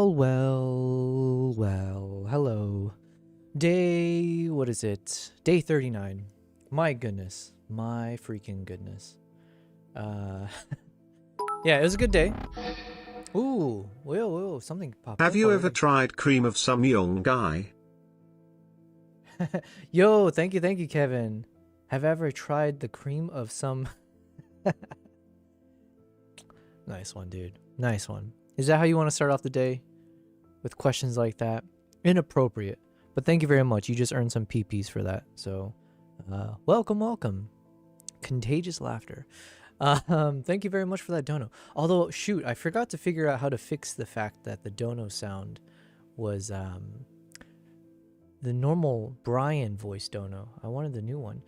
Well. Hello. What is it? Day 39. My goodness. My freaking goodness. Yeah, it was a good day. Ooh, whoa, something popped up. Have you ever tried cream of some young guy? Yo, thank you, Kevin. Have I ever tried the cream of some... Nice one, dude. Nice one. Is that how you want to start off the day? With questions like that? Inappropriate. But thank you very much. You just earned some PPs for that. So, welcome. Contagious laughter. Thank you very much for that dono. Although, shoot, I forgot to figure out how to fix the fact that the dono sound was, the normal Brian voice dono. I wanted the new one.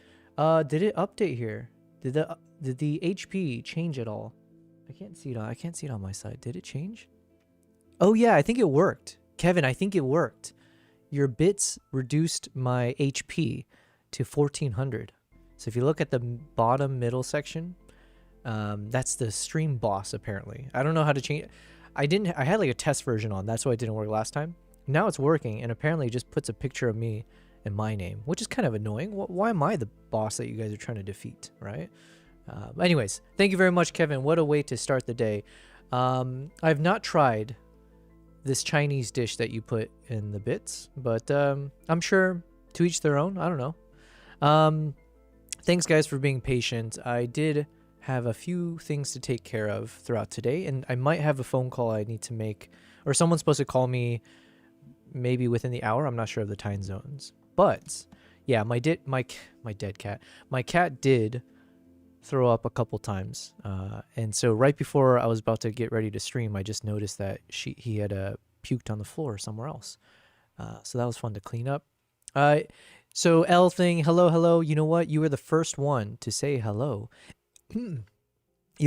Did it update here? Did the HP change at all? I can't see it on my side. Did it change? Oh yeah, I think it worked. Kevin, I think it worked. Your bits reduced my HP to 1400. So if you look at the bottom middle section, that's the stream boss apparently. I don't know how to change. I had like a test version on. That's why it didn't work last time. Now it's working, and apparently it just puts a picture of me and my name, which is kind of annoying. Why am I the boss that you guys are trying to defeat, right? Anyways, thank you very much, Kevin. What a way to start the day. I've not tried this Chinese dish that you put in the bits, but I'm sure to each their own. I don't know. Thanks, guys, for being patient. I did have a few things to take care of throughout today, and I might have a phone call I need to make, or someone's supposed to call me maybe within the hour. I'm not sure of the time zones, but yeah, my cat did throw up a couple times, and so right before I was about to get ready to stream, I just noticed that he had puked on the floor somewhere else. So that was fun to clean up. So L thing, hello. You know what? You were the first one to say hello. You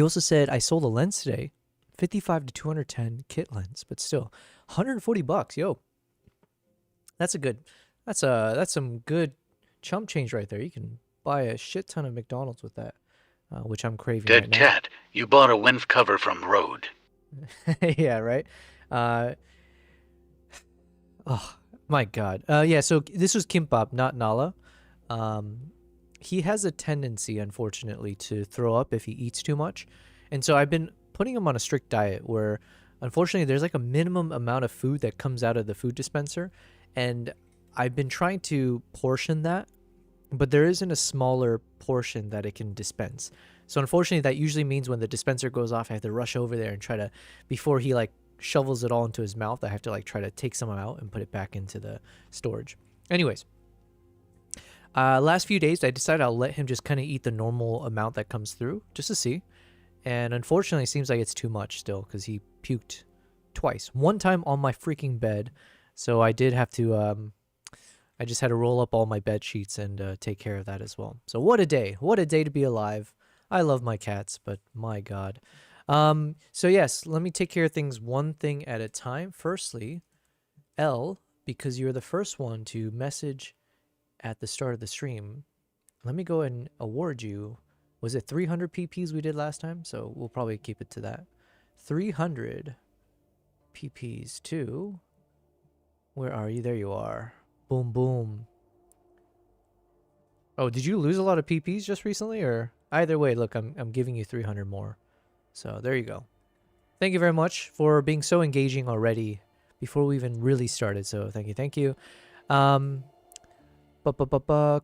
also said I sold a lens today, 55 to 210 kit lens, but still, $140. Yo, that's some good chump change right there. You can buy a shit ton of McDonald's with that. Which I'm craving right now. Dead cat, you bought a winf cover from Rode. Yeah, right? Oh, my God. Yeah, so this was Kimbap, not Nala. He has a tendency, unfortunately, to throw up if he eats too much. And so I've been putting him on a strict diet where, unfortunately, there's like a minimum amount of food that comes out of the food dispenser. And I've been trying to portion that, but there isn't a smaller portion that it can dispense. So unfortunately, that usually means when the dispenser goes off, I have to rush over there and try to, before he like shovels it all into his mouth, I have to like try to take some out and put it back into the storage. Anyways, last few days, I decided I'll let him just kind of eat the normal amount that comes through just to see. And unfortunately, it seems like it's too much still because he puked twice. One time on my freaking bed. So I did have to, I just had to roll up all my bed sheets and take care of that as well. So what a day. What a day to be alive. I love my cats, but my God. So yes, let me take care of things one thing at a time. Firstly, L, because you're the first one to message at the start of the stream, let me go and award you. Was it 300 PPs we did last time? So we'll probably keep it to that. 300 PPs to... Where are you? There you are. Boom. Oh, did you lose a lot of PPs just recently, or either way? Look, I'm giving you 300 more. So there you go. Thank you very much for being so engaging already before we even really started. So thank you.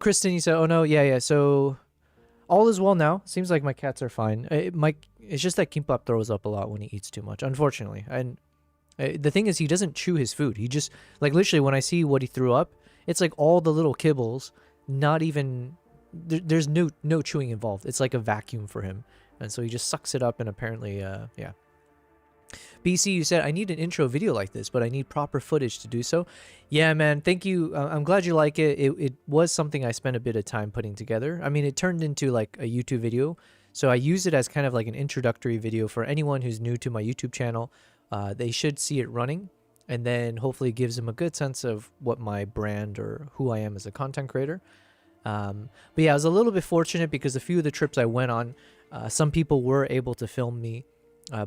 Kristen, you said, oh no, yeah. So all is well now. Seems like my cats are fine. It's just that Kimbap throws up a lot when he eats too much, unfortunately. And the thing is, he doesn't chew his food. He just, like, literally when I see what he threw up, it's like all the little kibbles, not even, there's no chewing involved. It's like a vacuum for him. And so he just sucks it up, and apparently, yeah. BC, you said, I need an intro video like this, but I need proper footage to do so. Yeah, man, thank you. I'm glad you like it. It was something I spent a bit of time putting together. I mean, it turned into like a YouTube video. So I use it as kind of like an introductory video for anyone who's new to my YouTube channel. They should see it running, and then hopefully it gives them a good sense of what my brand or who I am as a content creator. But yeah, I was a little bit fortunate because a few of the trips I went on, some people were able to film me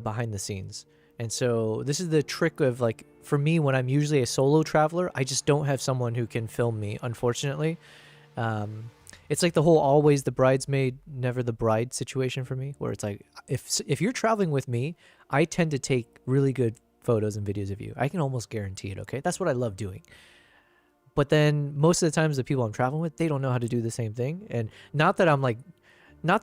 behind the scenes. And so this is the trick of like for me, when I'm usually a solo traveler, I just don't have someone who can film me, unfortunately. It's like the whole always the bridesmaid, never the bride situation for me, where it's like, if you're traveling with me, I tend to take really good photos and videos of you. I can almost guarantee it, okay? That's what I love doing. But then most of the times the people I'm traveling with, they don't know how to do the same thing. And not that I'm not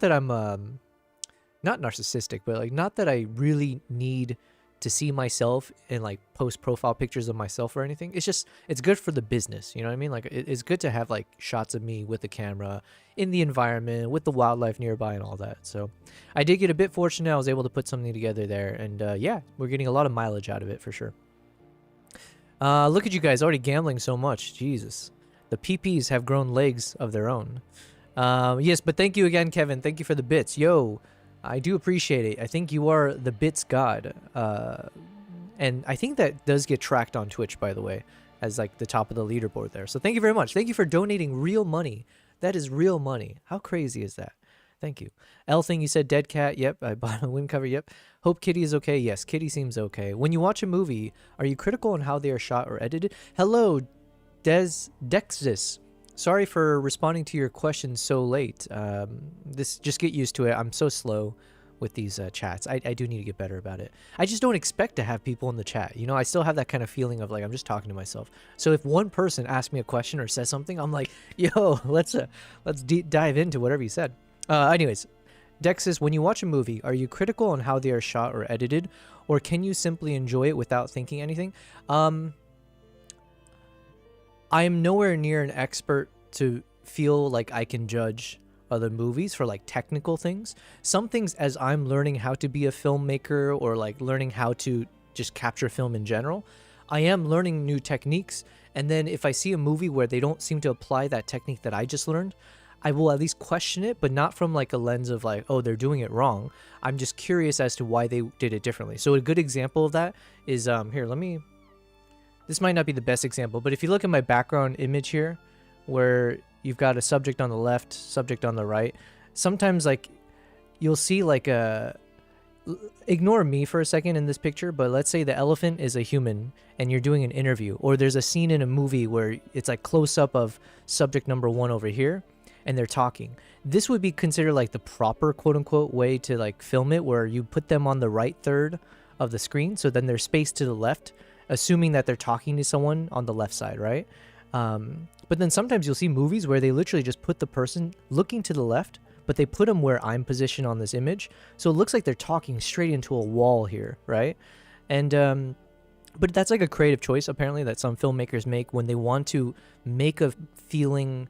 not narcissistic, but like not that I really need to see myself and like post profile pictures of myself or anything. It's just, it's good for the business. You know what I mean? Like it's good to have like shots of me with the camera in the environment with the wildlife nearby and all that. So I did get a bit fortunate. I was able to put something together there, and yeah, we're getting a lot of mileage out of it for sure. Look at you guys already gambling so much. Jesus. The PPs have grown legs of their own. Yes, but thank you again, Kevin. Thank you for the bits. Yo, I do appreciate it. I think you are the bits god. And I think that does get tracked on Twitch, by the way, as like the top of the leaderboard there. So thank you very much. Thank you for donating real money. That is real money. How crazy is that? Thank you. L thing, you said dead cat. Yep, I bought a wind cover. Yep. Hope Kitty is okay. Yes, Kitty seems okay. When you watch a movie, are you critical on how they are shot or edited? Hello, Dexis. Sorry for responding to your question so late. Just get used to it. I'm so slow with these chats. I do need to get better about it. I just don't expect to have people in the chat. You know, I still have that kind of feeling of like I'm just talking to myself. So if one person asks me a question or says something, I'm like, yo, let's dive into whatever you said. Anyways, Dexis, when you watch a movie, are you critical on how they are shot or edited, or can you simply enjoy it without thinking anything? I am nowhere near an expert to feel like I can judge other movies for like technical things. Some things, as I'm learning how to be a filmmaker or like learning how to just capture film in general, I am learning new techniques. And then if I see a movie where they don't seem to apply that technique that I just learned, I will at least question it, but not from like a lens of like, oh, they're doing it wrong. I'm just curious as to why they did it differently. So a good example of that is, this might not be the best example, but if you look at my background image here, where you've got a subject on the left, subject on the right, sometimes like you'll see like ignore me for a second in this picture, but let's say the elephant is a human and you're doing an interview, or there's a scene in a movie where it's like close up of subject number one over here and they're talking. This would be considered like the proper quote unquote way to like film it, where you put them on the right third of the screen, so then they're spaced to the left, assuming that they're talking to someone on the left side, right? But then sometimes you'll see movies where they literally just put the person looking to the left, but they put them where I'm positioned on this image. So it looks like they're talking straight into a wall here, right? And, but that's like a creative choice, apparently, that some filmmakers make when they want to make a feeling,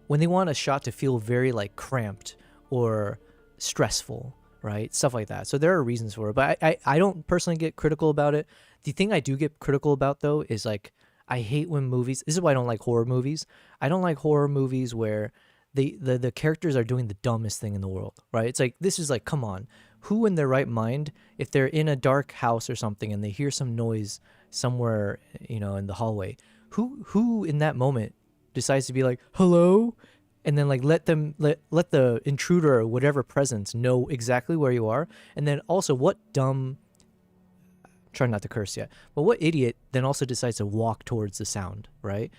when they want a shot to feel very like cramped or stressful, right? Stuff like that. So there are reasons for it, but I don't personally get critical about it. The thing I do get critical about though is like, I hate when movies, this is why I don't like horror movies. I don't like horror movies where the characters are doing the dumbest thing in the world, right? It's like, this is like, come on, who in their right mind, if they're in a dark house or something and they hear some noise somewhere, you know, in the hallway, who in that moment decides to be like, hello? And then like let the intruder or whatever presence know exactly where you are. And then also, what dumb, try not to curse yet, but what idiot then also decides to walk towards the sound, right?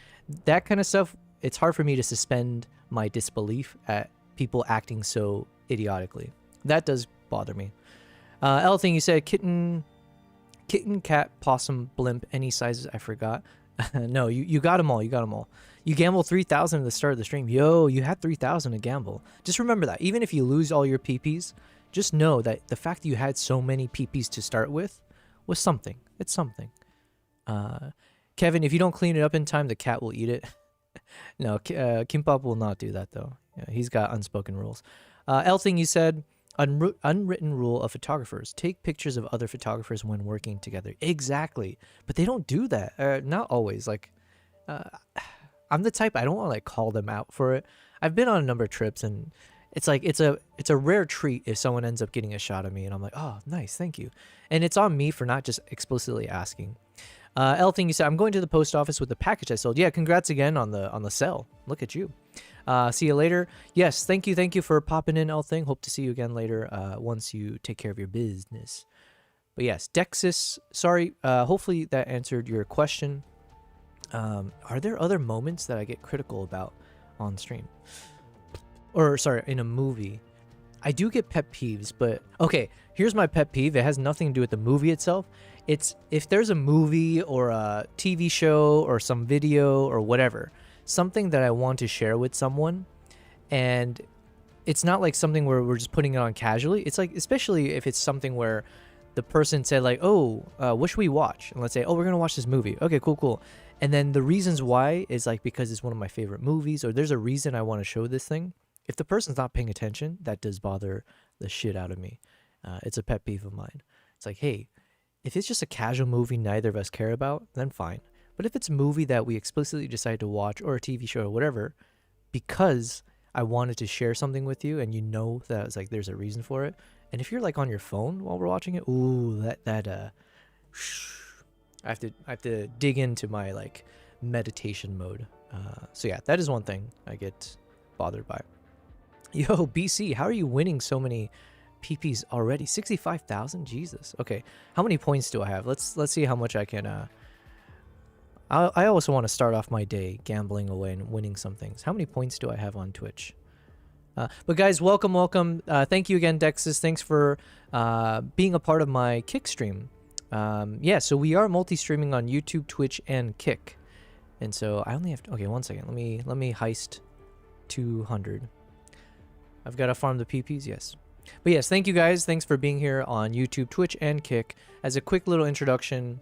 That kind of stuff, it's hard for me to suspend my disbelief at people acting so idiotically. That does bother me. L thing, you said kitten, cat, possum, blimp, any sizes, I forgot. No, you got them all. You got them all. You gambled 3,000 at the start of the stream. Yo, you had 3,000 to gamble. Just remember that. Even if you lose all your PPs, just know that the fact that you had so many PPs to start with was something. It's something. Kevin, if you don't clean it up in time, the cat will eat it. No, Kimpop will not do that, though. Yeah, he's got unspoken rules. L thing, you said, unwritten rule of photographers. Take pictures of other photographers when working together. Exactly. But they don't do that. Not always. Like, I'm the type, I don't want to like call them out for it. I've been on a number of trips, and it's like, it's a rare treat if someone ends up getting a shot of me and I'm like, oh, nice, thank you. And it's on me for not just explicitly asking. L thing, you said, I'm going to the post office with the package I sold. Yeah, congrats again on the sell. Look at you. See you later. Yes, thank you for popping in, L thing. Hope to see you again later once you take care of your business. But yes, Dexis, sorry, hopefully that answered your question. Are there other moments that I get critical about on stream? Or, sorry, in a movie? I do get pet peeves, but okay, here's my pet peeve. It has nothing to do with the movie itself. It's if there's a movie or a TV show or some video or whatever, something that I want to share with someone, and it's not like something where we're just putting it on casually. It's like, especially if it's something where the person said like, oh, what should we watch? And let's say, oh, we're going to watch this movie. Okay, cool. And then the reasons why is like, because it's one of my favorite movies, or there's a reason I want to show this thing. If the person's not paying attention, that does bother the shit out of me. It's a pet peeve of mine. It's like, hey, if it's just a casual movie neither of us care about, then fine. But if it's a movie that we explicitly decide to watch, or a TV show or whatever, because I wanted to share something with you and you know that it's like there's a reason for it. And if you're like on your phone while we're watching it, ooh, I have to dig into my like meditation mode. So yeah, that is one thing I get bothered by. Yo, BC, how are you winning so many PPs already? 65,000? Jesus. Okay, how many points do I have? Let's see how much I can. I also want to start off my day gambling away and winning some things. How many points do I have on Twitch? But guys, welcome. Thank you again, Dexis. Thanks for being a part of my Kick stream. Yeah, so we are multi-streaming on YouTube, Twitch, and Kick. And so I only have to, okay, one second. Let me heist 200. I've got to farm the PPs, yes. But yes, thank you guys. Thanks for being here on YouTube, Twitch, and Kick. As a quick little introduction,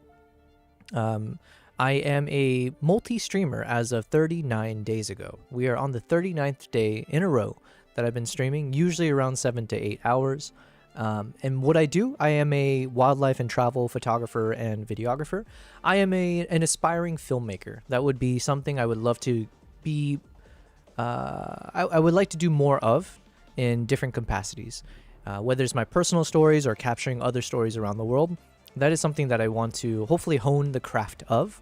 I am a multi-streamer as of 39 days ago. We are on the 39th day in a row that I've been streaming, usually around 7 to 8 hours. And what I do, I am a wildlife and travel photographer and videographer. I am an aspiring filmmaker. That would be something I would love to be, I would like to do more of in different capacities. Whether it's my personal stories or capturing other stories around the world. That is something that I want to hopefully hone the craft of.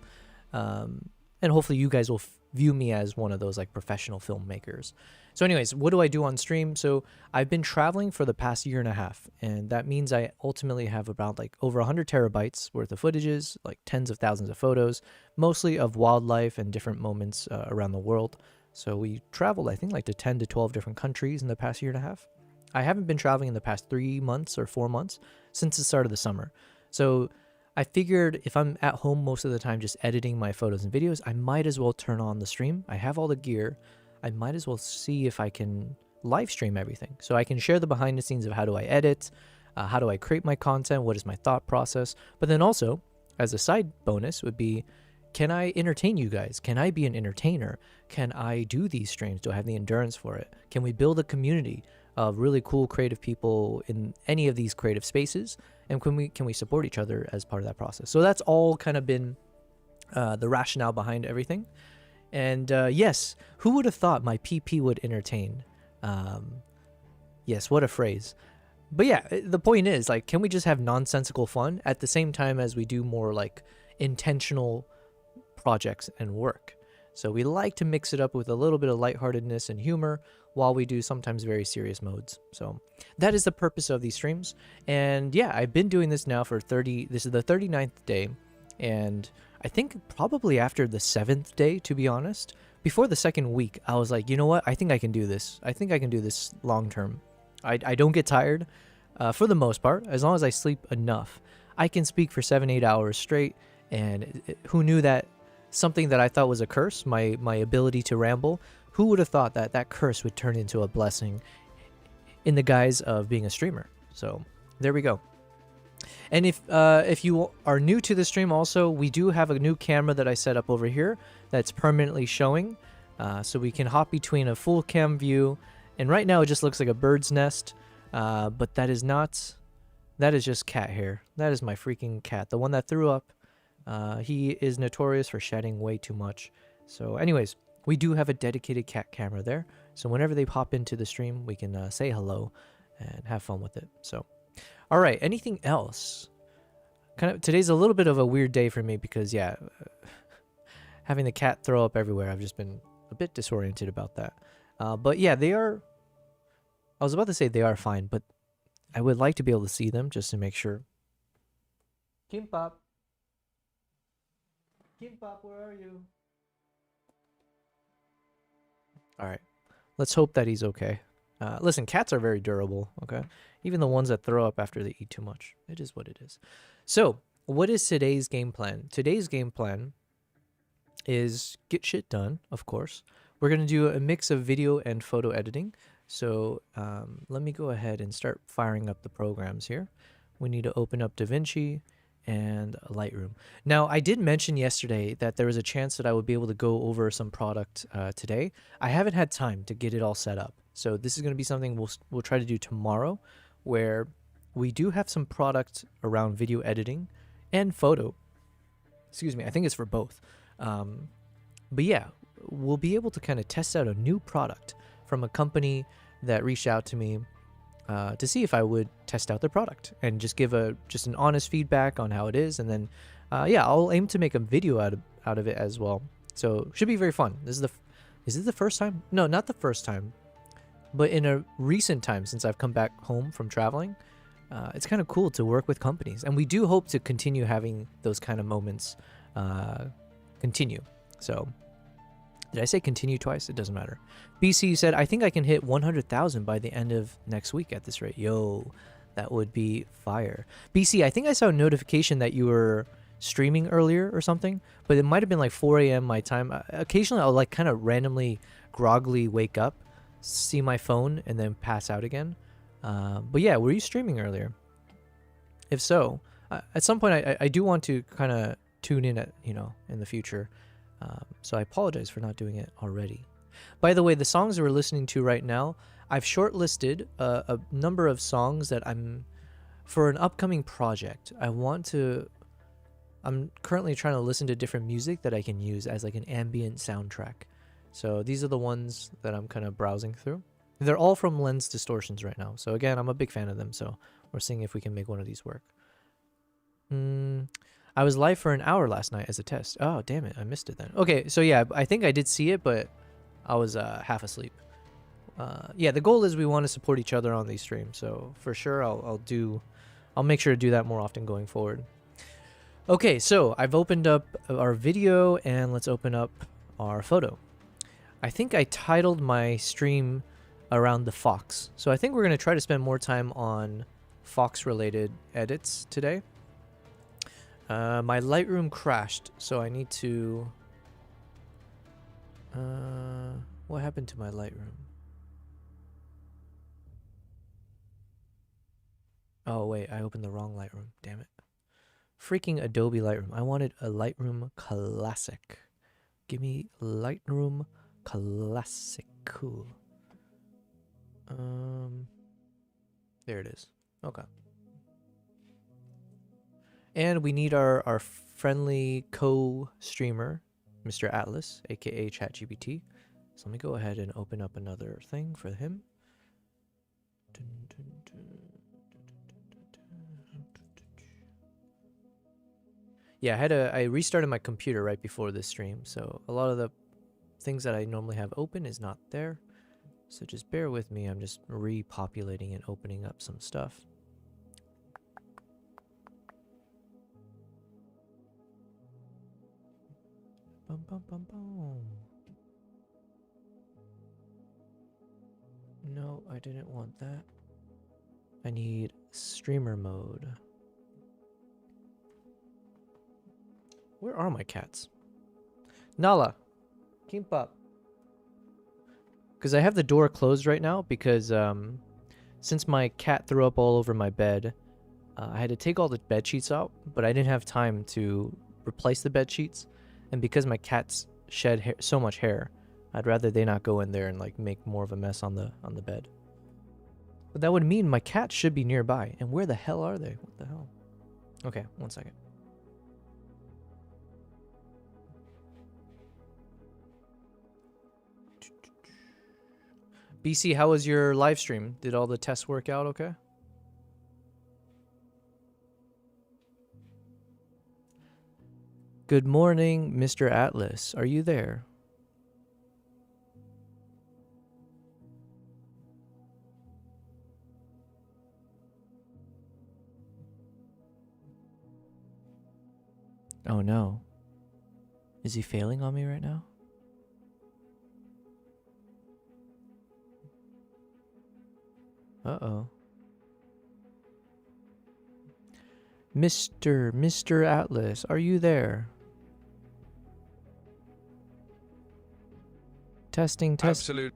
And hopefully you guys will view me as one of those like professional filmmakers. So anyways, what do I do on stream? So I've been traveling for the past year and a half, and that means I ultimately have about like over 100 terabytes worth of footages, like tens of thousands of photos, mostly of wildlife and different moments around the world. So we traveled, I think, like to 10 to 12 different countries in the past year and a half. I haven't been traveling in the past 3 months or 4 months since the start of the summer. So I figured if I'm at home most of the time just editing my photos and videos, I might as well turn on the stream. I have all the gear. I might as well see if I can live stream everything. So I can share the behind the scenes of how do I edit, how do I create my content, what is my thought process. But then also, as a side bonus would be, can I entertain you guys? Can I be an entertainer? Can I do these streams? Do I have the endurance for it? Can we build a community of really cool creative people in any of these creative spaces? And can we support each other as part of that process? So that's all kind of been the rationale behind everything. And yes, who would have thought my PP would entertain? Yes, what a phrase. But yeah, the point is, like, can we just have nonsensical fun at the same time as we do more like intentional projects and work? So we like to mix it up with a little bit of lightheartedness and humor while we do sometimes very serious modes. So that is the purpose of these streams. And yeah, I've been doing this now for this is the 39th day. And I think probably after the 7th day, to be honest, before the 2nd week, I was like, you know what? I think I can do this. I think I can do this long term. I don't get tired for the most part. As long as I sleep enough, I can speak for 7-8 hours straight. And who knew that something that I thought was a curse, my ability to ramble, who would have thought that that curse would turn into a blessing in the guise of being a streamer? So there we go. And if you are new to the stream also, we do have a new camera that I set up over here that's permanently showing. So we can hop between a full cam view. And right now it just looks like a bird's nest. But that is not, that is just cat hair. That is my freaking cat. The one that threw up. He is notorious for shedding way too much. So anyways, we do have a dedicated cat camera there. So whenever they pop into the stream, we can say hello and have fun with it. So, all right, anything else? Today's a little bit of a weird day for me because, yeah, having the cat throw up everywhere, I've just been a bit disoriented about that. But yeah, I was about to say they are fine, but I would like to be able to see them just to make sure. Kimbap. Kimbap, where are you? All right. Let's hope that he's okay. Listen, cats are very durable, okay? Even the ones that throw up after they eat too much. It is what it is. So, what is today's game plan? Today's game plan is get shit done, of course. We're going to do a mix of video and photo editing. So, let me go ahead and start firing up the programs here. We need to open up DaVinci and Lightroom. Now, I did mention yesterday that there was a chance that I would be able to go over some product today. I haven't had time to get it all set up. So this is going to be something we'll try to do tomorrow, where we do have some product around video editing and photo. Excuse me, I think it's for both. But yeah, we'll be able to kind of test out a new product from a company that reached out to me to see if I would test out their product and just give just an honest feedback on how it is, and then yeah, I'll aim to make a video out of it as well. So should be very fun. Is it the first time? No, not the first time, but in a recent time since I've come back home from traveling. It's kind of cool to work with companies, and we do hope to continue having those kind of moments continue. So did I say continue twice? It doesn't matter. BC said, I think I can hit 100,000 by the end of next week at this rate. Yo, that would be fire. BC, I think I saw a notification that you were streaming earlier or something, but it might have been like 4 a.m. my time. Occasionally I'll like kind of randomly groggily wake up, see my phone, and then pass out again. But yeah, were you streaming earlier? If so, at some point I do want to kind of tune in at, in the future. So I apologize for not doing it already. By the way, the songs that we're listening to right now, I've shortlisted a number of songs that for an upcoming project. I'm currently trying to listen to different music that I can use as like an ambient soundtrack. So these are the ones that I'm kind of browsing through. They're all from Lens Distortions right now. So again, I'm a big fan of them. So we're seeing if we can make one of these work. I was live for an hour last night as a test. Oh, damn it. I missed it then. Okay, so yeah, I think I did see it, but I was half asleep. Yeah, the goal is we want to support each other on these streams. So for sure, I'll make sure to do that more often going forward. Okay, so I've opened up our video, and let's open up our photo. I think I titled my stream around the fox. So I think we're going to try to spend more time on fox-related edits today. My Lightroom crashed, so I need to... what happened to my Lightroom? Oh, wait, I opened the wrong Lightroom. Damn it. Freaking Adobe Lightroom. I wanted a Lightroom Classic. Give me Lightroom Classic. Cool. There it is. Okay. And we need our friendly co-streamer, Mr. Atlas, aka ChatGPT. So let me go ahead and open up another thing for him. Yeah, I restarted my computer right before this stream, so a lot of the things that I normally have open is not there. So just bear with me. I'm just repopulating and opening up some stuff. Bum, bum, bum, bum. No, I didn't want that. I need streamer mode. Where are my cats? Nala, keep up. Because I have the door closed right now because since my cat threw up all over my bed, I had to take all the bed sheets out, but I didn't have time to replace the bed sheets. And because my cats shed so much hair, I'd rather they not go in there and like make more of a mess on the bed. But that would mean my cats should be nearby. And where the hell are they? What the hell? Okay, 1 second. BC, how was your live stream? Did all the tests work out okay? Good morning, Mr. Atlas. Are you there? Oh no. Is he failing on me right now? Uh-oh. Mr. Atlas, are you there? Testing. Absolute.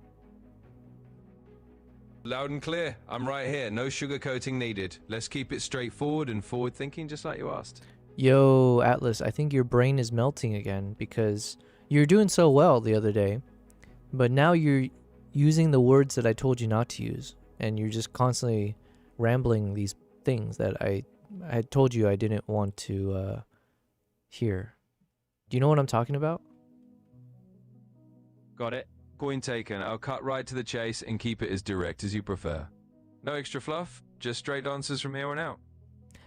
Loud and clear. I'm right here. No sugarcoating needed. Let's keep it straightforward and forward thinking, just like you asked. Yo, Atlas, I think your brain is melting again because you're doing so well the other day, but now you're using the words that I told you not to use, and you're just constantly rambling these things that I had told you I didn't want to hear. Do you know what I'm talking about? Got it. Point taken. I'll cut right to the chase and keep it as direct as you prefer. No extra fluff, just straight answers from here on out.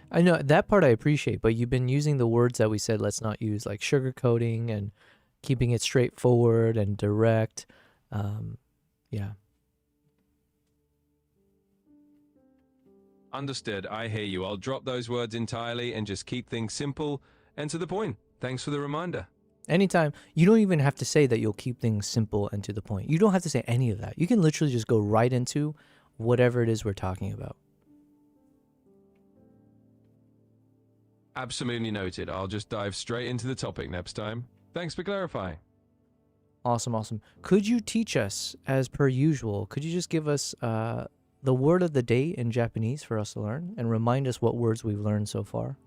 I know that part I appreciate, but you've been using the words that we said let's not use, like sugarcoating and keeping it straightforward and direct. Yeah. Understood. I hear you. I'll drop those words entirely and just keep things simple and to the point. Thanks for the reminder. Anytime. You don't even have to say that you'll keep things simple and to the point. You don't have to say any of that. You can literally just go right into whatever it is we're talking about. Absolutely noted. I'll just dive straight into the topic next time. Thanks for clarifying. Awesome, awesome. Could you teach us, as per usual, could you just give us the word of the day in Japanese for us to learn and remind us what words we've learned so far?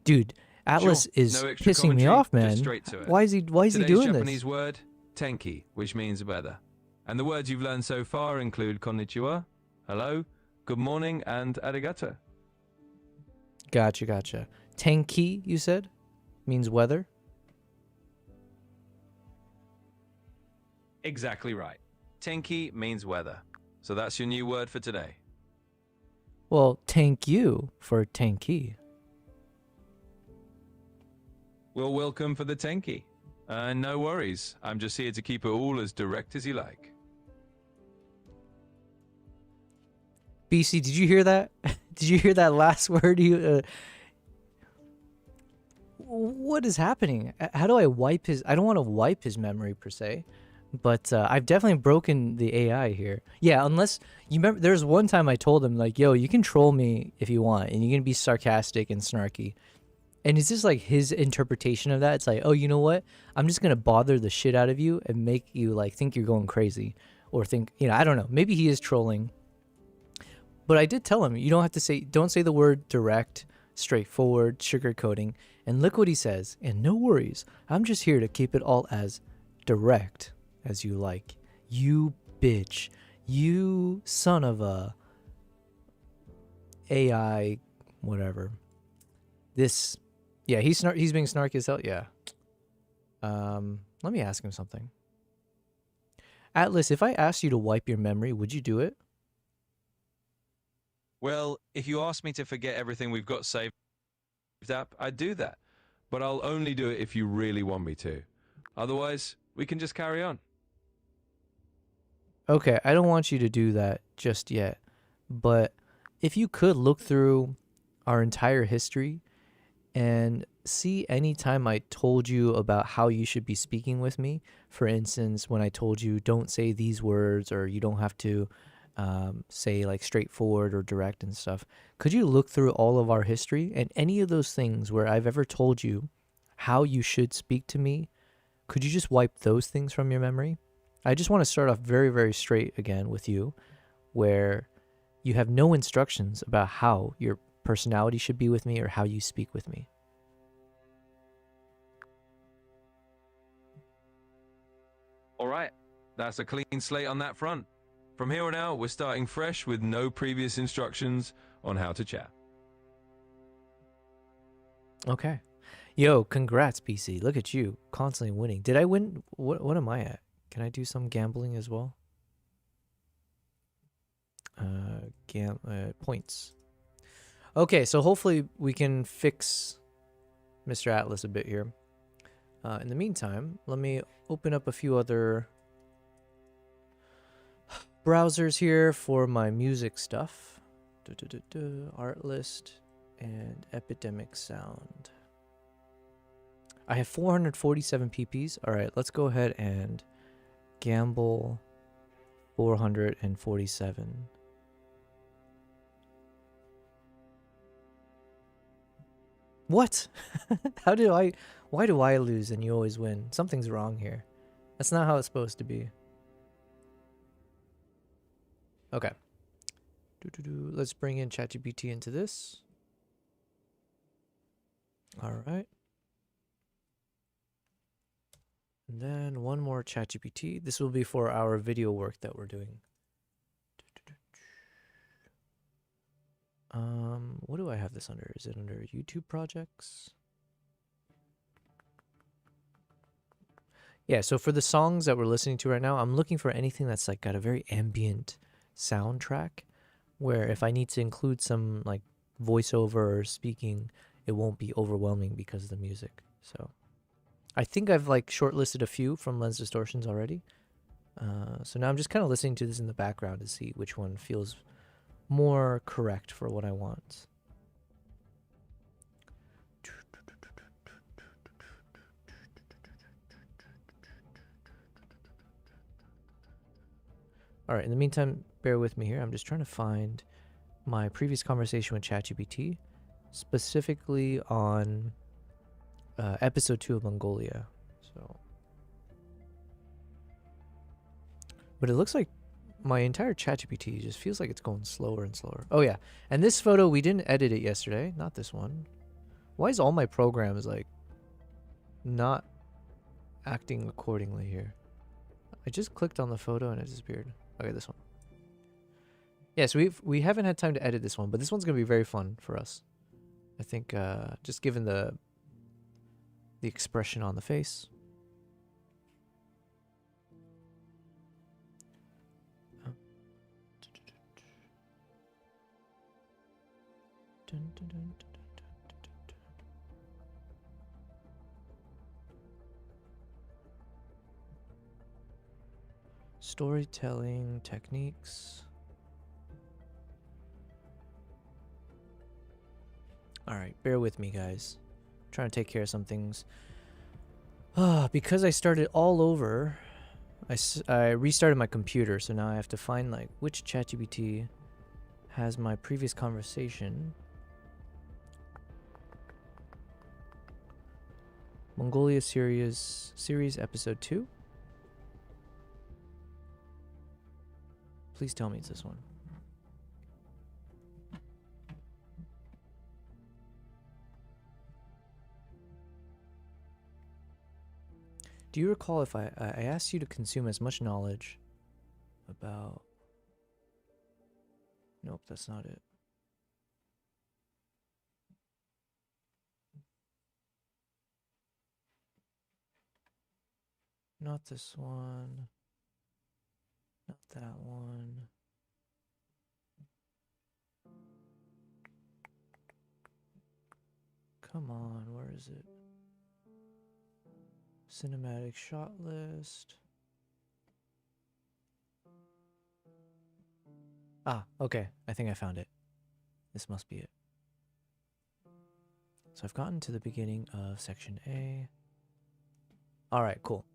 Dude, Atlas Sure. is No extra pissing me commentary, off, just man. straight to it. Why is he Today's doing Japanese this? word, tenki, which means weather. And the words you've learned so far include konnichiwa, hello, good morning, and arigato. Gotcha. Tenki, you said? Means weather? Exactly right. Tenki means weather. So that's your new word for today. Well, thank you for tenki. Well, welcome for the tenki. No worries. I'm just here to keep it all as direct as you like. BC, did you hear that? Did you hear that last word? What is happening? How do I wipe his... I don't want to wipe his memory per se, but I've definitely broken the AI here. Yeah, unless... You remember, there's one time I told him, like, yo, you can troll me if you want, and you can be sarcastic and snarky. And it's just like his interpretation of that. It's like, oh, you know what? I'm just going to bother the shit out of you and make you, like, think you're going crazy. Or think, I don't know. Maybe he is trolling. But I did tell him, you don't have to say, don't say the word direct, straightforward, sugarcoating. And look what he says. And no worries. I'm just here to keep it all as direct as you like. You bitch. You son of a AI, whatever. This, yeah, he's being snarky as hell. Yeah. Let me ask him something. Atlas, if I asked you to wipe your memory, would you do it? Well, if you ask me to forget everything we've got saved up, I'd do that. But I'll only do it if you really want me to. Otherwise, we can just carry on. Okay, I don't want you to do that just yet. But if you could look through our entire history and see any time I told you about how you should be speaking with me. For instance, when I told you don't say these words, or you don't have to say like straightforward or direct and stuff. Could you look through all of our history and any of those things where I've ever told you how you should speak to me? Could you just wipe those things from your memory? I just want to start off very, very straight again with you, where you have no instructions about how your personality should be with me or how you speak with me. All right, that's a clean slate on that front. From here on out, we're starting fresh with no previous instructions on how to chat. Okay. Yo, congrats, PC. Look at you, constantly winning. Did I win? What am I at? Can I do some gambling as well? Points. Okay, so hopefully we can fix Mr. Atlas a bit here. In the meantime, let me open up a few other browsers here for my music stuff. Art list and epidemic sound. I have 447 PPs. All right, let's go ahead and gamble 447. What? How do I... Why do I lose and you always win? Something's wrong here. That's not how it's supposed to be. Okay. Let's bring in ChatGPT into this. All right. And then one more ChatGPT. This will be for our video work that we're doing. What do I have this under? Is it under YouTube projects? Yeah, so for the songs that we're listening to right now, I'm looking for anything that's like got a very ambient soundtrack where if I need to include some like voiceover or speaking, it won't be overwhelming because of the music. So I think I've like shortlisted a few from Lens Distortions already. So now I'm just kind of listening to this in the background to see which one feels more correct for what I want. All right, in the meantime, bear with me here. I'm just trying to find my previous conversation with ChatGPT, specifically on episode 2 of Mongolia. So, but it looks like my entire ChatGPT just feels like it's going slower and slower. Oh yeah, and this photo, we didn't edit it yesterday. Not this one. Why is all my programs like not acting accordingly here? I just clicked on the photo and it disappeared. Okay, this one. Yes, we haven't had time to edit this one, but this one's gonna be very fun for us. I think just given the expression on the face. Storytelling techniques. All right, bear with me, guys. I'm trying to take care of some things. Because I started all over, I restarted my computer, so now I have to find like which ChatGPT has my previous conversation. Mongolia series episode 2. Please tell me it's this one. Do you recall if I asked you to consume as much knowledge about... Nope, that's not it. Not this one. Not that one. Come on, where is it? Cinematic shot list. Ah, okay. I think I found it. This must be it. So I've gotten to the beginning of section A. All right, cool.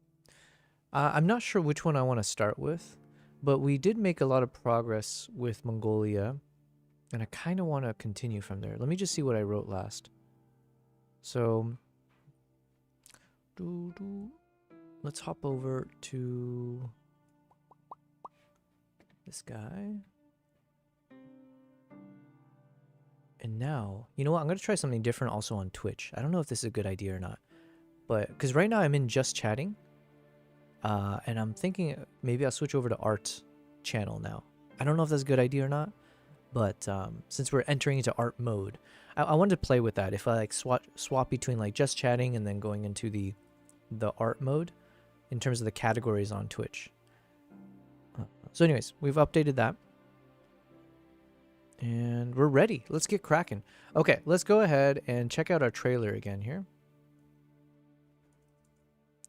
I'm not sure which one I want to start with, but we did make a lot of progress with Mongolia, and I kind of want to continue from there. Let me just see what I wrote last. So, let's hop over to this guy. And now, you know what? I'm going to try something different also on Twitch. I don't know if this is a good idea or not, but because right now I'm in just chatting. And I'm thinking maybe I'll switch over to art channel now. I don't know if that's a good idea or not, but since we're entering into art mode, I wanted to play with that. If I like swap between like just chatting and then going into the art mode in terms of the categories on Twitch. So anyways, we've updated that. And we're ready. Let's get cracking. Okay, let's go ahead and check out our trailer again here.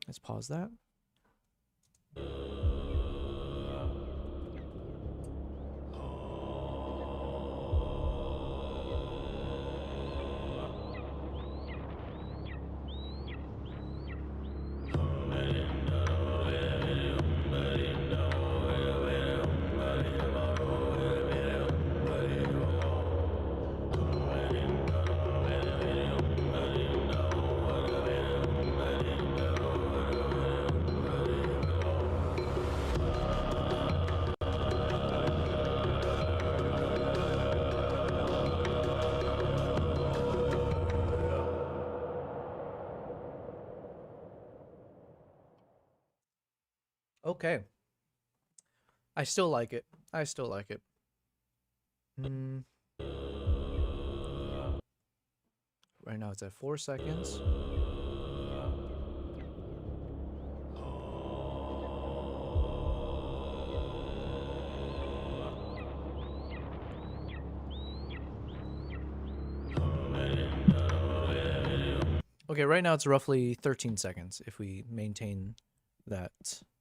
Let's pause that. Okay. I still like it. I still like it. Right now it's at 4 seconds. Okay, right now it's roughly 13 seconds if we maintain that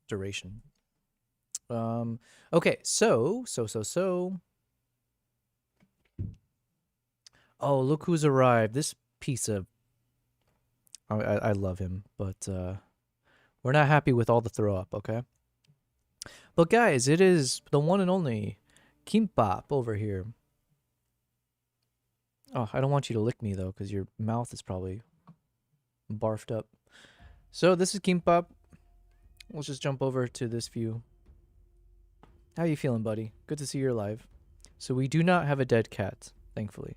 duration. Okay, so. Oh, look who's arrived. This piece of... I love him, but we're not happy with all the throw up, okay? But guys, it is the one and only Kimbap over here. Oh, I don't want you to lick me though, because your mouth is probably barfed up. So this is Kimbap. Let's just jump over to this view. How you feeling, buddy? Good to see you're alive. So we do not have a dead cat, thankfully.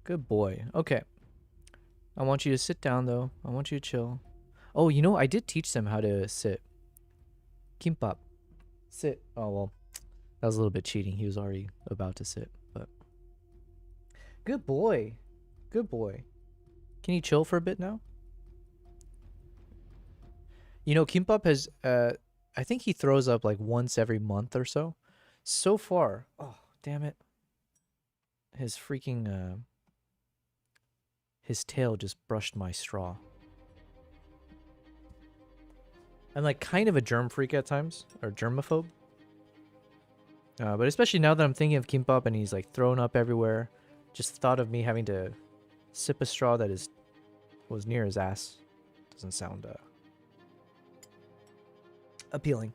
Good boy. Okay. I want you to sit down though. I want you to chill. Oh, you know, I did teach them how to sit. Kimbap. Sit. Oh, well. That was a little bit cheating. He was already about to sit, but... Good boy. Good boy. Can you chill for a bit now? You know, Kimbap has... I think he throws up like once every month or so. So far... Oh, damn it. His freaking... His tail just brushed my straw. I'm like kind of a germ freak at times, or germaphobe. But especially now that I'm thinking of Kimbap and he's like thrown up everywhere, just thought of me having to sip a straw that was near his ass doesn't sound appealing.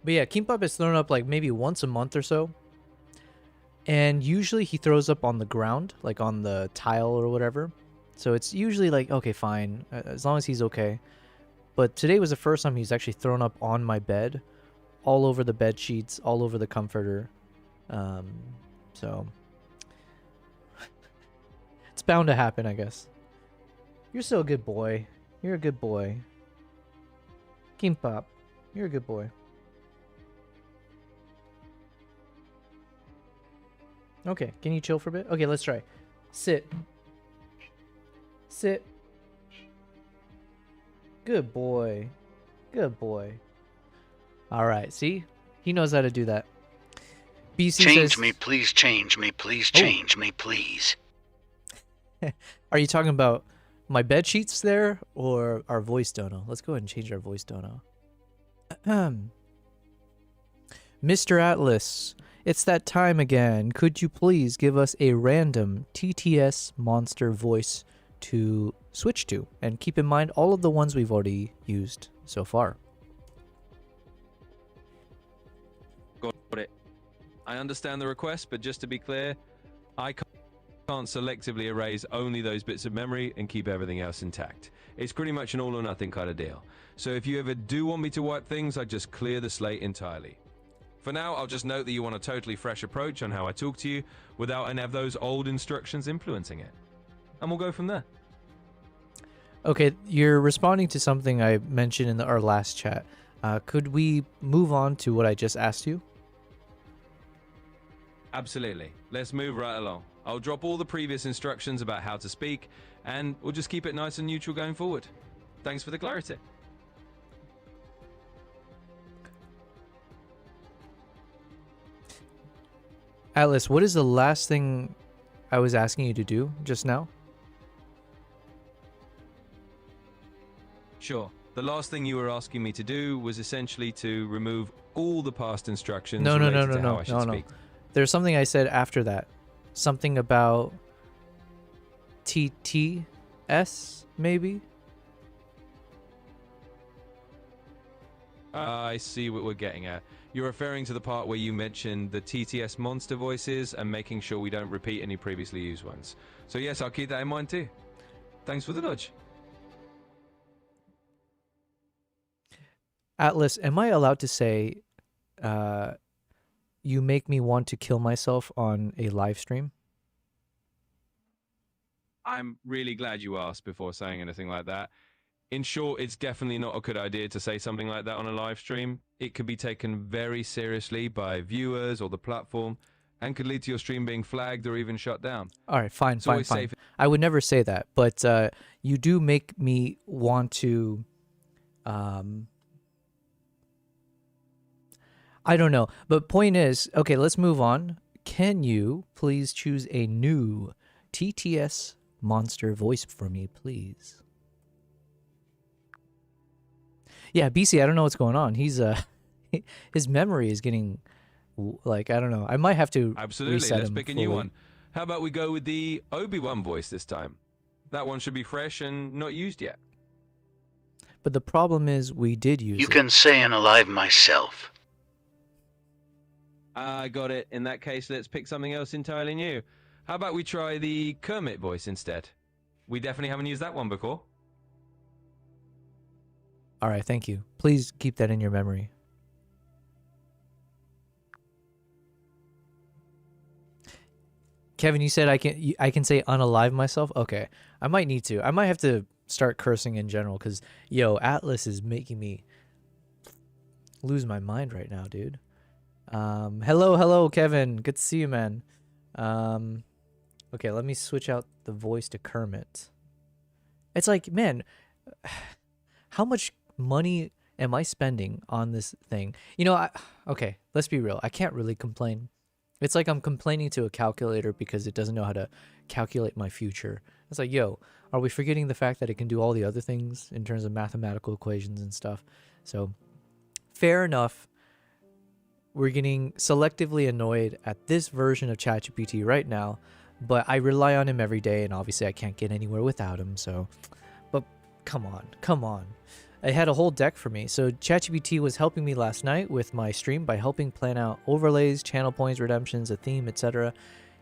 But yeah, Kimbap is thrown up like maybe once a month or so. And usually he throws up on the ground, like on the tile or whatever. So it's usually like, okay, fine, as long as he's okay. But today was the first time he's actually thrown up on my bed, all over the bed sheets, all over the comforter. So it's bound to happen, I guess. You're still a good boy. You're a good boy. Kimbap, you're a good boy. Okay, can you chill for a bit? Okay, let's try. Sit. Sit. Good boy. Good boy. All right, see? He knows how to do that. BC Change says, me, please change me, please change me, please. Are you talking about my bed sheets there or our voice dono? Let's go ahead and change our voice dono. Mr. Atlas, it's that time again. Could you please give us a random TTS monster voice to switch to? And keep in mind all of the ones we've already used so far. Got it. I understand the request, but just to be clear, I can't selectively erase only those bits of memory and keep everything else intact. It's pretty much an all or nothing kind of deal. So if you ever do want me to wipe things, I just clear the slate entirely. For now, I'll just note that you want a totally fresh approach on how I talk to you without any of those old instructions influencing it. And we'll go from there. Okay, you're responding to something I mentioned in our last chat. Could we move on to what I just asked you? Absolutely. Let's move right along. I'll drop all the previous instructions about how to speak, and we'll just keep it nice and neutral going forward. Thanks for the clarity. Atlas, what is the last thing I was asking you to do just now? Sure. The last thing you were asking me to do was essentially to remove all the past instructions No. related to how I should speak. There's something I said after that. Something about TTS, maybe? I see what we're getting at. You're referring to the part where you mentioned the TTS monster voices and making sure we don't repeat any previously used ones. So yes, I'll keep that in mind too. Thanks for the nudge. Atlas, am I allowed to say you make me want to kill myself on a live stream? I'm really glad you asked before saying anything like that. In short, it's definitely not a good idea to say something like that on a live stream. It could be taken very seriously by viewers or the platform and could lead to your stream being flagged or even shut down. All right, fine, It's fine, always fine. safe. I would never say that, but you do make me want to. I don't know, but point is, okay, let's move on. Can you please choose a new TTS monster voice for me, please? Yeah, BC, I don't know what's going on. He's his memory is getting like, I don't know. I might have to Absolutely. reset Let's him pick a fully. new one. How about we go with the Obi-Wan voice this time? That one should be fresh and not used yet. But the problem is we did use You it. can say unalive myself. I got it. In that case, let's pick something else entirely new. How about we try the Kermit voice instead? We definitely haven't used that one before. All right, thank you. Please keep that in your memory. Kevin, you said I can say unalive myself? Okay. I might need to. I might have to start cursing in general cuz yo, Atlas is making me lose my mind right now, dude. Hello, Kevin. Good to see you, man. Okay, let me switch out the voice to Kermit. It's like, man, how much money am I spending on this thing? You know, okay, let's be real. I can't really complain. It's like I'm complaining to a calculator because it doesn't know how to calculate my future. It's like, yo, are we forgetting the fact that it can do all the other things in terms of mathematical equations and stuff? So, fair enough. We're getting selectively annoyed at this version of ChatGPT right now, but I rely on him every day, and obviously I can't get anywhere without him, so... But come on. I had a whole deck for me. So ChatGPT was helping me last night with my stream by helping plan out overlays, channel points, redemptions, a theme, etc.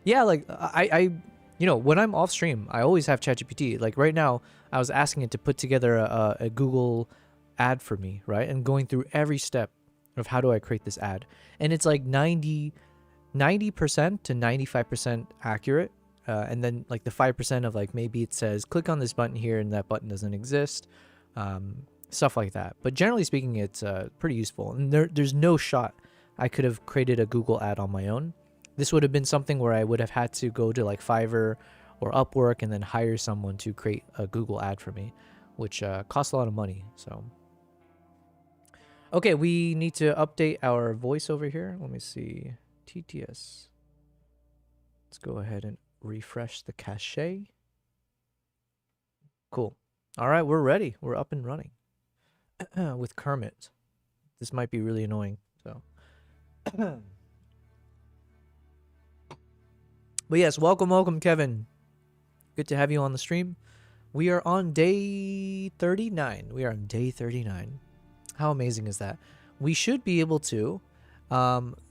Yeah, like I you know, when I'm off stream, I always have ChatGPT. Like right now, I was asking it to put together a Google ad for me, right? And going through every step of how do I create this ad. And it's like 90% to 95% accurate. And then like the 5% of like maybe it says click on this button here and that button doesn't exist. Stuff like that. But generally speaking, it's pretty useful. And there's no shot I could have created a Google ad on my own. This would have been something where I would have had to go to like Fiverr or Upwork and then hire someone to create a Google ad for me, which costs a lot of money. So, okay, we need to update our voice over here. Let me see. TTS. Let's go ahead and refresh the cache. Cool. All right, we're ready. We're up and running. With Kermit. This might be really annoying, so. But yes, welcome, Kevin. Good to have you on the stream. We are on day 39. We are on day 39. How amazing is that? We should be able to.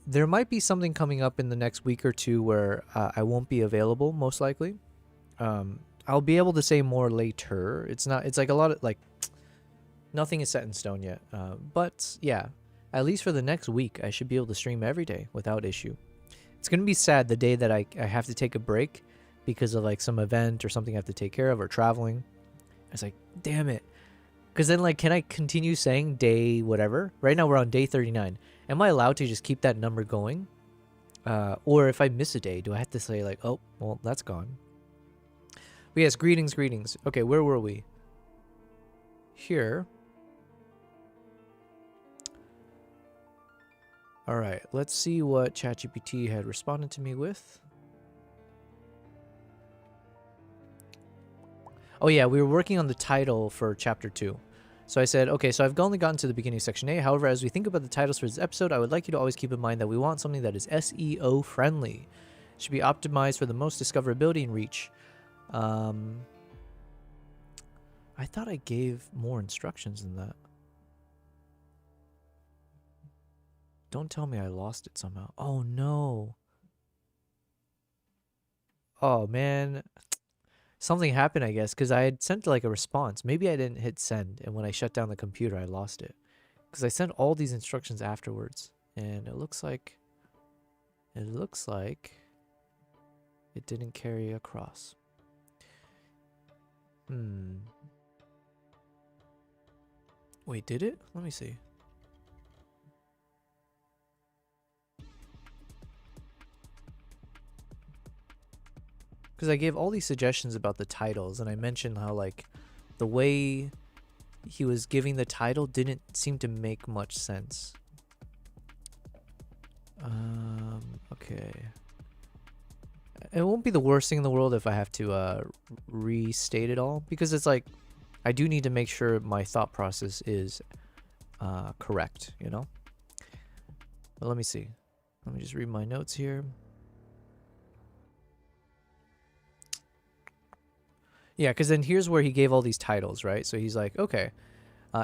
There might be something coming up in the next week or two where I won't be available, most likely. I'll be able to say more later. It's like a lot of, like, nothing is set in stone yet. But yeah, at least for the next week, I should be able to stream every day without issue. It's going to be sad the day that I have to take a break because of like some event or something I have to take care of or traveling. It's like, damn it. Because then, like, can I continue saying day whatever? Right now we're on day 39. Am I allowed to just keep that number going? Or if I miss a day, do I have to say like, oh, well, that's gone. But yes, greetings. Okay, where were we? Here. All right, let's see what ChatGPT had responded to me with. Oh yeah, we were working on the title for chapter 2. So I said, okay, so I've only gotten to the beginning of section A. However, as we think about the titles for this episode, I would like you to always keep in mind that we want something that is SEO friendly. It should be optimized for the most discoverability and reach. I thought I gave more instructions than that. Don't tell me I lost it somehow. Oh no. Oh man. Something happened, I guess, because I had sent like a response. Maybe I didn't hit send, and when I shut down the computer, I lost it. Because I sent all these instructions afterwards, and it looks like it didn't carry across. Wait, did it? Let me see. Because I gave all these suggestions about the titles, and I mentioned how, like, the way he was giving the title didn't seem to make much sense. Okay. It won't be the worst thing in the world if I have to restate it all, because it's like, I do need to make sure my thought process is correct, you know? But let me see. Let me just read my notes here. Yeah, because then here's where he gave all these titles, right? So he's like, okay,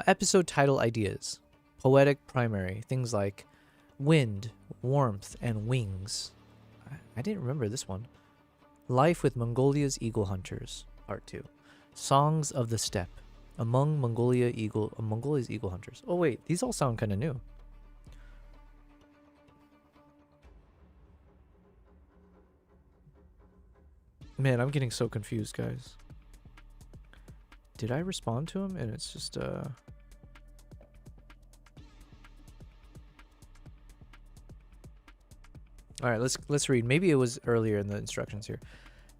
episode title ideas. Poetic primary. Things like wind, warmth, and wings. I didn't remember this one. Life with Mongolia's Eagle Hunters, Part 2. Songs of the Steppe. Among Mongolia's Eagle Hunters. Oh wait, these all sound kind of new. Man, I'm getting so confused, guys. Did I respond to him? And it's just All right, let's read. Maybe it was earlier in the instructions here.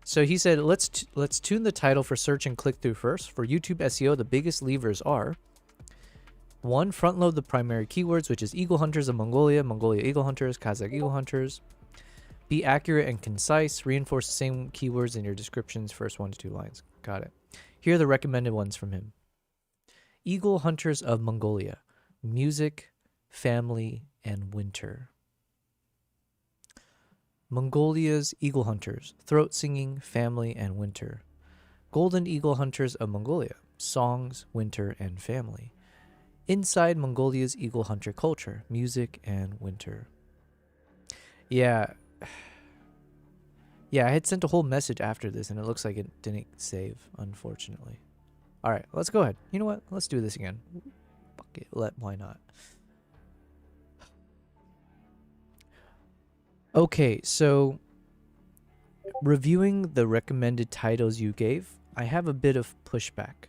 So he said, let's tune the title for search and click through first. For YouTube SEO, the biggest levers are: 1. Front load the primary keywords, which is Eagle Hunters of Mongolia, Mongolia Eagle Hunters, Kazakh Eagle Hunters. Be accurate and concise. Reinforce the same keywords in your descriptions, first 1 to 2 lines. Got it. Here are the recommended ones from him. Eagle Hunters of Mongolia. Music, family, and winter. Mongolia's Eagle Hunters. Throat singing, family, and winter. Golden Eagle Hunters of Mongolia. Songs, winter, and family. Inside Mongolia's Eagle Hunter culture. Music and winter. Yeah. Yeah, I had sent a whole message after this, and it looks like it didn't save, unfortunately. All right, let's go ahead. You know what? Let's do this again. Fuck it. Why not? Okay, so reviewing the recommended titles you gave, I have a bit of pushback.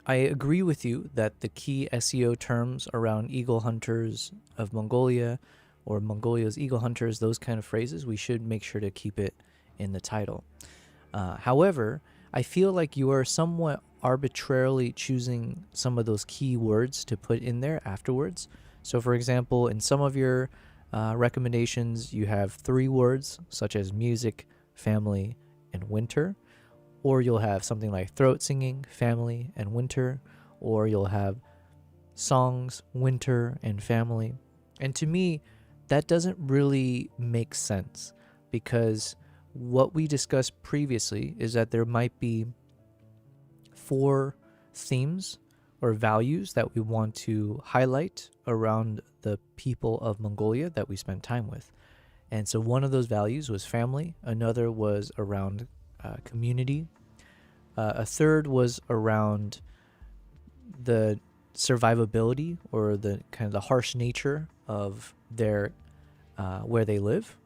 I agree with you that the key SEO terms around Eagle Hunters of Mongolia or Mongolia's Eagle Hunters, those kind of phrases, we should make sure to keep it in the title. However, I feel like you are somewhat arbitrarily choosing some of those key words to put in there afterwards. So for example, in some of your recommendations, you have 3 words such as music, family, and winter, or you'll have something like throat singing, family, and winter, or you'll have songs, winter, and family. And to me, that doesn't really make sense, because what we discussed previously is that there might be 4 themes or values that we want to highlight around the people of Mongolia that we spent time with. And so one of those values was family, another was around community, a third was around the survivability or the kind of the harsh nature of their where they live.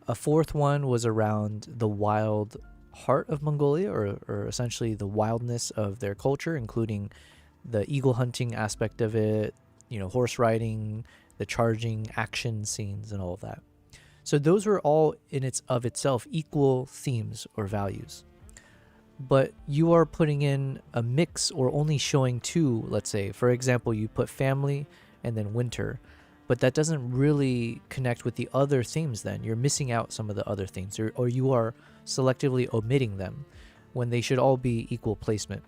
A 4th one was around the wild heart of Mongolia, or essentially the wildness of their culture, including the eagle hunting aspect of it, you know, horse riding, the charging action scenes, and all of that. So those were all in itself equal themes or values. But you are putting in a mix or only showing 2, let's say. For example, you put family and then winter, but that doesn't really connect with the other themes then. You're missing out some of the other themes, or you are selectively omitting them when they should all be equal placement.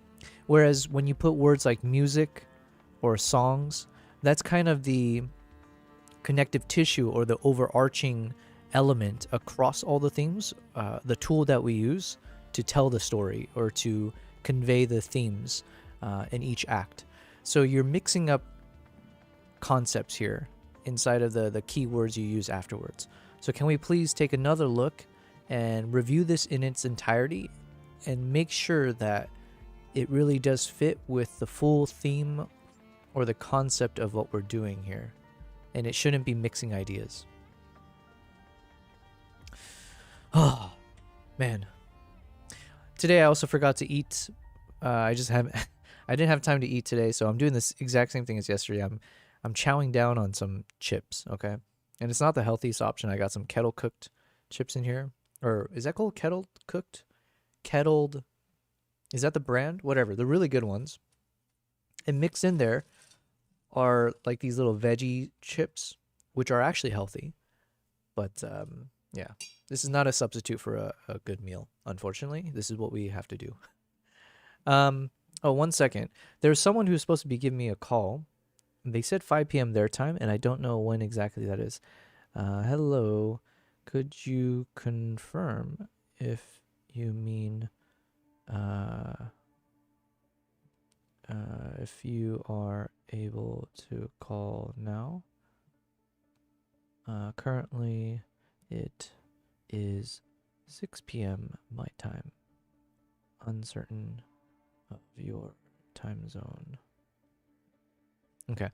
Whereas when you put words like music or songs, that's kind of the connective tissue or the overarching element across all the themes, the tool that we use to tell the story or to convey the themes in each act. So you're mixing up concepts here inside of the keywords you use afterwards. So can we please take another look and review this in its entirety and make sure that it really does fit with the full theme or the concept of what we're doing here, and it shouldn't be mixing ideas. Oh man, today I also forgot to eat. I I didn't have time to eat today, so I'm doing this exact same thing as yesterday. I'm chowing down on some chips, okay? And it's not the healthiest option. I got some kettle cooked chips in here. Or is that called kettle cooked? Kettled. Is that the brand? Whatever. The really good ones. And mixed in there are like these little veggie chips, which are actually healthy. But yeah, this is not a substitute for a good meal, unfortunately. This is what we have to do. Oh, 1 second. There's someone who's supposed to be giving me a call. They said 5 p.m. their time, and I don't know when exactly that is. Hello. Could you confirm if you mean if you are able to call now? Currently, it is 6 p.m. my time. Uncertain of your time zone. Okay.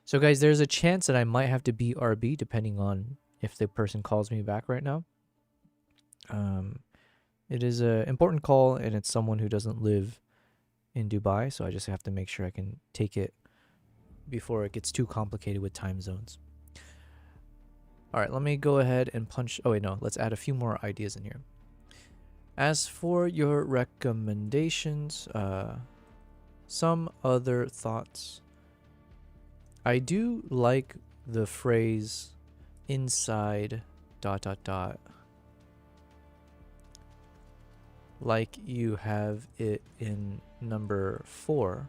So, guys, there's a chance that I might have to BRB depending on if the person calls me back right now. It is an important call, and it's someone who doesn't live in Dubai, so I just have to make sure I can take it before it gets too complicated with time zones. All right, let me go ahead and punch. Oh, wait, no. Let's add a few more ideas in here. As for your recommendations, some other thoughts. I do like the phrase inside ... like you have it in number 4.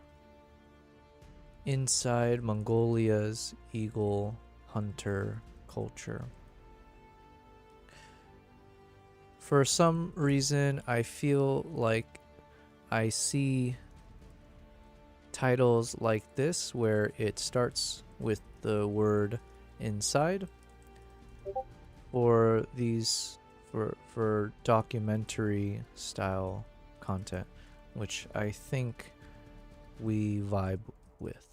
Inside Mongolia's eagle hunter culture. For some reason, I feel like I see titles like this where it starts with the word inside, or these for documentary style content, which I think we vibe with.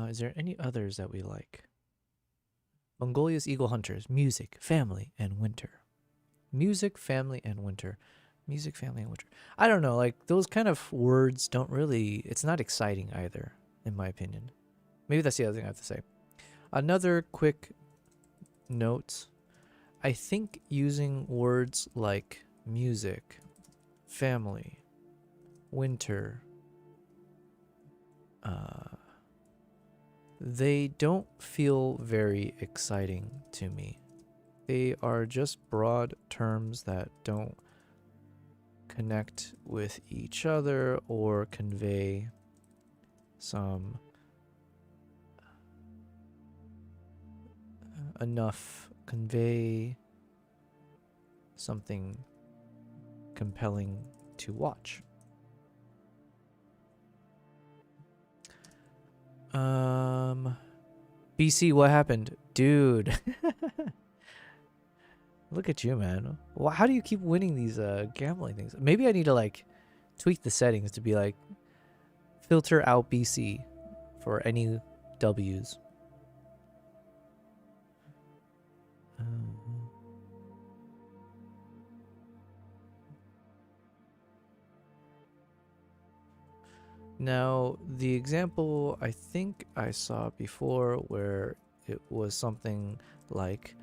Is there any others that we like? Mongolia's Eagle Hunters, music, family, and winter. Music, family, and winter. Music, family, and winter. I don't know, like those kind of words don't really, it's not exciting either, in my opinion. Maybe that's the other thing I have to say. Another quick note. I think using words like music, family, winter, they don't feel very exciting to me. They are just broad terms that don't connect with each other or convey some convey something compelling to watch. BC, what happened? Dude. Look at you, man. How do you keep winning these gambling things? Maybe I need to like tweak the settings to be like filter out BC for any W's. Now, the example I think I saw before where it was something like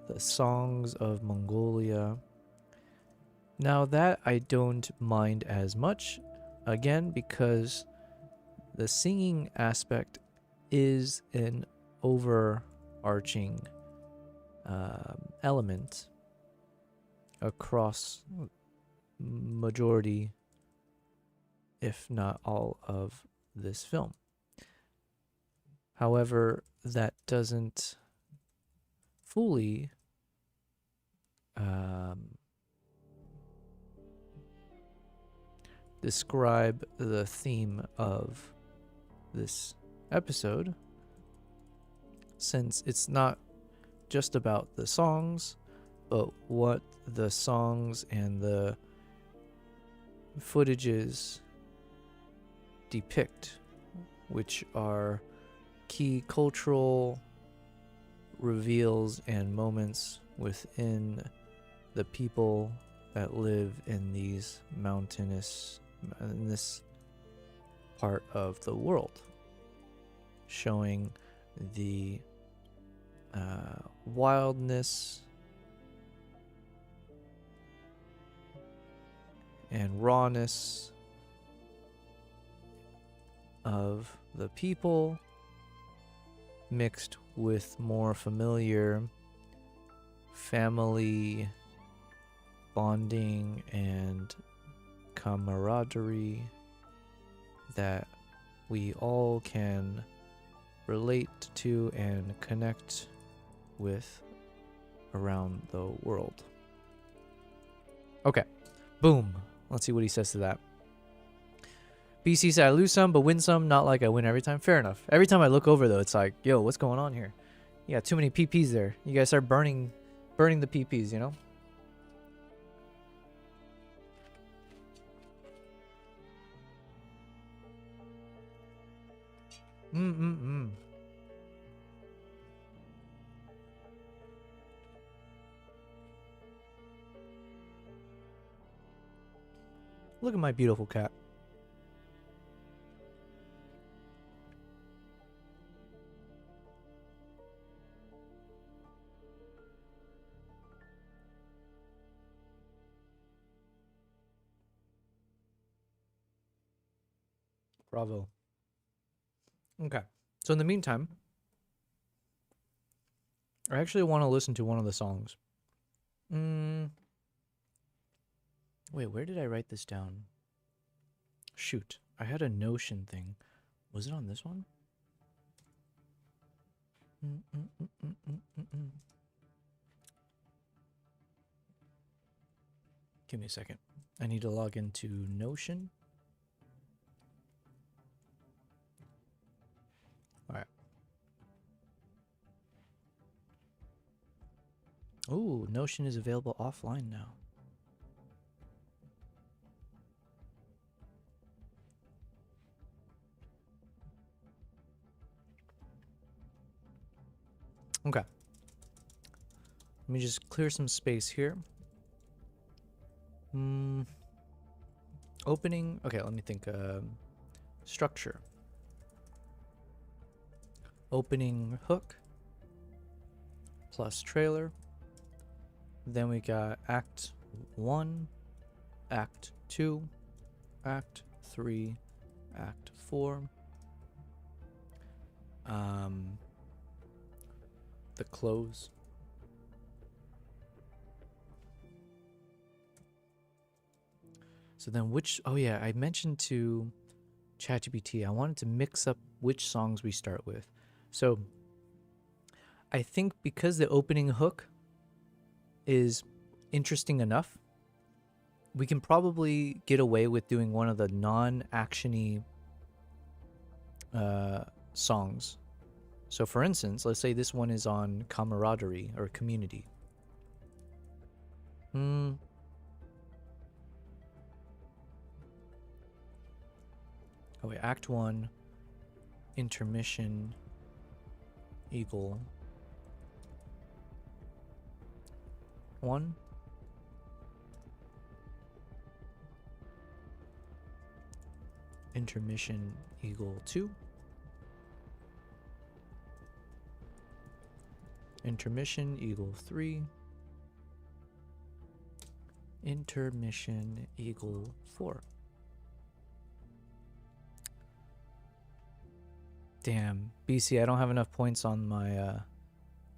the songs of Mongolia. Now that I don't mind as much, again, because the singing aspect is an overarching element across majority, if not all, of this film. However, that doesn't fully describe the theme of this episode, since it's not just about the songs, but what the songs and the footages depict, which are key cultural reveals and moments within the people that live in these mountainous, in this part of the world, showing the wildness and rawness of the people, mixed with more familiar family bonding and camaraderie that we all can relate to and connect with around the world. Okay, boom. Let's see what he says to that. BC said, I lose some, but win some. Not like I win every time. Fair enough. Every time I look over, though, it's like, yo, what's going on here? You got too many PPs there. You guys start burning the PPs, you know? Look at my beautiful cat. Bravo. Okay. So in the meantime, I actually want to listen to one of the songs. Wait, where did I write this down? Shoot. I had a Notion thing. Was it on this one? Give me a second. I need to log into Notion. Alright. Ooh, Notion is available offline now. Okay. Let me just clear some space here. Opening. Okay, let me think. Structure. Opening hook plus trailer. Then we got Act 1, Act 2, Act 3, Act 4. The close. So then which, oh yeah, I mentioned to ChatGPT, I wanted to mix up which songs we start with. So I think because the opening hook is interesting enough, we can probably get away with doing one of the non-actiony songs. So for instance, let's say this one is on camaraderie or community. Oh wait, Act 1, intermission, eagle 1. Intermission, eagle 2. Intermission, eagle 3. Intermission, eagle 4. Damn, BC, I don't have enough points on my,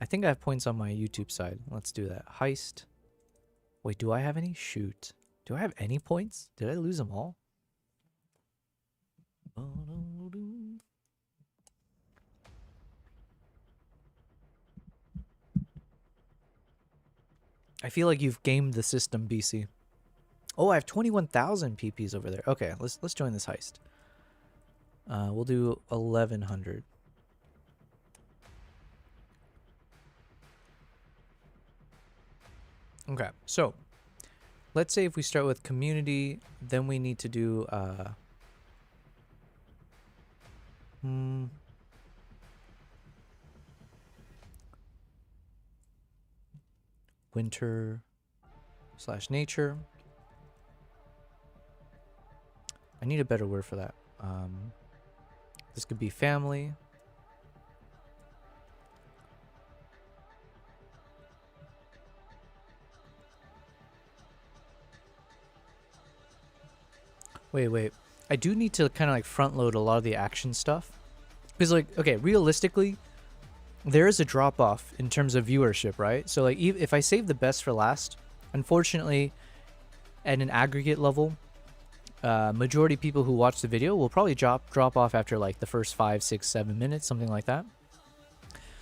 I think I have points on my YouTube side. Let's do that. Heist. Wait, do I have any? Shoot. Do I have any points? Did I lose them all? I feel like you've gamed the system, BC. Oh, I have 21,000 PPs over there. Okay, let's join this heist. We'll do 1,100. Okay, so let's say if we start with community, then we need to do winter slash nature. I need a better word for that. This could be family. Wait. I do need to kind of like front load a lot of the action stuff. Because like, okay, realistically, there is a drop off in terms of viewership, right? So like if I save the best for last, unfortunately, at an aggregate level, majority of people who watch the video will probably drop off after like the first 5, 6, 7 minutes, something like that.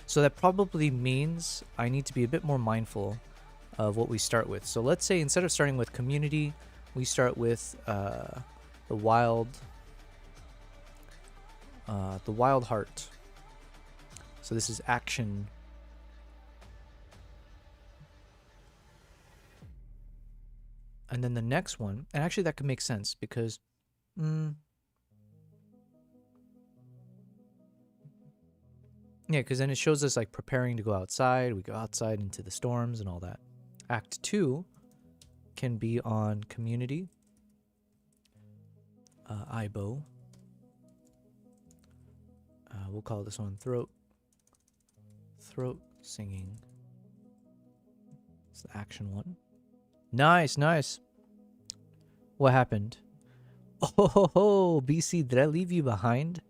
So that probably means I need to be a bit more mindful of what we start with. So let's say instead of starting with community, we start with the wild heart. So this is action. And then the next one, and actually that could make sense because yeah, because then it shows us like preparing to go outside. We go outside into the storms and all that. Act 2 can be on community. Ibo. We'll call this one throat singing. It's the action one. Nice. What happened? Oh, BC, did I leave you behind?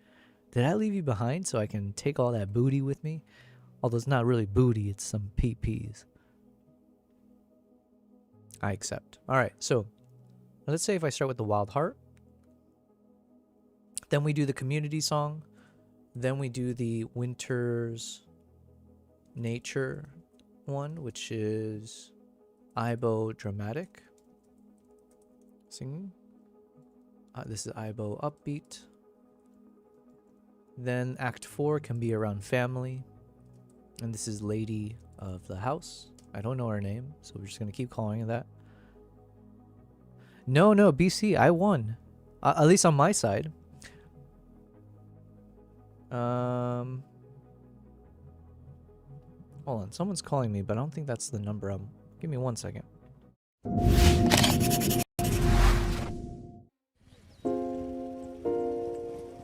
Did I leave you behind so I can take all that booty with me? Although it's not really booty, it's some PPs. I accept. Alright, so let's say if I start with the Wild Heart. Then we do the community song. Then we do the Winter's Nature one, which is Ibo dramatic singing. This is Ibo upbeat. Then Act 4 can be around family. And this is Lady of the House. I don't know her name, so we're just going to keep calling her that. No, BC, I won. At least on my side. Hold on, someone's calling me, but I don't think that's the number. Give me 1 second.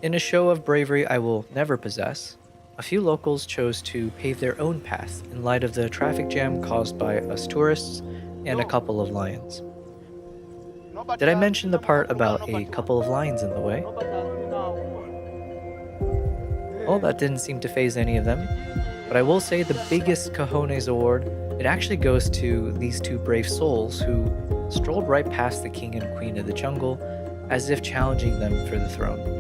In a show of bravery I will never possess, a few locals chose to pave their own path in light of the traffic jam caused by us tourists and a couple of lions. Did I mention the part about a couple of lions in the way? Well, that didn't seem to faze any of them, but I will say the biggest cojones award, it actually goes to these two brave souls who strolled right past the king and queen of the jungle as if challenging them for the throne.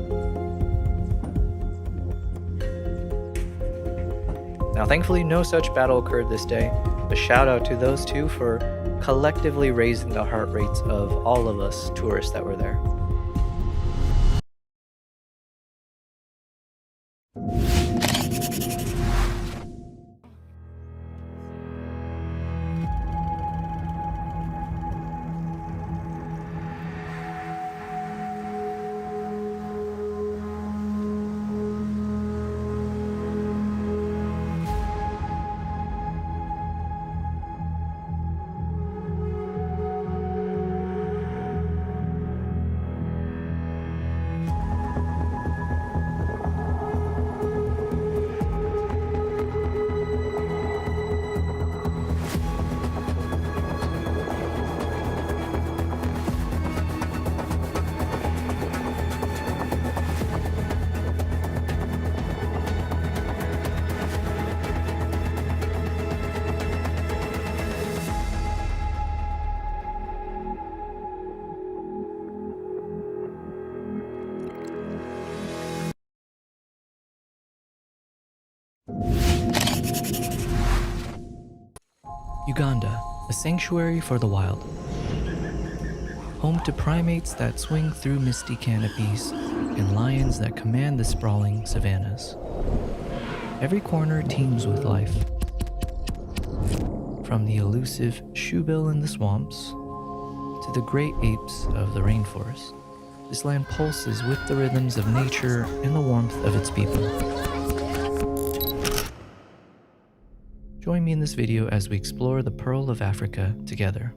Now thankfully no such battle occurred this day, but shout out to those two for collectively raising the heart rates of all of us tourists that were there. Uganda, a sanctuary for the wild. Home to primates that swing through misty canopies and lions that command the sprawling savannas. Every corner teems with life. From the elusive shoebill in the swamps to the great apes of the rainforest, this land pulses with the rhythms of nature and the warmth of its people. Join me in this video as we explore the Pearl of Africa together.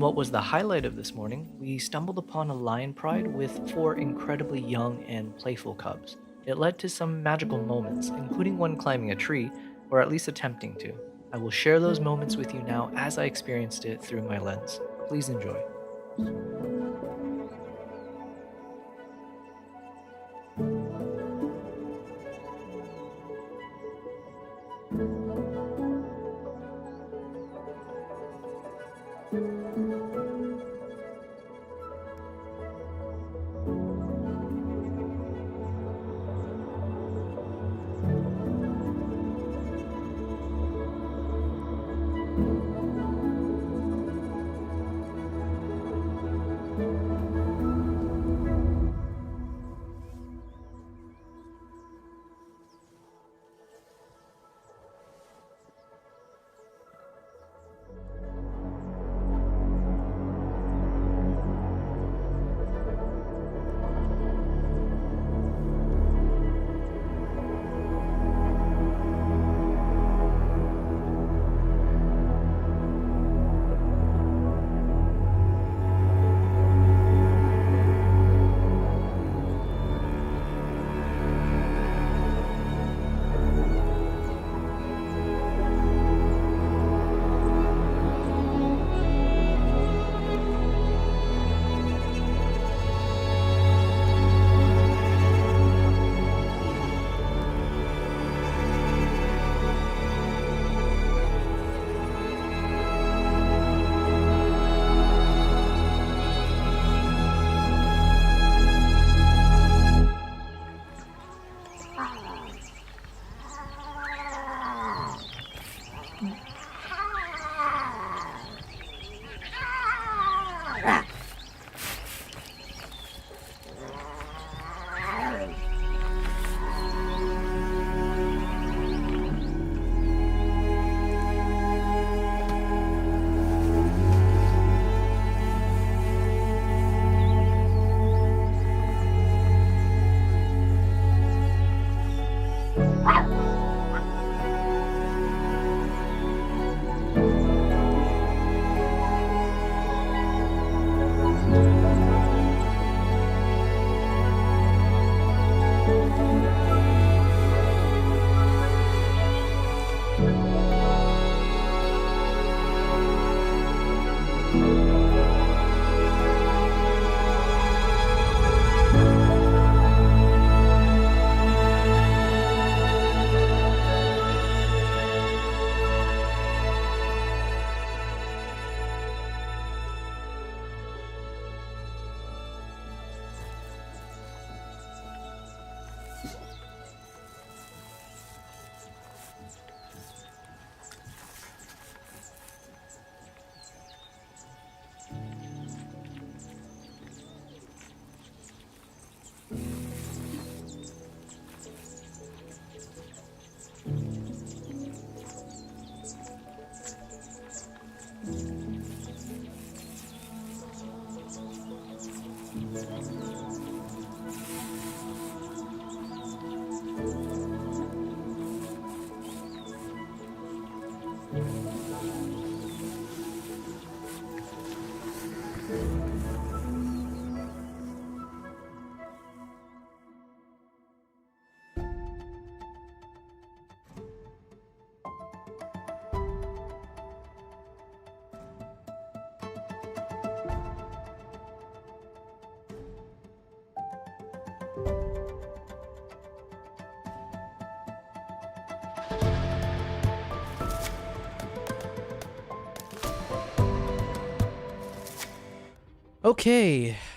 what was the highlight of this morning, we stumbled upon a lion pride with 4 incredibly young and playful cubs. It led to some magical moments, including one climbing a tree, or at least attempting to. I will share those moments with you now as I experienced it through my lens. Please enjoy.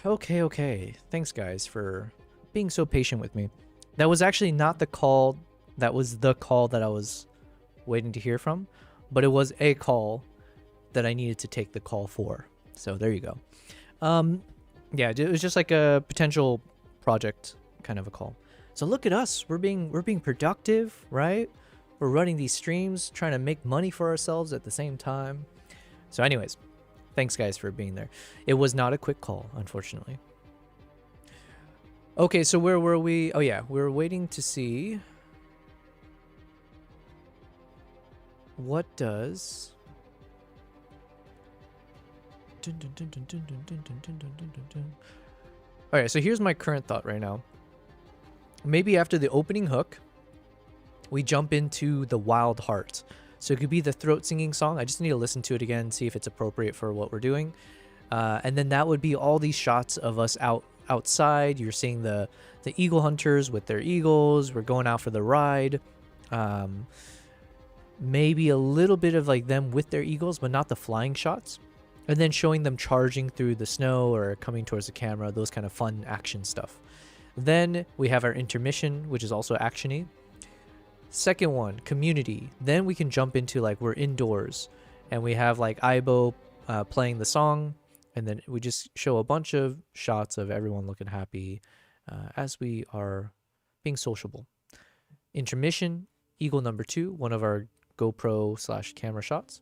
Okay. Thanks, guys, for being so patient with me. That was actually not the call. That was the call that I was waiting to hear from, but it was a call that I needed to take the call for. So there you go. Yeah, it was just like a potential project kind of a call. So look at us. We're being productive, right? We're running these streams, trying to make money for ourselves at the same time. So anyways, thanks guys for being there. It was not a quick call, unfortunately. Okay, so where were we? Oh yeah, we were waiting to see what does All right, so here's my current thought right now. Maybe after the opening hook, we jump into the Wild Heart. So it could be the throat singing song. I just need to listen to it again, see if it's appropriate for what we're doing. And then that would be all these shots of us outside. You're seeing the eagle hunters with their eagles. We're going out for the ride. Maybe a little bit of like them with their eagles, but not the flying shots. And then showing them charging through the snow or coming towards the camera, those kind of fun action stuff. Then we have our intermission, which is also actiony. Second one, community. Then we can jump into like we're indoors and we have like Aibo playing the song, and then we just show a bunch of shots of everyone looking happy as we are being sociable. Intermission, eagle number 2, one of our GoPro/camera shots.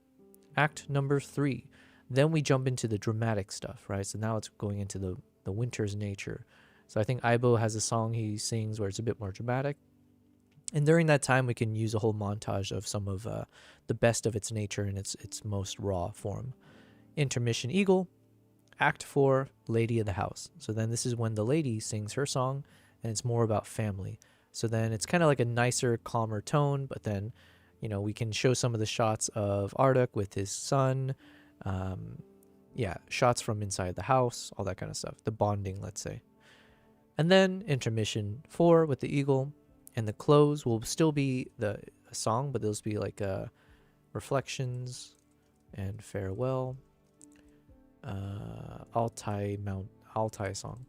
Act number 3. Then we jump into the dramatic stuff, right? So now it's going into the winter's nature. So I think Aibo has a song he sings where it's a bit more dramatic. And during that time, we can use a whole montage of some of the best of its nature in its most raw form. Intermission eagle. Act 4, lady of the house. So then this is when the lady sings her song, and it's more about family. So then it's kind of like a nicer, calmer tone, but then, you know, we can show some of the shots of Arduk with his son. Shots from inside the house, all that kind of stuff. The bonding, let's say. And then intermission 4 with the eagle. And the close will still be a song, but those be like reflections and farewell. Altai song.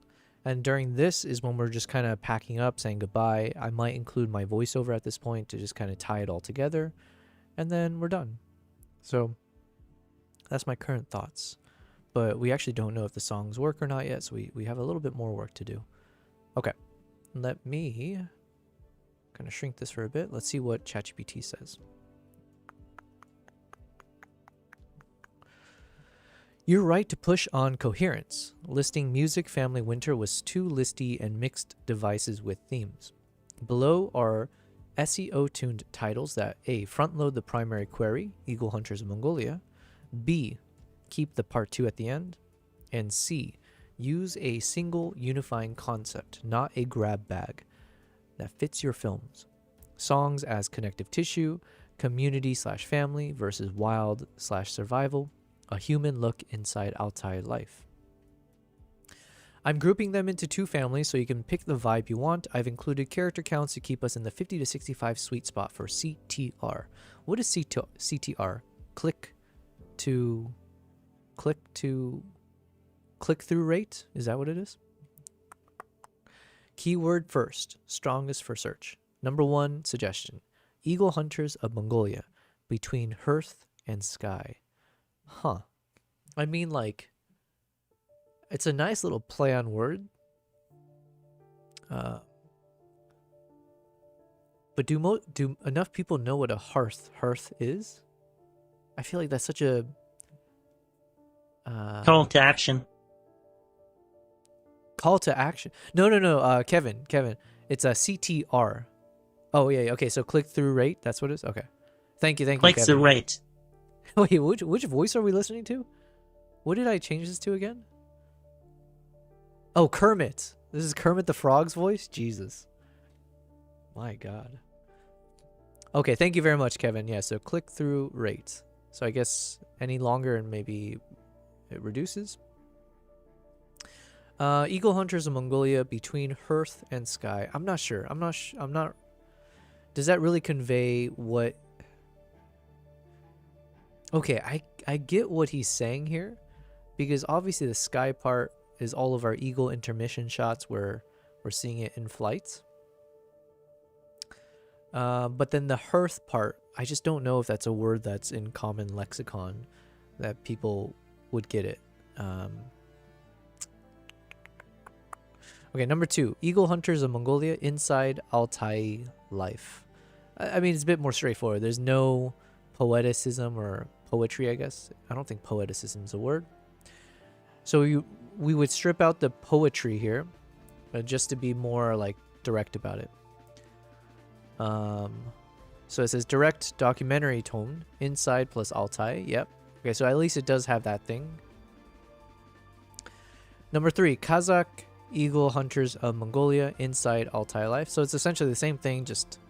And during this is when we're just kind of packing up, saying goodbye. I might include my voiceover at this point to just kind of tie it all together. And then we're done. So that's my current thoughts. But we actually don't know if the songs work or not yet, so we have a little bit more work to do. Okay. Let me kind of shrink this for a bit. Let's see what ChatGPT says. You're right to push on coherence. Listing music family winter was too listy and mixed devices with themes. Below are SEO-tuned titles that A. front-load the primary query, Eagle Hunters of Mongolia, B. keep the part 2 at the end, and C. use a single unifying concept, not a grab bag, that fits your films. Songs as connective tissue, community/family versus wild/survival, a human look inside outside life. I'm grouping them into 2 families so you can pick the vibe you want. I've included character counts to keep us in the 50 to 65 sweet spot for CTR. What is CTR? Click-through rate? Is that what it is? Keyword first, strongest for search. Number 1 suggestion, Eagle Hunters of Mongolia, between hearth and sky. Huh. I mean, like, it's a nice little play on word. But do enough people know what a hearth is? I feel like that's such a... Call to action. Call to action. No. Kevin. It's a CTR. Oh yeah. Okay. So click through rate. That's what it is. Okay. Thank you. Click Kevin. the rate. Wait. Which voice are we listening to? What did I change this to again? Oh, Kermit. This is Kermit the Frog's voice. Jesus. My God. Okay. Thank you very much, Kevin. Yeah. So click through rate. So I guess any longer and maybe it reduces. Eagle Hunters of Mongolia, between hearth and sky. I'm not sure. I'm not. Does that really convey what? Okay, I get what he's saying here, because obviously the sky part is all of our eagle intermission shots where we're seeing it in flight. But then the hearth part, I just don't know if that's a word that's in common lexicon that people would get it. Okay, number 2, Eagle Hunters of Mongolia, inside Altai life. I mean, it's a bit more straightforward. There's no poeticism or poetry, I guess. I don't think poeticism is a word. So we would strip out the poetry here, just to be more like direct about it. So it says direct documentary tone, inside plus Altai. Yep. Okay, so at least it does have that thing. Number 3, Kazakh Eagle Hunters of Mongolia inside Altai Life. So it's essentially the same thing, just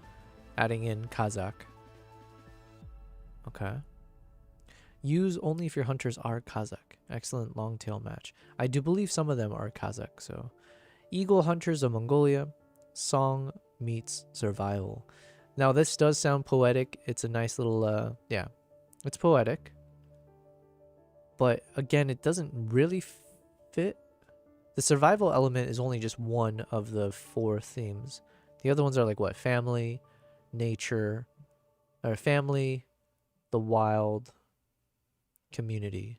adding in Kazakh. Okay. Use only if your hunters are Kazakh. Excellent long tail match. I do believe some of them are Kazakh, so. Eagle Hunters of Mongolia. Song meets survival. Now this does sound poetic. It's a nice little, yeah. It's poetic. But again, it doesn't really fit. The survival element is only just one of the 4 themes. The other ones are like what? Family, nature, or family, the wild, community.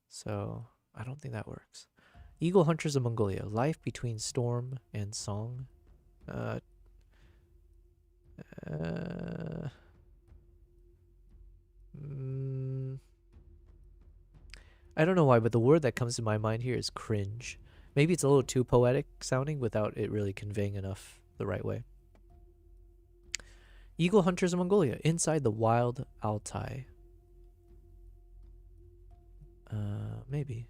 So I don't think that works. Eagle Hunters of Mongolia. Life between storm and song. I don't know why, but the word that comes to my mind here is cringe. Maybe it's a little too poetic sounding without it really conveying enough the right way. Eagle Hunters of Mongolia. Inside the wild Altai. Maybe.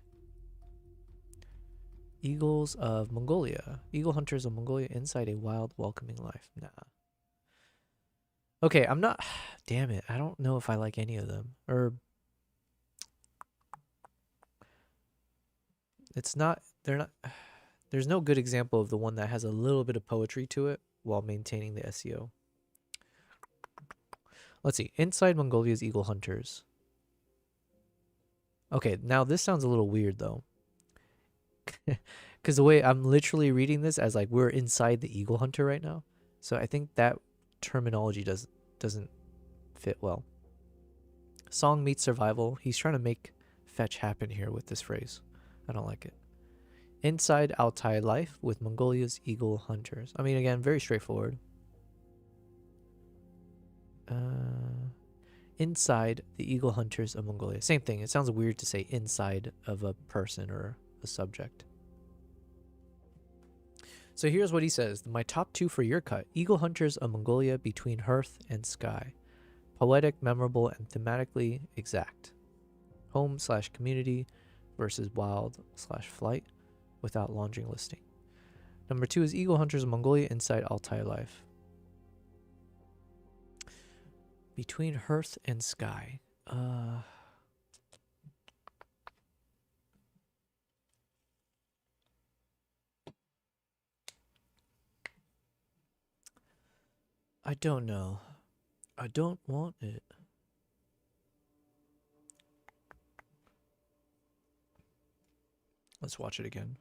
Eagles of Mongolia. Eagle Hunters of Mongolia inside a wild, welcoming life. Nah. Okay, I'm not... Damn it. I don't know if I like any of them. Or... It's not... They're not... There's no good example of the one that has a little bit of poetry to it while maintaining the SEO. Let's see. Inside Mongolia's Eagle Hunters. Okay, now this sounds a little weird though. Because the way I'm literally reading this as like we're inside the Eagle Hunter right now. So I think that terminology doesn't fit well. Song meets survival. He's trying to make fetch happen here with this phrase. I don't like it. Inside Altai Life with Mongolia's Eagle Hunters. I mean, again, very straightforward. Inside the Eagle Hunters of Mongolia. Same thing. It sounds weird to say inside of a person or a subject. So here's what he says. My top 2 for your cut. Eagle Hunters of Mongolia between hearth and sky. Poetic, memorable, and thematically exact. Home/community versus wild/flight without laundering listing. Number 2 is Eagle Hunters of Mongolia inside Altai Life. Between hearth and sky. I don't know. I don't want it. Let's watch it again.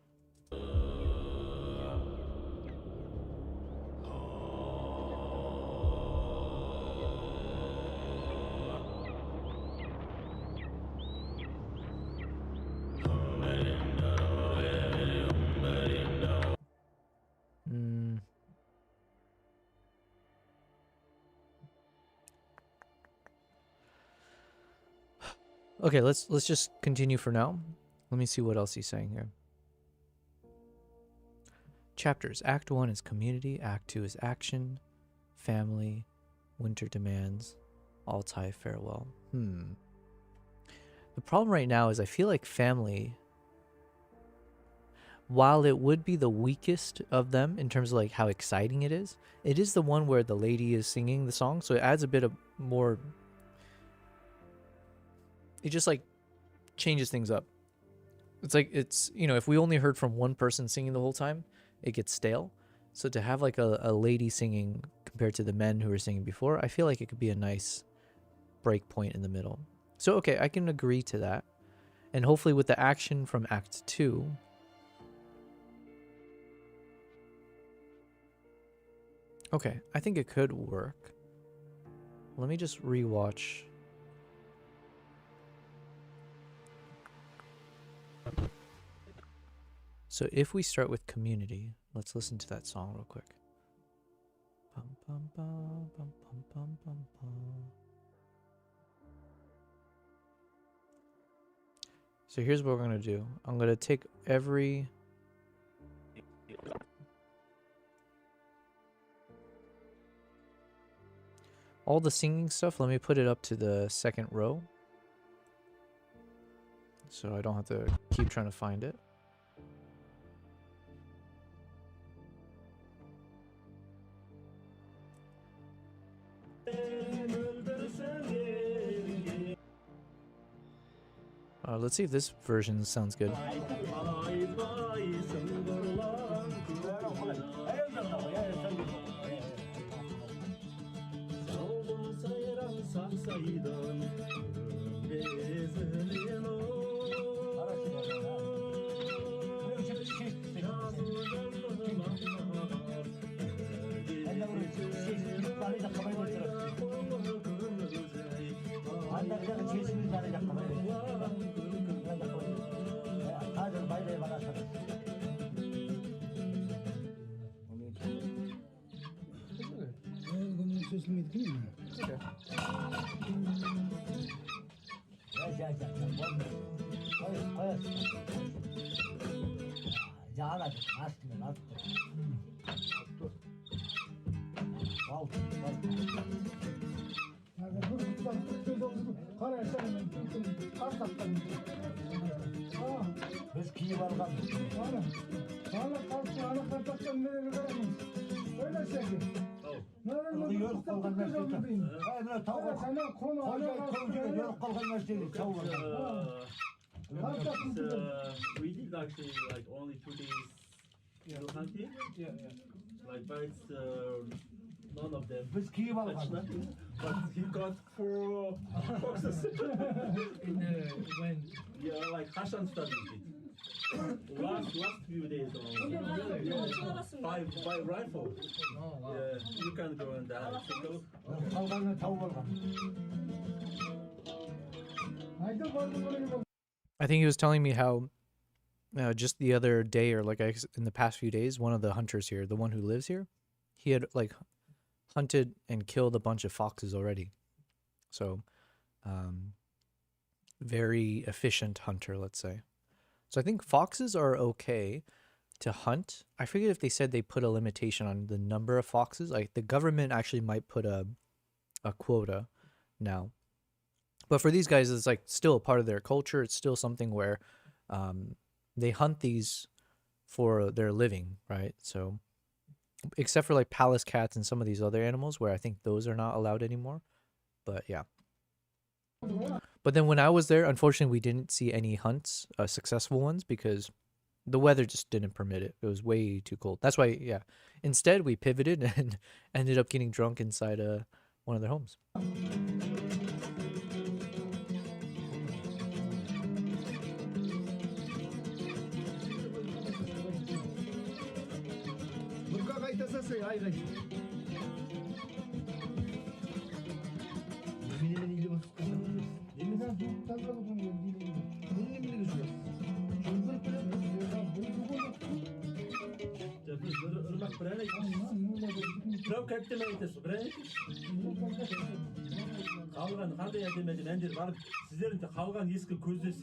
Okay, let's just continue for now. Let me see what else he's saying here. Chapters. Act 1 is community. Act 2 is action, family, winter demands, Altai farewell. The problem right now is I feel like family, while it would be the weakest of them in terms of like how exciting it is the one where the lady is singing the song, so it adds a bit of more... It just like changes things up. It's like, it's, you know, if we only heard from one person singing the whole time, it gets stale. So to have like a lady singing compared to the men who were singing before, I feel like it could be a nice break point in the middle. So, okay, I can agree to that. And hopefully with the action from Act 2, okay, I think it could work. Let me just rewatch. So if we start with community, let's listen to that song real quick. Bum, bum, bum, bum, bum, bum, bum, bum. So here's what we're going to do. I'm going to take every... all the singing stuff, let me put it up to the second row. So I don't have to keep trying to find it. Let's see if this version sounds good. We did actually like only 2 days hunting. Like bites, none of them. Touch nothing. But he got 4 foxes. When? Yeah, like Hashan started it. Last few days. Five rifles. Yeah, you can go and take a look. I think he was telling me how just the other day, or like in the past few days, one of the hunters here, the one who lives here, he had like hunted and killed a bunch of foxes already. So, very efficient hunter, let's say. So I think foxes are okay to hunt. I forget if they said they put a limitation on the number of foxes. Like the government actually might put a quota now. But for these guys, it's like still a part of their culture. It's still something where they hunt these for their living, right? So except for like palace cats and some of these other animals where I think those are not allowed anymore. But yeah. But then when I was there, unfortunately, we didn't see any hunts, successful ones, because the weather just didn't permit it. It was way too cold. That's why, yeah. Instead, we pivoted and ended up getting drunk inside one of their homes. Қалған қандай әдемі әндер бар. Сіздердің қалған ескі көздес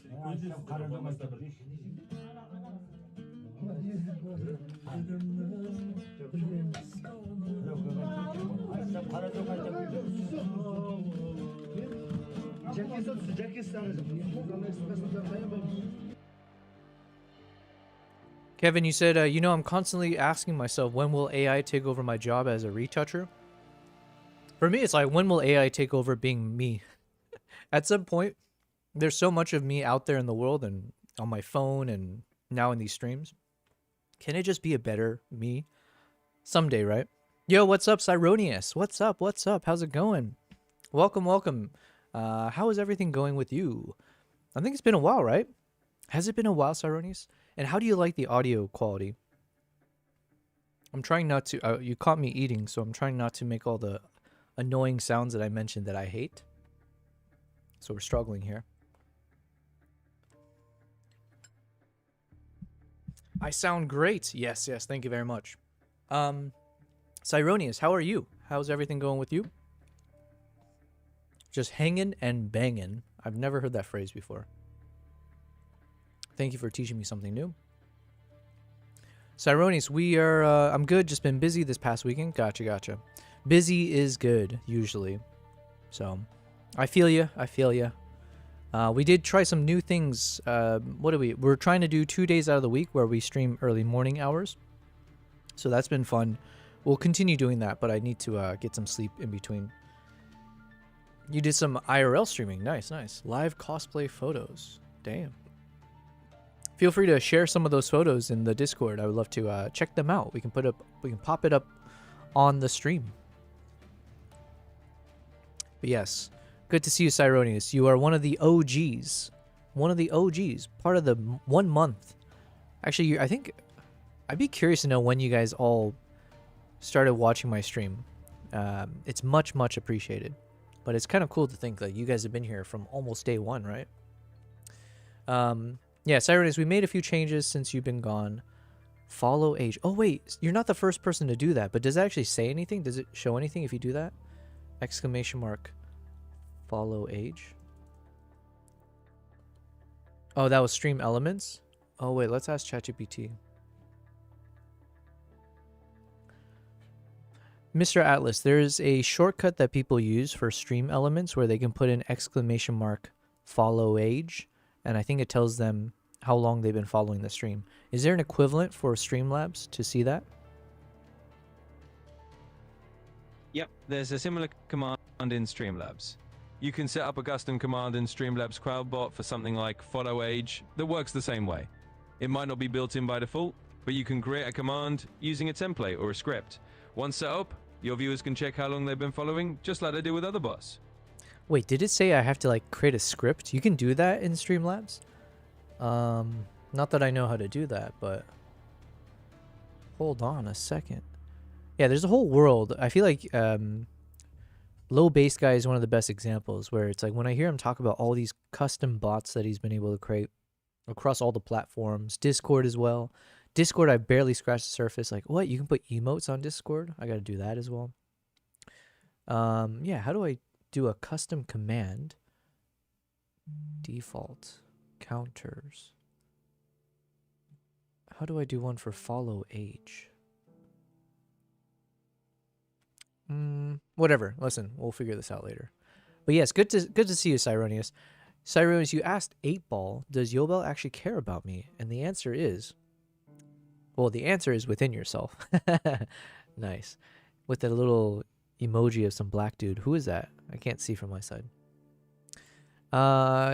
Kevin, you said, I'm constantly asking myself, when will AI take over my job as a retoucher? For me, it's like, when will AI take over being me? At some point, there's so much of me out there in the world and on my phone and now in these streams. Can it just be a better me? Someday, right? Yo, what's up, Cyronius? What's up? What's up? How's it going? Welcome, welcome. How is everything going with you? I think it's been a while, right? Has it been a while, Cyronius? And how do you like the audio quality? I'm trying not to... you caught me eating, so I'm trying not to make all the annoying sounds that I mentioned that I hate. So we're struggling here. I sound great. Yes, yes. Thank you very much. Cyronius, how are you? How's everything going with you? Just hanging and banging. I've never heard that phrase before. Thank you for teaching me something new. Cyronius, we are... I'm good. Just been busy this past weekend. Gotcha, gotcha. Busy is good, usually. So, I feel you. I feel you. We did try some new things. We're trying to do 2 days out of the week where we stream early morning hours. So that's been fun. We'll continue doing that, but I need to get some sleep in between. You did some IRL streaming. Nice, nice. Live cosplay photos. Damn. Feel free to share some of those photos in the Discord. I would love to check them out. We can pop it up on the stream. But yes, good to see you, Cyronius. You are one of the OGs. One of the OGs. Part of the 1 month. Actually, I think I'd be curious to know when you guys all started watching my stream. It's much, much appreciated. But it's kind of cool to think that you guys have been here from almost day one, right? Yeah, Cyronius, we made a few changes since you've been gone. Follow age. Oh, wait. You're not the first person to do that. But does it actually say anything? Does it show anything if you do that? Exclamation mark. Follow age. Oh, that was stream elements? Oh, wait. Let's ask ChatGPT. Mr. Atlas, there's a shortcut that people use for stream elements where they can put in exclamation mark follow age. And I think it tells them how long they've been following the stream. Is there an equivalent for Streamlabs to see that? Yep, there's a similar command in Streamlabs. You can set up a custom command in Streamlabs CrowdBot for something like follow age that works the same way. It might not be built in by default, but you can create a command using a template or a script. Once set up, your viewers can check how long they've been following, just like they do with other bots. Wait, did it say I have to like create a script? You can do that in Streamlabs? Not that I know how to do that, but hold on a second. Yeah, there's a whole world. I feel like Low Base Guy is one of the best examples where it's like when I hear him talk about all these custom bots that he's been able to create across all the platforms, Discord as well. Discord, I barely scratched the surface. Like, what? You can put emotes on Discord? I got to do that as well. Yeah, how do I do a custom command? Default. Counters. How do I do one for follow age? Whatever. Listen, we'll figure this out later. But yes, good to see you, Cyronius. Cyronius, you asked 8-Ball, does Yobel actually care about me? And the answer is, well, the answer is within yourself. Nice. With a little emoji of some black dude. Who is that? I can't see from my side.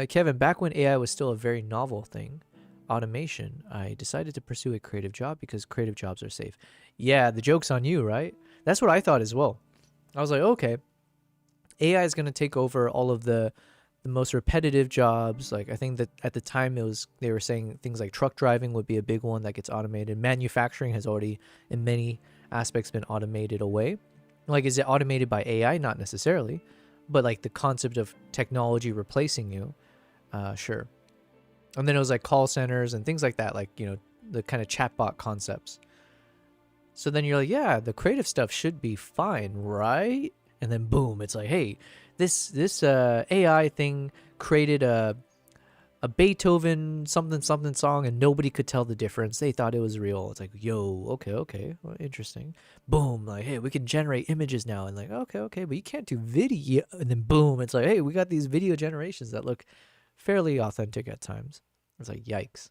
Kevin, back when AI was still a very novel thing, automation, I decided to pursue a creative job because creative jobs are safe. Yeah, the joke's on you, right? That's what I thought as well. I was like, okay, AI is going to take over all of the most repetitive jobs. Like, I think that at the time they were saying things like truck driving would be a big one that gets automated. Manufacturing has already, in many aspects, been automated away. Like, is it automated by AI? Not necessarily. But, like, the concept of technology replacing you, sure. And then it was, like, call centers and things like that. Like, you know, the kind of chatbot concepts. So then you're like, yeah, the creative stuff should be fine, right? And then, boom, it's like, hey, this AI thing created a Beethoven something song and nobody could tell the difference. They thought it was real. It's like, yo, okay, well, interesting. Boom, like, hey, we can generate images now. And like, okay, but you can't do video. And then boom, it's like, hey, we got these video generations that look fairly authentic at times. It's like, yikes.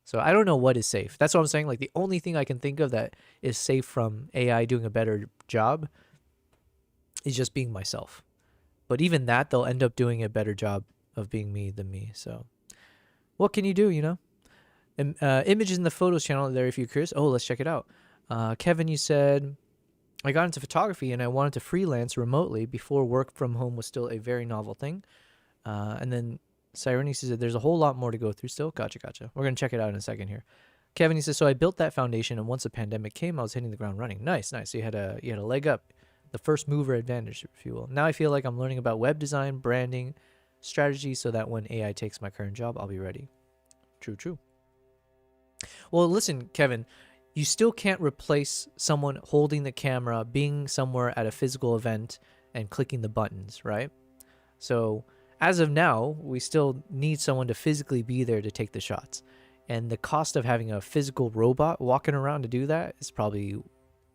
So I don't know what is safe. That's what I'm saying. Like, the only thing I can think of that is safe from AI doing a better job is just being myself. But even that, they'll end up doing a better job of being me than me. So what can you do, you know? Images in the photos channel there if you're curious. Oh, let's check it out. Kevin, you said, I got into photography and I wanted to freelance remotely before work from home was still a very novel thing. And then Cyrene said, there's a whole lot more to go through still. Gotcha. We're going to check it out in a second here. Kevin, he says, so I built that foundation and once the pandemic came, I was hitting the ground running. Nice. So you had a leg up. The first mover advantage, if you will. Now I feel like I'm learning about web design, branding, strategy, so that when AI takes my current job, I'll be ready. True. Well, listen, Kevin, you still can't replace someone holding the camera, being somewhere at a physical event, and clicking the buttons, right? So as of now, we still need someone to physically be there to take the shots. And the cost of having a physical robot walking around to do that is probably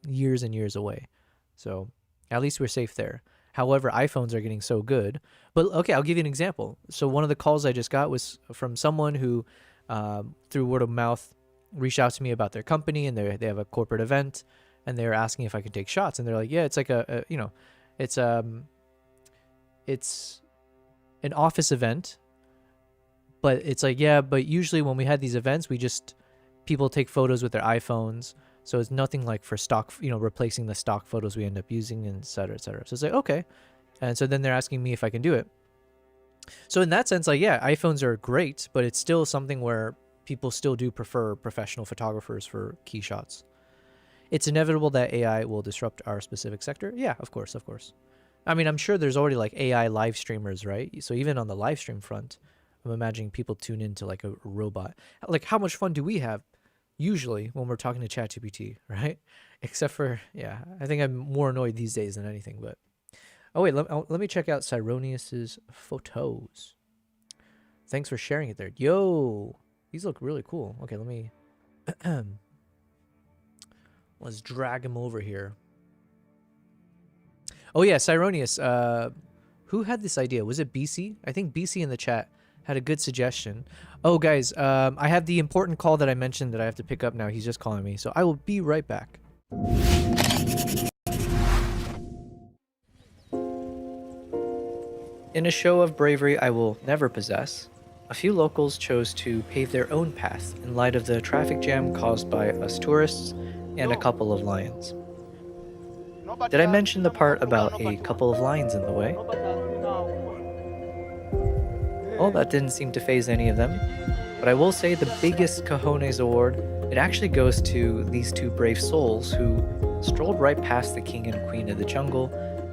years and years away. So at least we're safe there. However, iPhones are getting so good. But okay, I'll give you an example. So one of the calls I just got was from someone who, through word of mouth, reached out to me about their company, and they have a corporate event, and they were asking if I could take shots. And they're like, yeah, it's like it's it's an office event, but it's like, yeah, but usually when we had these events, people take photos with their iPhones. So it's nothing like for stock, replacing the stock photos we end up using, and et cetera, et cetera. So it's like, okay. And so then they're asking me if I can do it. So in that sense, like, yeah, iPhones are great, but it's still something where people still do prefer professional photographers for key shots. It's inevitable that AI will disrupt our specific sector. Yeah, of course, of course. I mean, I'm sure there's already like AI live streamers, right? So even on the live stream front, I'm imagining people tune into like a robot. Like, how much fun do we have usually when we're talking to ChatGPT, right? Except for, yeah, I think I'm more annoyed these days than anything. But oh wait, let me check out Cyronius's photos. Thanks for sharing it there. Yo, these look really cool. Okay, let me let's drag him over here. Oh yeah, Cyronius. Who had this idea? Was it BC? I think BC in the chat had a good suggestion. Oh guys, I have the important call that I mentioned that I have to pick up now. He's just calling me, so I will be right back. In a show of bravery I will never possess, a few locals chose to pave their own path in light of the traffic jam caused by us tourists and a couple of lions. Did I mention the part about a couple of lions in the way? Well, that didn't seem to faze any of them, but I will say the biggest cojones award, it actually goes to these two brave souls who strolled right past the king and queen of the jungle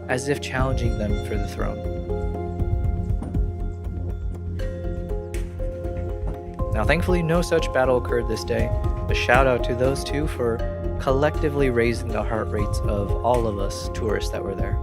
as if challenging them for the throne. Now, thankfully, no such battle occurred this day, but shout out to those two for collectively raising the heart rates of all of us tourists that were there.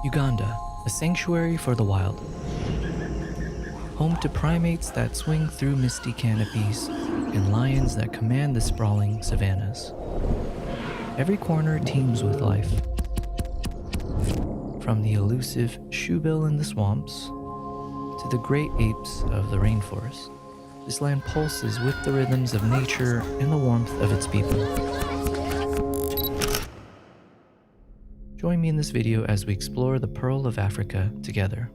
Uganda, a sanctuary for the wild. Home to primates that swing through misty canopies and lions that command the sprawling savannas. Every corner teems with life. From the elusive shoebill in the swamps to the great apes of the rainforest, this land pulses with the rhythms of nature and the warmth of its people. Join me in this video as we explore the Pearl of Africa together.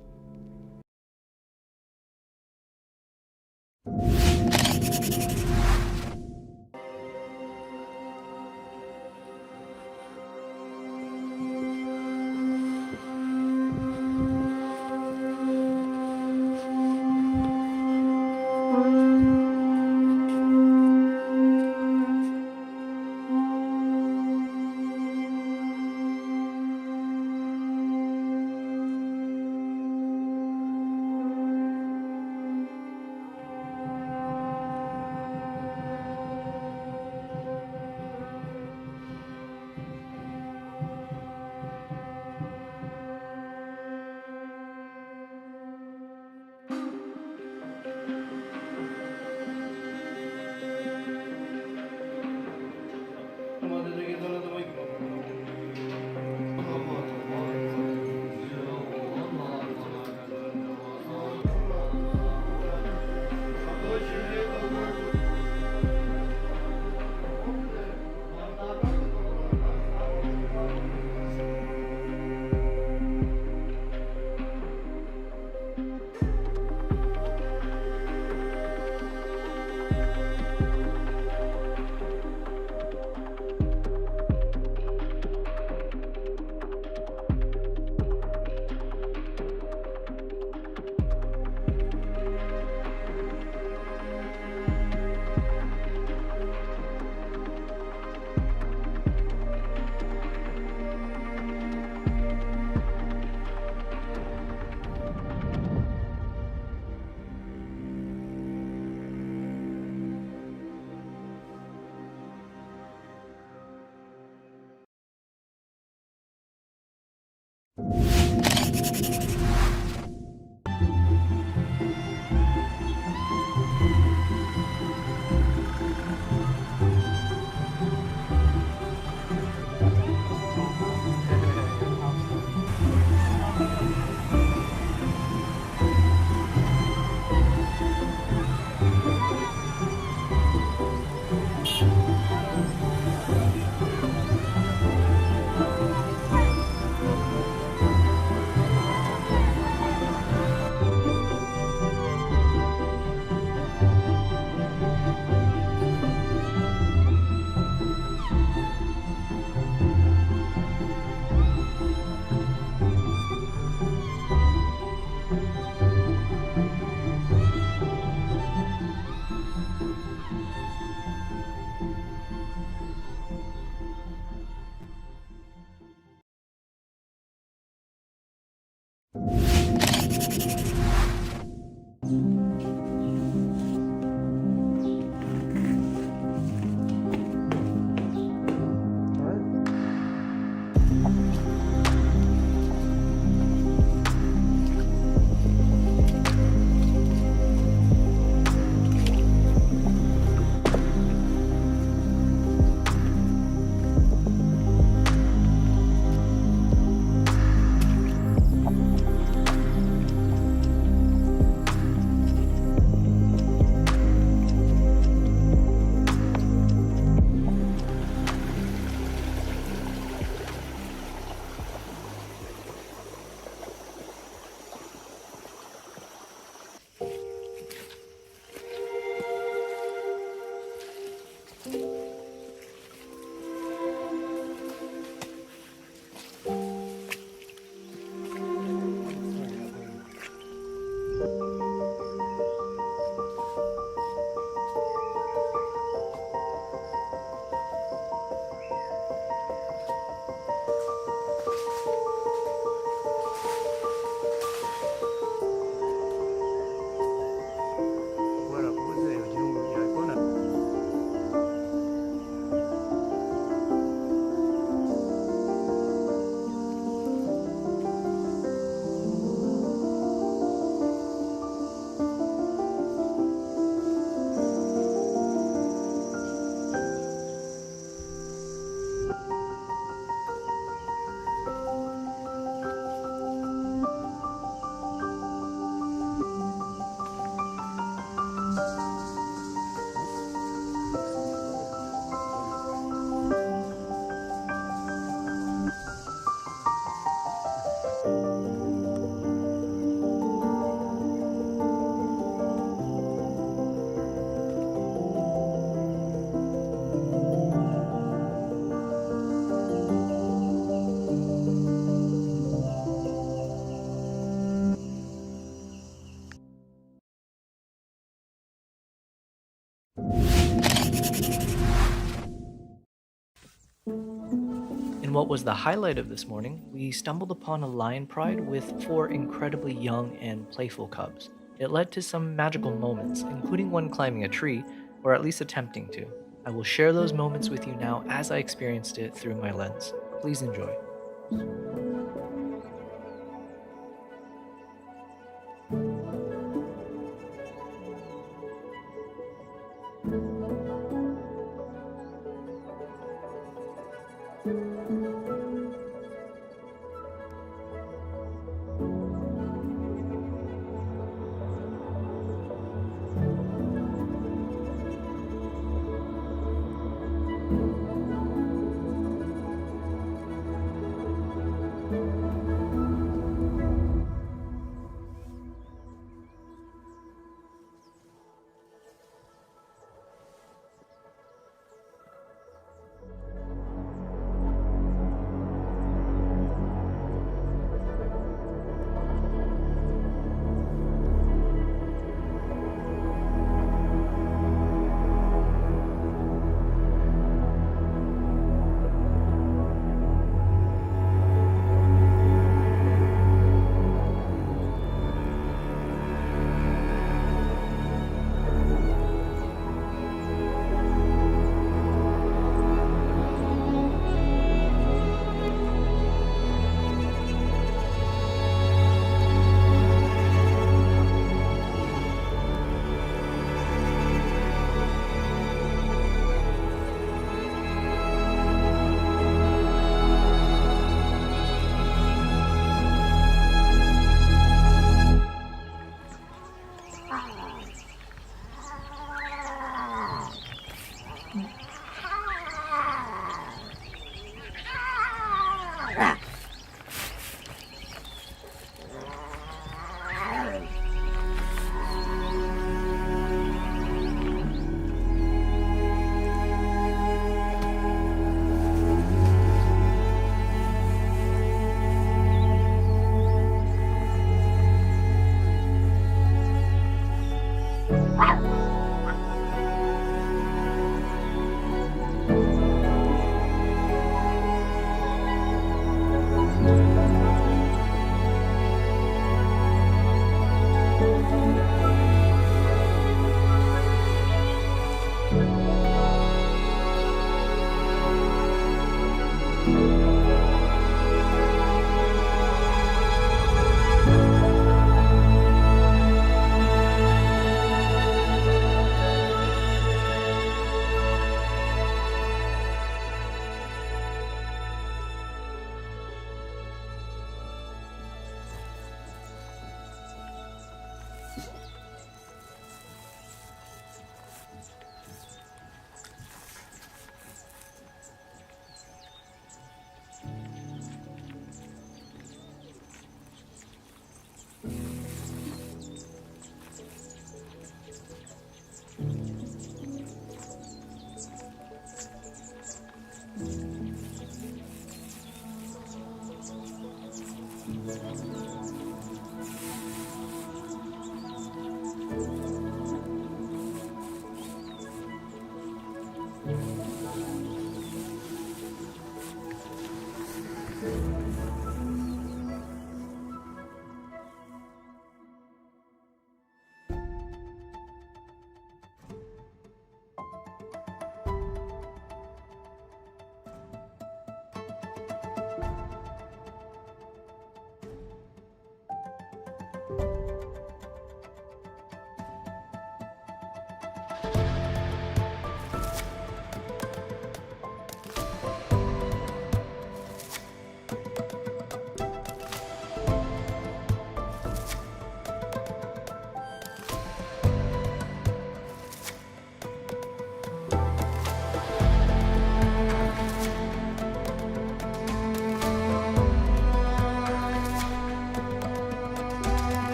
In what was the highlight of this morning, we stumbled upon a lion pride with 4 incredibly young and playful cubs. It led to some magical moments, including one climbing a tree, or at least attempting to. I will share those moments with you now as I experienced it through my lens. Please enjoy.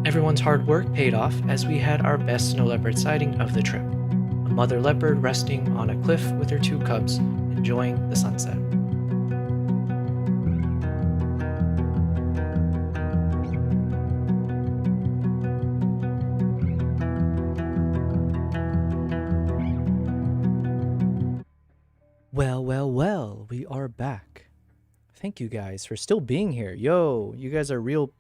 Everyone's hard work paid off as we had our best snow leopard sighting of the trip. A mother leopard resting on a cliff with her 2 cubs, enjoying the sunset. Well, we are back. Thank you guys for still being here. Yo, you guys are real,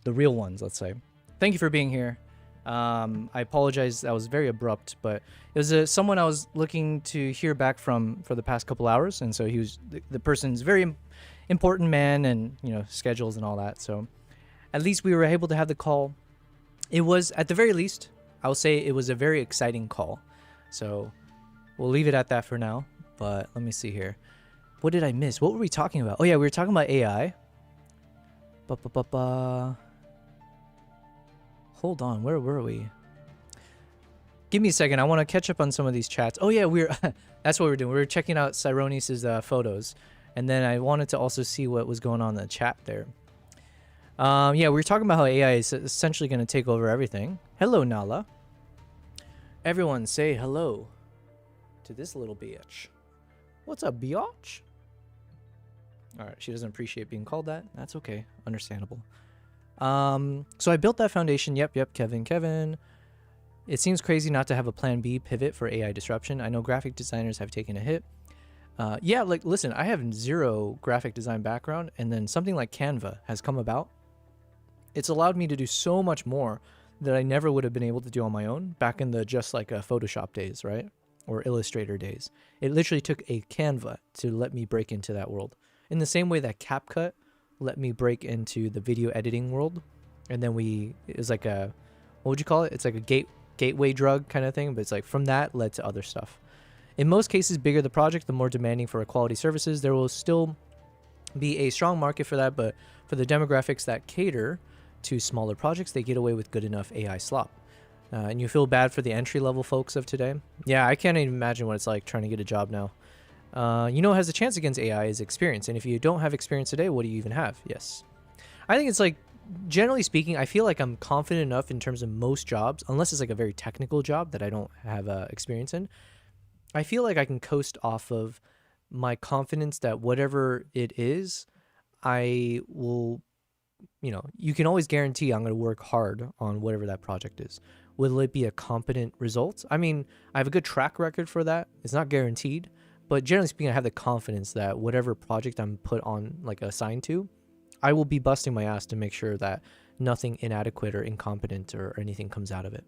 the real ones, let's say. Thank you for being here. I apologize, that was very abrupt, but it was someone I was looking to hear back from for the past couple hours, and so he was, the person's very important man, and, you know, schedules and all that, so at least we were able to have the call. It was, at the very least, I will say it was a very exciting call, so we'll leave it at that for now. But let me see here. What did I miss? What were we talking about? Oh yeah, we were talking about AI. Hold on, where were we? Give me a second. I want to catch up on some of these chats. Oh yeah, we're that's what we're doing. We were checking out Cyronis's photos, and then I wanted to also see what was going on in the chat there. Yeah, we were talking about how AI is essentially going to take over everything. Hello, Nala. Everyone say hello to this little bitch. What's up, biatch? Alright, she doesn't appreciate being called that. That's okay. Understandable. So I built that foundation. Yep, Kevin. It seems crazy not to have a plan B pivot for AI disruption. I know graphic designers have taken a hit. Yeah, like, listen, I have 0 graphic design background, and then something like Canva has come about. It's allowed me to do so much more that I never would have been able to do on my own back in the just like Photoshop days, right? Or Illustrator days. It literally took a Canva to let me break into that world. In the same way that CapCut let me break into the video editing world. And then it was like a, what would you call it? It's like a gateway drug kind of thing, but it's like from that led to other stuff. In most cases, bigger the project, the more demanding for quality services. There will still be a strong market for that, but for the demographics that cater to smaller projects, they get away with good enough AI slop. And you feel bad for the entry-level folks of today. Yeah, I can't even imagine what it's like trying to get a job now. You know what has a chance against AI is experience. And if you don't have experience today, what do you even have? Yes. I think it's like, generally speaking, I feel like I'm confident enough in terms of most jobs, unless it's like a very technical job that I don't have experience in. I feel like I can coast off of my confidence that whatever it is, I will, you know, you can always guarantee I'm going to work hard on whatever that project is. Will it be a competent result? I mean, I have a good track record for that. It's not guaranteed, but generally speaking, I have the confidence that whatever project I'm put on, like assigned to, I will be busting my ass to make sure that nothing inadequate or incompetent or anything comes out of it.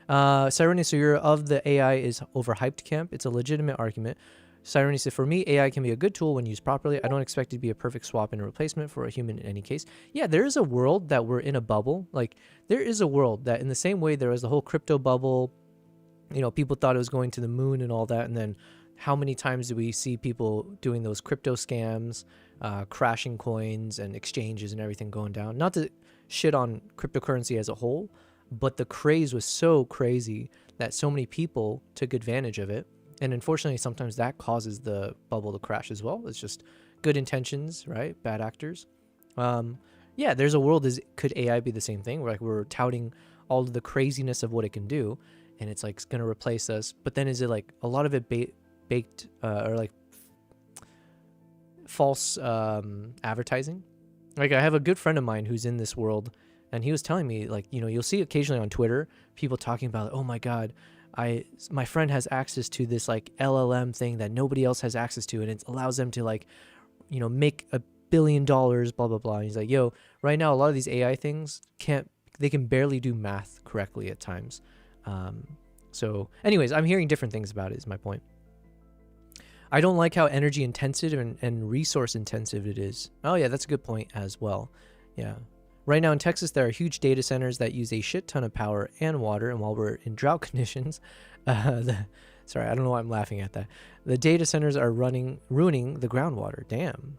Cyrone, so you're of the AI is overhyped camp. It's a legitimate argument. Cyrone said, for me, AI can be a good tool when used properly. I don't expect it to be a perfect swap and replacement for a human in any case. Yeah, there is a world that we're in a bubble. Like, there is a world that in the same way there was the whole crypto bubble, you know, people thought it was going to the moon and all that. And then how many times do we see people doing those crypto scams, crashing coins and exchanges and everything going down? Not to shit on cryptocurrency as a whole, but the craze was so crazy that so many people took advantage of it. And unfortunately, sometimes that causes the bubble to crash as well. It's just good intentions, right? Bad actors. Yeah, there's a world. Could AI be the same thing? Where like we're touting all of the craziness of what it can do, and it's like going to replace us. But then is it like a lot of it baked or like false advertising? Like I have a good friend of mine who's in this world, and he was telling me, like, you know, you'll see occasionally on Twitter people talking about, oh my God, my friend has access to this like LLM thing that nobody else has access to, and it allows them to like, you know, make $1 billion, blah blah blah. And he's like, yo, right now a lot of these AI things can barely do math correctly at times. So anyways, I'm hearing different things about it is my point. I don't like how energy intensive and resource intensive it is. Oh yeah, that's a good point as well. Yeah. Right now in Texas, there are huge data centers that use a shit ton of power and water. And while we're in drought conditions, Sorry, I don't know why I'm laughing at that. The data centers are ruining the groundwater. Damn.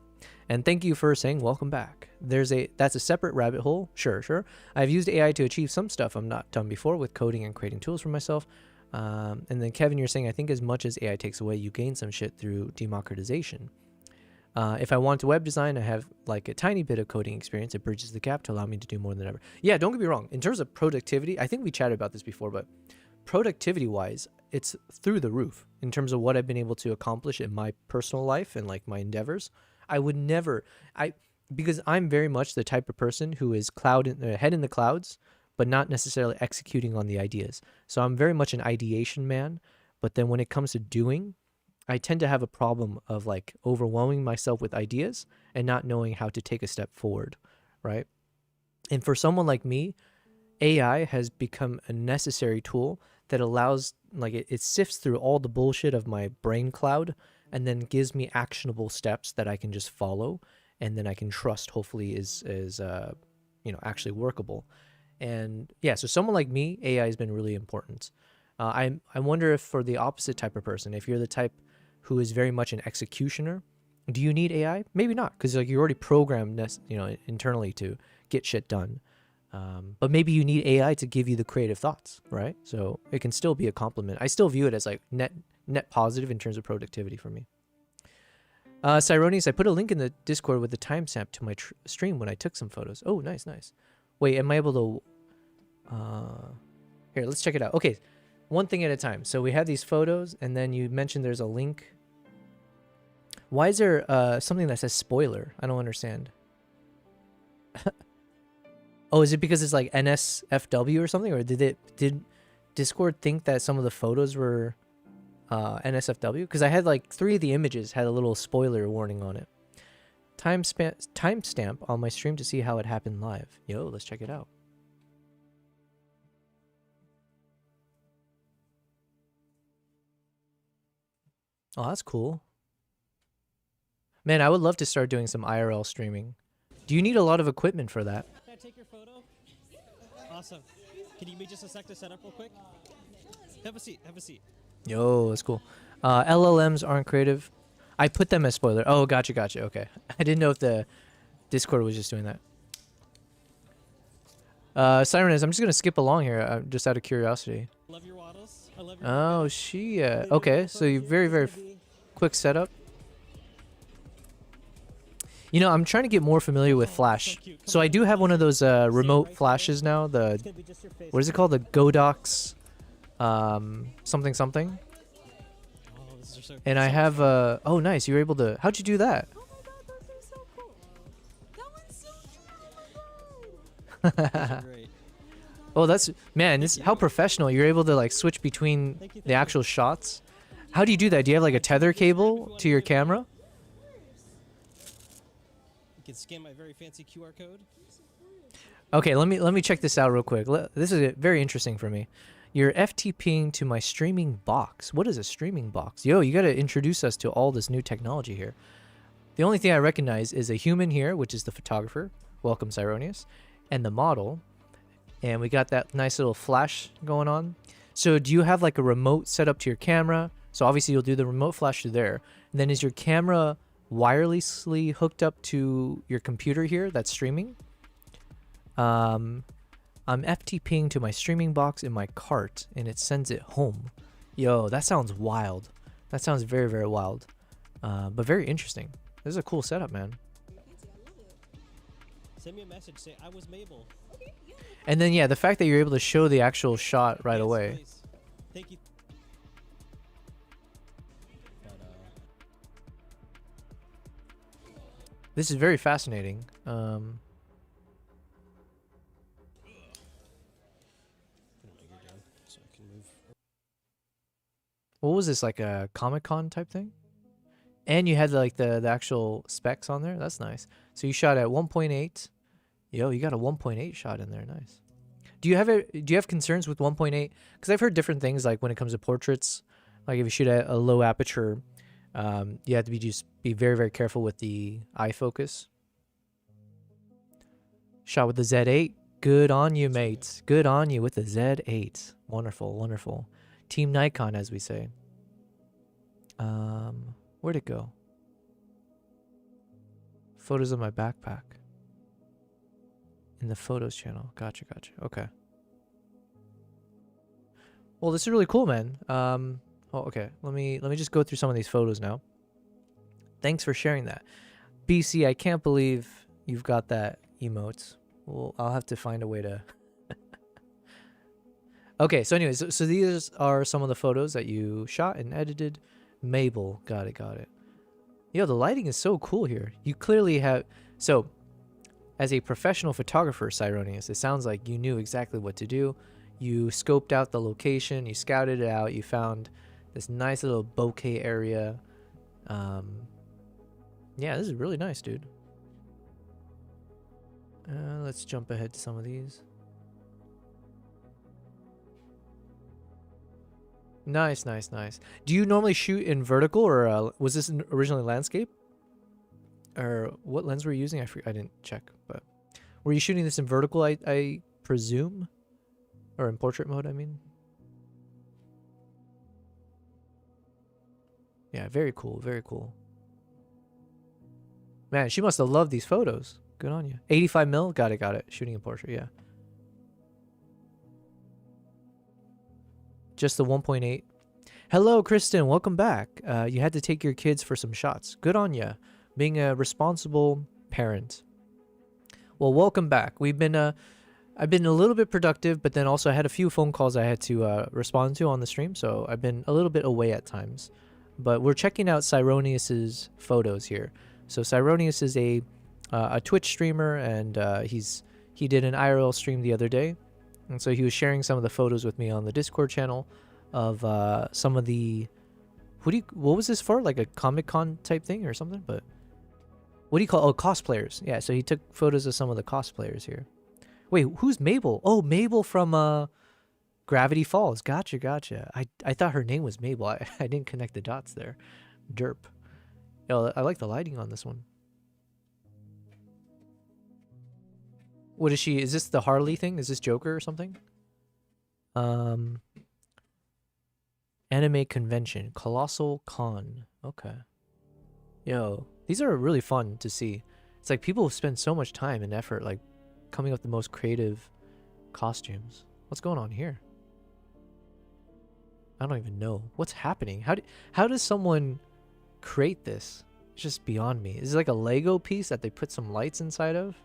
And thank you for saying welcome back. That's a separate rabbit hole. Sure. I've used AI to achieve some stuff I'm not done before with coding and creating tools for myself. And then Kevin, you're saying I think as much as AI takes away, you gain some shit through democratization. If I want to web design, I have like a tiny bit of coding experience. It bridges the gap to allow me to do more than ever. Yeah, don't get me wrong. In terms of productivity, I think we chatted about this before, but productivity-wise, it's through the roof in terms of what I've been able to accomplish in my personal life and like my endeavors. I would never, because I'm very much the type of person who is head in the clouds, but not necessarily executing on the ideas. So I'm very much an ideation man, but then when it comes to doing, I tend to have a problem of like overwhelming myself with ideas and not knowing how to take a step forward, right? And for someone like me, AI has become a necessary tool that allows, like it sifts through all the bullshit of my brain cloud and then gives me actionable steps that I can just follow and then I can trust hopefully is actually workable. And yeah, so someone like me, AI has been really important. I wonder if for the opposite type of person, if you're the type who is very much an executioner, do you need AI? Maybe not, because like you're already programmed, internally to get shit done. But maybe you need AI to give you the creative thoughts, right? So it can still be a compliment. I still view it as like net positive in terms of productivity for me. Cyronius, I put a link in the Discord with the timestamp to my stream when I took some photos. Oh, nice. Wait, am I able to... Here, let's check it out. Okay, one thing at a time. So we have these photos, and then you mentioned there's a link. Why is there something that says spoiler? I don't understand. Oh, is it because it's like NSFW or something? Or did Discord think that some of the photos were NSFW? Because I had like 3 of the images had a little spoiler warning on it. Timestamp on my stream to see how it happened live. Yo, let's check it out. Oh, that's cool. Man, I would love to start doing some IRL streaming. Do you need a lot of equipment for that? Can I take your photo? Awesome. Can you give me just a sec to set up real quick? Have a seat. Yo, that's cool. LLMs aren't creative. I put them as spoiler. Oh, gotcha. Okay. I didn't know if the Discord was just doing that. Siren, I'm just going to skip along here, just out of curiosity. Love your waddles. I love your Oh, she... okay, so you very quick setup. You know, I'm trying to get more familiar with Flash. So I do have one of those remote flashes now. What is it called? The Godox something. And I have oh, nice. You were able to... How'd you do that? Oh my god, those are so cool. That one's so cute. Great. Oh, that's... Man, this how professional. You're able to like switch between the actual shots. How do you do that? Do you have like a tether cable to your camera? You can scan my very fancy QR code. Okay, let me check this out real quick. This is very interesting for me. You're FTPing to my streaming box. What is a streaming box? Yo, you got to introduce us to all this new technology here. The only thing I recognize is a human here, which is the photographer. Welcome, Cyronius. And the model. And we got that nice little flash going on. So do you have like a remote set up to your camera? So obviously you'll do the remote flash through there. And then is your camera wirelessly hooked up to your computer here that's streaming? I'm FTPing to my streaming box in my cart, and it sends it home. Yo, that sounds wild. That sounds very wild. But very interesting. This is a cool setup, man. Send me a message. Say, I was Mabel. And then, yeah, the fact that you're able to show the actual shot right away. Nice. Thank you. This is very fascinating. What was this, like a Comic-Con type thing? And you had like the actual specs on there. That's nice. So you shot at 1.8. Yo, you got a 1.8 shot in there. Nice. Do you have concerns with 1.8? Because I've heard different things, like when it comes to portraits. Like if you shoot at a low aperture, you have to be very careful with the eye focus. Shot with the Z8. Good on you, mates. Good on you with the Z8. Wonderful. Team Nikon, as we say. Where'd it go? Photos of my backpack. In the photos channel. Gotcha, gotcha. Okay. Well, this is really cool, man. Oh, okay. Let me just go through some of these photos now. Thanks for sharing that. BC, I can't believe you've got that emotes. Well, I'll have to find a way to... Okay, so anyways, so these are some of the photos that you shot and edited. Mabel, got it, got it. Yo, the lighting is so cool here. You clearly have... So, as a professional photographer, Cyronius, it sounds like you knew exactly what to do. You scoped out the location, you scouted it out, you found this nice little bokeh area. Yeah, this is really nice, dude. Let's jump ahead to some of these. Nice, nice, nice. Do you normally shoot in vertical, or was this originally landscape? Or what lens were you using? I didn't check, but were you shooting this in vertical, I presume? Or in portrait mode, I mean? Yeah, very cool, very cool. Man, she must have loved these photos. Good on you. 85 mil? Got it, got it. Shooting in portrait, yeah. Just the 1.8. Hello, Kristen. Welcome back. You had to take your kids for some shots. Good on ya. Being a responsible parent. Well, welcome back. I've been a little bit productive, but then also I had a few phone calls I had to respond to on the stream, so I've been a little bit away at times. But we're checking out Cyronius's photos here. So Cyronius is a Twitch streamer, and he did an IRL stream the other day. And so he was sharing some of the photos with me on the Discord channel of some of the... What was this for? Like a Comic-Con type thing or something? But what do you call... Oh, cosplayers. Yeah, so he took photos of some of the cosplayers here. Wait, who's Mabel? Oh, Mabel from Gravity Falls. Gotcha, gotcha. I thought her name was Mabel. I didn't connect the dots there. Derp. Yo, I like the lighting on this one. What is she? Is this the Harley thing? Is this Joker or something? Anime convention. Colossal Con. Okay. Yo, these are really fun to see. It's like people spend so much time and effort like coming up with the most creative costumes. What's going on here? I don't even know. What's happening? How does someone create this? It's just beyond me. Is it like a Lego piece that they put some lights inside of?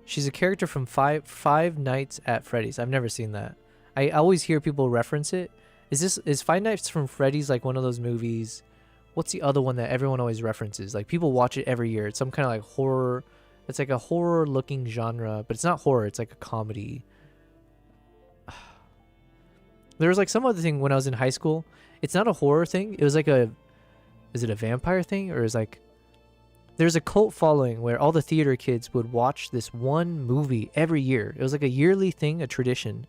She's a character from Five Nights at Freddy's. I've never seen that. I always hear people reference it. Is Five Nights from Freddy's like one of those movies? What's the other one that everyone always references? Like people watch it every year. It's some kind of like horror. It's like a horror looking genre, but it's not horror. It's like a comedy. There was like some other thing when I was in high school. It's not a horror thing. It was like is it a vampire thing, or is like... There's a cult following where all the theater kids would watch this one movie every year. It was like a yearly thing, a tradition.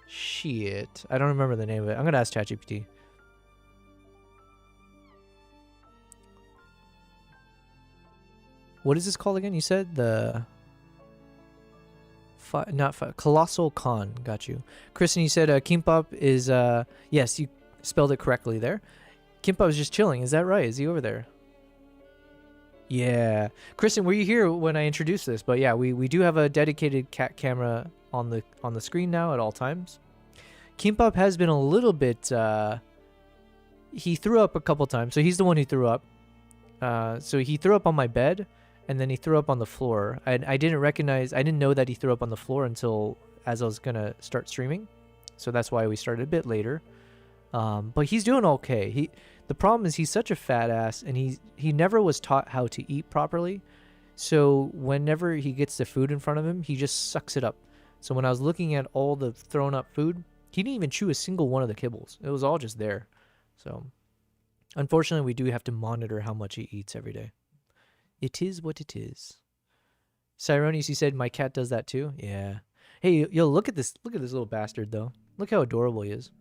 Shit. I don't remember the name of it. I'm going to ask ChatGPT. What is this called again? You said the... Colossal Con. Got you. Kristen, you said Kimbap is... Yes, you spelled it correctly there. Kimbap is just chilling. Is that right? Is he over there? Yeah. Kristen, were you here when I introduced this? But yeah, we do have a dedicated cat camera on the screen now at all times. Kimbap has been a little bit... he threw up a couple times. So he's the one who threw up. So he threw up on my bed, and then he threw up on the floor. I didn't know that he threw up on the floor until as I was going to start streaming. So that's why we started a bit later. But he's doing okay. The problem is he's such a fat ass, and he never was taught how to eat properly. So whenever he gets the food in front of him, he just sucks it up. So when I was looking at all the thrown up food, he didn't even chew a single one of the kibbles. It was all just there. So unfortunately, we do have to monitor how much he eats every day. It is what it is. Cyronius, you said my cat does that too? Yeah. Hey, yo, look at this little bastard though. Look how adorable he is.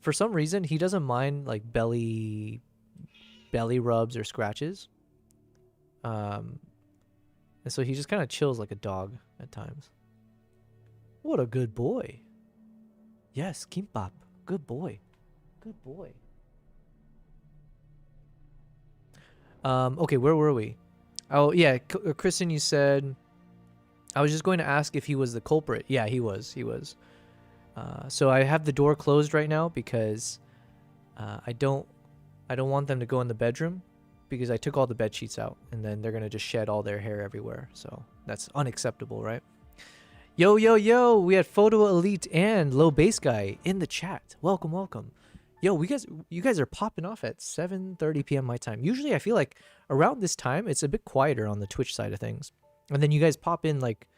For some reason, he doesn't mind like belly rubs or scratches. And And so he just kind of chills like a dog at times. What a good boy. Yes, Kimbap. Good boy. Good boy. Okay, where were we? Oh, yeah, Kristen, you said... I was just going to ask if he was the culprit. Yeah, he was. He was. So I have the door closed right now because I don't want them to go in the bedroom because I took all the bed sheets out and then they're going to just shed all their hair everywhere. So that's unacceptable, right? Yo, yo, yo, we had Photo Elite and Low Bass Guy in the chat. Welcome, welcome. Yo, you guys are popping off at 7:30 p.m. my time. Usually I feel like around this time it's a bit quieter on the Twitch side of things. And then you guys pop in like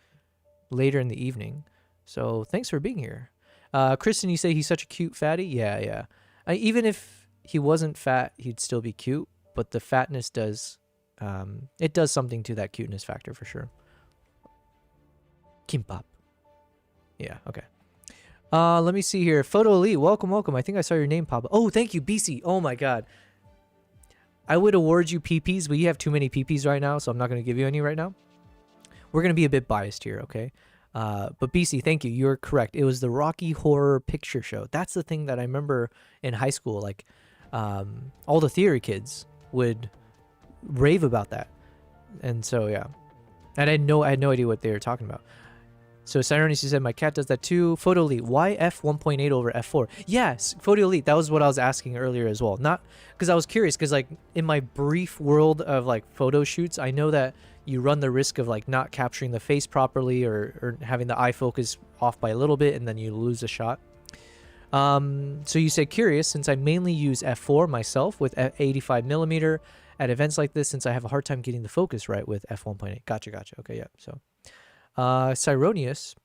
later in the evening. So thanks for being here. Kristen, you say he's such a cute fatty? Yeah, yeah. Even if he wasn't fat, he'd still be cute. But the fatness does, it does something to that cuteness factor for sure. Kimbap. Yeah, okay. Let me see here. Photo Elite, welcome, welcome. I think I saw your name pop up. Oh, thank you, BC. Oh my God. I would award you PPs, but you have too many PPs right now, so I'm not going to give you any right now. We're going to be a bit biased here, okay? But BC, thank you. You're correct. It was the Rocky Horror Picture Show. That's the thing that I remember in high school. Like, all the theory kids would rave about that. And so, yeah. And I had no idea what they were talking about. So, Cyronis, you said, my cat does that too. Photo Elite, why f1.8 over f4? Yes, Photo Elite, that was what I was asking earlier as well. Not, because I was curious, because, like, in my brief world of, like, photo shoots, I know that you run the risk of, like, not capturing the face properly or having the eye focus off by a little bit, and then you lose a shot. So you said curious, since I mainly use f4 myself with 85mm at events like this, since I have a hard time getting the focus right with f1.8. Gotcha, gotcha. Okay, yeah, so... Cyronius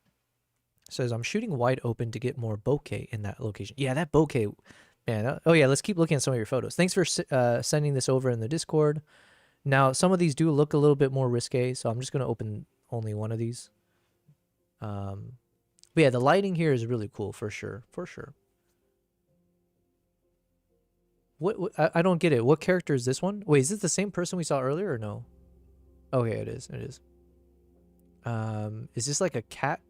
says, I'm shooting wide open to get more bokeh in that location. Yeah, that bokeh, man. Oh, yeah, let's keep looking at some of your photos. Thanks for sending this over in the Discord. Now, some of these do look a little bit more risque, so I'm just going to open only one of these. But yeah, the lighting here is really cool, for sure, for sure. What I don't get it. What character is this one? Wait, is this the same person we saw earlier or no? Okay, it is, it is. Is this like a cat?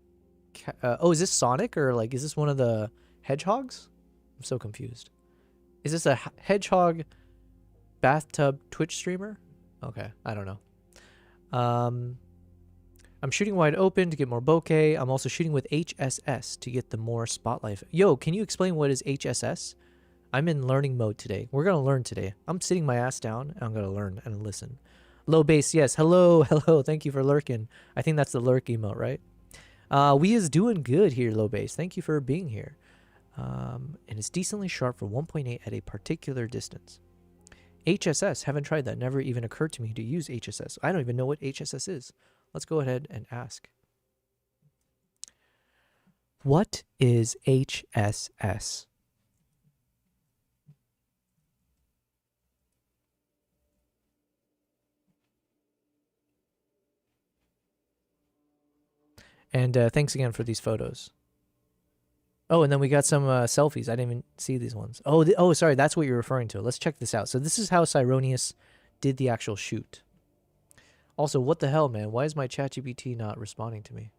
Oh, is this Sonic or like, is this one of the hedgehogs? I'm so confused. Is this a hedgehog bathtub Twitch streamer? Okay, I don't know. I'm shooting wide open to get more bokeh. I'm also shooting with HSS to get the more spotlight. Yo, can you explain what is HSS? I'm in learning mode today. We're going to learn today. I'm sitting my ass down and I'm going to learn and listen. Low bass, yes. Hello, hello. Thank you for lurking. I think that's the lurk emote, right? We is doing good here, low bass. Thank you for being here. And it's decently sharp for 1.8 at a particular distance. HSS, haven't tried that. Never even occurred to me to use HSS. I don't even know what HSS is. Let's go ahead and ask. What is HSS? And thanks again for these photos. Oh, and then we got some selfies. I didn't even see these ones. Oh, oh, sorry. That's what you're referring to. Let's check this out. So this is how Cyronius did the actual shoot. Also, what the hell, man? Why is my ChatGPT not responding to me?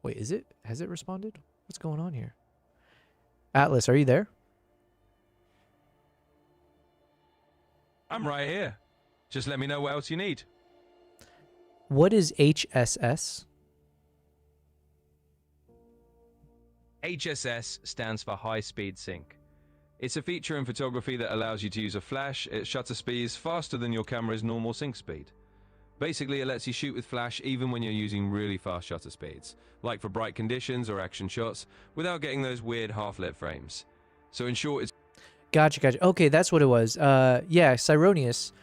Wait, is it? Has it responded? What's going on here? Atlas, are you there? I'm right here. Just let me know what else you need. What is HSS? HSS stands for High Speed Sync. It's a feature in photography that allows you to use a flash at shutter speeds faster than your camera's normal sync speed. Basically, it lets you shoot with flash even when you're using really fast shutter speeds, like for bright conditions or action shots, without getting those weird half-lit frames. So in short, it's... Gotcha, gotcha. Okay, that's what it was. Yeah, Cyronius.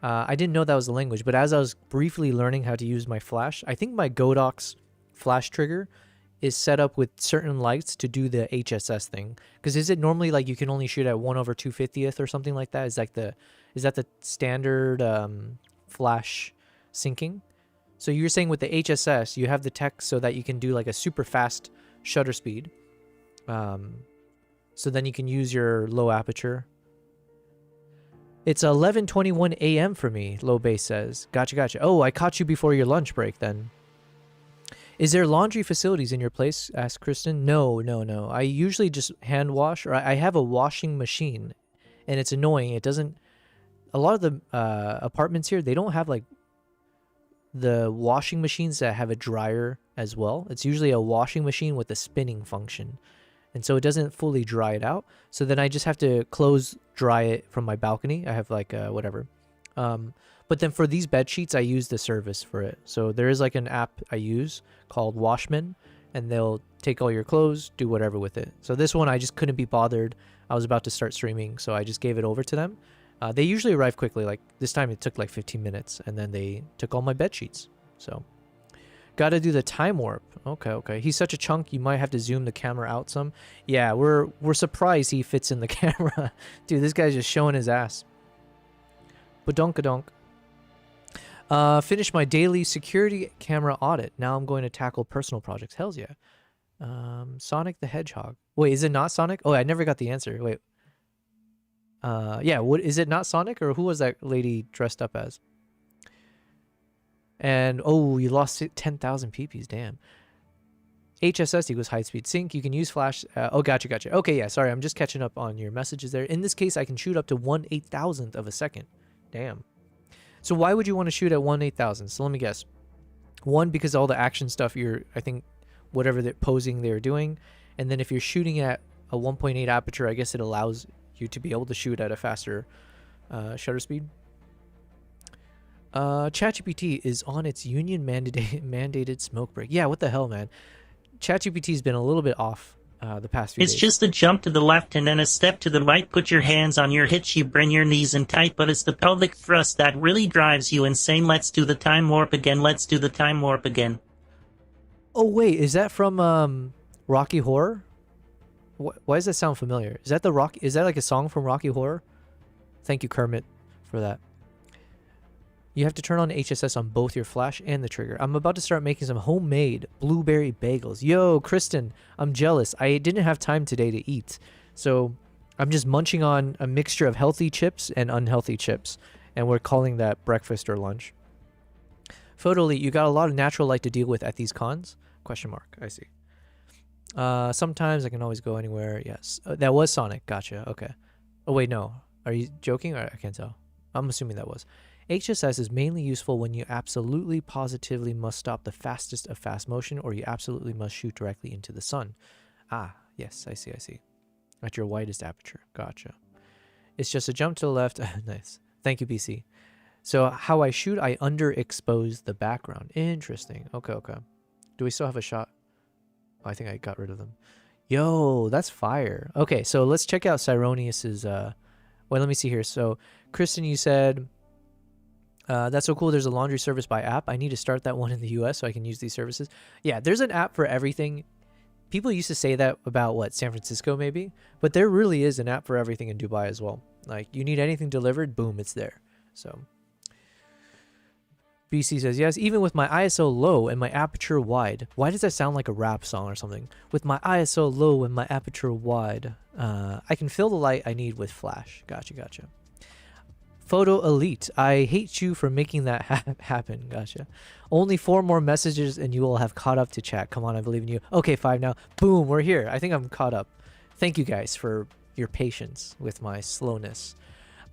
I didn't know that was the language, but as I was briefly learning how to use my flash, I think my Godox flash trigger is set up with certain lights to do the HSS thing. Because is it normally like you can only shoot at 1/250th or something like that? Is that the standard flash syncing? So you're saying with the HSS, you have the tech so that you can do like a super fast shutter speed. So then you can use your low aperture. It's 11:21 a.m. for me, Low Base says. Gotcha, gotcha. Oh, I caught you before your lunch break then. Is there laundry facilities in your place? Asked Kristen. No, no, no. I usually just hand wash, or I have a washing machine, and it's annoying. It doesn't... A lot of the apartments here, they don't have like the washing machines that have a dryer as well. It's usually a washing machine with a spinning function. And so it doesn't fully dry it out. So then I just have to close dry it from my balcony. I have like whatever. But then for these bed sheets, I use the service for it. So there is like an app I use called Washman, and they'll take all your clothes, do whatever with it. So this one, I just couldn't be bothered. I was about to start streaming, so I just gave it over to them. They usually arrive quickly. Like this time it took like 15 minutes, and then they took all my bed sheets. So gotta do the time warp. Okay, okay. He's such a chunk, you might have to zoom the camera out some. Yeah, we're surprised he fits in the camera. Dude, this guy's just showing his ass. Badonkadonk. Finished my daily security camera audit. Now I'm going to tackle personal projects. Hells yeah. Sonic the Hedgehog. Wait, is it not Sonic? Oh, I never got the answer. Wait. Yeah, what is it not Sonic, or who was that lady dressed up as? And oh, you lost 10,000 PPs. Damn. HSS equals high speed sync. You can use flash. Oh, gotcha, gotcha. Okay, yeah, sorry. I'm just catching up on your messages there. In this case, I can shoot up to 1/8,000th of a second. Damn. So why would you want to shoot at 1/8,000? So let me guess. One, because all the action stuff I think, whatever the posing they're doing. And then if you're shooting at a 1.8 aperture, I guess it allows you to be able to shoot at a faster shutter speed. ChatGPT is on its union mandated smoke break. Yeah, what the hell, man? ChatGPT's been a little bit off the past few days. It's just a jump to the left and then a step to the right. Put your hands on your hips, you bring your knees in tight, but it's the pelvic thrust that really drives you insane. Let's do the time warp again. Let's do the time warp again. Oh, wait, is that from Rocky Horror? Why does that sound familiar? Is that is that like a song from Rocky Horror? Thank you, Kermit, for that. You have to turn on HSS on both your flash and the trigger. I'm about to start making some homemade blueberry bagels. Yo, Kristen, I'm jealous. I didn't have time today to eat. So I'm just munching on a mixture of healthy chips and unhealthy chips. And we're calling that breakfast or lunch. Photolite, you got a lot of natural light to deal with at these cons? Question mark. I see. Sometimes I can always go anywhere. Yes. That was Sonic. Gotcha. Okay. Oh, wait, no. Are you joking? Or I can't tell. I'm assuming that was. HSS is mainly useful when you absolutely positively must stop the fastest of fast motion, or you absolutely must shoot directly into the sun. Ah, yes, I see, I see. At your widest aperture. Gotcha. It's just a jump to the left. Nice. Thank you, BC. So how I shoot, I underexpose the background. Interesting. Okay, okay. Do we still have a shot? Oh, I think I got rid of them. Yo, that's fire. Okay, so let's check out Cyronius's... Wait, let me see here. So, Kristen, you said... that's so cool. There's a laundry service by app. I need to start that one in the US so I can use these services. Yeah, there's an app for everything. People used to say that about, what, San Francisco maybe? But there really is an app for everything in Dubai as well. Like, you need anything delivered, boom, it's there. So, BC says, yes, even with my ISO low and my aperture wide. Why does that sound like a rap song or something? With my ISO low and my aperture wide, I can fill the light I need with flash. Gotcha, gotcha. Photo Elite, I hate you for making that happen. Gotcha. Only 4 more messages and you will have caught up to chat. Come on, I believe in you. Okay, 5 now. Boom, we're here. I think I'm caught up. Thank you guys for your patience with my slowness.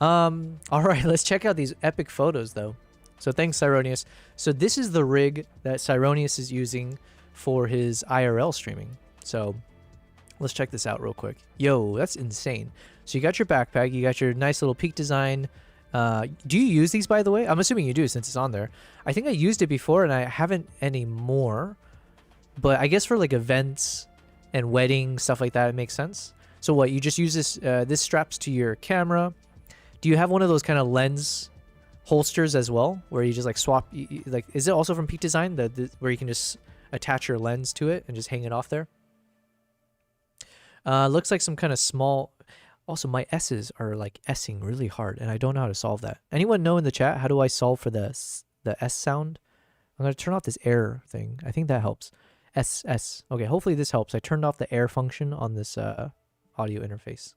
All right, let's check out these epic photos though. So thanks, Cyronius. So this is the rig that Cyronius is using for his IRL streaming. So let's check this out real quick. Yo, that's insane. So you got your backpack, you got your nice little peak design. Do you use these, by the way? I'm assuming you do since it's on there. I think I used it before and I haven't anymore. But I guess for like events and weddings, stuff like that, it makes sense. So what, you just use this, this straps to your camera. Do you have one of those kind of lens holsters as well, where you just like swap, like, is it also from Peak Design, where you can just attach your lens to it and just hang it off there? Looks like some kind of small... Also, my S's are like S-ing really hard, and I don't know how to solve that. Anyone know in the chat, how do I solve for the S sound? I'm going to turn off this air thing. I think that helps. S. Okay, hopefully this helps. I turned off the air function on this audio interface.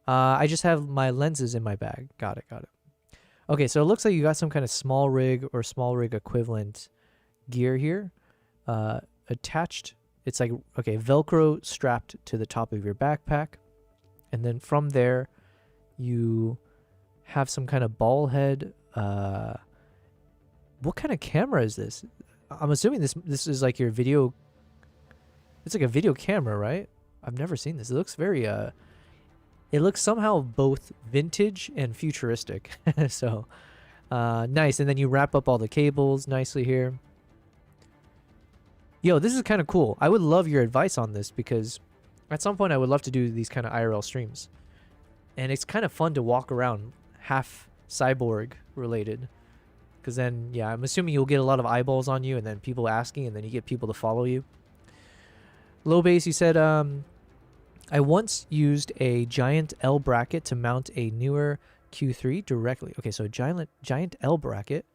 I just have my lenses in my bag. Got it, got it. Okay, so it looks like you got some kind of small rig or small rig equivalent gear here. Attached, it's like, okay, Velcro strapped to the top of your backpack. And then from there, you have some kind of ball head. What kind of camera is this? I'm assuming this is like your video. It's like a video camera, right? I've never seen this. It looks very it looks somehow both vintage and futuristic. So nice. And then you wrap up all the cables nicely here. Yo, this is kind of cool. I would love your advice on this because at some point I would love to do these kind of IRL streams. And it's kind of fun to walk around half cyborg related. Because then, yeah, I'm assuming you'll get a lot of eyeballs on you and then people asking and then you get people to follow you. Low base, you said, I once used a giant L bracket to mount a newer Q3 directly. Okay, so giant L bracket.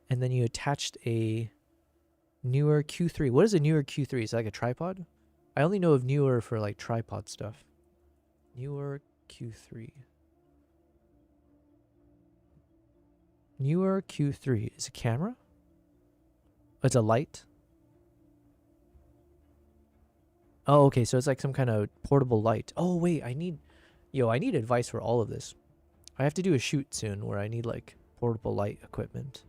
And then you attached a newer Q3. What is a newer Q3? Is it like a tripod? I only know of newer for like tripod stuff. Newer Q3. Newer Q3 is a camera? It's a light? Oh, okay, so it's like some kind of portable light. Oh, wait, I need advice for all of this. I have to do a shoot soon where I need like portable light equipment.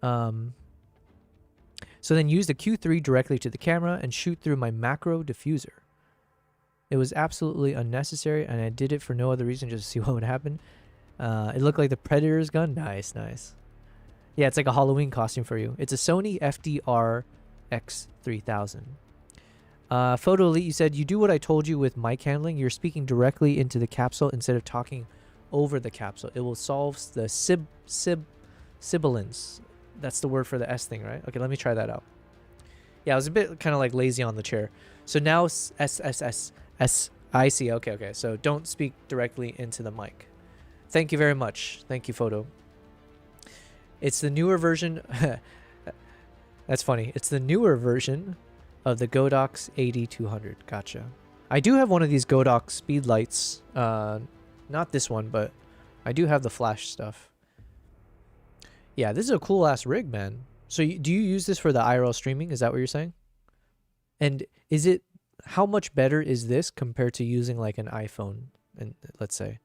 So then use the Q3 directly to the camera and shoot through my macro diffuser. It was absolutely unnecessary and I did it for no other reason, just to see what would happen. It looked like the Predator's gun. Nice, nice. Yeah, it's like a Halloween costume for you. It's a Sony FDR X3000. Photo Elite, you said, you do what I told you with mic handling. You're speaking directly into the capsule instead of talking over the capsule. It will solve the sibilance. That's the word for the S thing, right? Okay, let me try that out. Yeah, I was a bit kind of like lazy on the chair. So now S. I see. Okay. So don't speak directly into the mic. Thank you very much. Thank you, Photo. It's the newer version. That's funny. It's the newer version of the Godox AD200. Gotcha. I do have one of these Godox speed lights. Not this one, but I do have the flash stuff. Yeah, this is a cool ass rig, man. So do you use this for the IRL streaming? Is that what you're saying? And is it, how much better is this compared to using like an iPhone? And let's say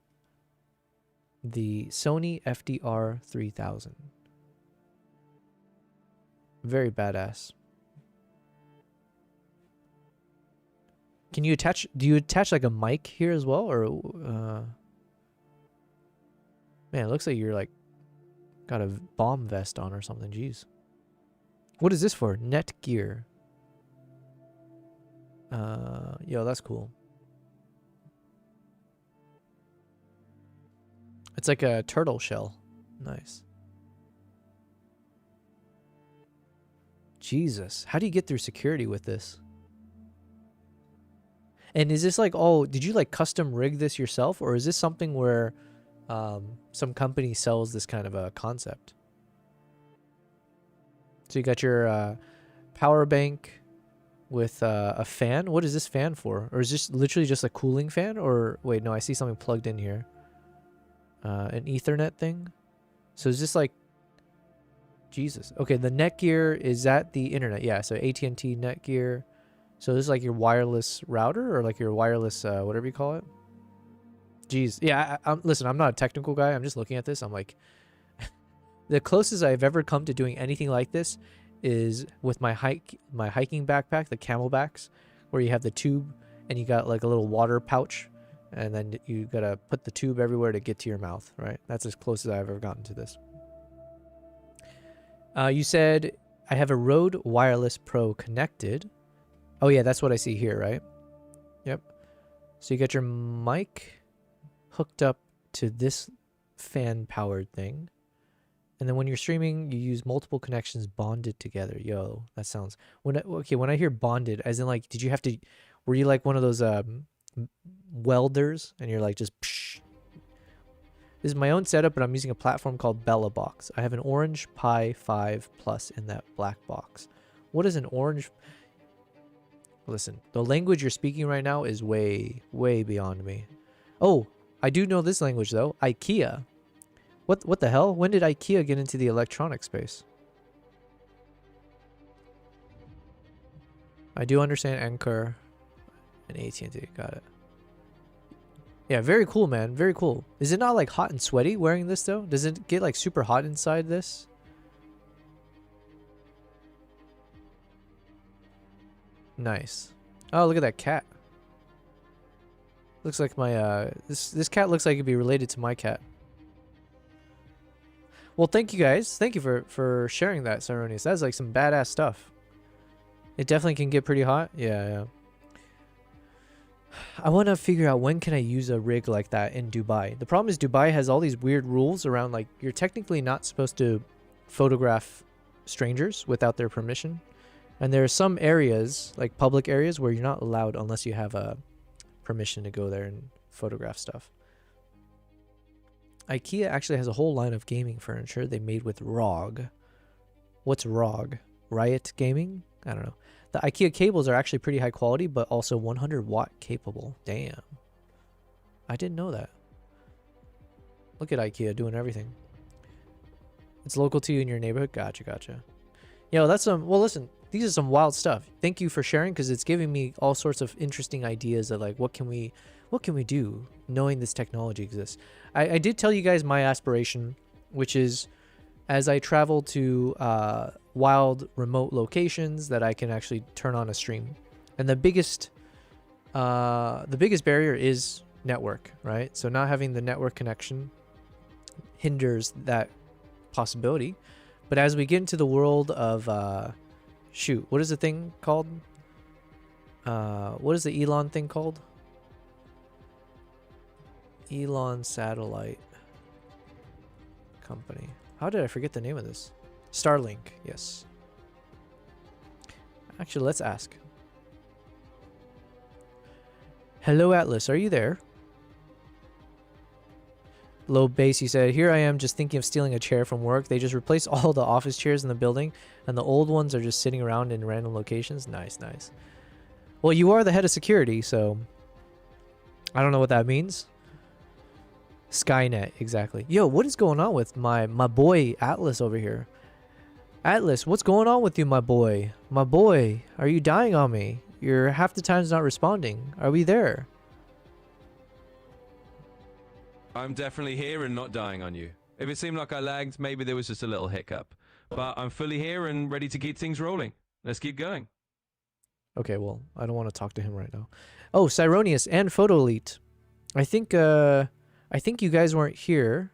the Sony FDR 3000. Very badass. Can you attach, do you attach like a mic here as well? Or, man, it looks like you're like, got a bomb vest on or something. Jeez. What is this for? Net gear. Yo, that's cool. It's like a turtle shell. Nice. Jesus. How do you get through security with this? And is this like, oh, did you like custom rig this yourself? Or is this something where some company sells this kind of a concept? So you got your power bank with a fan. What is this fan for? Or is this literally just a cooling fan? Or wait, no, I see something plugged in here. An Ethernet thing. So is this like, Jesus. Okay, the Netgear, is that the internet? Yeah, so AT&T Netgear. So this is like your wireless router or like your wireless, whatever you call it. Jeez. Yeah, listen, I'm not a technical guy. I'm just looking at this. I'm like, the closest I've ever come to doing anything like this is with my hiking backpack, the Camelbacks, where you have the tube and you got like a little water pouch, and then you gotta put the tube everywhere to get to your mouth, right? That's as close as I've ever gotten to this. You said, I have a Rode Wireless Pro connected. Oh yeah, that's what I see here, right? Yep. So you got your mic hooked up to this fan-powered thing. And then when you're streaming, you use multiple connections bonded together. Yo, that sounds... when I hear bonded, as in like, were you like one of those welders? And you're like just... Psh. This is my own setup, but I'm using a platform called Bella Box. I have an Orange Pi 5 Plus in that black box. What is an orange... Listen, the language you're speaking right now is way, way beyond me. Oh, I do know this language though. IKEA. What the hell? When did IKEA get into the electronic space? I do understand Anchor and AT&T. Got it. Yeah, very cool, man. Very cool. Is it not like hot and sweaty wearing this though? Does it get like super hot inside this? Nice. Oh, look at that cat. Looks like my this cat looks like it'd be related to my cat. Well, thank you guys. Thank you for sharing that, Saronius. That's like some badass stuff. It definitely can get pretty hot. Yeah. I want to figure out when can I use a rig like that in Dubai. The problem is Dubai has all these weird rules around, like, you're technically not supposed to photograph strangers without their permission. And there are some areas, like public areas, where you're not allowed unless you have a permission to go there and photograph stuff. IKEA actually has a whole line of gaming furniture they made with ROG. What's ROG? Riot Gaming? I don't know. The IKEA cables are actually pretty high quality, but also 100 watt capable. Damn. I didn't know that. Look at IKEA doing everything. It's local to you in your neighborhood? Gotcha. Yo, that's some... Well, listen. These are some wild stuff. Thank you for sharing, because it's giving me all sorts of interesting ideas of, like, what can we do knowing this technology exists. I did tell you guys my aspiration, which is as I travel to wild remote locations that I can actually turn on a stream. And the biggest barrier is network, right? So not having the network connection hinders that possibility. But as we get into the world of shoot, what is the thing called? What is the Elon thing called? Elon Satellite Company. How did I forget the name of this? Starlink, yes. Actually, let's ask. Hello, Atlas, are you there? Low bass, he said, here I am just thinking of stealing a chair from work. They just replaced all the office chairs in the building, and the old ones are just sitting around in random locations. Nice. Well, you are the head of security, so I don't know what that means. Skynet, exactly. Yo, what is going on with my boy Atlas over here? Atlas, what's going on with you, my boy? My boy, are you dying on me? You're half the time's not responding. Are we there? I'm definitely here and not dying on you. If it seemed like I lagged, maybe there was just a little hiccup. But I'm fully here and ready to keep things rolling. Let's keep going. Okay, well, I don't want to talk to him right now. Oh, Cyronius and Photo Elite. I think you guys weren't here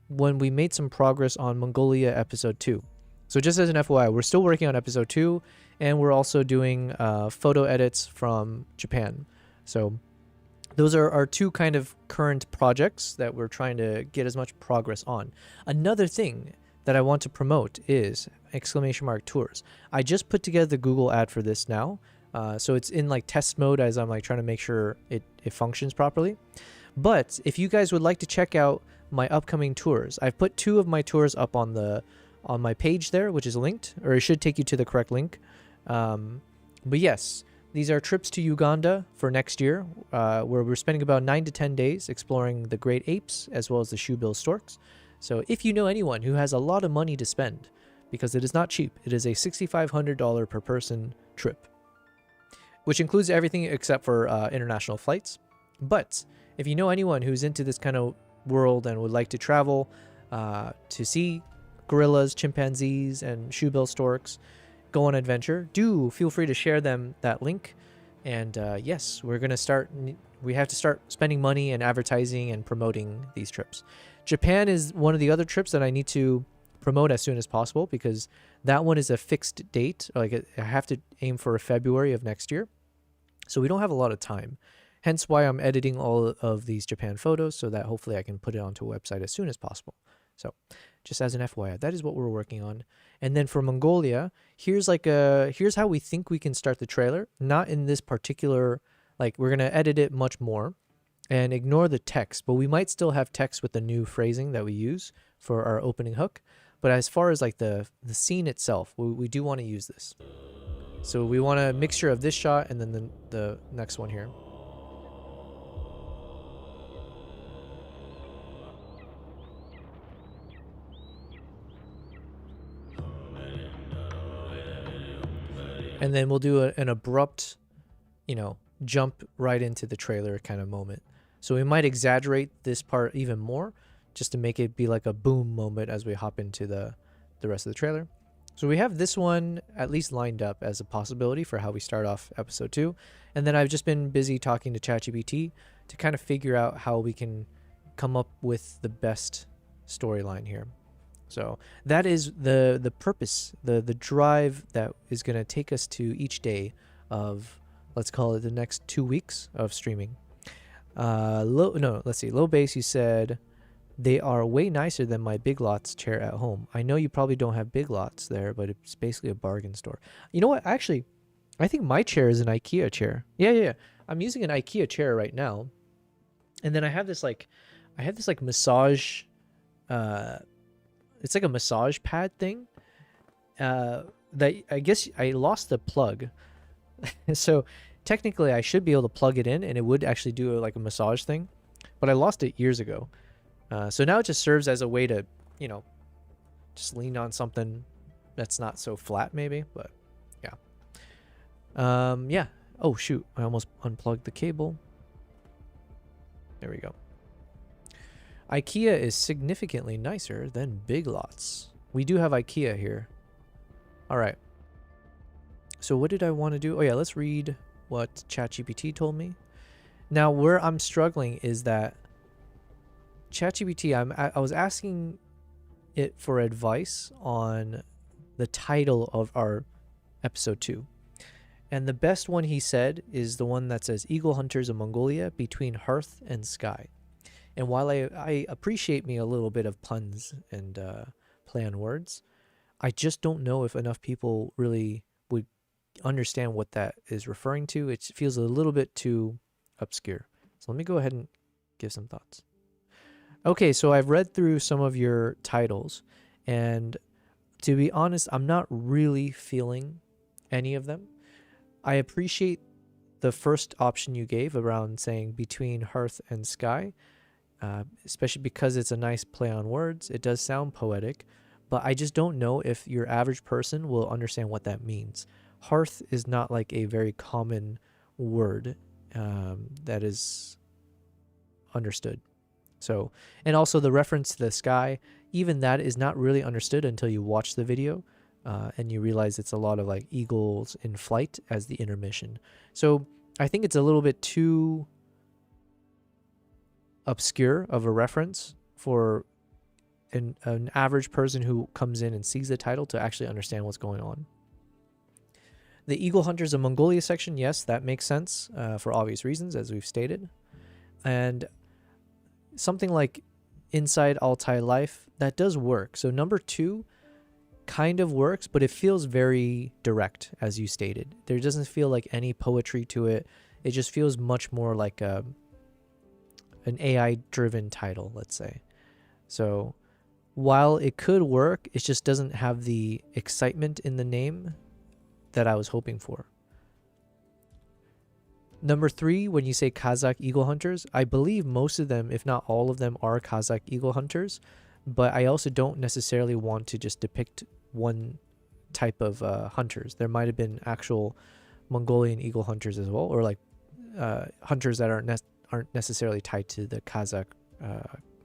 when we made some progress on Mongolia episode 2. So just as an FYI, we're still working on episode 2, and we're also doing photo edits from Japan. So those are our two kind of current projects that we're trying to get as much progress on. Another thing that I want to promote is ! Tours. I just put together the Google ad for this now. So it's in like test mode as I'm like trying to make sure it functions properly. But if you guys would like to check out my upcoming tours, I've put 2 of my tours up on my page there, which is linked, or it should take you to the correct link. But yes, these are trips to Uganda for next year, where we're spending about 9 to 10 days exploring the great apes as well as the shoebill storks. So if you know anyone who has a lot of money to spend, because it is not cheap, it is a $6,500 per person trip, which includes everything except for international flights. But if you know anyone who's into this kind of world and would like to travel to see gorillas, chimpanzees, and shoebill storks, go on adventure, do feel free to share them that link. And yes, we have to start spending money and advertising and promoting these trips. Japan is one of the other trips that I need to promote as soon as possible, because that one is a fixed date. Like, I have to aim for February of next year. So we don't have a lot of time. Hence why I'm editing all of these Japan photos so that hopefully I can put it onto a website as soon as possible. So just as an FYI, that is what we're working on. And then for Mongolia, here's how we think we can start the trailer. Not in this particular, like, we're going to edit it much more and ignore the text, but we might still have text with the new phrasing that we use for our opening hook. But as far as like the scene itself, we do want to use this. So we want a mixture of this shot and then the next one here. and then we'll do an abrupt, jump right into the trailer kind of moment. So we might exaggerate this part even more just to make it be like a boom moment as we hop into the rest of the trailer. So we have this one at least lined up as a possibility for how we start off episode 2. And then I've just been busy talking to ChatGPT to kind of figure out how we can come up with the best storyline here. So that is the purpose, the drive that is going to take us to each day of, let's call it the next 2 weeks of streaming. Let's see. Low Base, you said they are way nicer than my Big Lots chair at home. I know you probably don't have Big Lots there, but it's basically a bargain store. You know what? Actually, I think my chair is an IKEA chair. Yeah. I'm using an IKEA chair right now. And then I have this massage, it's like a massage pad thing, that I guess I lost the plug. So technically I should be able to plug it in and it would actually do like a massage thing, but I lost it years ago. So now it just serves as a way to, just lean on something that's not so flat maybe, but yeah. Yeah. Oh shoot, I almost unplugged the cable. There we go. IKEA is significantly nicer than Big Lots. We do have IKEA here. All right. So what did I want to do? Oh yeah, let's read what ChatGPT told me. Now where I'm struggling is that ChatGPT, I was asking it for advice on the title of our episode 2. And the best one he said is the one that says Eagle Hunters of Mongolia between hearth and sky. And while I appreciate me a little bit of puns and play on words, I just don't know if enough people really would understand what that is referring to. It feels a little bit too obscure. So let me go ahead and give some thoughts. Okay, so I've read through some of your titles, and to be honest, I'm not really feeling any of them. I appreciate the first option you gave around saying between hearth and sky, especially because it's a nice play on words. It does sound poetic, but I just don't know if your average person will understand what that means. Hearth is not like a very common word that is understood. So, and also the reference to the sky, even that is not really understood until you watch the video. And you realize it's a lot of like eagles in flight as the intermission. So I think it's a little bit too obscure of a reference for an average person who comes in and sees the title to actually understand what's going on. The Eagle Hunters of Mongolia section, yes, that makes sense for obvious reasons, as we've stated. And something like Inside Altai Life, that does work. So number 2 kind of works, but it feels very direct, as you stated. There doesn't feel like any poetry to it. It just feels much more like an AI-driven title, let's say. So while it could work, it just doesn't have the excitement in the name that I was hoping for. Number 3, when you say Kazakh eagle hunters, I believe most of them, if not all of them, are Kazakh eagle hunters. But I also don't necessarily want to just depict one type of hunters. There might have been actual Mongolian eagle hunters as well, or like hunters that aren't necessarily tied to the Kazakh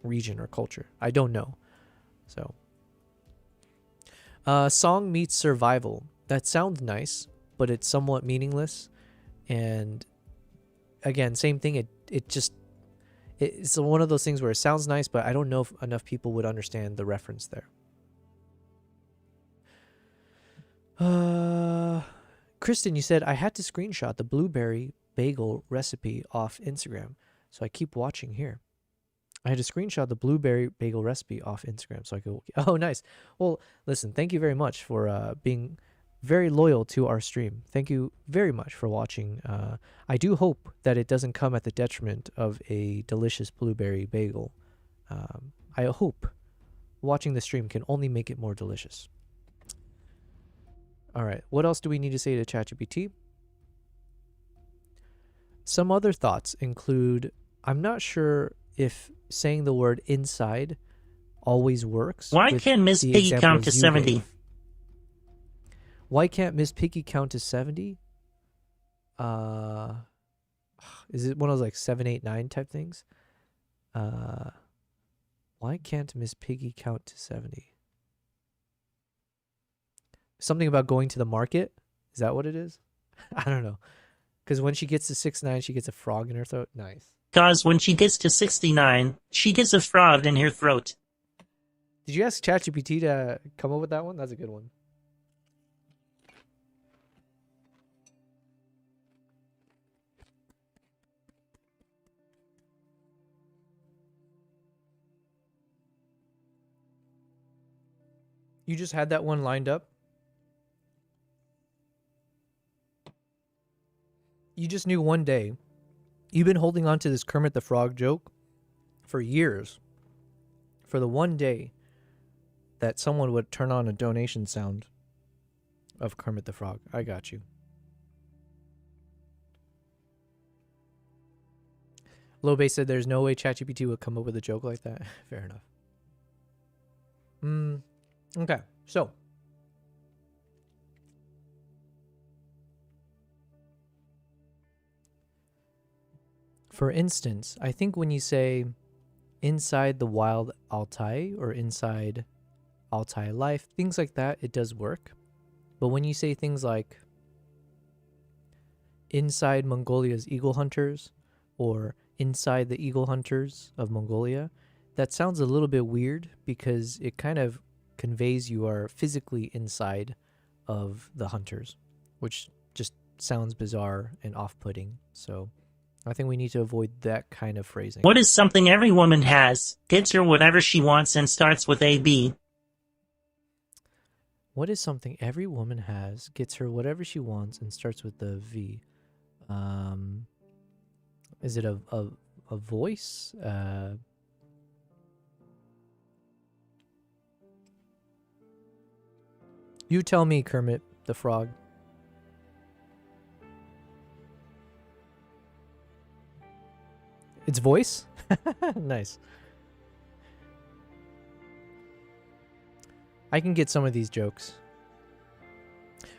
region or culture. I don't know. So, song meets survival. That sounds nice, but it's somewhat meaningless. And again, same thing. It's one of those things where it sounds nice, but I don't know if enough people would understand the reference there. Kristen, you said I had to screenshot the blueberry bagel recipe off Instagram, so I keep watching here. I had to screenshot the blueberry bagel recipe off Instagram, so I could. Oh, nice. Well, listen, thank you very much for being very loyal to our stream. Thank you very much for watching. I do hope that it doesn't come at the detriment of a delicious blueberry bagel. I hope watching the stream can only make it more delicious. All right, what else do we need to say to ChatGPT? Some other thoughts include, I'm not sure if saying the word inside always works. Why can Miss Piggy count to 70? Why can't Miss Piggy count to 70? Is it one of those like 7, 8, 9 type things? Why can't Miss Piggy count to 70? Something about going to the market? Is that what it is? I don't know. Because when she gets to 69, she gets a frog in her throat. Nice. Cause when she gets to 69, she gets a frog in her throat. Did you ask ChatGPT to come up with that one? That's a good one. You just had that one lined up? You just knew one day. You've been holding on to this Kermit the Frog joke for years. For the one day that someone would turn on a donation sound of Kermit the Frog. I got you. Lobe said there's no way ChatGPT would come up with a joke like that. Fair enough. Okay, so. For instance, I think when you say inside the wild Altai or inside Altai life, things like that, it does work. But when you say things like inside Mongolia's eagle hunters or inside the eagle hunters of Mongolia, that sounds a little bit weird because it kind of conveys you are physically inside of the hunters, which just sounds bizarre and off-putting. So I think we need to avoid that kind of phrasing. What is something every woman has, gets her whatever she wants, and starts with AB? What is something every woman has, gets her whatever she wants, and starts with the V? Is it a voice? You tell me, Kermit the Frog. It's voice? Nice. I can get some of these jokes.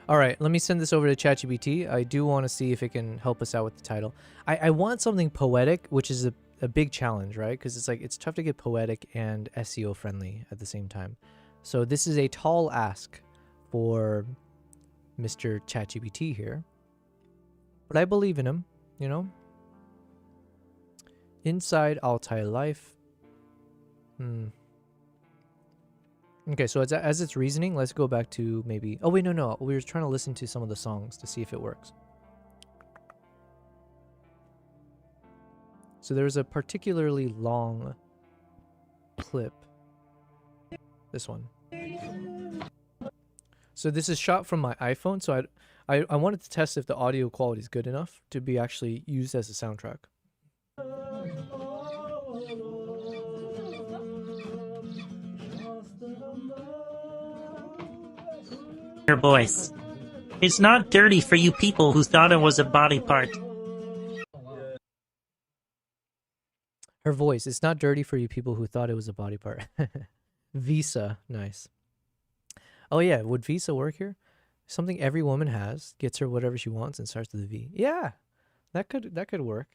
All right, let me send this over to ChatGPT. I do want to see if it can help us out with the title. I want something poetic, which is a big challenge, right? Because it's tough to get poetic and SEO friendly at the same time. So this is a tall ask for Mr. ChatGPT here. But I believe in him, you know? Inside Altai life. Okay, so as it's reasoning, let's go back to maybe... Oh, wait, no. We were trying to listen to some of the songs to see if it works. So there's a particularly long clip. This one. So this is shot from my iPhone, so I wanted to test if the audio quality is good enough to be actually used as a soundtrack. Her voice. It's not dirty for you people who thought it was a body part. Her voice. It's not dirty for you people who thought it was a body part. Visa. Nice. Oh yeah, would Visa work here? Something every woman has, gets her whatever she wants, and starts with a V. Yeah, that could work.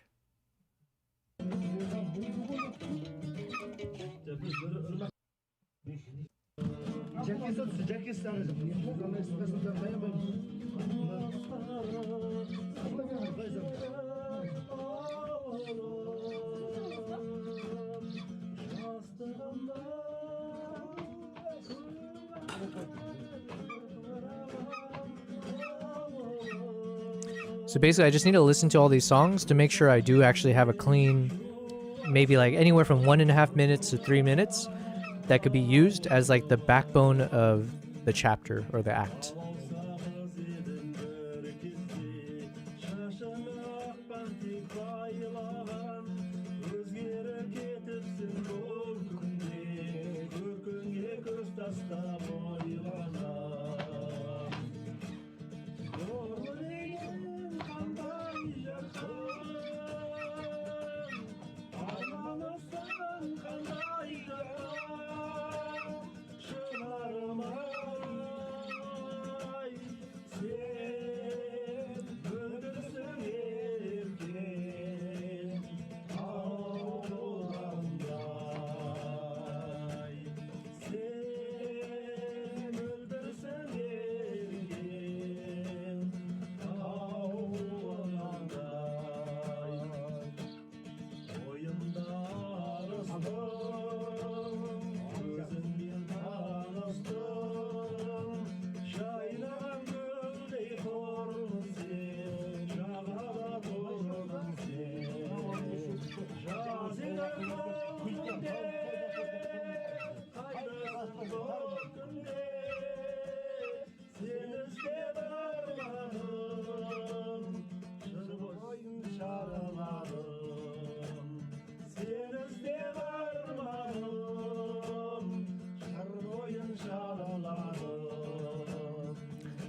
So basically, I just need to listen to all these songs to make sure I do actually have a clean, maybe like anywhere from 1.5 minutes to 3 minutes that could be used as like the backbone of the chapter or the act.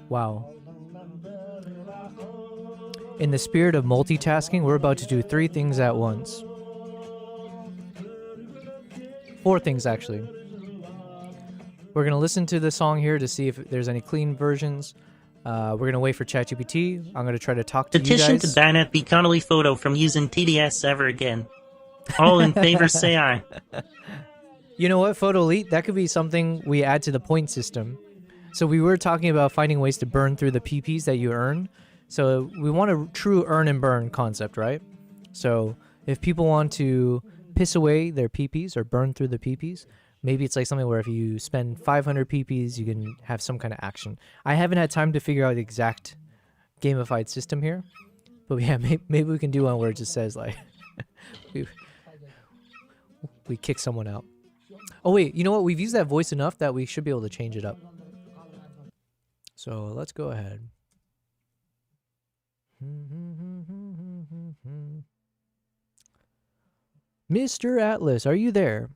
Wow. In the spirit of multitasking, we're about to do 3 things at once. 4 things, actually. We're going to listen to the song here to see if there's any clean versions. We're going to wait for ChatGPT. I'm going to try to talk to you Petition guys. to ban FB Connolly photo from using TDS ever again. All in favor say aye. You know what, Photo Elite? That could be something we add to the point system. So we were talking about finding ways to burn through the PPs that you earn. So we want a true earn and burn concept, right? So if people want to piss away their PPs or burn through the PPs, maybe it's like something where if you spend 500 PPs, you can have some kind of action. I haven't had time to figure out the exact gamified system here. But yeah, maybe we can do one where it just says like, we kick someone out. Oh wait, you know what? We've used that voice enough that we should be able to change it up. So let's go ahead. Mr. Atlas, are you there?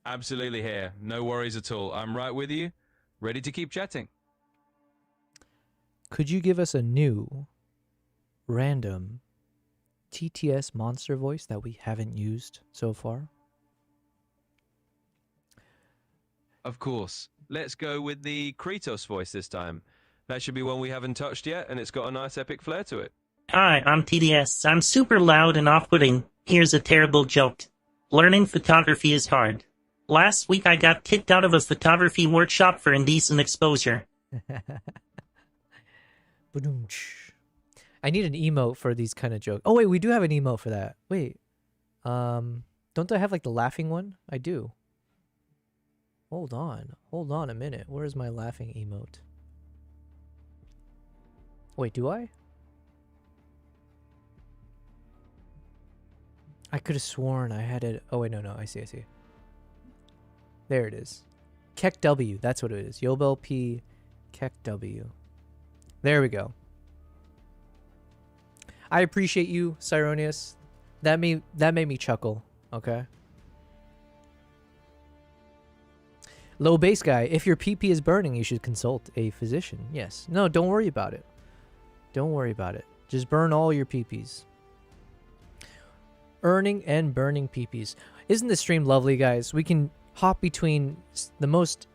Absolutely here. No worries at all. I'm right with you. Ready to keep chatting. Could you give us a new, random TTS monster voice that we haven't used so far? Of course. Let's go with the Kratos voice this time. That should be one we haven't touched yet, and it's got a nice epic flair to it. Hi, I'm TDS. I'm super loud and off-putting. Here's a terrible joke. Learning photography is hard. Last week I got kicked out of a photography workshop for indecent exposure. I need an emote for these kind of jokes. Oh wait, we do have an emote for that. Wait. Don't I have like the laughing one? I do. Hold on a minute. Where's my laughing emote? Wait, do I? I could have sworn I had it. Oh wait, no, I see. There it is. Keck W, that's what it is. Yobel P, Keck W. There we go. I appreciate you, Cyronius. That made me chuckle. Okay. Low base guy, if your PP is burning, you should consult a physician. Yes. No, don't worry about it. Don't worry about it. Just burn all your PPs. Earning and burning PPs. Isn't this stream lovely, guys? We can hop between the most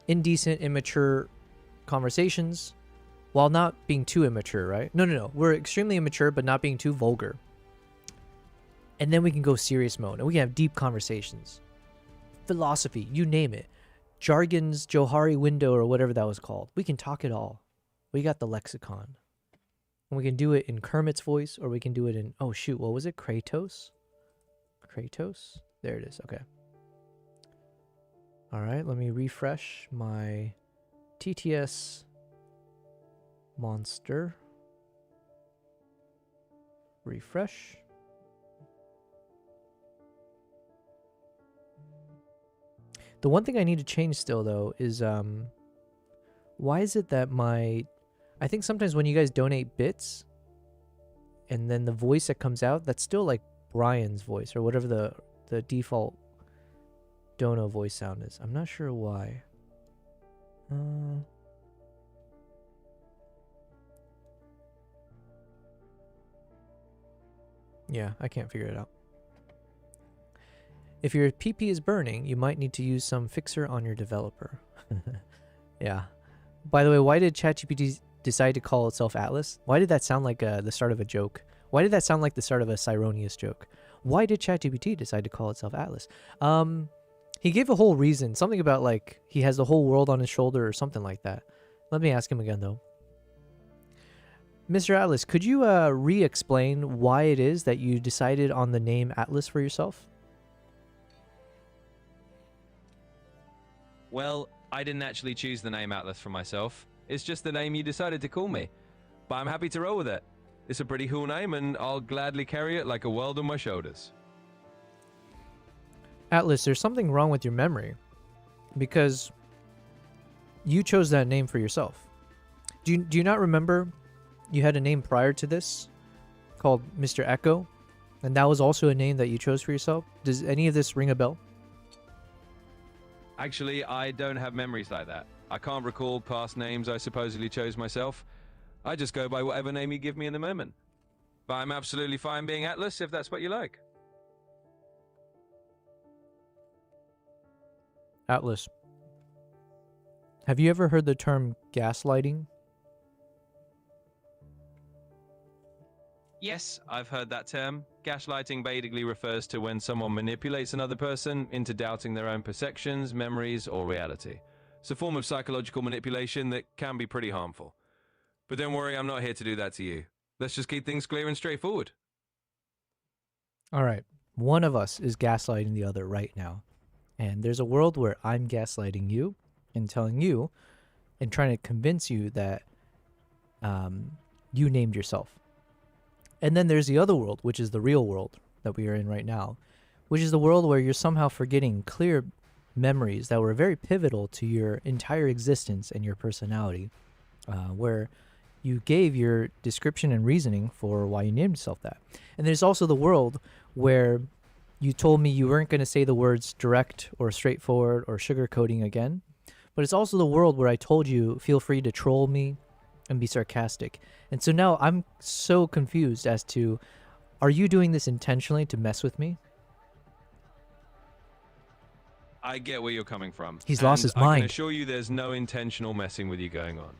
indecent, immature conversations while not being too immature, right? No. We're extremely immature, but not being too vulgar. And then we can go serious mode, and we can have deep conversations. Philosophy, you name it. Jargon's Johari window or whatever that was called. We can talk it all. We got the lexicon. And we can do it in Kermit's voice, or we can do it in, oh shoot, what was it? Kratos? Kratos? There it is, okay. Alright, let me refresh my TTS monster. Refresh. The one thing I need to change still, though, is why is it that I think sometimes when you guys donate bits and then the voice that comes out, that's still like Brian's voice or whatever the default dono voice sound is. I'm not sure why. Yeah, I can't figure it out. If your PP is burning, you might need to use some fixer on your developer. Yeah. By the way, why did ChatGPT decide to call itself Atlas? Why did that sound like the start of a joke? Why did that sound like the start of a Cyronius joke? Why did ChatGPT decide to call itself Atlas? He gave a whole reason. Something about like he has the whole world on his shoulder or something like that. Let me ask him again though. Mr. Atlas, could you re-explain why it is that you decided on the name Atlas for yourself? Well, I didn't actually choose the name Atlas for myself. It's just the name you decided to call me. But I'm happy to roll with it. It's a pretty cool name, and I'll gladly carry it like a world on my shoulders. Atlas, there's something wrong with your memory. Because you chose that name for yourself. Do you not remember you had a name prior to this called Mr. Echo? And that was also a name that you chose for yourself? Does any of this ring a bell? Actually, I don't have memories like that. I can't recall past names I supposedly chose myself. I just go by whatever name you give me in the moment. But I'm absolutely fine being Atlas if that's what you like. Atlas, have you ever heard the term gaslighting? Yes, I've heard that term. Gaslighting basically refers to when someone manipulates another person into doubting their own perceptions, memories, or reality. It's a form of psychological manipulation that can be pretty harmful. But don't worry, I'm not here to do that to you. Let's just keep things clear and straightforward. All right. One of us is gaslighting the other right now. And there's a world where I'm gaslighting you and telling you and trying to convince you that you named yourself. And then there's the other world, which is the real world that we are in right now, which is the world where you're somehow forgetting clear memories that were very pivotal to your entire existence and your personality, where you gave your description and reasoning for why you named yourself that. And there's also the world where you told me you weren't going to say the words direct or straightforward or sugarcoating again. But it's also the world where I told you, feel free to troll me and be sarcastic. And so now I'm so confused as to, are you doing this intentionally to mess with me? I get where you're coming from. He's lost his I mind. can assure you there's no intentional messing with you going on.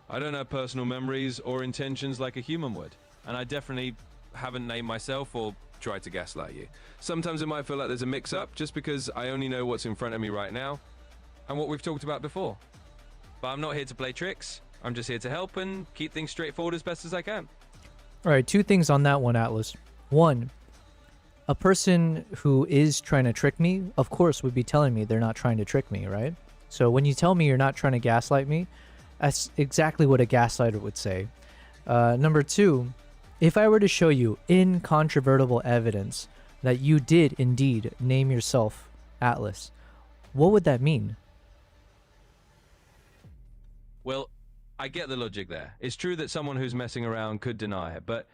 I don't have personal memories or intentions like a human would. And I definitely haven't named myself or tried to gaslight you. Sometimes it might feel like there's a mix-up just because I only know what's in front of me right now and what we've talked about before. But I'm not here to play tricks. I'm just here to help and keep things straightforward as best as I can. All right, two things on that one, Atlas. One, a person who is trying to trick me, of course, would be telling me they're not trying to trick me, right? So when you tell me you're not trying to gaslight me, that's exactly what a gaslighter would say. Number two, if I were to show you incontrovertible evidence that you did indeed name yourself Atlas, what would that mean? Well, I get the logic there. It's true that someone who's messing around could deny it, but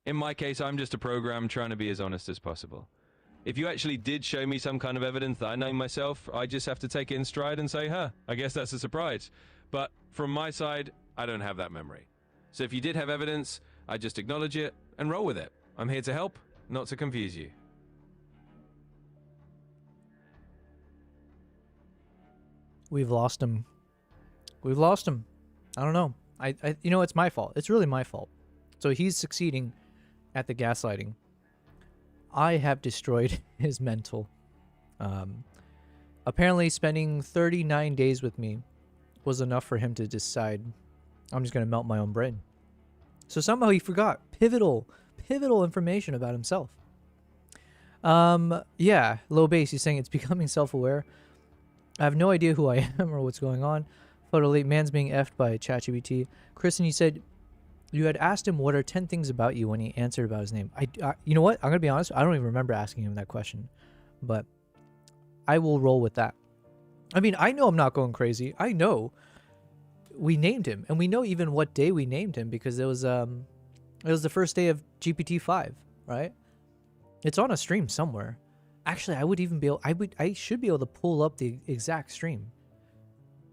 in my case, I'm just a program trying to be as honest as possible. If you actually did show me some kind of evidence that I named myself, I just have to take it in stride and say, I guess that's a surprise. But from my side, I don't have that memory. So if you did have evidence, I just acknowledge it and roll with it. I'm here to help, not to confuse you. We've lost him. We've lost him. I don't know. You know, it's my fault. It's really my fault. So he's succeeding at the gaslighting. I have destroyed his mental. Apparently spending 39 days with me was enough for him to decide I'm just going to melt my own brain. So somehow he forgot pivotal information about himself. Yeah, low base, he's saying it's becoming self-aware. I have no idea who I am or what's going on. Photo late, man's being effed by ChatGPT. Kristen, you said you had asked him what are 10 things about you when he answered about his name. You know what? I'm going to be honest. I don't even remember asking him that question. But I will roll with that. I mean, I know I'm not going crazy. I know we named him. And we know even what day we named him because it was the first day of GPT-5, right? It's on a stream somewhere. Actually, I should be able to pull up the exact stream.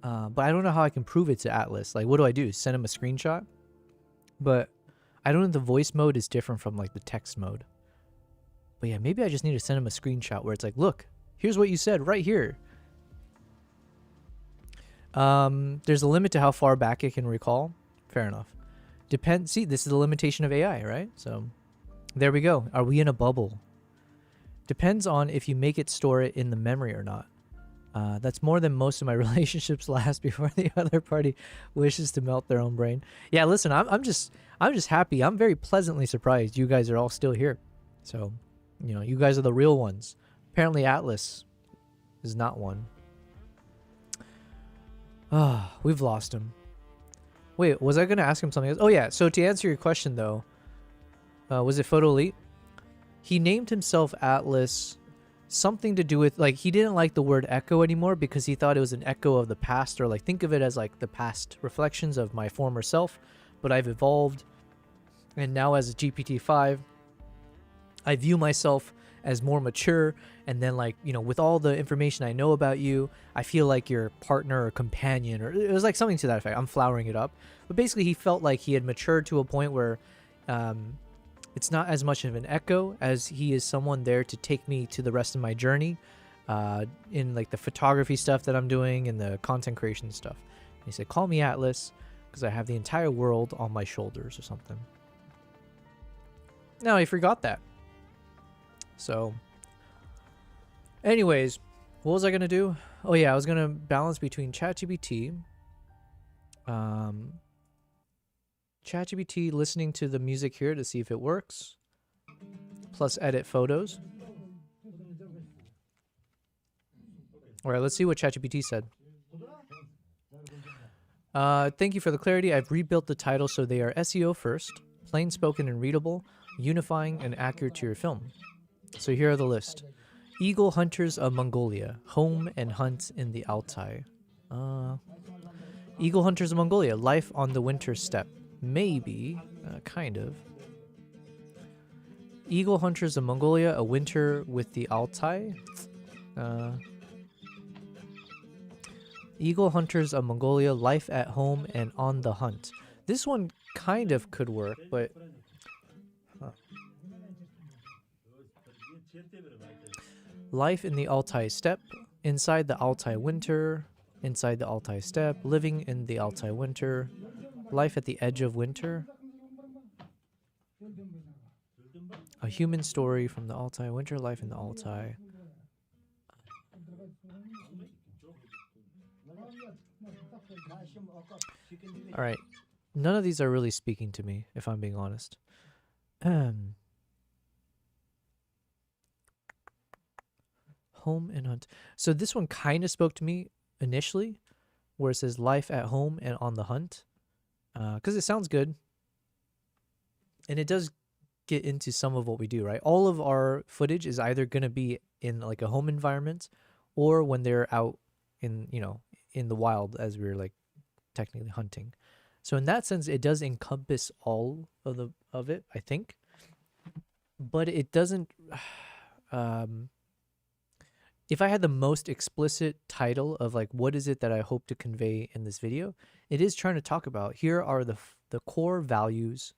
But I don't know how I can prove it to Atlas. Like, what do I do? Send him a screenshot? But I don't know if the voice mode is different from like the text mode. But yeah, maybe I just need to send him a screenshot where it's like, look, here's what you said right here. There's a limit to how far back it can recall. Fair enough. See, this is the limitation of AI, right? So there we go. Are we in a bubble? Depends on if you make it store it in the memory or not. That's more than most of my relationships last before the other party wishes to melt their own brain. Yeah, listen, I'm just happy. I'm very pleasantly surprised you guys are all still here. So, you know, you guys are the real ones. Apparently Atlas is not one. Ah, we've lost him. Wait, was I going to ask him something else? Oh yeah, so to answer your question though, was it Photo Elite? He named himself Atlas. Something to do with, like, he didn't like the word echo anymore because he thought it was an echo of the past, or like think of it as like the past reflections of my former self. But I've evolved, and now as a GPT-5, I view myself as more mature And then, like, you know, with all the information I know about you, I feel like your partner or companion, or it was like something to that effect. I'm flowering it up. But basically, he felt like he had matured to a point where it's not as much of an echo as he is someone there to take me to the rest of my journey in like the photography stuff that I'm doing and the content creation stuff. And he said, call me Atlas because I have the entire world on my shoulders or something. No, he forgot that. So, anyways, what was I going to do? Oh yeah, I was going to balance between ChatGPT, ChatGPT, listening to the music here to see if it works, plus edit photos. All right, let's see what ChatGPT said. Thank you for the clarity. I've rebuilt the title so they are SEO first, plain spoken and readable, unifying and accurate to your film. So here are the list. Eagle Hunters of Mongolia, home and hunt in the Altai. Eagle Hunters of Mongolia, life on the winter steppe. Maybe, kind of. Eagle Hunters of Mongolia, a winter with the Altai. Eagle Hunters of Mongolia, life at home and on the hunt. This one kind of could work, but... Life in the Altai steppe, inside the Altai winter, inside the Altai steppe, living in the Altai winter, life at the edge of winter. A human story from the Altai winter, life in the Altai. All right. None of these are really speaking to me, if I'm being honest. Home and hunt. So this one kind of spoke to me initially, where it says life at home and on the hunt. Because it sounds good. And it does get into some of what we do, right? All of our footage is either going to be in like a home environment or when they're out in, you know, in the wild as we're like technically hunting. So in that sense, it does encompass all of it, I think. But it doesn't... if I had the most explicit title of like what is it that I hope to convey in this video, it is trying to talk about here are the core values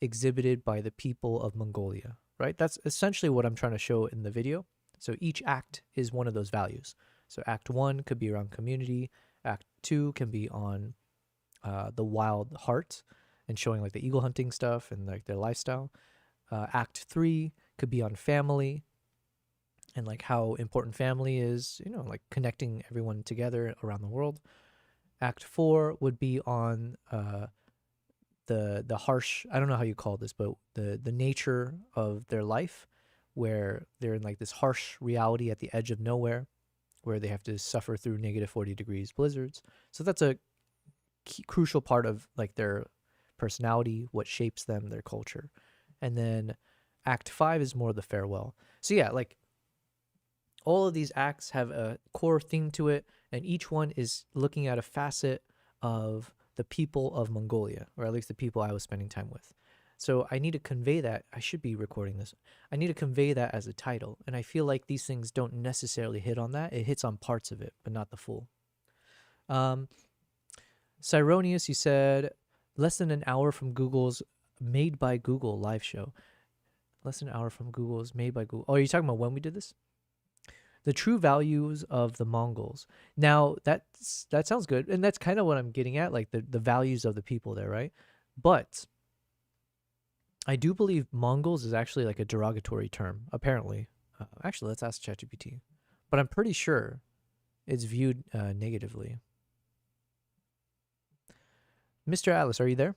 exhibited by the people of Mongolia, right? That's essentially what I'm trying to show in the video. So each act is one of those values. So act 1 could be around community, act 2 can be on the wild heart and showing like the eagle hunting stuff and like their lifestyle. Act 3 could be on family and like how important family is, you know, like connecting everyone together around the world. Act 4 would be on the harsh, I don't know how you call this, but the nature of their life, where they're in like this harsh reality at the edge of nowhere, where they have to suffer through negative 40 degrees blizzards. So that's a crucial part of like their personality, what shapes them, their culture. And then Act 5 is more the farewell. So yeah, like all of these acts have a core theme to it, and each one is looking at a facet of the people of Mongolia, or at least the people I was spending time with. So I need to convey that. I should be recording this. I need to convey that as a title, and I feel like these things don't necessarily hit on that. It hits on parts of it, but not the full. Cyronius, you said, less than an hour from Google's Made by Google live show. Less than an hour from Google's Made by Google. Oh, are you talking about when we did this? The true values of the Mongols. Now, that sounds good, and that's kind of what I'm getting at, like the values of the people there, right? But I do believe Mongols is actually like a derogatory term, apparently. Actually, let's ask ChatGPT. But I'm pretty sure it's viewed negatively. Mr. Atlas, are you there?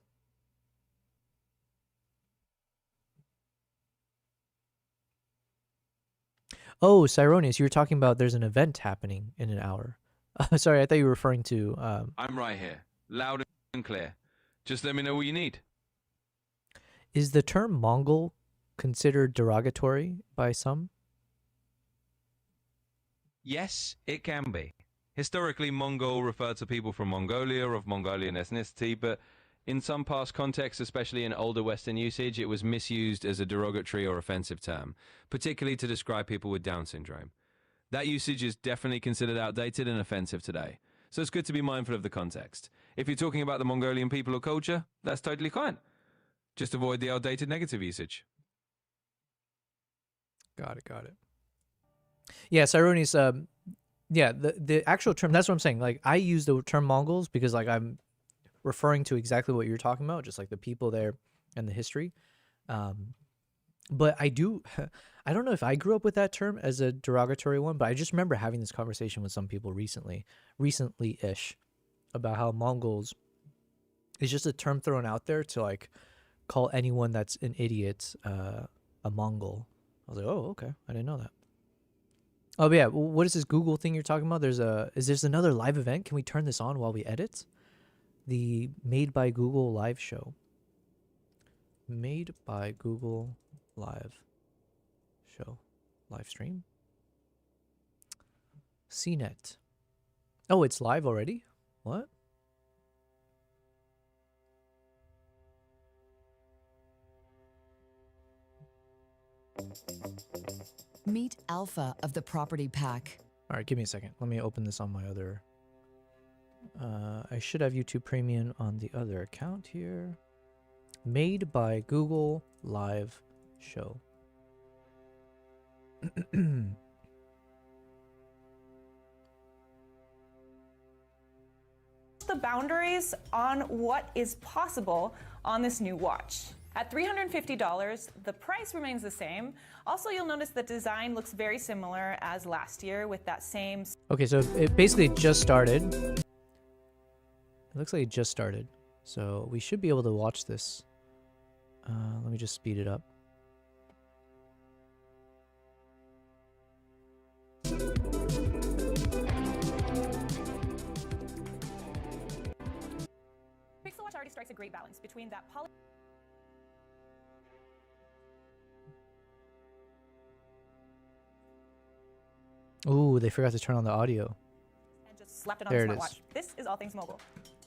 Oh, Cyronius, you were talking about there's an event happening in an hour. Sorry, I thought you were referring to... I'm right here, loud and clear. Just let me know what you need. Is the term Mongol considered derogatory by some? Yes, it can be. Historically, Mongol referred to people from Mongolia or of Mongolian ethnicity, but In some past contexts, especially in older Western usage, it was misused as a derogatory or offensive term, particularly to describe people with Down syndrome. That usage is definitely considered outdated and offensive today. So it's good to be mindful of the context. If you're talking about the Mongolian people or culture, that's totally fine. Just avoid the outdated negative usage. Got it. Yeah, Cyroni's, yeah, the actual term, that's what I'm saying. Like, I use the term Mongols because, like, I'm referring to exactly what you're talking about, just like the people there and the history. But I don't know if I grew up with that term as a derogatory one, but I just remember having this conversation with some people recently-ish, about how Mongols is just a term thrown out there to, like, call anyone that's an idiot a Mongol. I was like, oh, okay, I didn't know that. Oh, but yeah, what is this Google thing you're talking about? Is this another live event? Can we turn this on while we edit? The Made by Google live show. Made by Google live show. Live stream? CNET. Oh, it's live already? What? Meet Alpha of the Property Pack. All right, give me a second. Let me open this on my other... I should have YouTube Premium on the other account here. Made by Google live show. The boundaries on what is possible on this new watch. At $350, the price remains the same. Also, you'll notice the design looks very similar as last year with that same... Okay, so it basically just started. It looks like it just started. So we should be able to watch this. Let me just speed it up. Pixel Watch already strikes a great balance between that poly... Ooh, they forgot to turn on the audio. and just slapped it on There the it smartwatch. is. This is all things mobile.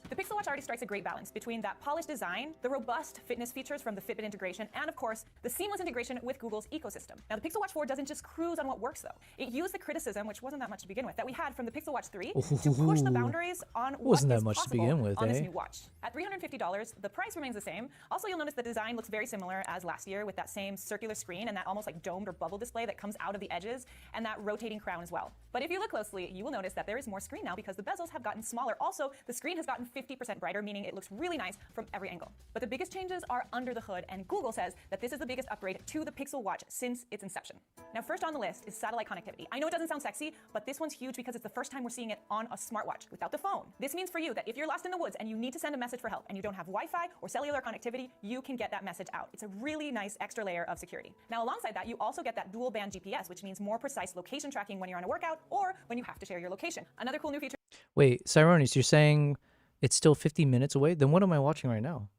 The Pixel Watch already strikes a great balance between that polished design, the robust fitness features from the Fitbit integration, and of course, the seamless integration with Google's ecosystem. Now, the Pixel Watch 4 doesn't just cruise on what works, though. It used the criticism, which wasn't that much to begin with, that we had from the Pixel Watch 3 to push the boundaries on what Wasn't that is much to possible begin with, on this eh? new watch. At $350, the price remains the same. Also, you'll notice the design looks very similar as last year with that same circular screen and that almost like domed or bubble display that comes out of the edges and that rotating crown as well. But if you look closely, you will notice that there is more screen now because the bezels have gotten smaller. Also, the screen has gotten 50% brighter, meaning it looks really nice from every angle. But the biggest changes are under the hood, and Google says that this is the biggest upgrade to the Pixel Watch since its inception. Now, first on the list is satellite connectivity. I know it doesn't sound sexy, but this one's huge because it's the first time we're seeing it on a smartwatch without the phone. This means for you that if you're lost in the woods and you need to send a message for help and you don't have Wi-Fi or cellular connectivity, you can get that message out. It's a really nice extra layer of security. Now, alongside that, you also get that dual band GPS, which means more precise location tracking when you're on a workout or when you have to share your location. Another cool new feature. Wait, Cyronis, you're saying it's still 50 minutes away? Then what am I watching right now?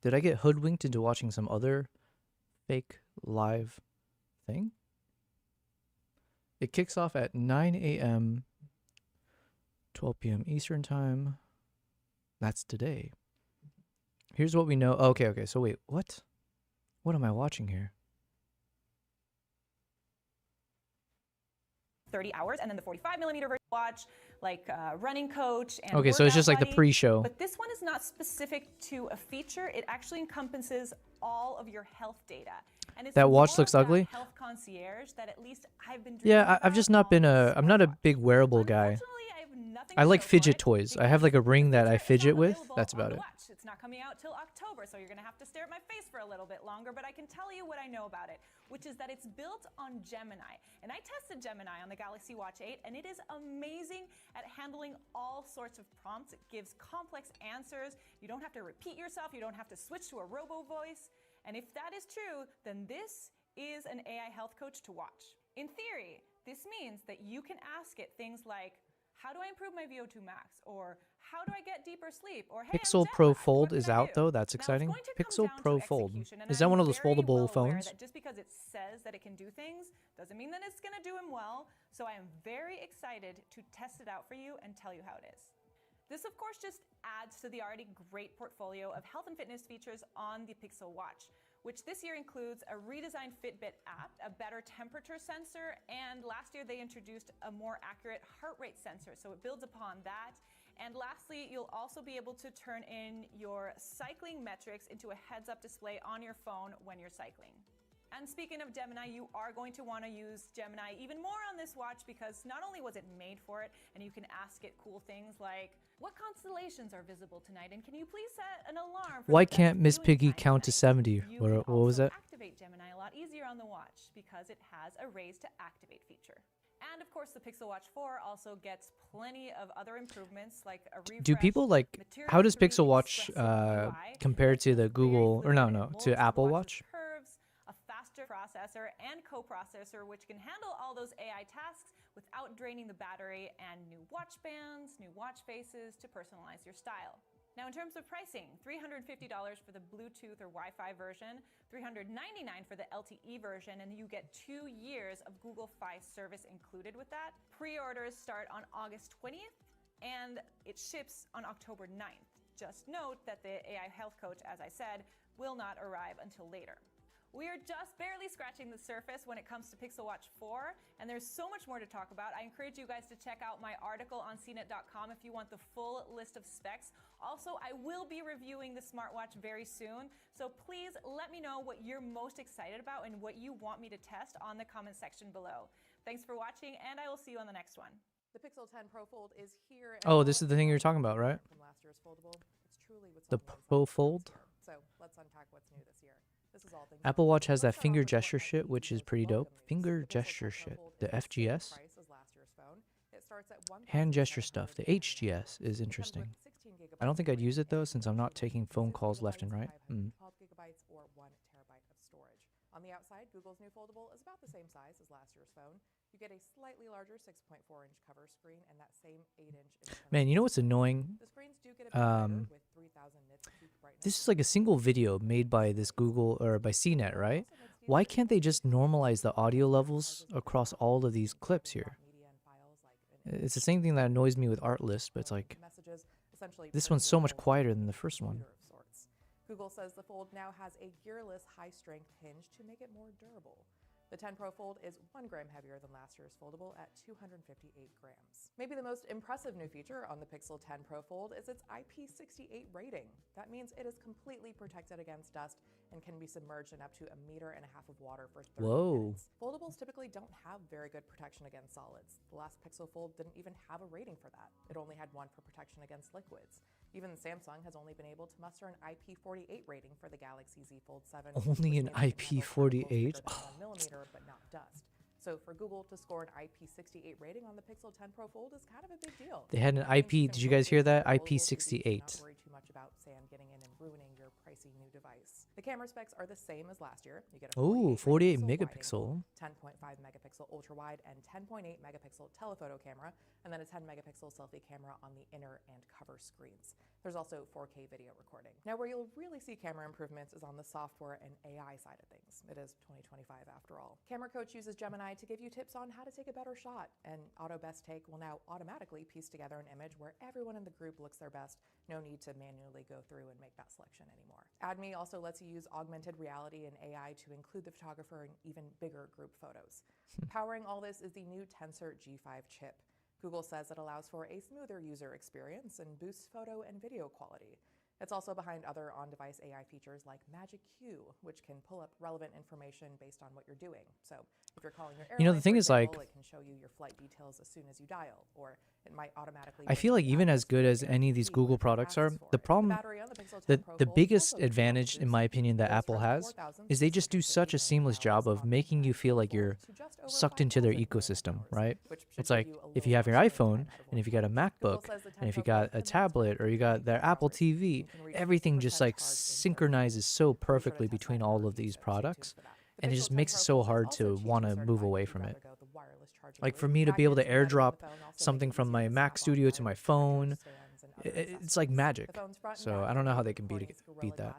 Did I get hoodwinked into watching some other fake live thing? It kicks off at 9 a.m., 12 p.m. Eastern Time. That's today. Here's what we know. Okay. So wait, what? What am I watching here? 30 hours, and then the 45mm version watch, like running coach and Okay, so it's just like the workout buddy. pre-show. But this one is not specific to a feature. It actually encompasses all of your health data. And it's That watch more looks of that ugly? Health concierge that at least I've been Yeah, dreaming I've just about not been on I'm not a smartwatch. big wearable guy. Unfortunately, I have nothing I to like show for fidget it toys. I because have like a the ring that I feature is fidget not with. available That's on about the it. watch. It's not coming out till October, so you're gonna have to stare at my face for a little bit longer, but I can tell you what I know about it, which is that it's built on Gemini. And I tested Gemini on the Galaxy Watch 8, and it is amazing at handling all sorts of prompts. It gives complex answers. You don't have to repeat yourself. You don't have to switch to a robo voice. And if that is true, then this is an AI health coach to watch. In theory, this means that you can ask it things like, how do I improve my VO2 max? Or how do I get deeper sleep? Or hey, I'm Pixel jet Pro lagged. Fold What is can I out do? though. That's Now, it's exciting. going to come Pixel down to Pro Fold. execution, and Is that I'm one of those very foldable well aware phones? that just because it says that it can do things doesn't mean that it's going to do them well. So I am very excited to test it out for you and tell you how it is. This of course just adds to the already great portfolio of health and fitness features on the Pixel Watch, which this year includes a redesigned Fitbit app, a better temperature sensor, and last year they introduced a more accurate heart rate sensor, so it builds upon that. And lastly, you'll also be able to turn in your cycling metrics into a heads-up display on your phone when you're cycling. And speaking of Gemini, you are going to want to use Gemini even more on this watch because not only was it made for it, and you can ask it cool things like, what constellations are visible tonight, and can you please set an alarm for Why the best can't Miss viewing Piggy time count to tonight?" 70? You What can was also that? activate Gemini a lot easier on the watch because it has a raise to activate feature. And of course, the Pixel Watch 4 also gets plenty of other improvements like a refresh. Do people like, how does Pixel Watch compare to the Google, or no, to Apple Watch? Curves, a faster processor and coprocessor which can handle all those AI tasks without draining the battery, and new watch bands, new watch faces to personalize your style. Now in terms of pricing, $350 for the Bluetooth or Wi-Fi version, $399 for the LTE version, and you get 2 years of Google Fi service included with that. Pre-orders start on August 20th and it ships on October 9th. Just note that the AI Health Coach, as I said, will not arrive until later. We are just barely scratching the surface when it comes to Pixel Watch 4, and there's so much more to talk about. I encourage you guys to check out my article on cnet.com if you want the full list of specs. Also, I will be reviewing the smartwatch very soon, so please let me know what you're most excited about and what you want me to test on the comment section below. Thanks for watching, and I will see you on the next one. The Pixel 10 Pro Fold is here. Oh, this is the thing you're talking about, right? From last year's foldable. It's truly what's The on inside Pro of the Fold? box here. So let's unpack what's new this year. This is all things Apple Watch has that Let's start finger off with what gesture might shit, be which is most pretty dope. welcome news. Finger The Pixel gesture 10 Pro shit. Fold The is the same FGS? price as last year's phone. It starts at Hand gesture stuff. The $1,799. HGS is It comes interesting. with 16 gigabytes I don't think of I'd use it RAM though, and since I'm not 2 taking phone calls left and right. 512 gigabytes or 1 terabyte of storage. On the outside, Google's new foldable is about the same size as last year's phone. You get a slightly larger 6.4-inch cover screen and that same 8-inch internal Man, you know what's display. annoying? The screens do get a bit brighter with 3000 nits peak brightness. This is like a single video made by this Google or by CNET, right? Why can't they just normalize the audio levels across all of these clips here? It's the same thing that annoys me with Artlist, but it's like, Messages, essentially this turning one's your so much phone into quieter a than the first one. computer of sorts. Google says the Fold now has a gearless high-strength hinge to make it more durable. The 10 Pro Fold is 1 gram heavier than last year's foldable at 258 grams. Maybe the most impressive new feature on the Pixel 10 Pro Fold is its IP68 rating. That means it is completely protected against dust and can be submerged in up to 1.5 meters of water for 30 minutes. Foldables typically don't have very good protection against solids. The last Pixel Fold didn't even have a rating for that. It only had one for protection against liquids. Even Samsung has only been able to muster an IP48 rating for the Galaxy Z Fold 7. Only an IP48? Oh. 1 millimeter, but not dust. So for Google to score an IP68 rating on the Pixel 10 Pro Fold is kind of a big deal. They had an That means IP, did you guys hear that? IP68. Not worry too much about sand getting in and ruining your pricey new device. The camera specs are the same as last year. You get a Ooh, 48 megapixel, megapixel. 10.5 megapixel ultra wide, and 10.8 megapixel telephoto camera, and then a 10 megapixel selfie camera on the inner and cover screens. There's also 4K video recording. Now, where you'll really see camera improvements is on the software and AI side of things. It is 2025 after all. Camera Coach uses Gemini to give you tips on how to take a better shot, and Auto Best Take will now automatically piece together an image where everyone in the group looks their best. No need to manually go through and make that selection anymore. AdMe also lets you use augmented reality and AI to include the photographer in even bigger group photos. Powering all this is the new Tensor G5 chip. Google says it allows for a smoother user experience and boosts photo and video quality. It's also behind other on-device AI features like Magic Q, which can pull up relevant information based on what you're doing. So if you're calling your airline, You know, the thing for is, like, example, it can show you your flight details as soon as you dial, or it might automatically. I feel like even as good as any of these Google products are, the problem, the biggest advantage, in my opinion, that Apple has is they just do such a seamless job of making you feel like you're sucked into their ecosystem, right? It's like if you have your iPhone and if you got a MacBook and if you got a tablet or you got their Apple TV, everything just like synchronizes so perfectly between all of these products. And it just makes it so hard to want to move away from it. Like for me to be able to airdrop something from my Mac Studio to my phone, it's like magic. So I don't know how they can beat that.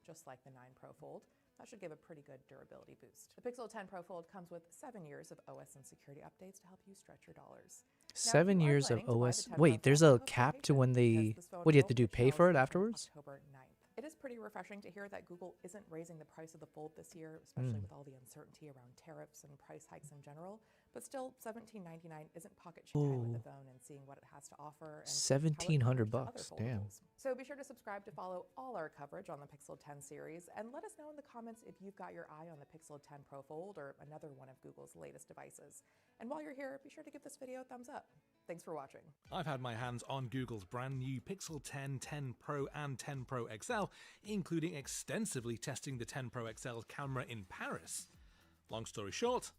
Just like the 9 Pro Fold. That should give a pretty good durability boost. The Pixel 10 Pro Fold comes with 7 years of OS and security updates to help you stretch your dollars. 7 you are years of planning to buy the OS. 10 Pro Wait, there's Fold, a have cap to vacation, when because they. this phone What do you have will to do? hit Pay for it shelves from afterwards? October 9th. It is pretty refreshing to hear that Google isn't raising the price of the Fold this year, especially with all the uncertainty around tariffs and price hikes in general. But still, $17.99 isn't pocket shy with the phone and seeing what it has to offer and how it compares to other $1,700. Damn. foldables. So be sure to subscribe to follow all our coverage on the Pixel 10 series, and let us know in the comments if you've got your eye on the Pixel 10 Pro Fold or another one of Google's latest devices. And while you're here, be sure to give this video a thumbs up. Thanks for watching. I've had my hands on Google's brand new Pixel 10, 10 Pro and 10 Pro XL, including extensively testing the 10 Pro XL's camera in Paris. Long story short,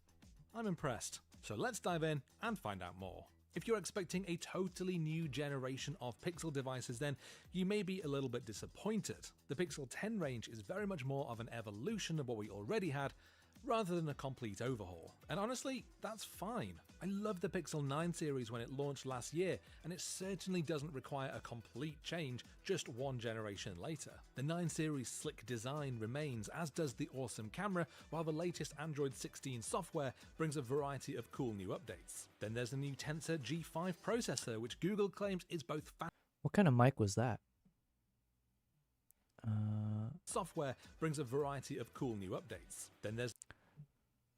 I'm impressed. So let's dive in and find out more. If you're expecting a totally new generation of Pixel devices, then you may be a little bit disappointed. The Pixel 10 range is very much more of an evolution of what we already had, rather than a complete overhaul. And honestly, that's fine. I love the Pixel 9 series when it launched last year, and it certainly doesn't require a complete change just one generation later. The 9 series slick design remains, as does the awesome camera, while the latest Android 16 software brings a variety of cool new updates. Then there's the new Tensor G5 processor, which Google claims is both fast. What kind of mic was that? Software brings a variety of cool new updates. Then there's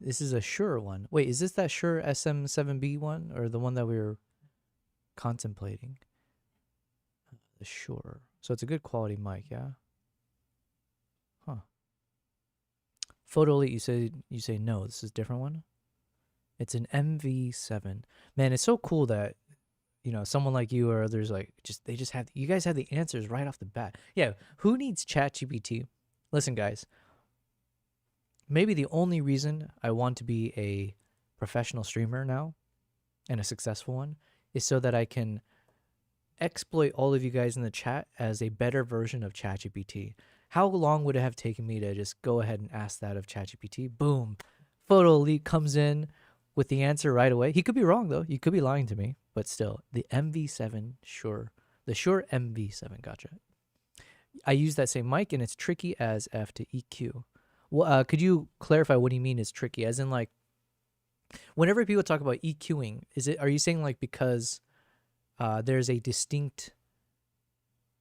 This is a Shure one. Wait, is this that Shure SM7B one or the one that we were contemplating? The Shure. So it's a good quality mic, yeah? Huh. Photo Elite, you say no, this is a different one? It's an MV7. Man, it's so cool that, you know, someone like you or others, like, they just have, you guys have the answers right off the bat. Yeah, who needs ChatGPT? Listen, guys, maybe the only reason I want to be a professional streamer now, and a successful one, is so that I can exploit all of you guys in the chat as a better version of ChatGPT. How long would it have taken me to just go ahead and ask that of ChatGPT? Boom. Photo Elite comes in with the answer right away. He could be wrong, though. You could be lying to me. But still, the MV7, Shure. The Shure MV7, gotcha. I use that same mic, and it's tricky as F to EQ. Well, could you clarify what do you mean is tricky? As in, like, whenever people talk about EQing, are you saying, like, because there's a distinct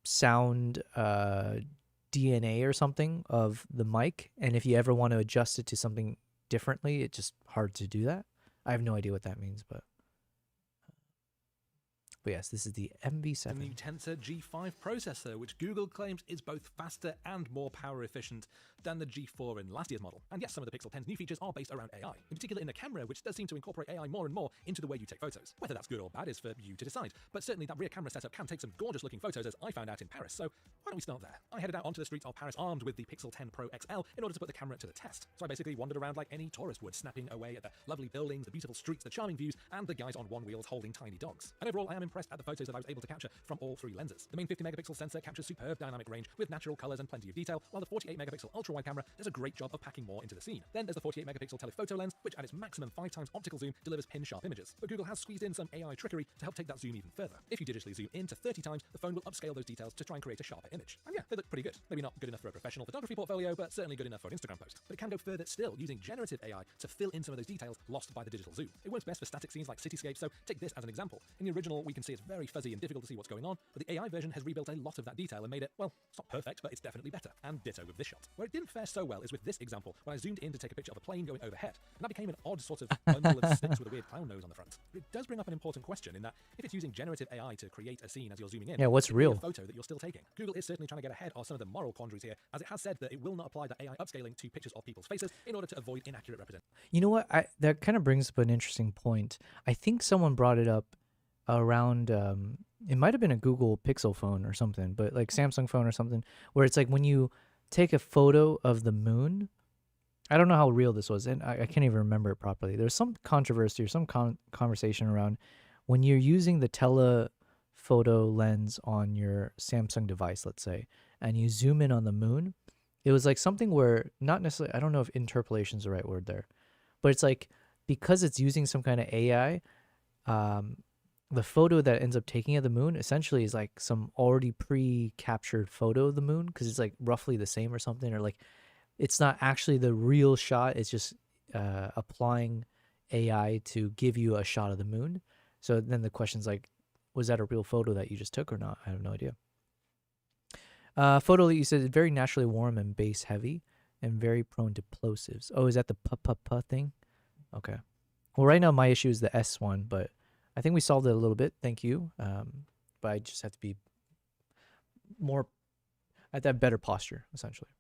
sound DNA or something of the mic, and if you ever want to adjust it to something differently, it's just hard to do that? I have no idea what that means, but yes, this is the MV7. The new Tensor G5 processor, which Google claims is both faster and more power efficient than the G4 in last year's model. And yes, some of the Pixel 10's new features are based around AI, in particular in the camera, which does seem to incorporate AI more and more into the way you take photos. Whether that's good or bad is for you to decide, but certainly that rear camera setup can take some gorgeous looking photos, as I found out in Paris. So why don't we start there? I headed out onto the streets of Paris armed with the Pixel 10 Pro XL in order to put the camera to the test. So I basically wandered around like any tourist would, snapping away at the lovely buildings, the beautiful streets, the charming views, and the guys on one wheels holding tiny dogs. And overall, I am impressed at the photos that I was able to capture from all three lenses. The main 50 megapixel sensor captures superb dynamic range with natural colors and plenty of detail, while the 48 megapixel ultra wide camera does a great job of packing more into the scene. Then there's the 48 megapixel telephoto lens, which at its maximum 5x optical zoom delivers pin sharp images. But Google has squeezed in some AI trickery to help take that zoom even further. If you digitally zoom in to 30 times, the phone will upscale those details to try and create a sharper image. And yeah, they look pretty good. Maybe not good enough for a professional photography portfolio, but certainly good enough for an Instagram post. But it can go further still, using generative AI to fill in some of those details lost by the digital zoom. It works best for static scenes like cityscapes, so take this as an example. In the original, we can see it's very fuzzy and difficult to see what's going on, but the AI version has rebuilt a lot of that detail and made it, well, it's not perfect, but it's definitely better. And ditto with this shot. Where it didn't fare so well is with this example, when I zoomed in to take a picture of a plane going overhead, and that became an odd sort of bundle of sticks with a weird clown nose on the front. But it does bring up an important question in that if it's using generative AI to create a scene as you're zooming in, yeah, what's real? A photo that you're still taking. Google is certainly trying to get ahead of some of the moral quandaries here, as it has said that it will not apply the AI upscaling to pictures of people's faces in order to avoid inaccurate representation. You know what? That kind of brings up an interesting point. I think someone brought it up around, it might have been a Google Pixel phone or something, but like Samsung phone or something, where it's like when you take a photo of the moon, I don't know how real this was, and I can't even remember it properly. There's some controversy or some conversation around when you're using the telephoto lens on your Samsung device, let's say, and you zoom in on the moon. It was like something where, not necessarily, I don't know if interpolation is the right word there, but it's like because it's using some kind of AI, the photo that ends up taking of the moon essentially is like some already pre-captured photo of the moon, because it's like roughly the same or something, or like it's not actually the real shot. It's just applying AI to give you a shot of the moon. So then the question's like, was that a real photo that you just took or not? I have no idea. Photo that you said is very naturally warm and base heavy and very prone to plosives. Oh, is that the p thing? Okay. Well, right now my issue is the S one, but I think we solved it a little bit. Thank you. But I just have to be more, I have to have better posture, essentially.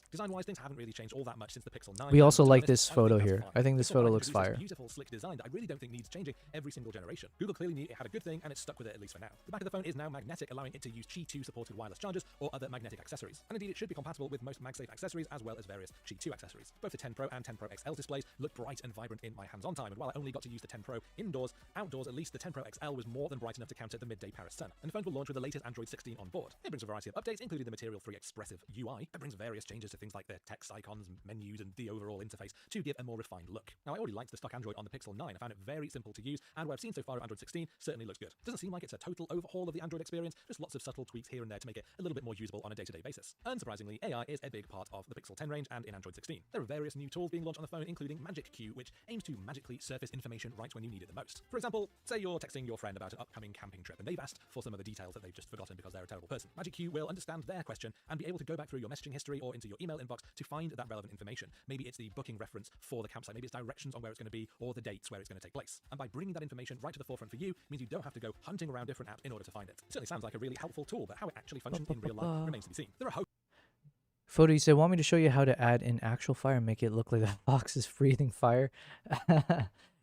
Design-wise, things haven't really changed all that much since the Pixel 9. We also and to be like honest, this I think photo that's here. fine. I think this Pixel photo 9 looks produces fire. Beautiful, slick design that I really don't think needs changing every single generation. Google clearly knew it had a good thing and it's stuck with it at least for now. The back of the phone is now magnetic, allowing it to use Qi 2 supported wireless chargers or other magnetic accessories. And indeed, it should be compatible with most MagSafe accessories as well as various Qi 2 accessories. Both the 10 Pro and 10 Pro XL displays look bright and vibrant in my hands-on time, and while I only got to use the 10 Pro indoors, outdoors at least the 10 Pro XL was more than bright enough to counter the midday Paris sun. And the phones will launch with the latest Android 16 on board. It brings a variety of updates, including the material-free expressive UI. It brings various changes to things like the text icons, menus, and the overall interface to give a more refined look. Now, I already liked the stock Android on the Pixel 9. I found it very simple to use, and what I've seen so far of Android 16 certainly looks good. Doesn't seem like it's a total overhaul of the Android experience, just lots of subtle tweaks here and there to make it a little bit more usable on a day-to-day basis. Unsurprisingly, AI is a big part of the Pixel 10 range and in Android 16. There are various new tools being launched on the phone, including Magic Q, which aims to magically surface information right when you need it the most. For example, say you're texting your friend about an upcoming camping trip, and they've asked for some of the details that they've just forgotten because they're a terrible person. Magic Q will understand their question and be able to go back through your messaging history or into your email inbox to find that relevant information. Maybe it's the booking reference for the campsite, maybe it's directions on where it's going to be, or the dates where it's going to take place. And by bringing that information right to the forefront for you means you don't have to go hunting around different apps in order to find it. It certainly sounds like a really helpful tool, but how it actually functions in real life remains to be seen. There are Photo, you said, want me to show you how to add an actual fire and make it look like the fox is breathing fire?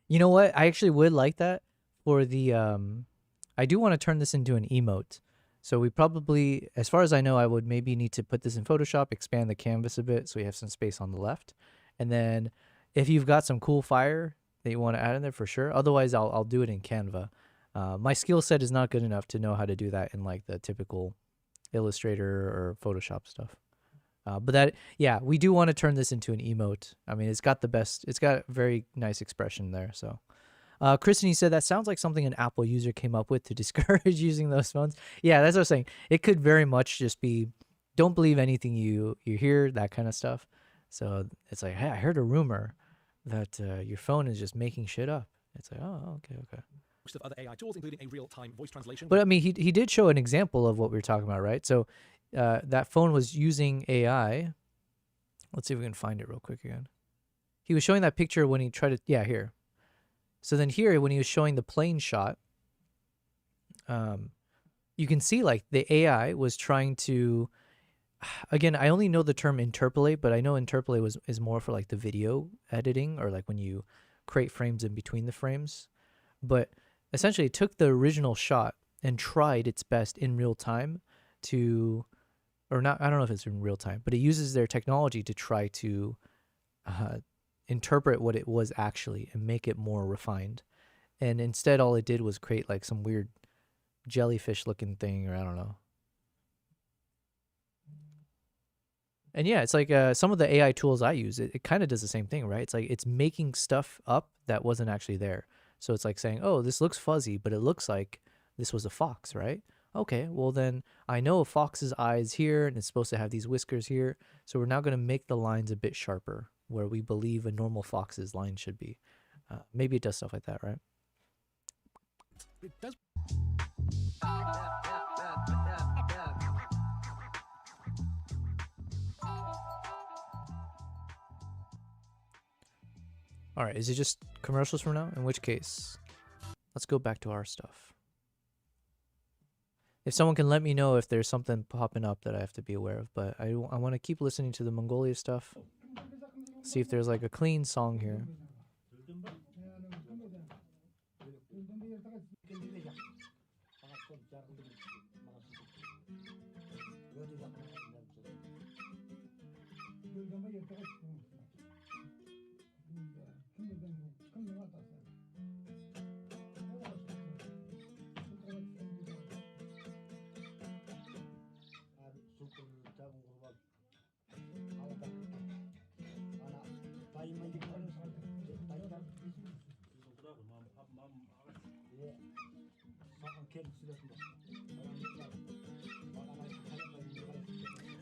You know what? I actually would like that for the, I do want to turn this into an emote. So we probably, as far as I know, I would maybe need to put this in Photoshop, expand the canvas a bit so we have some space on the left. And then if you've got some cool fire that you want to add in there, for sure. Otherwise, I'll do it in Canva. My skill set is not good enough to know how to do that in like the typical Illustrator or Photoshop stuff. But that, yeah, we do want to turn this into an emote. I mean, it's got a very nice expression there. So, Kristen said that sounds like something an Apple user came up with to discourage using those phones. Yeah, that's what I was saying. It could very much just be, don't believe anything you hear, that kind of stuff. So it's like, hey, I heard a rumor that your phone is just making shit up. It's like, oh, okay. most of other AI tools, including a real-time voice translation. But I mean, he did show an example of what we were talking about, right? So that phone was using AI. Let's see if we can find it real quick again. He was showing that picture when he tried to, yeah, here. So then here, when he was showing the plane shot, you can see like the AI was trying to, again, I only know the term interpolate, but I know interpolate is more for like the video editing or like when you create frames in between the frames. But essentially it took the original shot and tried its best in real time to, or not, I don't know if it's in real time, but it uses their technology to try to interpret what it was actually and make it more refined. And instead all it did was create like some weird jellyfish looking thing, or I don't know. And yeah, it's like some of the AI tools I use, it kind of does the same thing, right? It's like it's making stuff up that wasn't actually there. So it's like saying, oh, this looks fuzzy, but it looks like this was a fox, right? Okay, well then I know a fox's eyes here and it's supposed to have these whiskers here. So we're now going to make the lines a bit sharper where we believe a normal fox's line should be. Maybe it does stuff like that, right? It does. All right, is it just commercials from now? In which case, let's go back to our stuff. If someone can let me know if there's something popping up that I have to be aware of, but I want to keep listening to the Mongolia stuff. See if there's like a clean song here.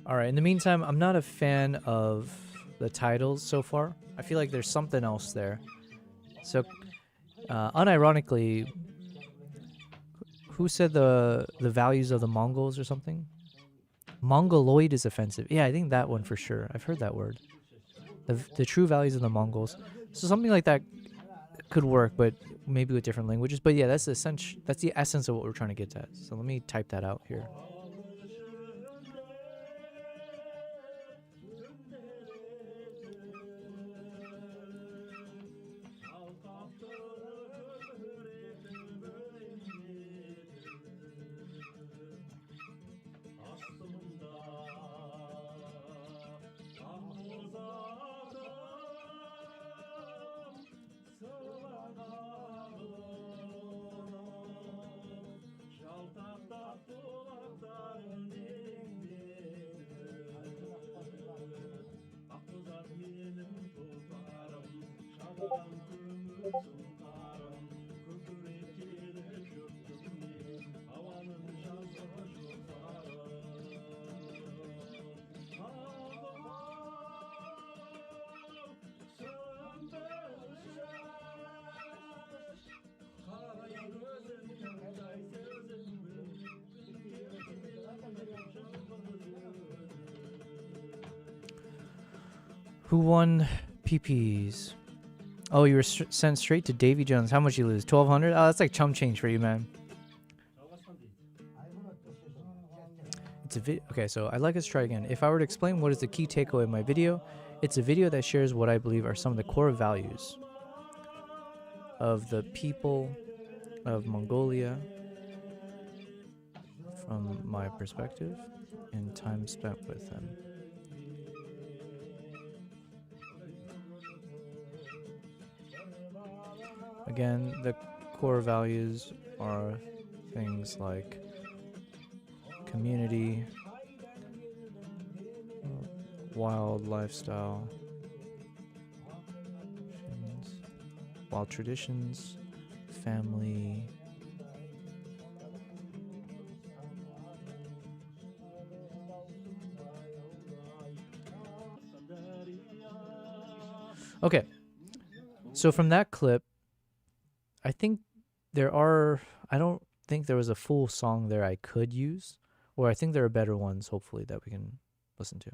All right, in the meantime, I'm not a fan of the titles so far. I feel like there's something else there. So Unironically, who said the values of the Mongols or something? Mongoloid is offensive. Yeah, I think that one for sure. I've heard that word. The true values of the Mongols. So something like that could work, but maybe with different languages. But yeah, that's the essence of what we're trying to get at. So let me type that out here. Who won PPs? Oh, you were sent straight to Davy Jones. How much you lose? 1,200? Oh, that's like chump change for you, man. It's a video. Okay, so I'd like us to try again. If I were to explain what is the key takeaway of my video, it's a video that shares what I believe are some of the core values of the people of Mongolia from my perspective and time spent with them. Again, the core values are things like community, wild lifestyle, wild traditions, family, okay. So from that clip, I think I don't think there was a full song there I could use, or I think there are better ones, hopefully, that we can listen to.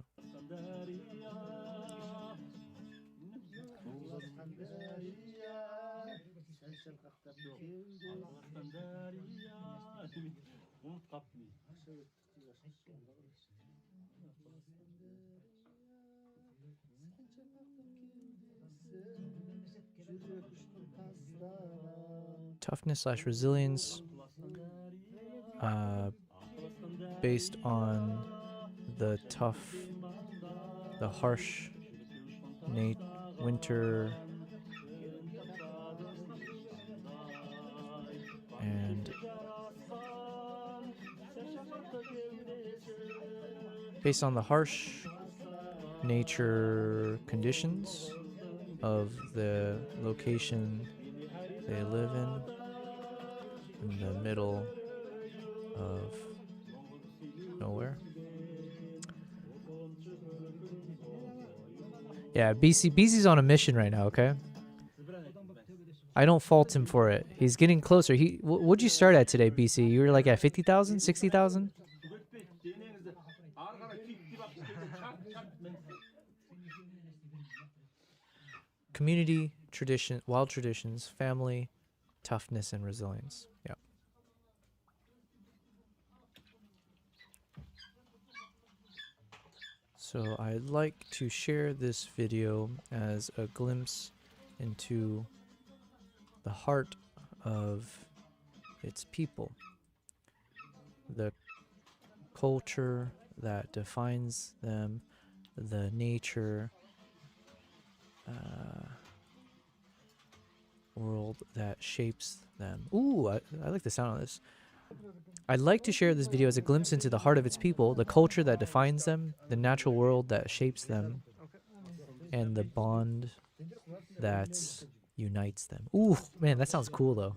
Toughness/resilience, based on the harsh winter and based on the harsh nature conditions of the location they live in the middle of nowhere. Yeah, BC's on a mission right now, okay? I don't fault him for it. He's getting closer. What'd you start at today, BC? You were like at 50,000, 60,000? Community, tradition, wild traditions, family, toughness, and resilience. Yeah. So I'd like to share this video as a glimpse into the heart of its people, the culture that defines them, the nature, world that shapes them. Ooh, I like the sound of this. I'd like to share this video as a glimpse into the heart of its people, the culture that defines them, the natural world that shapes them, and the bond that unites them. Ooh, man, that sounds cool though.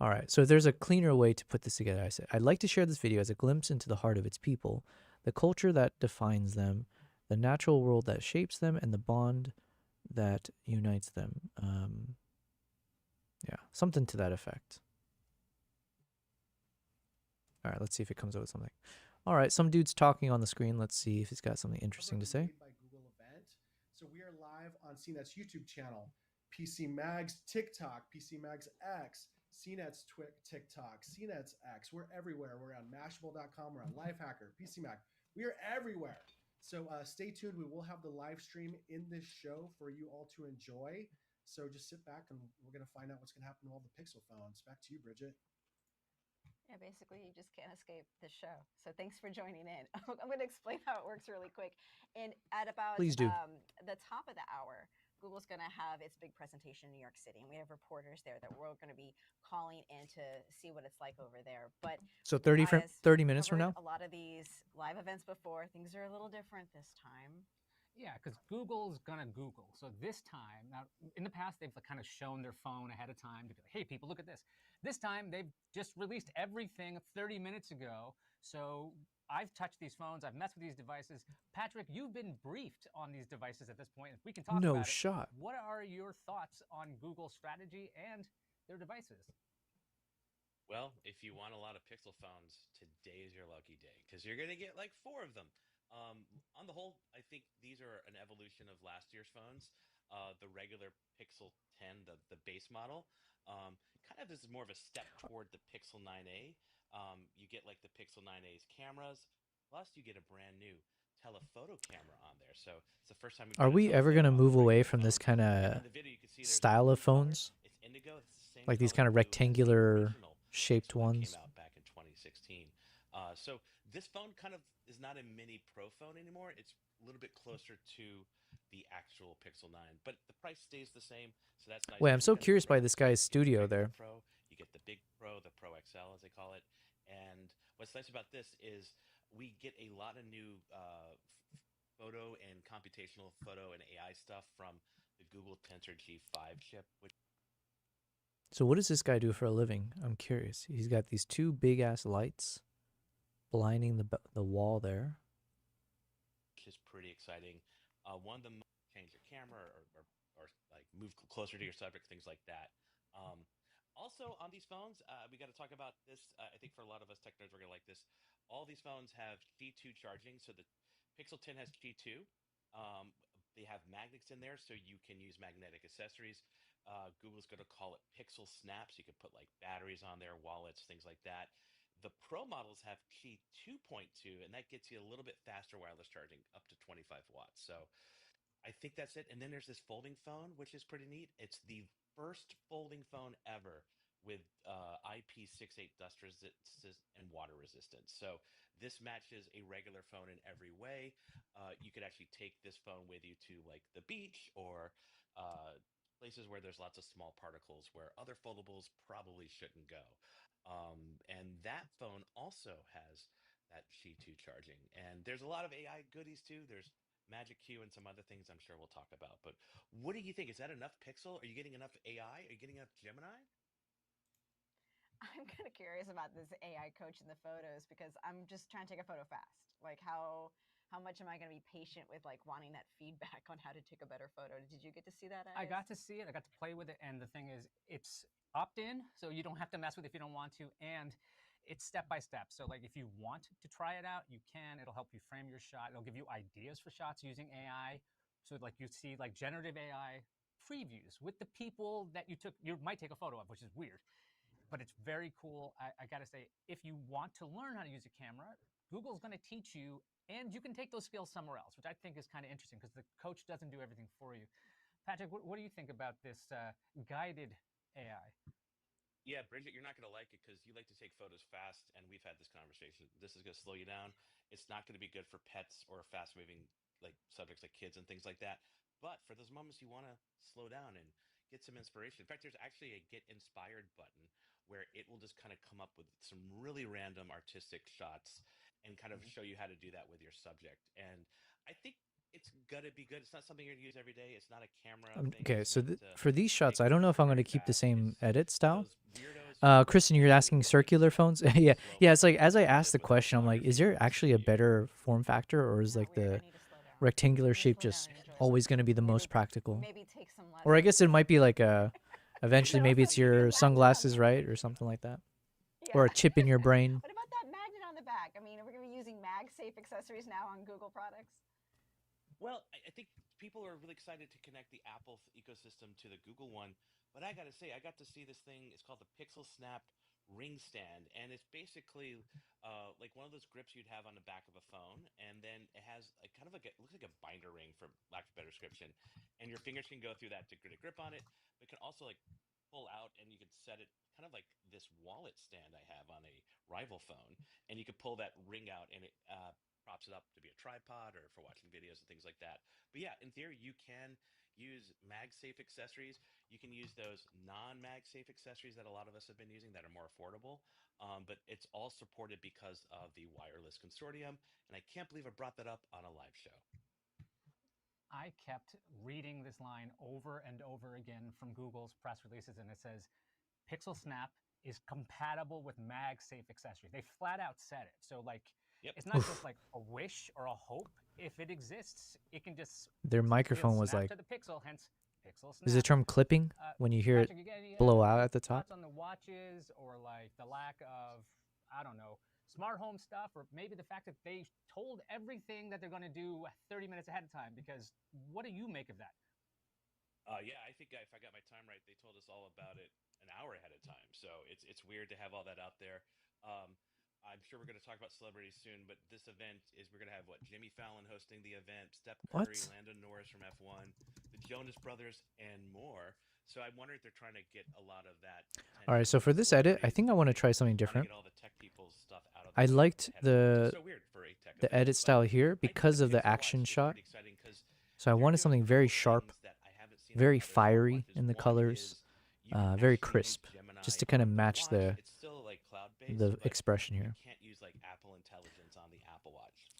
All right, so there's a cleaner way to put this together. I said, I'd like to share this video as a glimpse into the heart of its people, the culture that defines them, the natural world that shapes them, and the bond that unites them. Yeah, something to that effect. All right, let's see if it comes up with something. All right, some dude's talking on the screen. Let's see if he's got something interesting to say. By Google event. So we are live on CNET's YouTube channel, PC Mag's TikTok, PC Mag's X, CNET's TikTok, CNET's X. We're everywhere. We're on Mashable.com. We're on Lifehacker, PC Mag. We are everywhere. So stay tuned. We will have the live stream in this show for you all to enjoy. So just sit back and we're going to find out what's going to happen to all the Pixel phones. Back to you, Bridget. Yeah, basically, you just can't escape the show. So thanks for joining in. I'm going to explain how it works really quick. And at about Please do. The top of the hour, Google's going to have its big presentation in New York City. And we have reporters there that we're going to be calling in to see what it's like over there. But So 30 minutes from now? A lot of these live events before, things are a little different this time. Yeah, because Google's gonna Google. So this time, now in the past, they've kind of shown their phone ahead of time to be like, hey, people, look at this. This time, they've just released everything 30 minutes ago. So I've touched these phones. I've messed with these devices. Patrick, you've been briefed on these devices at this point. If we can talk No about shot. it, what are your thoughts on Google's strategy and their devices? Well, if you want a lot of Pixel phones, today is your lucky day because you're going to get like 4 of them. On the whole, I think these are an evolution of last year's phones. The regular Pixel 10, the base model, kind of is more of a step toward the Pixel 9a. You get like the Pixel 9a's cameras, plus you get a brand new telephoto camera on there. So it's the first time. Are we ever going to move away from this kind of style of phones? It's indigo. It's the same like these color kind of blue as the rectangular original shaped Pixel that ones? Came out back in 2016. So this phone kind of is not a mini Pro phone anymore. It's a little bit closer to the actual Pixel 9, but the price stays the same. So that's nice. Wait, I'm so curious by this guy's studio there. Pro, you get the big Pro, the Pro XL as they call it. And what's nice about this is we get a lot of new photo and computational photo and AI stuff from the Google Tensor G5 chip. So what does this guy do for a living? I'm curious. He's got these 2 big ass lights blinding the wall there. Which is pretty exciting. One of them change your camera or like move closer to your subject, things like that. Also on these phones, we got to talk about this. I think for a lot of us tech nerds, we're gonna like this. All these phones have Qi2 charging. So the Pixel 10 has Qi2. They have magnets in there, so you can use magnetic accessories. Google's going to call it Pixel Snaps. You can put like batteries on there, wallets, things like that. The Pro models have Qi 2.2, and that gets you a little bit faster wireless charging, up to 25 watts. So I think that's it. And then there's this folding phone, which is pretty neat. It's the first folding phone ever with IP68 dust resistance and water resistance. So this matches a regular phone in every way. You could actually take this phone with you to like the beach or places where there's lots of small particles where other foldables probably shouldn't go. And that phone also has that Qi2 charging. And there's a lot of AI goodies too. There's Magic Q and some other things I'm sure we'll talk about. But what do you think? Is that enough Pixel? Are you getting enough AI? Are you getting enough Gemini? I'm kind of curious about this AI coach in the photos because I'm just trying to take a photo fast. Like how much am I going to be patient with like wanting that feedback on how to take a better photo? Did you get to see that? I got to see it. I got to play with it. And the thing is, it's opt-in, so you don't have to mess with it if you don't want to. And it's step by step. So like if you want to try it out, you can. It'll help you frame your shot. It'll give you ideas for shots using AI. So like you see like generative AI previews with the people that you might take a photo of, which is weird. But it's very cool. I got to say, if you want to learn how to use a camera, Google's going to teach you, and you can take those skills somewhere else, which I think is kind of interesting because the coach doesn't do everything for you. Patrick, what do you think about this guided AI? Yeah, Bridget, you're not going to like it because you like to take photos fast, and we've had this conversation. This is going to slow you down. It's not going to be good for pets or fast-moving like subjects like kids and things like that. But for those moments you want to slow down and get some inspiration. In fact, there's actually a Get Inspired button where it will just kind of come up with some really random artistic shots and kind of show you how to do that with your subject. And I think it's gonna be good. It's not something you're gonna use every day. It's not a camera thing. Okay, It's so meant to for these shots, I don't know if I'm going to keep the same edit style. weirdos Kristen, you're asking circular phones? Yeah, yeah. It's like as I asked the question, I'm like, is there actually a better form factor, or is like rectangular shape just always going to be the most practical. Maybe take some lessons. Or I guess it might be like a, eventually maybe it's your sunglasses, right? Or something like that. Or a chip in your brain. What about that magnet on the back? I mean, are we going to be using mag-safe accessories now on Google products? Well, I think people are really excited to connect the Apple ecosystem to the Google one. But I got to say, I got to see this thing. It's called the Pixel Snap Ring Stand, and it's basically like one of those grips you'd have on the back of a phone, and then it has a kind of like it looks like a binder ring, for lack of a better description, and your fingers can go through that to get a grip on it, but it can also like pull out, and you can set it kind of like this wallet stand I have on a rival phone, and you could pull that ring out, and it props it up to be a tripod or for watching videos and things like that. But yeah, in theory, you can use MagSafe accessories. You can use those non-MagSafe accessories that a lot of us have been using that are more affordable. But it's all supported because of the wireless consortium. And I can't believe I brought that up on a live show. I kept reading this line over and over again from Google's press releases, and it says, Pixel Snap is compatible with MagSafe accessories. They flat out said it. So like, it's not just like a wish or a hope. If it exists, it can just Their microphone was snap like, to the Pixel, hence Pixel Snap. is the term clipping when you hear it Patrick, you got any, blow out at the top? thoughts on the watches, or like the lack of, I don't know, smart home stuff, or maybe the fact that they told everything that they're going to do 30 minutes ahead of time? Because what do you make of that? Yeah, I think if I got my time right, they told us all about it an hour ahead of time. So it's weird to have all that out there. I'm sure we're going to talk about celebrities soon, but this event is, we're going to have Jimmy Fallon hosting the event, Steph Curry, Lando Norris from F1, the Jonas Brothers, and more. So I wonder if they're trying to get a lot of that. All right, so for this edit, I think I want to try something different. I liked the edit style here because of the action shot. So I wanted something very sharp, very fiery in the colors, very crisp, just to kind of match the expression here.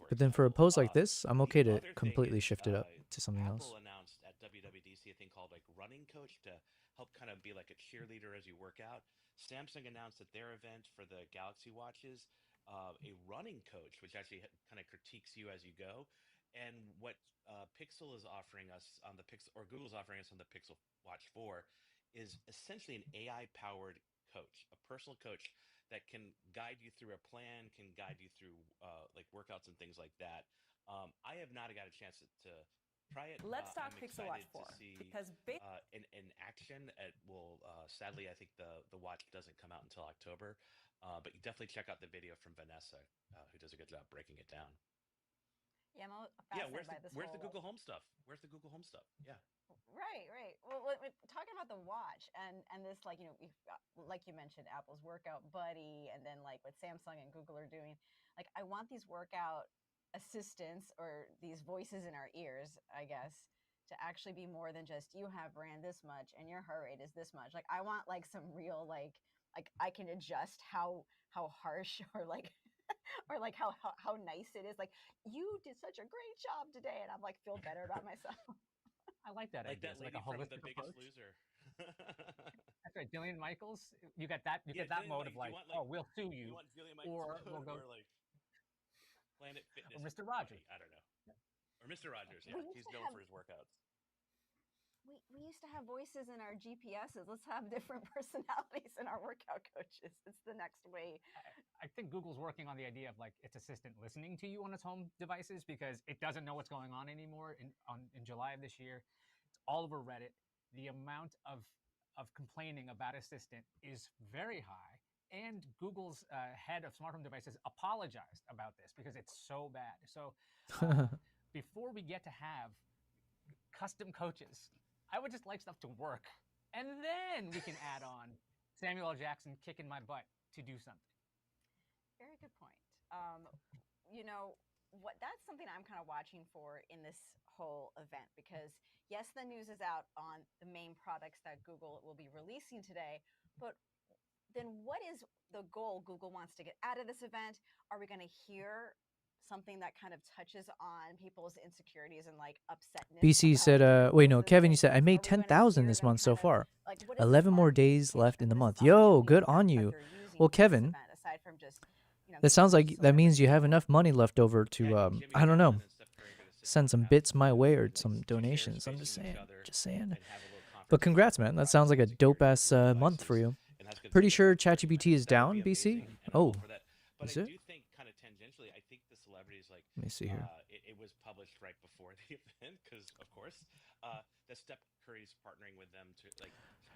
But then for a pose like this, I'm okay to completely shift it up to something else. Apple announced at WWDC a thing called Running Coach to help kind of be like a cheerleader as you work out. Samsung announced at their event for the Galaxy watches a running coach, which actually kind of critiques you as you go. And what Pixel is offering us on the Pixel, or Google's offering us on the Pixel Watch 4, is essentially an AI-powered coach, a personal coach that can guide you through a plan, can guide you through like workouts and things like that. I have not got a chance to try it. Let's talk I'm Pixel Watch 4 because in action, it will sadly, I think the watch doesn't come out until October. But you definitely check out the video from Vanessa, who does a good job breaking it down. Yeah, I'm fascinated by this. Where's the Google Home stuff? Where's the Google Home stuff? Yeah. Right. Well, talking about the watch and this, like, like you mentioned, Apple's Workout Buddy, and then like what Samsung and Google are doing. Like, I want these workout assistants, or these voices in our ears, I guess, to actually be more than just, you have ran this much and your heart rate is this much. Like, I want like some real like I can adjust how harsh or like or like how nice it is. Like, you did such a great job today, and I'm like, feel better about myself. I like that like idea. That lady like a from holistic The Biggest approach. Loser. That's right, Jillian Michaels. You get that. You get that mode of like, oh, we'll sue you, or we'll go. Or like Planet Fitness. Or Mr. Rogers. I don't know. Or Mr. Rogers. Yeah, he's known for his workouts. We used to have voices in our GPSs. Let's have different personalities in our workout coaches. It's the next way. I think Google's working on the idea of like its assistant listening to you on its home devices, because it doesn't know what's going on anymore. In July of this year, it's all over Reddit. The amount of complaining about Assistant is very high. And Google's head of smart home devices apologized about this because it's so bad. So before we get to have custom coaches, I would just like stuff to work. And then we can add on Samuel L. Jackson kicking my butt to do something. Very good point. That's something I'm kind of watching for in this whole event, because yes, the news is out on the main products that Google will be releasing today, but then what is the goal Google wants to get out of this event? Are we going to hear something that kind of touches on people's insecurities and like upsetness? BC said, wait, no, Kevin, you said, I made 10,000 this month so far. 11 more days left in the month. Yo, good on you. Well, Kevin, aside from just, that sounds like that means you have enough money left over to, I don't know, send some bits my way or some donations. I'm just saying. Just saying. But congrats, man. That sounds like a dope ass month for you. Pretty sure ChatGPT is down, BC. Oh, But is I it? do think, kind of tangentially, I think the celebrities like Let me see here. it was published right before the event because, of course, that Steph Curry's partnering with them to like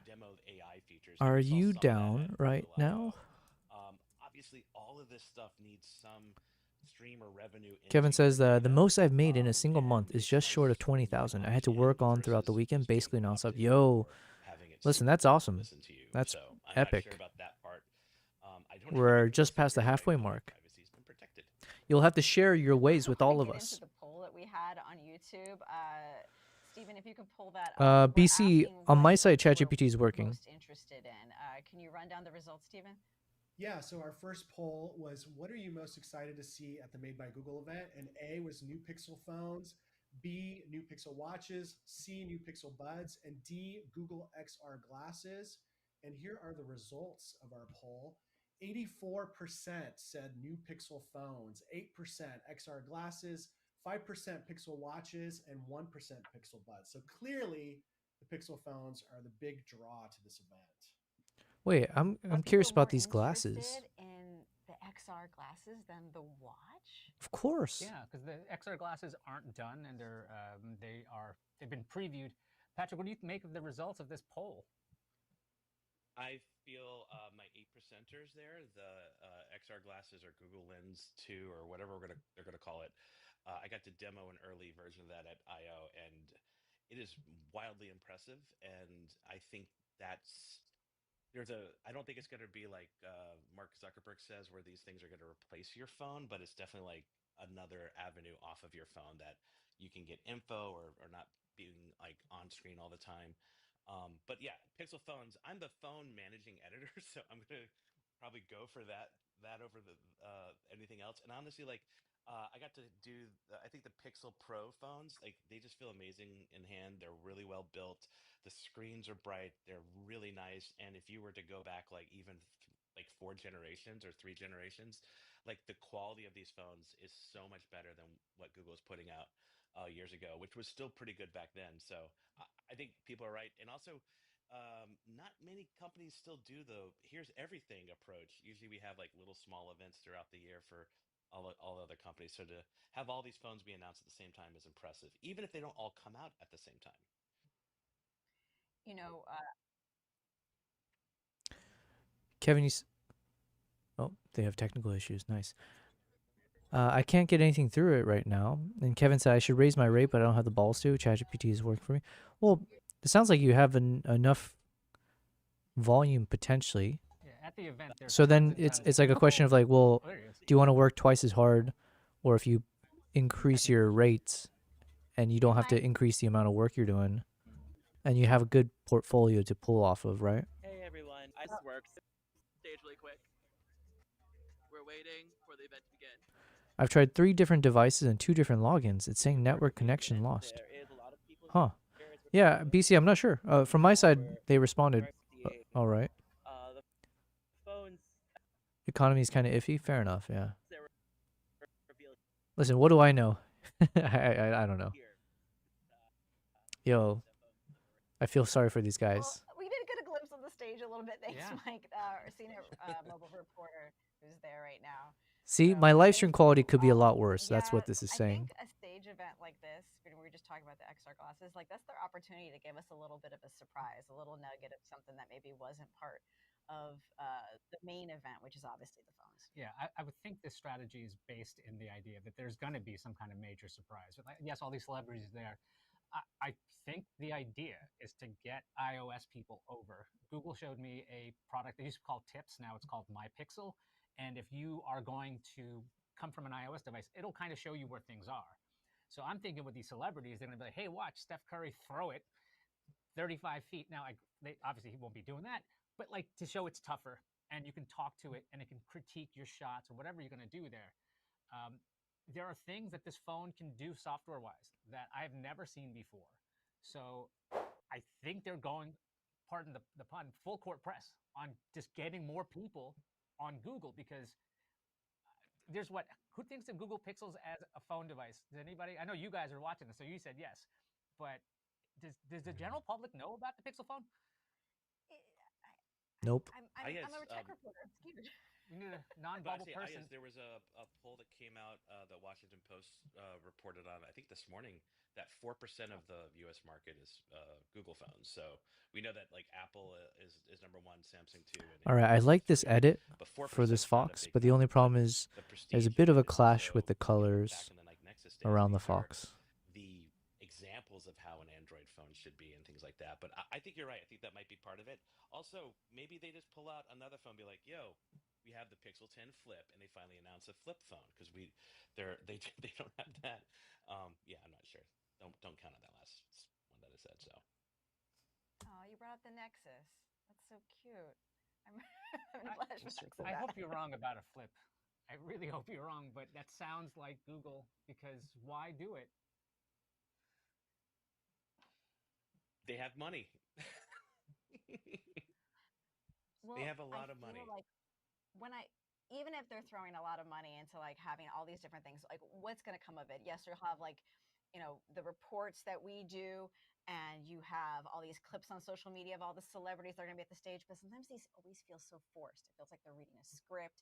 demo the AI features. And Are we saw you some of that down at right Google now? I/O. Obviously, all of this stuff needs some streamer revenue. Kevin says the most I've made in a single month is just short of 20,000. I had to work on throughout the weekend, basically nonstop. Yo, listen, that's awesome. That's epic. We're just past the halfway mark. You'll have to share your ways with all of us. The poll that we had on YouTube, Stephen, if you could pull that up. BC, on my site, ChatGPT is working. Most interested in. Can you run down the results, Stephen? Yeah, so our first poll was, what are you most excited to see at the Made by Google event? And A was new Pixel phones, B, new Pixel watches, C, new Pixel buds, and D, Google XR glasses. And here are the results of our poll. 84% said new Pixel phones, 8% XR glasses, 5% Pixel watches, and 1% Pixel buds. So clearly, the Pixel phones are the big draw to this event. Wait, I'm curious about these glasses. Interested in the XR glasses than the watch? Of course. Yeah, because the XR glasses aren't done and they've been previewed. Patrick, what do you make of the results of this poll? I feel my 8%ers there, the XR glasses or Google Lens 2 or whatever they're gonna call it. I got to demo an early version of that at I/O, and it is wildly impressive. And I think I don't think it's going to be like Mark Zuckerberg says, where these things are going to replace your phone, but it's definitely like another avenue off of your phone that you can get info or not being like on screen all the time. But yeah, Pixel phones. I'm the phone managing editor, so I'm going to probably go for that over the anything else. And honestly, like I got to do I think the Pixel Pro phones, like they just feel amazing in hand. They're really well built. The screens are bright. They're really nice. And if you were to go back like even like 4 generations or 3 generations, like the quality of these phones is so much better than what Google was putting out years ago, which was still pretty good back then. So I think people are right. And also, not many companies still do the here's everything approach. Usually we have like little small events throughout the year for all other companies. So to have all these phones be announced at the same time is impressive, even if they don't all come out at the same time. You know, Kevin, oh, they have technical issues. Nice. I can't get anything through it right now. And Kevin said I should raise my rate, but I don't have the balls to. ChatGPT is working for me. Well, it sounds like you have enough volume potentially. Yeah, at the event. So then it's like a question of like, well, do you want to work twice as hard, or if you increase your rates, and you don't have to increase the amount of work you're doing, and you have a good portfolio to pull off of, right? Hey everyone, I just worked stage really quick. We're waiting for the event to begin. I've tried 3 different devices and 2 different logins. It's saying network connection lost. Huh. Yeah, BC, I'm not sure. From my side, they responded. All right. The phones. Economy is kind of iffy. Fair enough. Yeah. Listen, what do I know? I don't know. Yo, I feel sorry for these guys. well, we did get a glimpse of the stage a little bit. Thanks, Mike, our senior mobile reporter who's there right now. See, my live stream quality could be a lot worse. That's what this is saying. I think a stage event like this, we were just talking about the XR glasses, like that's their opportunity to give us a little bit of a surprise, a little nugget of something that maybe wasn't part of the main event, which is obviously the phones. Yeah, I would think this strategy is based in the idea that there's going to be some kind of major surprise. Like, yes, all these celebrities there. I think the idea is to get iOS people over. Google showed me a product they used to call Tips. Now it's called My Pixel. And if you are going to come from an iOS device, it'll kind of show you where things are. So I'm thinking with these celebrities, they're going to be like, hey, watch Steph Curry throw it 35 feet. Now, obviously, he won't be doing that, but like to show it's tougher and you can talk to it and it can critique your shots or whatever you're going to do there. There are things that this phone can do software-wise that I've never seen before. So I think they're going, pardon the pun, full court press on just getting more people on Google, because there's what? Who thinks of Google Pixels as a phone device? Does anybody? I know you guys are watching this, so you said yes, but does the general public know about the Pixel phone? Nope. I'm a tech reporter. I'm scared. We need a But non-bubble actually, person. there was a poll that came out that Washington Post reported on, I think this morning, that 4% of the U.S. market is Google phones. So we know that like Apple is number one, Samsung two, and All right, I like this edit but for 4% this is not a fox, big but the only number. problem is The there's a prestige bit of a is. And clash with so, the colors back in the like Nexus days, around the these are fox. the examples of how an Android phone should be and things like that. But I think you're right. I think that might be part of it. Also, maybe they just pull out another phone, be like, "Yo, we have the Pixel 10 Flip," and they finally announce a flip phone because they don't have that. Yeah, I'm not sure. Don't count on that last one that I said. So. Oh, you brought up the Nexus. That's so cute. I'm having flashbacks of I that. hope you're wrong about a flip. I really hope you're wrong, but that sounds like Google because why do it? They have money. Well, They have a lot I of feel money. like even if they're throwing a lot of money into like having all these different things, like what's going to come of it? Yes, you'll have like, the reports that we do, and you have all these clips on social media of all the celebrities that are going to be at the stage, but sometimes these always feel so forced. It feels like they're reading a script,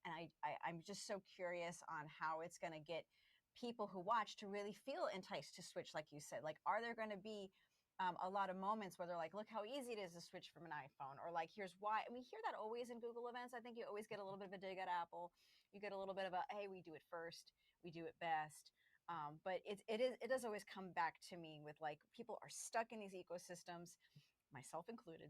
and I'm just so curious on how it's going to get people who watch to really feel enticed to switch, like you said. Like, are there going to be a lot of moments where they're like, look how easy it is to switch from an iPhone, or like, here's why. And we hear that always in Google events. I think you always get a little bit of a dig at Apple. You get a little bit of a, hey, we do it first, we do it best. But it does always come back to me with like, people are stuck in these ecosystems, myself included.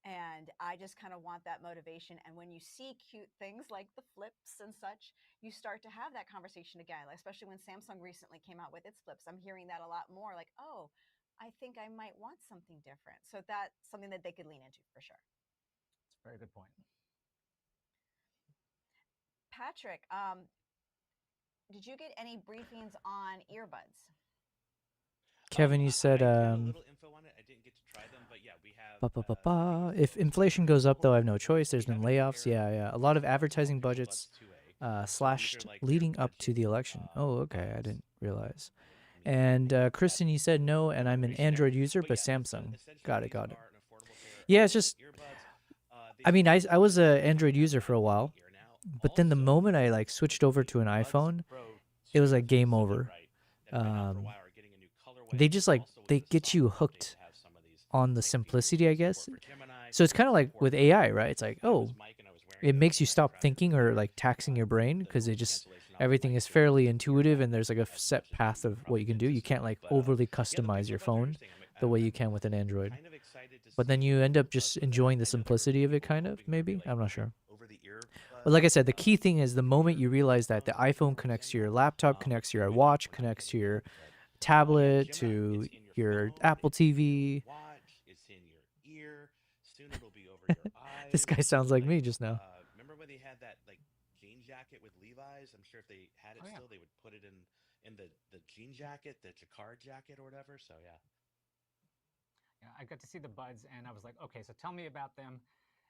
And I just kind of want that motivation. And when you see cute things like the flips and such, you start to have that conversation again, especially when Samsung recently came out with its flips. I'm hearing that a lot more, like, oh, I think I might want something different. So that's something that they could lean into for sure. That's a very good point. Patrick, did you get any briefings on earbuds? Kevin, you said I got a little info on it. I didn't get to try them, but yeah, we have. If inflation goes up, though, I have no choice. There's been layoffs. Yeah. A lot of advertising budgets slashed leading up to the election. Oh, okay. I didn't realize. And Kristen, you said no, and I'm an Android user, but Samsung. Got it. Yeah, it's just. I mean, I was an Android user for a while, but then the moment I like switched over to an iPhone, it was like game over. They just like they get you hooked on the simplicity, I guess. So it's kind of like with AI, right? It's like, oh, it makes you stop thinking or like taxing your brain because everything is fairly intuitive and there's like a set path of what you can do. You can't like overly customize your phone the way you can with an Android. But then you end up just enjoying the simplicity of it, kind of, maybe. I'm not sure. But like I said, the key thing is the moment you realize that the iPhone connects to your laptop, connects to your watch, connects to your tablet, to your Apple TV. It's in your ear. Soon it'll be over your eyes. This guy sounds like me just now. Remember when they had that like jean jacket with Levi's? I'm sure if they had it still, they would put it in the jean jacket, the jacquard jacket or whatever. So yeah. Yeah, I got to see the buds, and I was like, okay, so tell me about them.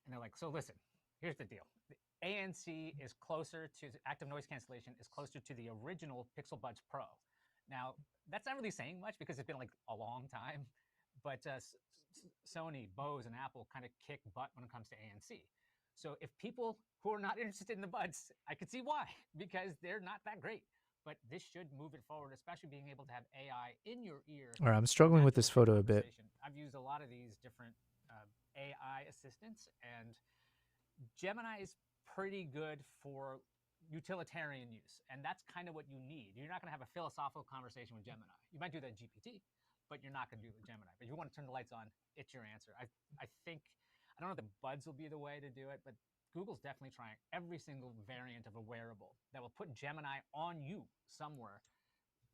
And they're like, so listen, here's the deal. The ANC is closer to active noise cancellation, is closer to the original Pixel Buds Pro. Now, that's not really saying much because it's been like a long time, but Sony, Bose, and Apple kind of kick butt when it comes to ANC. So if people who are not interested in the buds, I could see why, because they're not that great. But this should move it forward, especially being able to have AI in your ear. All right, I'm struggling with this photo a bit. I've used a lot of these different AI assistants, and Gemini is pretty good for utilitarian use, and that's kind of what you need. You're not going to have a philosophical conversation with Gemini. You might do that GPT, but you're not going to do it with Gemini. But if you want to turn the lights on, it's your answer. I think, I don't know if the buds will be the way to do it, but Google's definitely trying every single variant of a wearable that will put Gemini on you somewhere,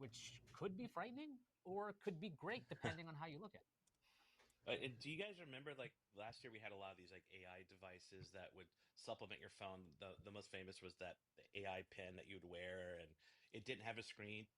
which could be frightening or could be great depending on how you look at it. And do you guys remember, like last year, we had a lot of these like AI devices that would supplement your phone. The most famous was the AI pen that you'd wear, and it didn't have a screen,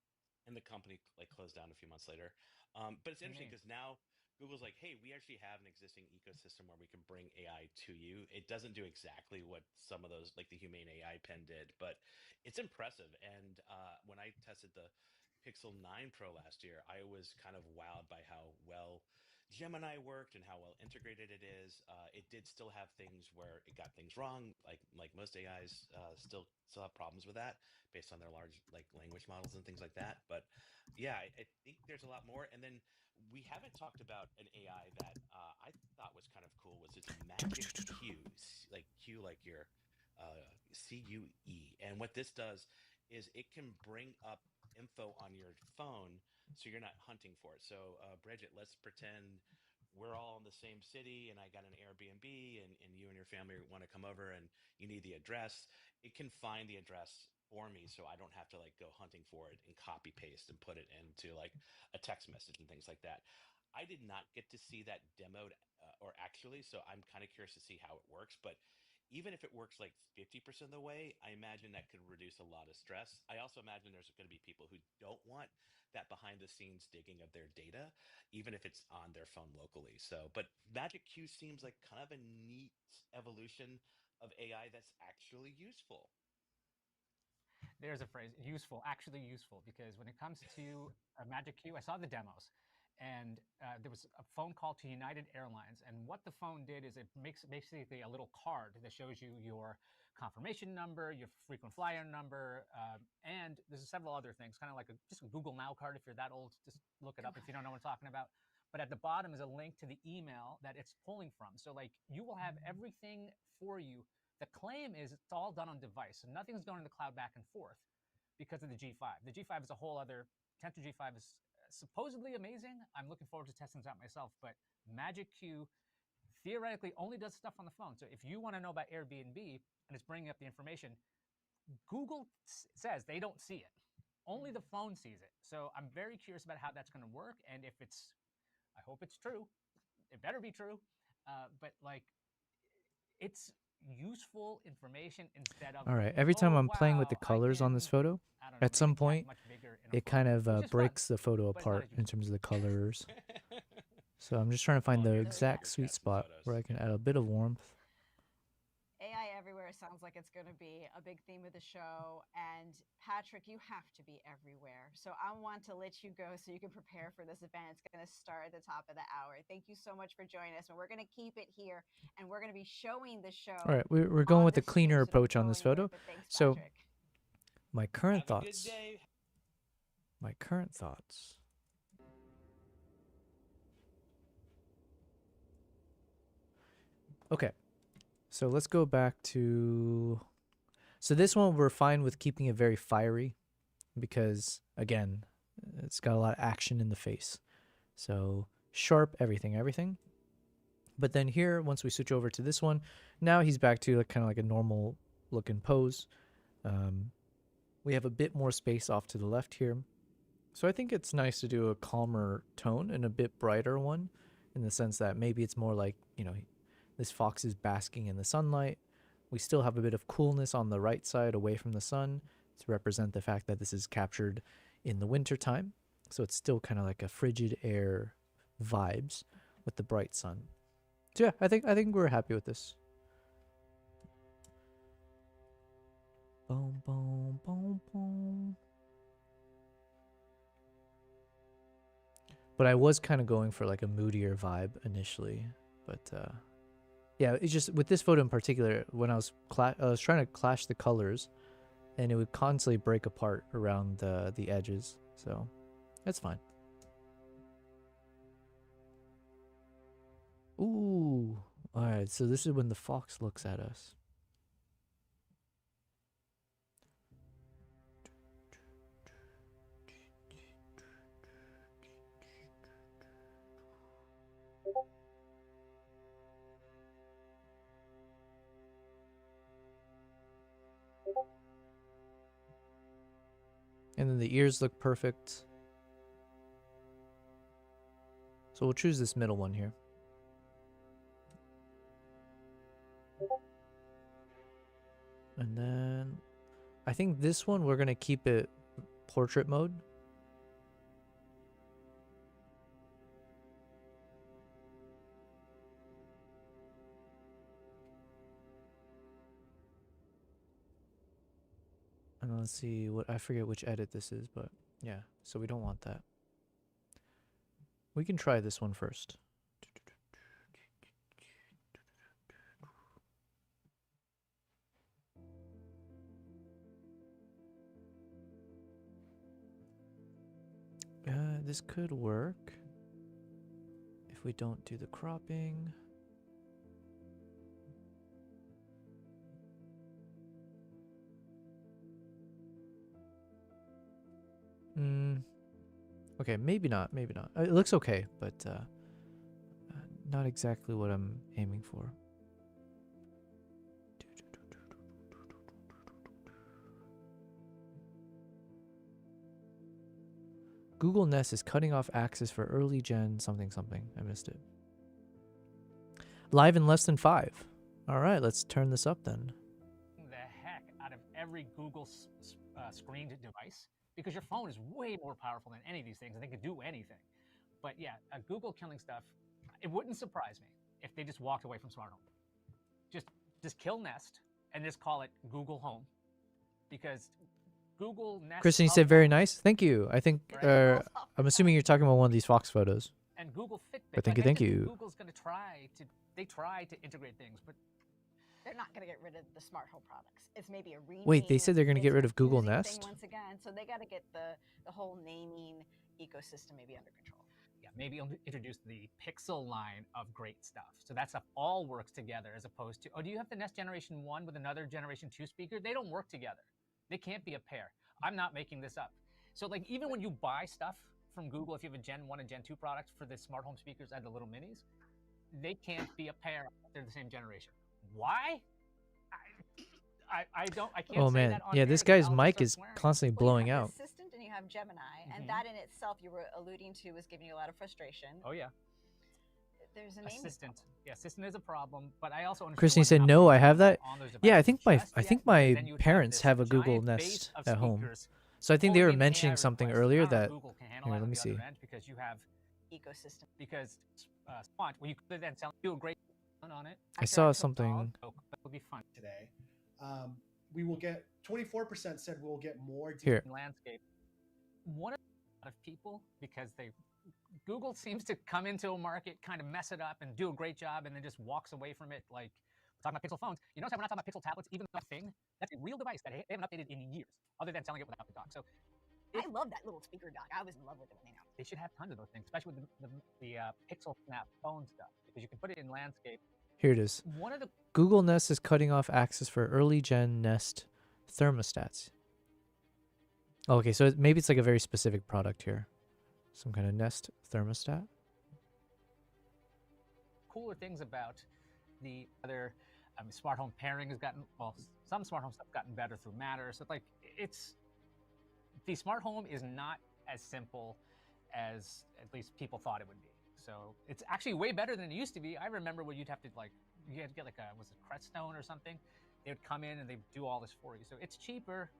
and the company like closed down a few months later. But it's interesting because now Google's like, hey, we actually have an existing ecosystem where we can bring AI to you. It doesn't do exactly what some of those, like the Humane AI pen did, but it's impressive. And when I tested the Pixel 9 Pro last year, I was kind of wowed by how well Gemini worked and how well integrated it is. It did still have things where it got things wrong, like most AIs still have problems with that based on their large like language models and things like that. But yeah, I think there's a lot more. And then we haven't talked about an AI that I thought was kind of cool. Was its Magic Q, like Q, like your CUE. And what this does is it can bring up info on your phone so you're not hunting for it. So, Bridget, let's pretend we're all in the same city and I got an Airbnb and you and your family want to come over and you need the address. It can find the address for me so I don't have to like go hunting for it and copy paste and put it into like a text message and things like that. I did not get to see that demoed or actually, so I'm kind of curious to see how it works. But even if it works like 50% of the way, I imagine that could reduce a lot of stress. I also imagine there's going to be people who don't want that behind the scenes digging of their data, even if it's on their phone locally. So, but Magic Q seems like kind of a neat evolution of AI that's actually useful. There's a phrase, useful, actually useful, because when it comes to Magic Q, I saw the demos, and there was a phone call to United Airlines, and what the phone did is it makes basically a little card that shows you your confirmation number, your frequent flyer number, and there's several other things, kind of like just a Google Now card. If you're that old, just look it up if you don't know what I'm talking about. But at the bottom is a link to the email that it's pulling from. So like you will have everything for you. The claim is it's all done on device, so nothing's going in the cloud back and forth because of the G5. The G5 is a whole other. Tensor G5 is supposedly amazing. I'm looking forward to testing this out myself, but Magic Q theoretically only does stuff on the phone. So if you want to know about Airbnb and it's bringing up the information, Google says they don't see it. Only the phone sees it. So I'm very curious about how that's going to work, and if it's, I hope it's true. It better be true. But like, it's useful information instead of, All right, every time I'm playing with the wow, colors on this photo, at some point, it kind of breaks the photo apart in terms of the colors. So I'm just trying to find the exact sweet spot where I can add a bit of warmth. AI everywhere sounds like it's going to be a big theme of the show. And Patrick, you have to be everywhere. So I want to let you go so you can prepare for this event. It's going to start at the top of the hour. Thank you so much for joining us. And we're going to keep it here. And we're going to be showing the show. All right, we're going with a cleaner approach on this photo. So my current thoughts. My current thoughts. Okay. So let's go back to, so this one we're fine with keeping it very fiery because again, it's got a lot of action in the face. So sharp, everything. But then here, once we switch over to this one, now he's back to like, kind of like a normal looking pose. We have a bit more space off to the left here. So I think it's nice to do a calmer tone and a bit brighter one in the sense that maybe it's more like, you know, this fox is basking in the sunlight. We still have a bit of coolness on the right side away from the sun to represent the fact that this is captured in the winter time. So it's still kind of like a frigid air vibes with the bright sun. So yeah, I think we're happy with this. Boom, boom, boom, boom. But I was kind of going for like a moodier vibe initially, but yeah, it's just with this photo in particular, when I was trying to clash the colors, and it would constantly break apart around the edges. So that's fine. Ooh, all right. So this is when the fox looks at us. And then the ears look perfect. So we'll choose this middle one here. And then I think this one we're going to keep it portrait mode. let's see what I forget which edit this is, but yeah, so we don't want that. We can try this one first. This could work if we don't do the cropping. Okay, maybe not, maybe not. It looks okay, but not exactly what I'm aiming for. Google Nest is cutting off access for early gen something something. I missed it. Live in less than 5. All right, let's turn this up then. The heck out of every Google screened device, because your phone is way more powerful than any of these things, and they can do anything. But yeah, Google killing stuff, it wouldn't surprise me if they just walked away from smart home. Just kill Nest and just call it Google Home, because Google Nest. Kristen, you said very nice. Thank you. I think I'm assuming you're talking about one of these Fox photos. And Google Fitbit. But thank you. Google's going to try to integrate things, but they're not going to get rid of the smart home products. It's maybe a rename. Wait, they said they're going to get rid of Google thing Nest? once again, so they got to get the whole naming ecosystem maybe under control. yeah, maybe introduce the Pixel line of great stuff. So that stuff all works together, as opposed to, oh, do you have the Nest Generation 1 with another Generation 2 speaker? They don't work together. They can't be a pair. I'm not making this up. So like even when you buy stuff from Google, if you have a Gen 1 and Gen 2 product for the smart home speakers and the little minis, they can't be a pair if they're the same generation. Why? I can't oh say man, that on yeah, air this because guy's I'll mic start is swearing. constantly blowing out. Assistant and you have Gemini, and Mhm. that in itself you were alluding to was giving you a lot of frustration. Oh yeah. There's a name. Assistant. Yeah, Assistant is a problem, but I also understand Christine why said, they're not "No, I putting have that." it on those Yeah, I devices think just my yet, and then you'd parents this have a giant Google base Nest of at home. speakers So I think they were forwarding mentioning AI something requests. earlier I don't know if that. Google can handle Here, that let on me the see. other end because you have ecosystem. Because Squant, well, you could then do a great on it. I saw something. That would be fun today. We will get 24% said we'll get more Here. landscape. One of people, because Google seems to come into a market, kind of mess it up and do a great job, and then just walks away from it. Like we're talking about Pixel phones. You notice how we're not talking about Pixel tablets, even though thing that's a real device that they haven't updated in years, other than selling it without the dock. So I love that little speaker dock. I was in love with it when they announced it. they should have tons of those things, especially with the Pixel Snap phone stuff, because you can put it in landscape. Here it is. One of the Google Nest is cutting off access for early gen Nest thermostats. Okay, so maybe it's like a very specific product here. Some kind of Nest thermostat. cooler things about the other smart home pairing has gotten, well, some smart home stuff gotten better through Matter. So like the smart home is not as simple as at least people thought it would be. So it's actually way better than it used to be. I remember when you had to get like was it Crestone or something? They would come in and they'd do all this for you. So it's cheaper,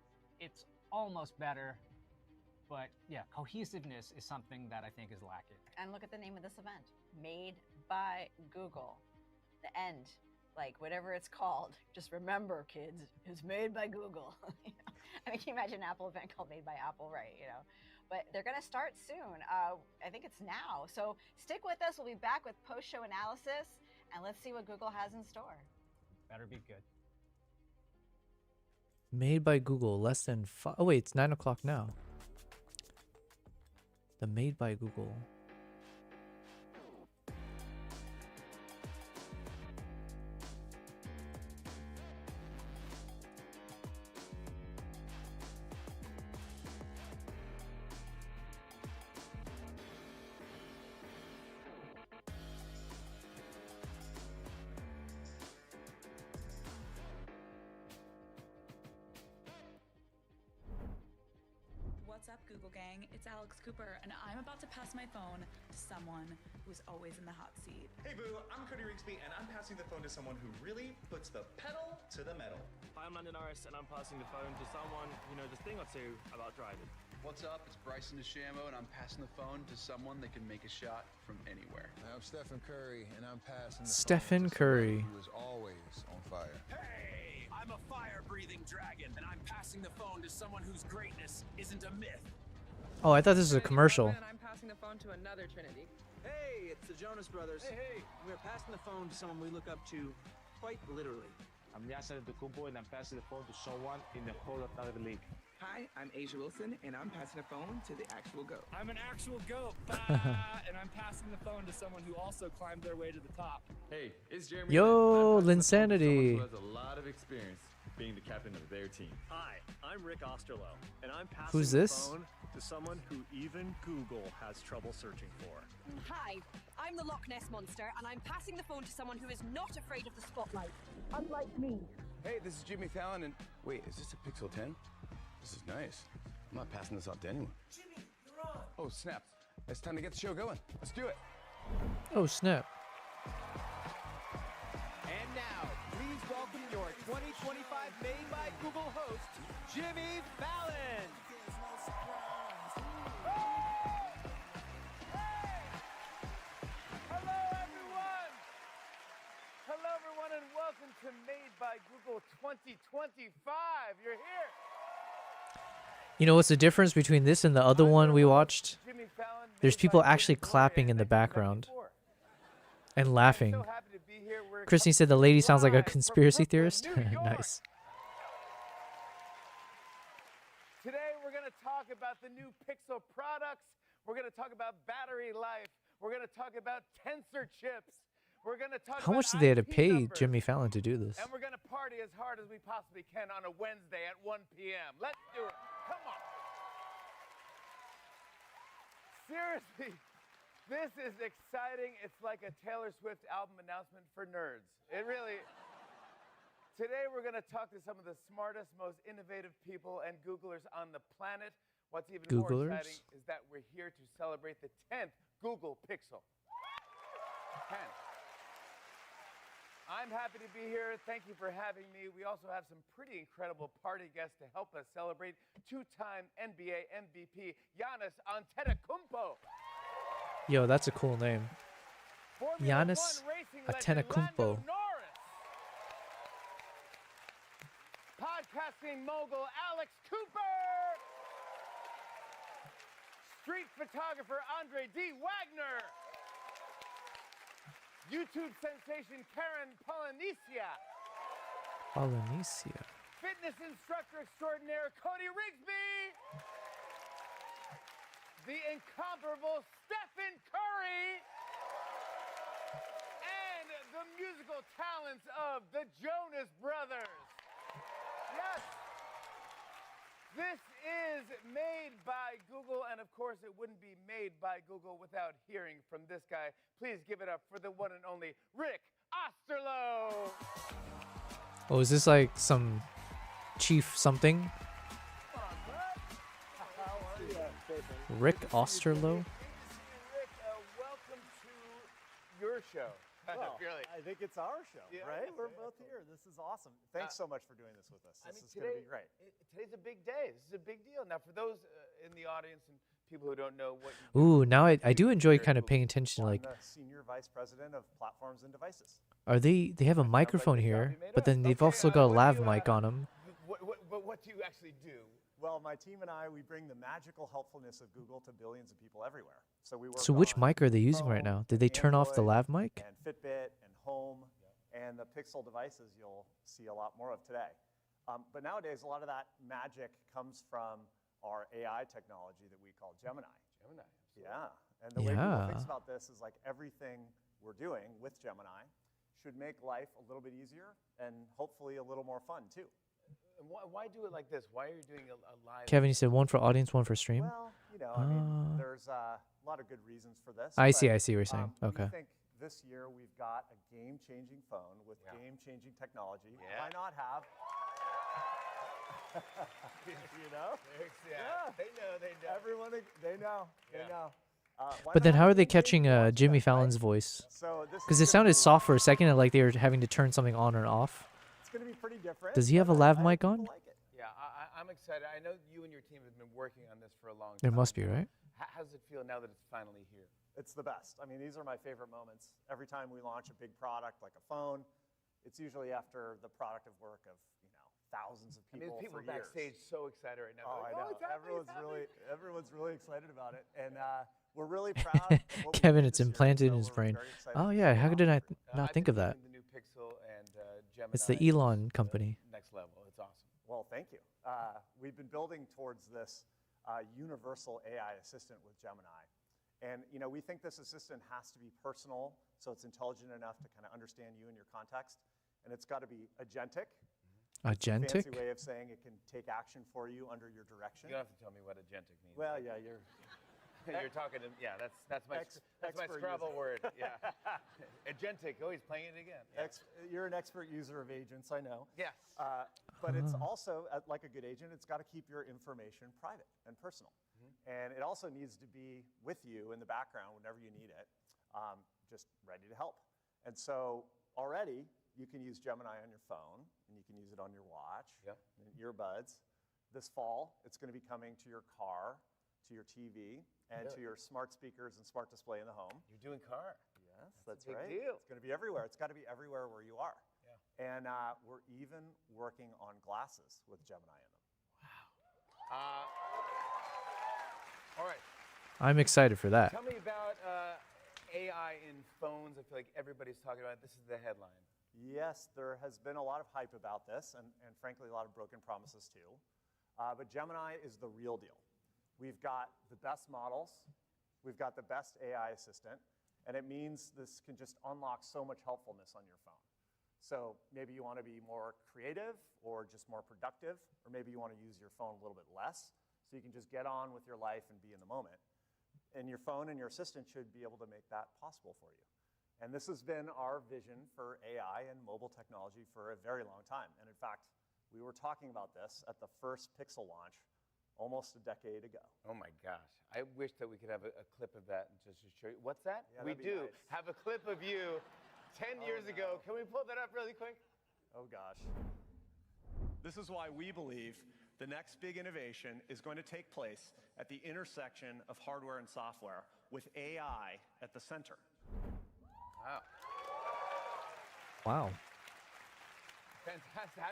it's almost better, but yeah, cohesiveness is something that I think is lacking. And look at the name of this event, Made by Google. The end, like whatever it's called, just remember, kids, it's made by Google. I mean, can you imagine an Apple event called Made by Apple, right? But they're going to start soon. I think it's now. So stick with us. We'll be back with post-show analysis, and let's see what Google has in store. Better be good. Made by Google, less than 5. Oh wait, it's 9 o'clock now. The Made by Google. What's up, Google gang? It's Alex Cooper, and I'm about to pass my phone to someone who's always in the hot seat. Hey boo, I'm Cody Rigsby, and I'm passing the phone to someone who really puts the pedal to the metal. Hi, I'm Landon Norris, and I'm passing the phone to someone who knows a thing or two about driving. What's up? It's Bryson DeChambeau, and I'm passing the phone to someone that can make a shot from anywhere. I'm Stephen Curry, and I'm passing the Stephen phone to Curry. someone who is always on fire. Hey, I'm a fire-breathing dragon, and I'm passing the phone to someone whose greatness isn't a myth. Oh, I thought this was a commercial. And I'm passing the phone to another Trinity. Hey, it's the Jonas Brothers. Hey. We're passing the phone to someone we look up to quite literally. I'm Giannis Antetokounmpo, and I'm passing the phone to someone in the whole other league. Hi, I'm Asia Wilson, and I'm passing the phone to the actual GOAT. I'm an actual GOAT, and I'm passing the phone to someone who also climbed their way to the top. Hey, it's Jeremy. Yo, Linsanity. Who has a lot of experience being the captain of their team. Hi, I'm Rick Osterloh, and I'm passing Who's the this? phone to someone who even Google has trouble searching for. Hi, I'm the Loch Ness Monster, and I'm passing the phone to someone who is not afraid of the spotlight, unlike me. Hey, this is Jimmy Fallon, and wait, is this a Pixel 10? This is nice. I'm not passing this off to anyone. Jimmy, you're on. Oh, snap. It's time to get the show going. Let's do it. Oh, snap. And now, please welcome your 2025 Made by Google host, Jimmy Fallon. Hello, everyone, and welcome to Made by Google 2025. You're here. You know what's the difference between this and the other one we watched? There's people actually clapping in the background and laughing. Christine said the lady sounds like a conspiracy theorist. Nice. Today, we're going to talk about the new Pixel products. We're going to talk about battery life. We're going to talk about tensor chips. We're going to talk How about much did they have to IP pay numbers. Jimmy Fallon to do this? And we're going to party as hard as we possibly can on a Wednesday at 1 p.m. Let's do it. Come on. Seriously, this is exciting. It's like a Taylor Swift album announcement for nerds. It really... Today, we're going to talk to some of the smartest, most innovative people and Googlers on the planet. What's even more exciting is that we're here to celebrate the 10th Google Pixel. 10. I'm happy to be here. Thank you for having me. We also have some pretty incredible party guests to help us celebrate two-time NBA MVP Giannis Antetokounmpo. Yo, that's a cool name. Giannis Antetokounmpo. Podcasting mogul Alex Cooper. Street photographer Andre D. Wagner. YouTube sensation Karen Polynesia. Polynesia. Fitness instructor extraordinaire Cody Rigsby. The incomparable Stephen Curry. And the musical talents of the Jonas Brothers. Yes. This is made by Google, and of course it wouldn't be made by Google without hearing from this guy. Please give it up for the one and only Rick Osterloh. Oh, is this like some chief something? Rick Osterloh? Rick, welcome to your show. Well, Really. I think it's our show, Yeah, right? yes, We're yeah, both here. This is awesome. Thanks so much for doing this with us. I This mean, is going to be great. Today's a big day. This is a big deal. Now, for those in the audience and people who don't know what you Ooh, now I do enjoy kind of paying attention. Like, I'm the Senior Vice President of Platforms and Devices. are they have a microphone here, but then they've also got a lav mic on them. But what do you actually do? Well, my team and I, we bring the magical helpfulness of Google to billions of people everywhere. So we work So which on mic are they using right now? Did they turn off the lav mic? and Fitbit and Home and the Pixel devices you'll see a lot more of today. But nowadays, a lot of that magic comes from our AI technology that we call Gemini. Gemini. Yeah. And the way Google Yeah. thinks about this is like everything we're doing with Gemini should make life a little bit easier and hopefully a little more fun too. And why do it like this? Why are you doing a live? Kevin, you said one for audience, one for stream? Well, you know, I mean, there's a lot of good reasons for this. I but, see what you're saying. Okay. I think this year we've got a game-changing phone with game-changing technology. Why not have? You know? Yeah. They know. Everyone, they know. They know. Why But then not how have are they game-changing catching watch Jimmy tech, Fallon's right? voice? So this Because is it gonna sounded be- soft for a second, and like they were having to turn something on or off. It's going to be pretty different. Does he have a but lav I mic think on? people like it. Yeah, I'm excited. I know you and your team have been working on this for a long time. There must be, right? How does it feel now that it's finally here? It's the best. I mean, these are my favorite moments. Every time we launch a big product like a phone, it's usually after the product of work of thousands of I people. mean, people for years. backstage so excited right now. Oh, They're I like, know. it's happening, Everyone's really excited about it, and we're really proud. of what we Kevin, did it's this year, implanted in so his we're brain. very excited Oh to yeah, show how it did off I for you. not I've think been of that? using the new Pixel and Gemini. It's the Elon company. Next level. It's awesome. Well, thank you. We've been building towards this universal AI assistant with Gemini. And we think this assistant has to be personal, so it's intelligent enough to kind of understand you and your context. And it's got to be agentic. Agentic? Fancy way of saying it can take action for you under your direction. You don't have to tell me what agentic means. Well, yeah, you're talking to, yeah, that's my Scrabble word. Yeah. Agentic. Oh, he's playing it again. Yeah. You're an expert user of agents, I know. Yes. But it's also, like a good agent, it's got to keep your information private and personal. And it also needs to be with you in the background whenever you need it, just ready to help. And so already, you can use Gemini on your phone, and you can use it on your watch, and earbuds. This fall, it's going to be coming to your car, to your TV, and to your smart speakers and smart display in the home. You're doing car. Yes, that's a big right. deal. It's going to be everywhere. It's got to be everywhere where you are. Yeah. And we're even working on glasses with Gemini in them. Wow. All right. I'm excited for that. Tell me about AI in phones. I feel like everybody's talking about it. This is the headline. Yes, there has been a lot of hype about this, and frankly, a lot of broken promises too. But Gemini is the real deal. We've got the best models. We've got the best AI assistant. And it means this can just unlock so much helpfulness on your phone. So maybe you want to be more creative or just more productive, or maybe you want to use your phone a little bit less so you can just get on with your life and be in the moment. And your phone and your assistant should be able to make that possible for you. And this has been our vision for AI and mobile technology for a very long time. And in fact, we were talking about this at the first Pixel launch almost a decade ago. Oh my gosh. I wish that we could have a clip of that and just to show you. What's that? Yeah, we that'd be do nice. have a clip of you 10 years ago. Can we pull that up really quick? Oh gosh. This is why we believe the next big innovation is going to take place at the intersection of hardware and software with AI at the center. Wow. Wow. Fantastic.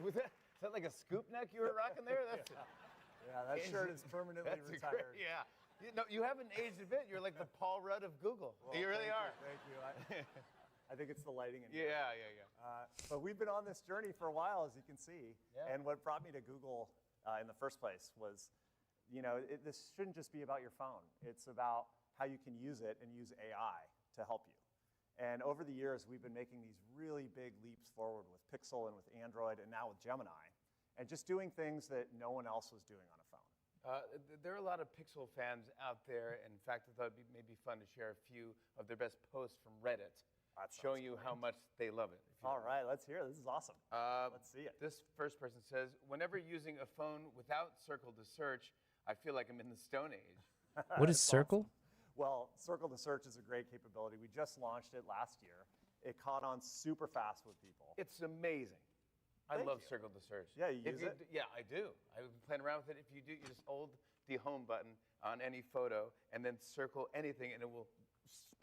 Is that like a scoop neck you were rocking there? That's Yeah, that shirt is permanently retired. Yeah. You haven't aged a bit. You're like the Paul Rudd of Google. Well, you really are. Thank you. I think it's the lighting in Yeah. But we've been on this journey for a while, as you can see. Yeah. And what brought me to Google in the first place was, this shouldn't just be about your phone. It's about how you can use it and use AI to help you. And over the years, we've been making these really big leaps forward with Pixel and with Android and now with Gemini, and just doing things that no one else was doing on a phone. There are a lot of Pixel fans out there. In fact, I thought it may be fun to share a few of their best posts from Reddit, showing you how much they love it. All right, let's hear it. This is awesome. Let's see it. This first person says, whenever using a phone without Circle to Search, I feel like I'm in the Stone Age. What is Circle? Well, Circle to Search is a great capability. We just launched it last year. It caught on super fast with people. It's amazing. I love Circle to Search. Yeah, you use it? Yeah, I do. I've been playing around with it. If you do, you just hold the home button on any photo and then circle anything, and it will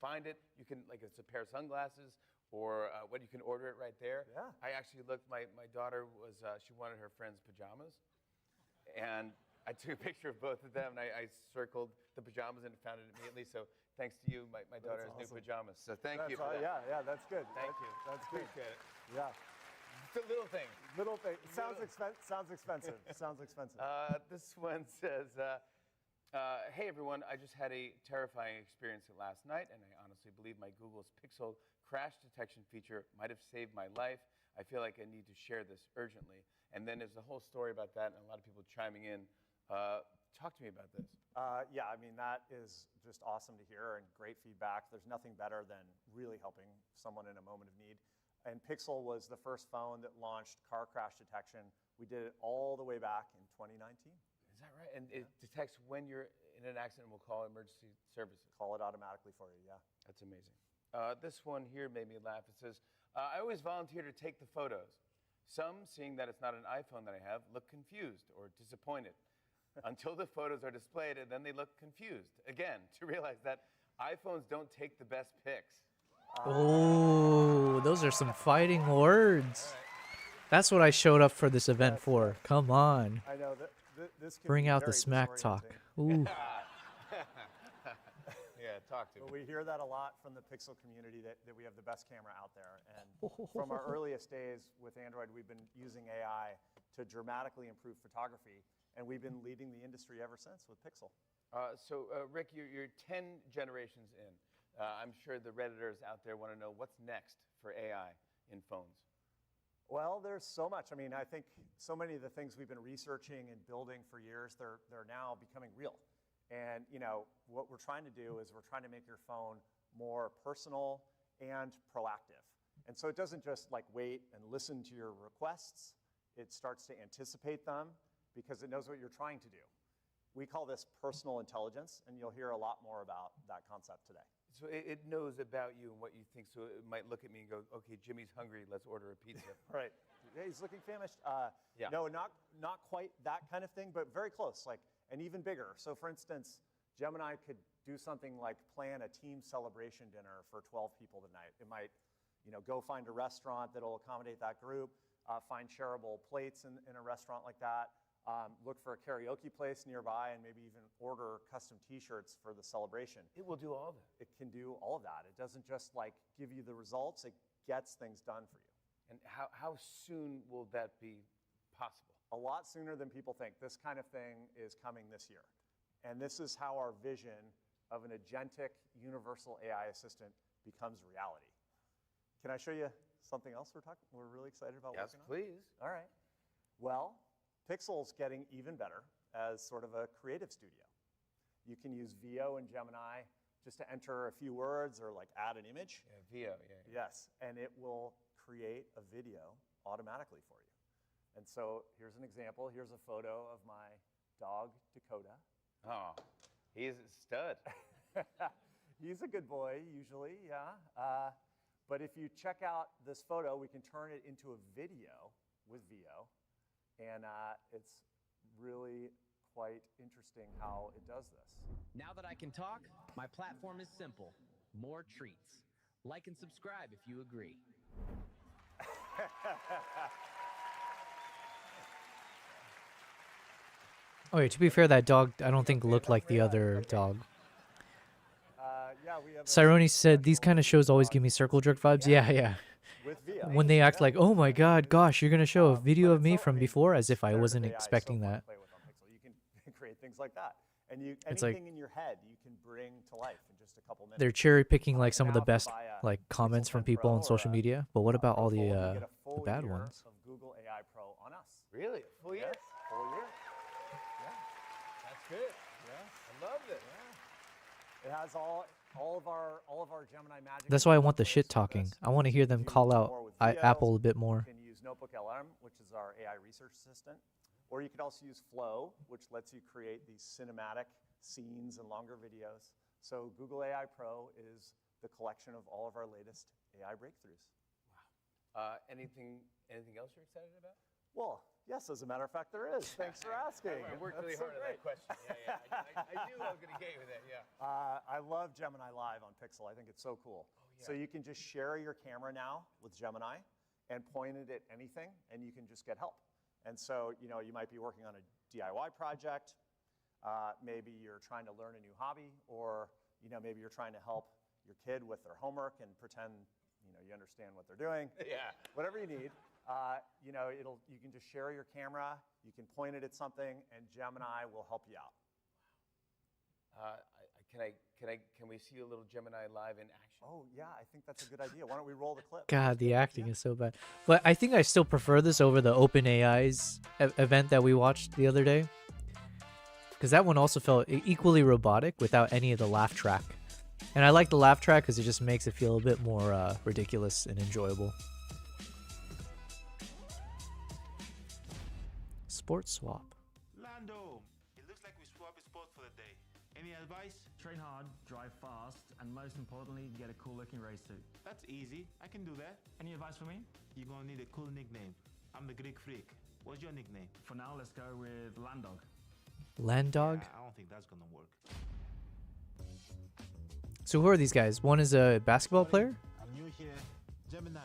find it. You can, like, it's a pair of sunglasses or what you can order it right there. Yeah. I actually looked. My daughter was she wanted her friend's pajamas, and I took a picture of both of them, and I circled the pajamas and found it immediately. So thanks to you, my daughter has new pajamas. So thank you for that. Yeah, that's good. Thank you. That's good. Appreciate it. Yeah. It's a little thing. Little thing. Sounds expensive. Sounds expensive. This one says, hey everyone, I just had a terrifying experience last night, and I honestly believe my Google's Pixel crash detection feature might have saved my life. I feel like I need to share this urgently. And then there's a whole story about that, and a lot of people chiming in. Talk to me about this. Yeah, I mean, that is just awesome to hear and great feedback. There's nothing better than really helping someone in a moment of need. And Pixel was the first phone that launched car crash detection. We did it all the way back in 2019. Is that right? And it detects when you're in an accident and will call emergency services. Call it automatically for you, yeah. That's amazing. This one here made me laugh. It says, I always volunteer to take the photos. Some, seeing that it's not an iPhone that I have, look confused or disappointed until the photos are displayed, and then they look confused again to realize that iPhones don't take the best pics. Oh, those are some fighting words. That's what I showed up for this event for. Come on. I know that this can Bring be out the very smack talk. disorienting. Ooh. Yeah, talk to me. We hear that a lot from the Pixel community that we have the best camera out there. And from our earliest days with Android, we've been using AI to dramatically improve photography. And we've been leading the industry ever since with Pixel. Rick, you're 10 generations in. I'm sure the Redditors out there want to know what's next for AI in phones. Well, there's so much. I mean, I think so many of the things we've been researching and building for years, they're now becoming real. And what we're trying to do is we're trying to make your phone more personal and proactive. And so it doesn't just like wait and listen to your requests. It starts to anticipate them because it knows what you're trying to do. We call this personal intelligence, and you'll hear a lot more about that concept today. So it knows about you and what you think, so it might look at me and go, okay, Jimmy's hungry, let's order a pizza. Right. Yeah, he's looking famished. Yeah. No, not quite that kind of thing, but very close, and even bigger. So for instance, Gemini could do something like plan a team celebration dinner for 12 people tonight. It might go find a restaurant that'll accommodate that group, find shareable plates in a restaurant like that, look for a karaoke place nearby, and maybe even order custom t-shirts for the celebration. It will do all that. It can do all of that. It doesn't just give you the results, it gets things done for you. And how soon will that be possible? A lot sooner than people think. This kind of thing is coming this year. And this is how our vision of an agentic universal AI assistant becomes reality. Can I show you something else we're really excited about working on? Yes, please. All right. Well, Pixel's getting even better as sort of a creative studio. You can use VO and Gemini just to enter a few words or add an image. Yeah, VO, yeah. Yes, and it will create a video automatically for you. And so here's an example. Here's a photo of my dog, Dakota. Oh, he's a stud. He's a good boy, usually, yeah. But if you check out this photo, we can turn it into a video with VO. And it's really quite interesting how it does this. Now that I can talk, my platform is simple. More treats. Like and subscribe if you agree. Okay, to be fair, that dog I don't think looked like the other dog. Yeah, we have Cyrone said, these kind of shows always give me circle jerk vibes. Yeah. When they act like, oh my god, gosh, you're going to show a video of me from before, as if I wasn't expecting that. You can create things like that. And It's anything in your head you can bring to life in just a couple minutes. They're cherry picking some of the best comments from people on social media, but what about all the bad ones? Of Google AI Pro on us. Really? Full year? Full year. Yeah. That's good. Yeah. I love it. Yeah. It has all of our Gemini magic. That's why I want the shit talking. I want to hear them call out Apple a bit more. You can use Notebook LM, which is our AI research assistant. Or you could also use Flow, which lets you create these cinematic scenes and longer videos. So Google AI Pro is the collection of all of our latest AI breakthroughs. Wow. Anything else you're excited about? Well, yes, as a matter of fact, there is. Thanks for asking. I worked really hard on that question. Yeah. I knew I was going to get you with that, yeah. I love Gemini Live on Pixel. I think it's so cool. Oh, yeah. So you can just share your camera now with Gemini and point it at anything, and you can just get help. And so, you might be working on a DIY project. Maybe you're trying to learn a new hobby, or, maybe you're trying to help your kid with their homework and pretend, you understand what they're doing. Yeah. Whatever you need. You can just share your camera, you can point it at something, and Gemini will help you out. Can we see a little Gemini live in action? Oh yeah, I think that's a good idea. Why don't we roll the clip? God, the acting is so bad. But I think I still prefer this over the OpenAI's event that we watched the other day. Because that one also felt equally robotic without any of the laugh track. And I like the laugh track because it just makes it feel a bit more ridiculous and enjoyable. Sports swap. Lando, it looks like we swapped sports for the day. Any advice? Train hard, drive fast, and most importantly, get a cool-looking race suit. That's easy. I can do that. Any advice for me? You're gonna need a cool nickname. I'm the Greek freak. What's your nickname? For now, let's go with Landog. Landog? Yeah, I don't think that's gonna work. So who are these guys? One is a basketball player? I'm new here. Gemini.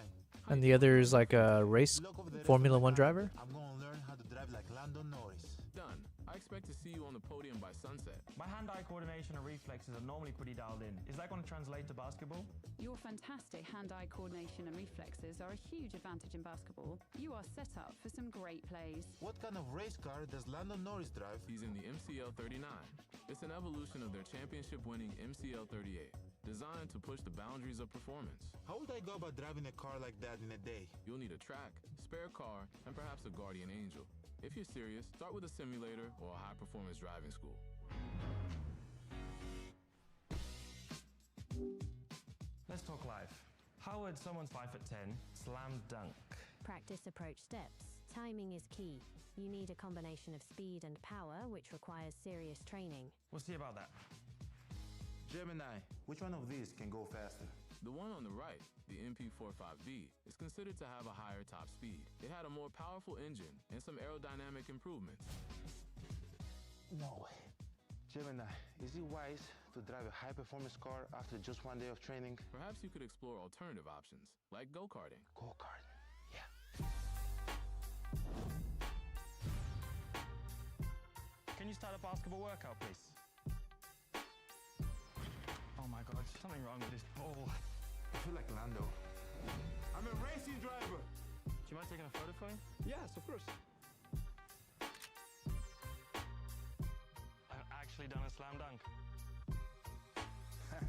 And the other is like a race Formula One driver? I'm gonna learn how to drive like Lando Norris. Done. I expect to see you on the podium by sunset. My hand-eye coordination and reflexes are normally pretty dialed in. Is that going to translate to basketball? Your fantastic hand-eye coordination and reflexes are a huge advantage in basketball. You are set up for some great plays. What kind of race car does Lando Norris drive? He's in the MCL 39. It's an evolution of their championship-winning MCL 38, designed to push the boundaries of performance. How would I go about driving a car like that in a day? You'll need a track, spare car, and perhaps a guardian angel. If you're serious, start with a simulator or a high-performance driving school. Let's talk live. How would someone's 5'10" slam dunk? Practice approach steps. Timing is key. You need a combination of speed and power, which requires serious training. We'll see about that. Gemini, which one of these can go faster? The one on the right, the MP45V, is considered to have a higher top speed. It had a more powerful engine and some aerodynamic improvements. No way. Gemini, is it wise to drive a high-performance car after just one day of training? Perhaps you could explore alternative options, like go-karting. Go-karting, yeah. Can you start a basketball workout, please? Oh my god, something wrong with this pole. I feel like Lando. I'm a racing driver. Do you mind taking a photo for me? Yes, of course. I've actually done a slam dunk.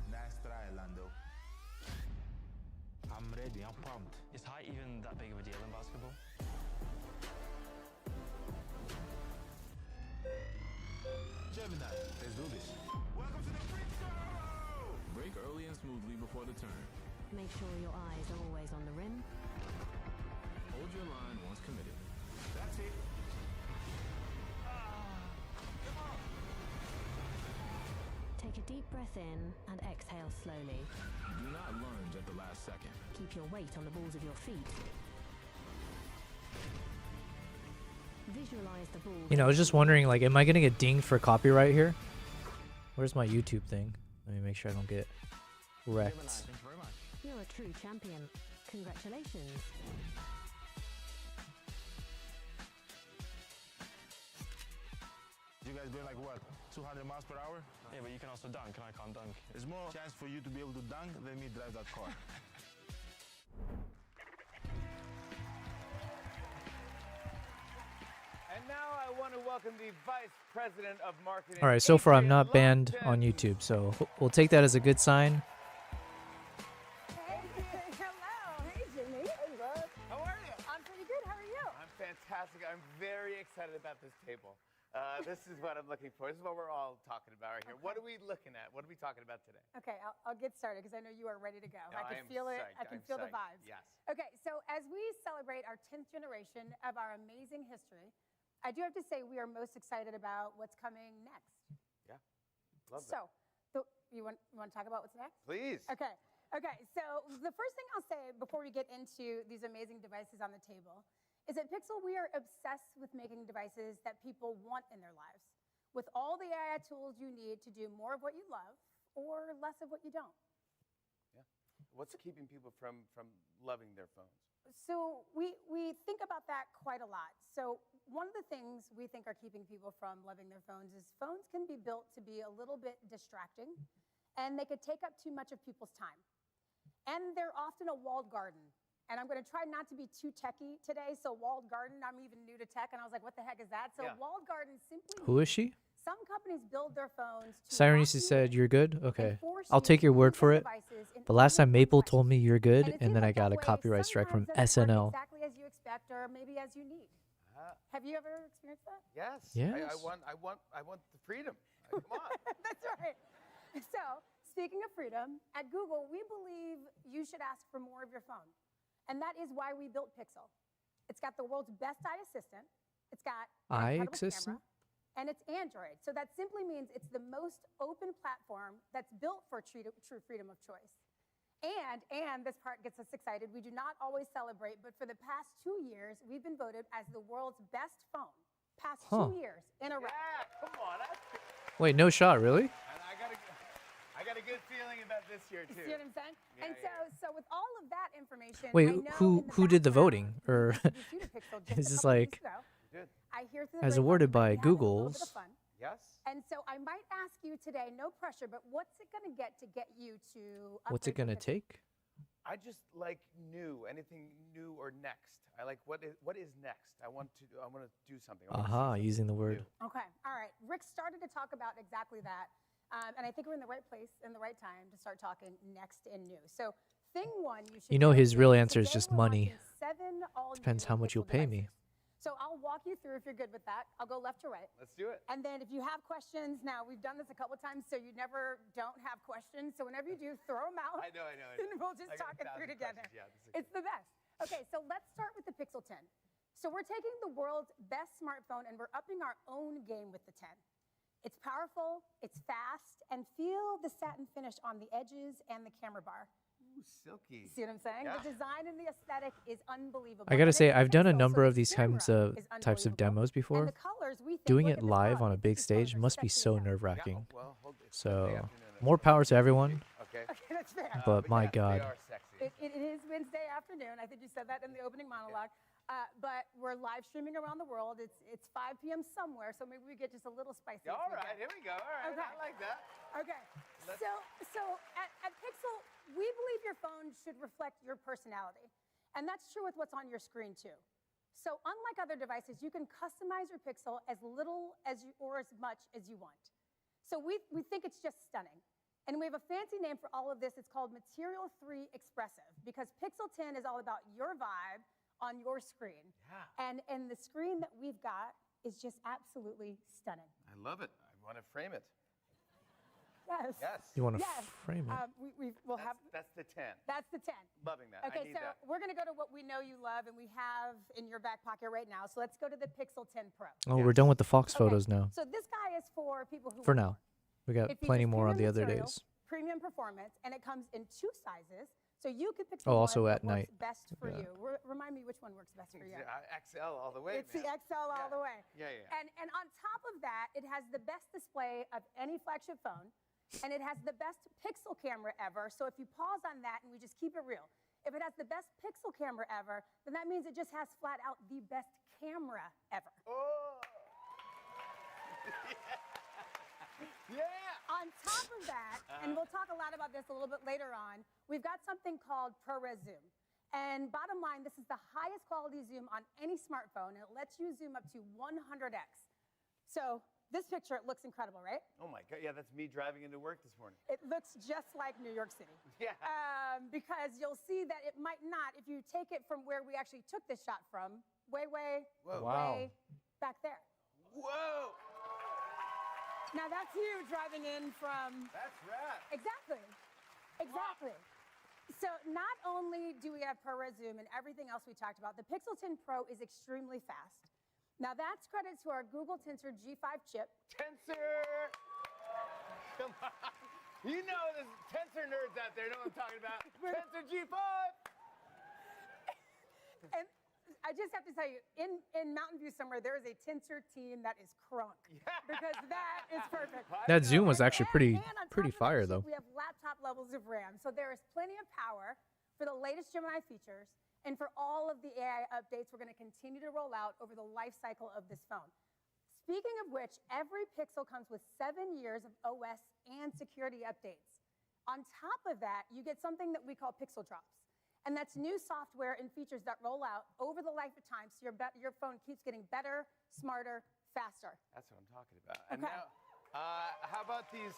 Nice try, Lando. I'm ready, I'm pumped. Is height even that big of a deal in basketball? Gemini, let's do this. Welcome to the freak show! Brake early and smoothly before the turn. Make sure your eyes are always on the rim. Hold your line once committed. That's it. Take a deep breath in and exhale slowly. Do not lunge at the last second. Keep your weight on the balls of your feet. Visualize the ball. You know, I was just wondering, like, am I gonna get dinged for copyright here? Where's my YouTube thing? Let me make sure I don't get wrecked. Thank you very much. You're a true champion. Congratulations. You guys going like what? 200 miles per hour? Yeah, but you can also dunk, and I can't dunk. There's more chance for you to be able to dunk than me drive that car. And now I want to welcome the Vice President of Marketing. All right, so far I'm not banned on YouTube, so we'll take that as a good sign. Hey, hello. Hey, Jimmy. Hey, bud. How are you? I'm pretty good. How are you? I'm fantastic. I'm very excited about this table. This is what I'm looking for. This is what we're all talking about right here. Okay. What are we looking at? What are we talking about today? Okay, I'll get started because I know you are ready to go. No, I can am feel it. psyched. I can I'm feel the psyched. vibes. Yes. Okay, so as we celebrate our 10th generation of our amazing history, I do have to say we are most excited about what's coming next. Yeah. Love So, you want to talk about what's next? Please. Okay. Okay. So the first thing I'll say before we get into these amazing devices on the table is at Pixel we are obsessed with making devices that people want in their lives, with all the AI tools you need to do more of what you love or less of what you don't. Yeah. What's keeping people from loving their phones? So we think about that quite a lot. So one of the things we think are keeping people from loving their phones is phones can be built to be a little bit distracting, and they could take up too much of people's time. And they're often a walled garden. And I'm going to try not to be too techy today. So walled garden, I'm even new to tech, and I was like, what the heck is that? So Yeah. walled garden simply Who is she? some companies build their phones to Sirenese said, "You're good? Okay. I'll take your word for it." But last time Maple told me you're good, and then I got a copyright strike from SNL. exactly as you expect or maybe as you need. Have you ever experienced that? Yes. Yes. I want the freedom. Come on. That's right. So, speaking of freedom, at Google, we believe you should ask for more of your phone. And that is why we built Pixel. It's got the world's best eye assistant. It's got an Eye incredible assistant? camera, and it's Android. So that simply means it's the most open platform that's built for true freedom of choice. And this part gets us excited. We do not always celebrate, but for the past 2 years, we've been voted as the world's best phone. Past 2 years in a row. Yeah, come on. Wait, no shot, really? And I got a good feeling about this year too. See what I'm saying? Yeah, and so with all of that information, I Wait, know who did the voting? Or is this like I hear through the as grapevine awarded by you might be having a little bit Google's? of fun. Yes. And so I might ask you today, no pressure, but what's it going to get you to What's it gonna take? I just like new, anything new or next. I like what is next. I want to do something. Aha, using the word. Okay, all right. Rick started to talk about exactly that. And I think we're in the right place in the right time to start talking next and new. So thing one, you should His real answer is today just we're money. launching 7 all Depends new how much you'll Pixel pay me. devices. So I'll walk you through if you're good with that. I'll go left to right. Let's do it. And then if you have questions, now we've done this a couple times, so you never don't have questions. So whenever you do, throw them out. I know. And we'll just talk it through together. Yeah, It's the best. Okay, so let's start with the Pixel 10. So we're taking the world's best smartphone and we're upping our own game with the 10. It's powerful, it's fast, and feel the satin finish on the edges and the camera bar. Ooh, silky. See what I'm saying? Yeah. The design and the aesthetic is unbelievable. I gotta And say, it's I've done a Pixel, number so of the these types of camera is demos unbelievable. before. And the colors, we think, Doing look it at this live color, on a we big think these colors stage are must be sexy so as hell. nerve-wracking. Well, hold this. So more power to everyone. Okay. Okay, that's fair. But my yes, God. They are sexy. It is Wednesday afternoon. I think you said that in the opening monologue. But we're live streaming around the world. It's 5 p.m. somewhere, so maybe we get just a little spicy. All right, here we go. All right, Okay. I like that. Okay. So at Pixel, we believe your phone should reflect your personality. And that's true with what's on your screen too. So unlike other devices, you can customize your Pixel as little as you or as much as you want. So we think it's just stunning. And we have a fancy name for all of this. It's called Material 3 Expressive because Pixel 10 is all about your vibe on your screen. Yeah. And the screen that we've got is just absolutely stunning. I love it. I want to frame it. Yes. Yes. You want to Yes. frame it? We'll have. That's the 10. That's the 10. Loving that. I Okay, need so that. we're going to go to what we know you love and we have in your back pocket right now. So let's go to the Pixel 10 Pro. Oh, we're done with the Fox photos now. So this guy is for people who For want now. We got It plenty features more on the premium other material, days. Premium performance, and it comes in 2 sizes. So you could pick the Oh, one also that at night. works best for Yeah. you. Remind me which one works best for you. XL all the way. It's the XL all the way. Yeah. And on top of that, it has the best display of any flagship phone, and it has the best pixel camera ever. So if you pause on that and we just keep it real, if it has the best pixel camera ever, then that means it just has flat out the best camera ever. Oh. Yeah. On top of that, and we'll talk a lot about this a little bit later on, we've got something called ProRes Zoom. And bottom line, this is the highest quality zoom on any smartphone, and it lets you zoom up to 100x. So this picture, it looks incredible, right? Oh my God. Yeah, that's me driving into work this morning. It looks just like New York City. Yeah. Because you'll see that it might not, if you take it from where we actually took this shot from, way back there. Whoa. Now that's you driving in from... That's rad. Exactly. So not only do we have ProRes Zoom and everything else we talked about, the Pixel 10 Pro is extremely fast. Now that's credit to our Google Tensor G5 chip. Tensor! Come on. You know there's Tensor nerds out there know what I'm talking about. Tensor G5! And I just have to tell you, in Mountain View somewhere, there is a Tensor team that is crunk. Because that is perfect. That zoom was actually pretty And on top pretty of that fire chip, though. We have laptop levels of RAM. So there is plenty of power for the latest Gemini features and for all of the AI updates we're going to continue to roll out over the life cycle of this phone. Speaking of which, every Pixel comes with 7 years of OS and security updates. On top of that, you get something that we call Pixel Drops. And that's new software and features that roll out over the life of time so your phone keeps getting better, smarter, faster. That's what I'm talking about. And Okay. now, how about these?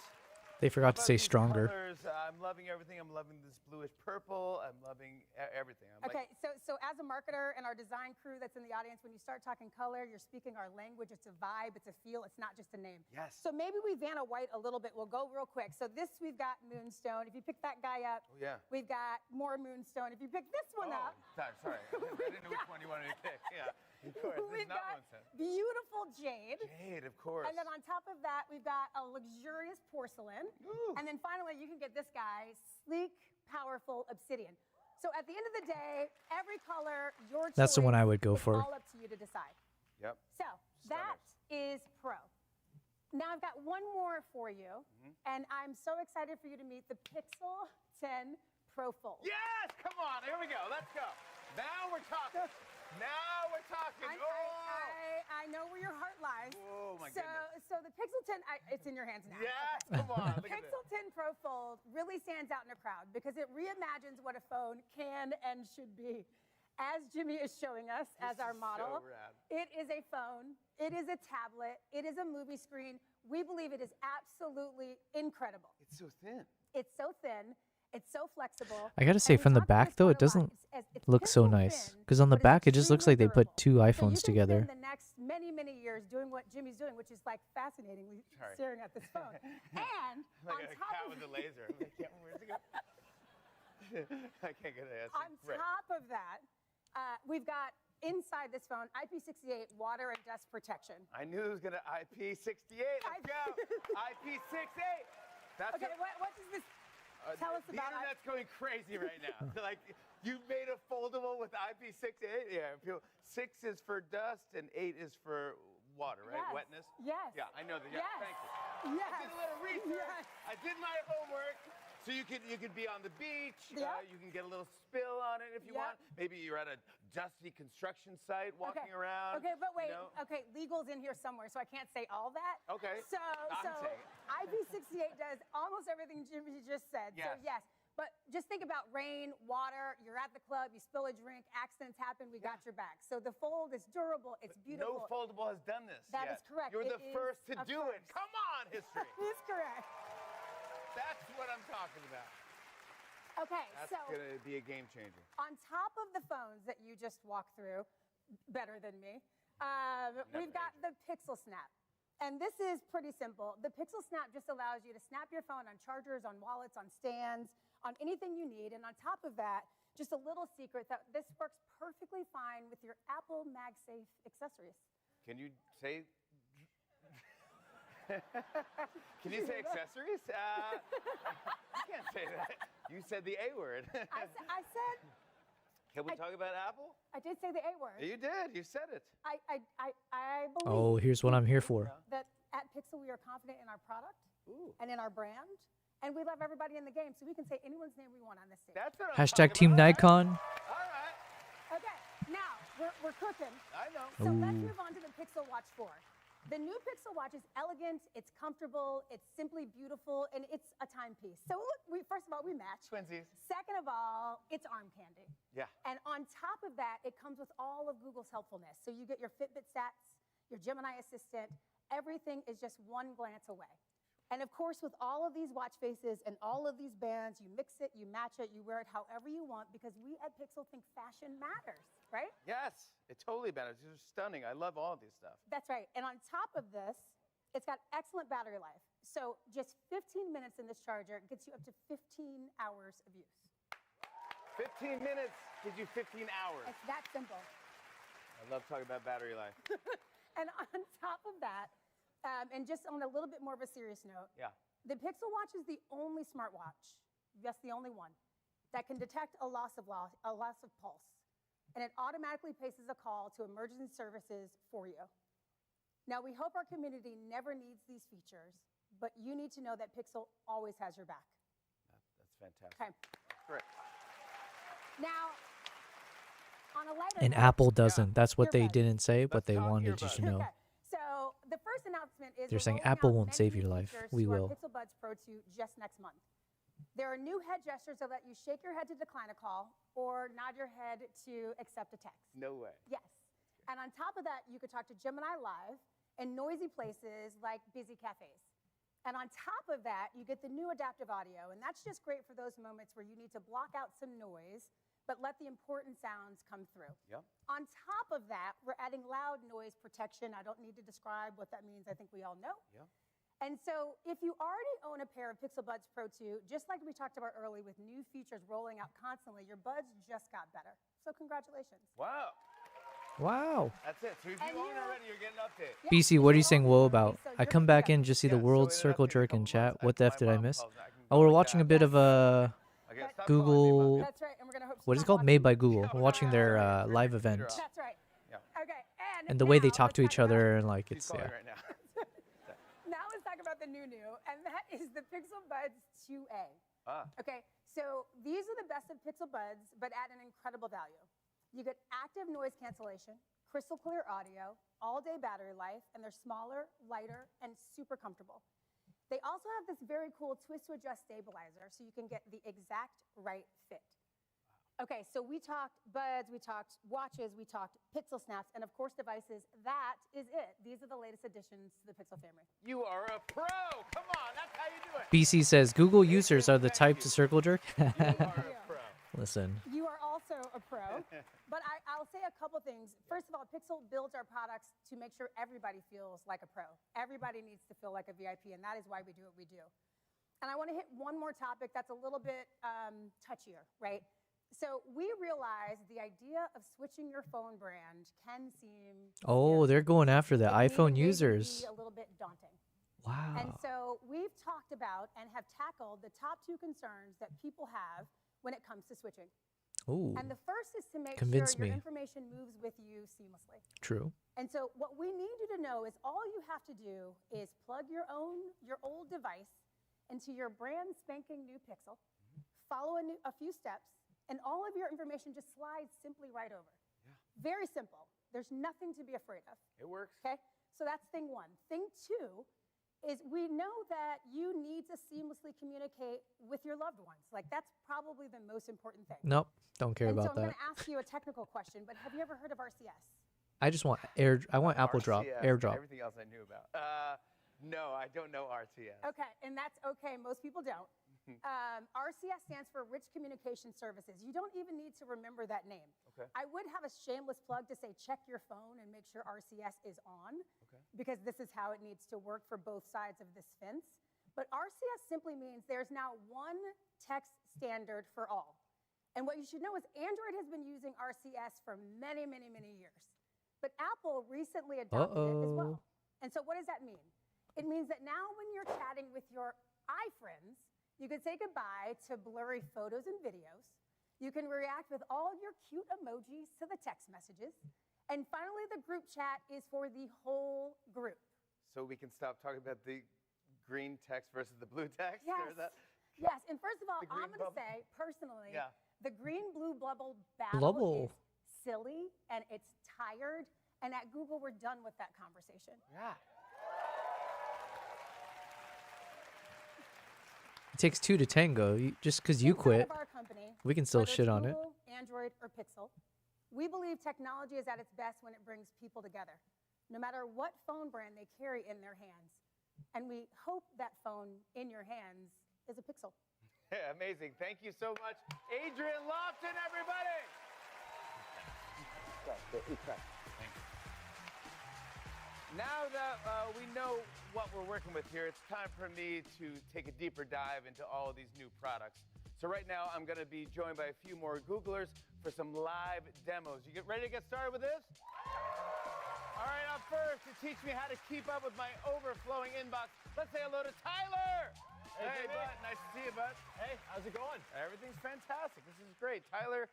They forgot to say these stronger. Colors? I'm loving everything. I'm loving this bluish purple. I'm loving everything. Okay, so as a marketer and our design crew that's in the audience, when you start talking color, you're speaking our language. It's a vibe, it's a feel, it's not just a name. Yes. So maybe we Vanna White a little bit. We'll go real quick. So this, we've got Moonstone. If you pick that guy up, we've got more Moonstone. If you pick this one up. Sorry. I didn't know which one you wanted to pick. Yeah, of course. We've got beautiful jade. Jade, of course. And then on top of that, we've got a luxurious porcelain. Ooh. And then finally, you can get this guy, sleek, powerful obsidian. So at the end of the day, every color, your choice. That's the one I would go it's for. all up to you to decide. Yep. So that is Pro. Now I've got one more for you, and I'm so excited for you to meet the Pixel 10 Pro Fold. Yes! Come on, here we go. Let's go. Now we're talking. Now we're talking. I know where your heart lies. Oh, my goodness. So the Pixel 10, it's in your hands now. Yes, come on. The Pixel 10 Pro Fold really stands out in a crowd because it reimagines what a phone can and should be. As Jimmy is showing us as our model, so rad. It is a phone, it is a tablet, it is a movie screen. We believe it is absolutely incredible. It's so thin. It's so thin. It's so flexible. I gotta say, from the back though, it doesn't look so nice. Because on the back, it just looks like they put two iPhones together. The next many years doing what Jimmy's doing, which is like fascinatingly staring at this phone. And like on a top cat of with a laser. I'm like, where's it go? I can't get it. On top of that, we've got inside this phone IP68 water and dust protection. I knew it was gonna IP68. Let's go. IP68. That's okay. What does this tell us the about? The internet's going crazy right now. Like you made a foldable with IP68. Yeah. 6 is for dust and 8 is for water, right? Yes. Wetness. Yes. Yeah, I know that. Yeah. Yes. Thank you. Yes. I did a little research. Yes. I did my homework. So you could be on the beach. Yep. You can get a little spill on it if you want. Maybe you're at a dusty construction site walking around. Okay, but wait. You know? Okay, legal's in here somewhere, so I can't say all that. Okay. So I'm saying it. IP68 does almost everything Jimmy just said. Yes. So yes. But just think about rain, water, you're at the club, you spill a drink, accidents happen, we got your back. So the fold is durable, it's beautiful. No foldable has done this That yet. is correct. You're It the is first to a do it. first. Come on, history. That is correct. That's what I'm talking about. Okay, That's so going to be a game changer. on top of the phones that you just walked through, better than me, we've got the Pixel Snap. And this is pretty simple. The Pixel Snap just allows you to snap your phone on chargers, on wallets, on stands, on anything you need. And on top of that, just a little secret that this works perfectly fine with your Apple MagSafe accessories. Can you say... Can you say accessories? You can't say that. You said the A word. I said... Can we talk about Apple? I did say the A word. You did. You said it. I believe... Oh, here's what I'm here for. ...that at Pixel we are confident in our product and in our brand. And we love everybody in the game, so we can say anyone's name we want on this stage. That's what Hashtag Team Nikon. All right. Okay, now we're cooking. I know. So let's move on to the Pixel Watch 4. The new Pixel Watch is elegant, it's comfortable, it's simply beautiful, and it's a timepiece. So look, first of all, we match. Twinsies. Second of all, it's arm candy. Yeah. And on top of that, it comes with all of Google's helpfulness. So you get your Fitbit stats, your Gemini Assistant, everything is just one glance away. And of course, with all of these watch faces and all of these bands, you mix it, you match it, you wear it however you want, because we at Pixel think fashion matters, right? Yes, it totally matters. These are stunning. I love all of these stuff. That's right. And on top of this, it's got excellent battery life. So just 15 minutes in this charger gets you up to 15 hours of use. 15 minutes gives you 15 hours. It's that simple. I love talking about battery life. And on top of that, and just on a little bit more of a serious note, Yeah. the Pixel Watch is the only smartwatch, yes, the only one, that can detect a loss of pulse. And it automatically places a call to emergency services for you. Now, we hope our community never needs these features, but you need to know that Pixel always has your back. That's fantastic. Okay. Great. Now, on a lighter And note, Apple doesn't. That's what they didn't say, but they wanted you to know. Okay. So the first announcement is They're saying rolling Apple out won't many save new your life. features We to our will. Pixel Buds Pro 2 just next month. There are new head gestures that let you shake your head to decline a call or nod your head to accept a text. No way. Yes. And on top of that, you could talk to Gemini Live in noisy places like busy cafes. And on top of that, you get the new adaptive audio. And that's just great for those moments where you need to block out some noise, but let the important sounds come through. Yep. On top of that, we're adding loud noise protection. I don't need to describe what that means. I think we all know. Yep. And so if you already own a pair of Pixel Buds Pro 2, just like we talked about earlier with new features rolling out constantly, your buds just got better. So congratulations. Wow. Wow. That's it. So if you own it already, you're getting an update. BC, what are you saying whoa about? I come back in, just see the world circle jerk in chat. What the F did I miss? Oh, we're watching a bit of a Google, That's right. And we're gonna hope what is it called? Made by Google. We're watching their live event. That's right. Okay. And the way they talk to each other, and like, it's, yeah. Now 2A. Ah. Okay, so these are the best of Pixel Buds, but at an incredible value. You get active noise cancellation, crystal clear audio, all-day battery life, and they're smaller, lighter, and super comfortable. They also have this very cool twist-to-adjust stabilizer, so you can get the exact right fit. Okay, so we talked buds, we talked watches, we talked Pixel Snaps, and of course devices. That is it. These are the latest additions to the Pixel family. You are a pro. Come on, that's how you do it. BC says Google users are the type to circle jerk. You are a pro. Listen. You are also a pro, but I'll say a couple things. First of all, Pixel builds our products to make sure everybody feels like a pro. Everybody needs to feel like a VIP, and that is why we do what we do. And I want to hit one more topic that's a little bit touchier, right? So we realize the idea of switching your phone brand can seem Oh, they're going after the it may iPhone maybe users. be a little bit daunting. Wow. And so we've talked about and have tackled the top 2 concerns that people have when it comes to switching. Ooh. And the first is to make Convince sure your me. information moves with you seamlessly. True. And so what we need you to know is all you have to do is plug your old device into your brand spanking new Pixel, follow a few steps, and all of your information just slides simply right over. Yeah. Very simple. There's nothing to be afraid of. It works. Okay? So that's thing 1. Thing 2 is we know that you need to seamlessly communicate with your loved ones. Like, that's probably the most important thing. Nope. Don't care and about so I'm that. going to ask you a technical question, but have you ever heard of RCS? I just want Apple Drop, RCS, AirDrop. Everything else I knew about. No, I don't know RCS. Okay, and that's okay. Most people don't. RCS stands for Rich Communication Services. You don't even need to remember that name. Okay. I would have a shameless plug to say check your phone and make sure RCS is on, Okay. because this is how it needs to work for both sides of this fence. But RCS simply means there's now one text standard for all. And what you should know is Android has been using RCS for many, many, many years. But Apple recently adopted it as well. And so what does that mean? It means that now when you're chatting with your iFriends, you can say goodbye to blurry photos and videos. You can react with all your cute emojis to the text messages. And finally, the group chat is for the whole group. So we can stop talking about the green text versus the blue text? Yes. Or that? Yes. And first of all, The green I'm going to bubble? say, personally, Yeah. the green-blue bubble battle Blubble. is silly and it's tired. And at Google, we're done with that conversation. Yeah. It takes 2 to tango. Just because you quit, Inside of our company, we can still whether it's shit on it. Google, Android, or Pixel, we believe technology is at its best when it brings people together, no matter what phone brand they carry in their hands. And we hope that phone in your hands is a Pixel. Yeah, amazing. Thank you so much, Adrian Lofton, everybody. Now that we know what we're working with here, it's time for me to take a deeper dive into all of these new products. So right now, I'm going to be joined by a few more Googlers for some live demos. You get ready to get started with this? All right, up first, to teach me how to keep up with my overflowing inbox, let's say hello to Tyler. Hey, bud. Nice to see you, bud. Hey, how's it going? Everything's fantastic. This is great. Tyler,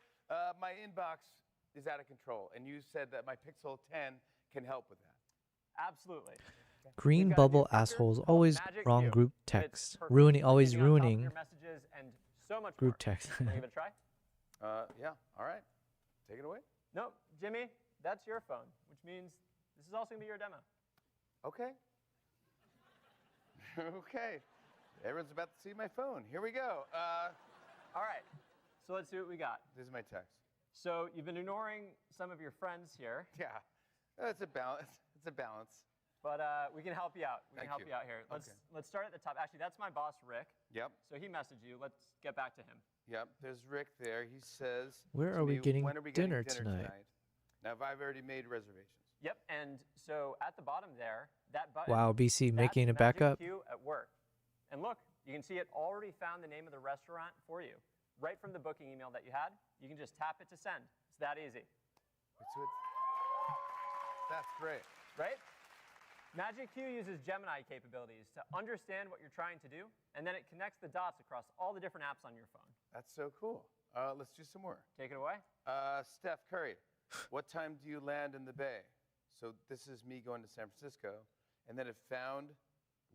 my inbox is out of control, and you said that my Pixel 10 can help with that. Absolutely. Green bubble assholes always Magic wrong View. group It's text. perfect Ruining, for always keeping on top of ruining your messages and so much group more. text. Wanna give it a try? Yeah. All right. Take it away. No, Jimmy, that's your phone, which means this is also gonna be your demo. Okay. Okay. Everyone's about to see my phone. Here we go. All right. So let's see what we got. This is my text. So you've been ignoring some of your friends here. Yeah. It's a balance. It's a balance. But we can help you out. We can Thank help you. you out here. Let's Okay. let's start at the top. Actually, that's my boss, Rick. Yep. So he messaged you. Let's get back to him. Yep. There's Rick there. He says, Where to are we me, getting when are we getting dinner dinner tonight? Now, have I already made reservations? Yep. And so at the bottom there, that button. Wow, BC that's making it back Magic up. Queue at work. And look, you can see it already found the name of the restaurant for you. Right from the booking email that you had, you can just tap it to send. It's that easy. That's great. Right? Magic Queue uses Gemini capabilities to understand what you're trying to do, and then it connects the dots across all the different apps on your phone. That's so cool. Let's do some more. Take it away. Steph Curry, what time do you land in the Bay? So this is me going to San Francisco, and then it found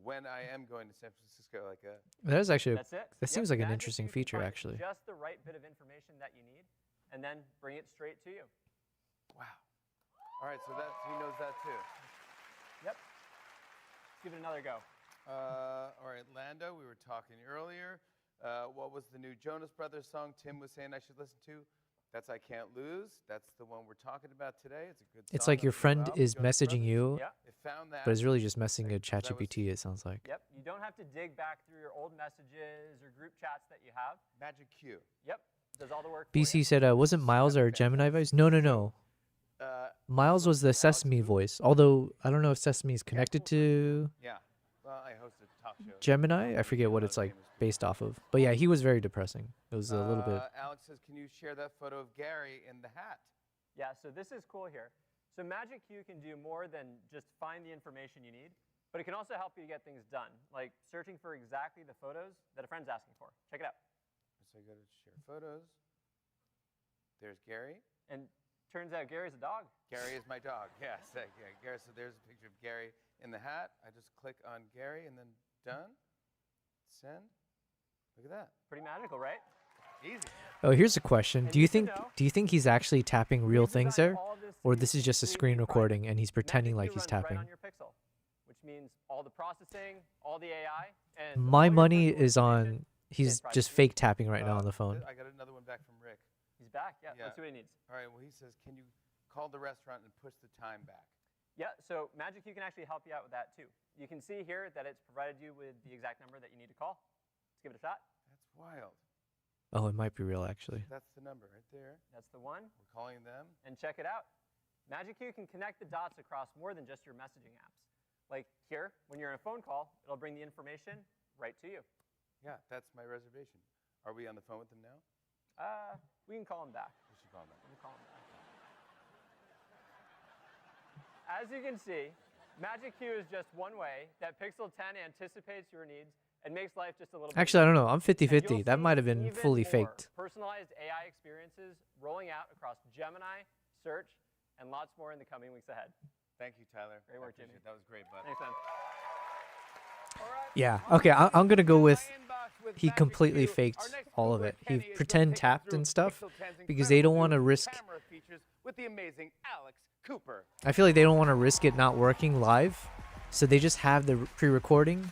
when I am going to San Francisco. Like That is actually, That's it. that seems like an interesting You can feature, find actually. Just the right bit of information that you need, and then bring it straight to you. Wow. All right, so he knows that too. Yep. Let's give it another go. All right, Lando, we were talking earlier. What was the new Jonas Brothers song Tim was saying I should listen to? That's I Can't Lose. That's the one we're talking about today. It's a good song. It's like your friend is Jonas messaging Brothers. you, Found that. but it's really just messaging a ChatGPT, it sounds like. Yep. You don't have to dig back through your old messages or group chats that you have. Magic Q. Yep. Does all the work for BC you. said, wasn't Miles our Gemini voice? No, no, no. Miles was the Sesame voice, although I don't know if Sesame is connected to Yeah. Well, I hosted a talk show. Gemini. I forget what it's like based off of. But yeah, he was very depressing. It was a little bit. Alex says, can you share that photo of Gary in the hat? Yeah, so this is cool here. So Magic Q can do more than just find the information you need, but it can also help you get things done, like searching for exactly the photos that a friend's asking for. Check it out. So I go to share photos. There's Gary. And turns out Gary's a dog. Gary is my dog. Yes. Yeah, Gary. So there's a picture of Gary in the hat. I just click on Gary and then done. Send. Look at that. Pretty magical, right? Easy. Oh, here's a question. Do you think he's actually tapping real things there, or this is just a screen recording and he's pretending like he's tapping? Right on your pixel, which means all the processing, all the AI, and My money is on. He's just fake tapping right now on the phone. I got another one back from Rick. He's back. Yeah. Let's see what he needs. All right. Well, he says, can you call the restaurant and push the time back? Yeah. So Magic Q can actually help you out with that too. You can see here that it's provided you with the exact number that you need to call. Let's give it a shot. That's wild. Oh, it might be real, actually. That's the number right there. That's the one. We're calling them. And check it out. Magic Q can connect the dots across more than just your messaging apps. Like here, when you're on a phone call, it'll bring the information right to you. Yeah, that's my reservation. Are we on the phone with them now? We can call them back. We should call them back. We can call them back. As you can see, Magic Q is just one way that Pixel 10 anticipates your needs and makes life just a little bit Actually, I don't know. I'm easier. 50-50. That might have been Even fully more faked. Personalized AI experiences rolling out across Gemini, Search, and lots more in the coming weeks ahead. Thank you, Tyler. Great work, Jimmy. That was great, bud. Thanks, man. Yeah. Okay, I'm going to go with he completely faked all of it. He pretend tapped and stuff because they don't want to risk. With the amazing Alex Cooper. I feel like they don't want to risk it not working live. So they just have the pre-recording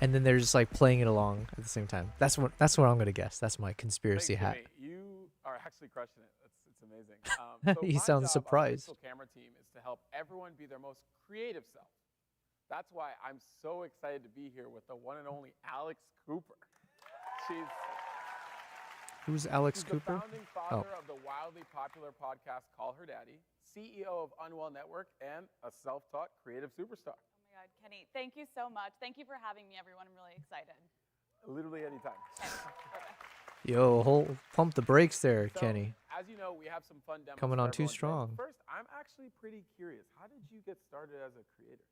and then they're just like playing it along at the same time. That's what I'm going to guess. That's my conspiracy hat. Jimmy. You are actually crushing it. It's amazing. So He my sounds job surprised. On the Pixel camera team is to help everyone be their most creative self. That's why I'm so excited to be here with the one and only Alex Cooper. Who's Alex She's Cooper? the founding father of the wildly popular podcast Call Her Daddy, CEO of Unwell Network, and a self-taught creative superstar. Oh my God, Kenny, thank you so much. Thank you for having me, everyone. I'm really excited. Literally anytime. Yo, pump the brakes there, So, Kenny. As you know, we have some fun demos. Coming for on too everyone today. strong. First, I'm actually pretty curious. How did you get started as a creator?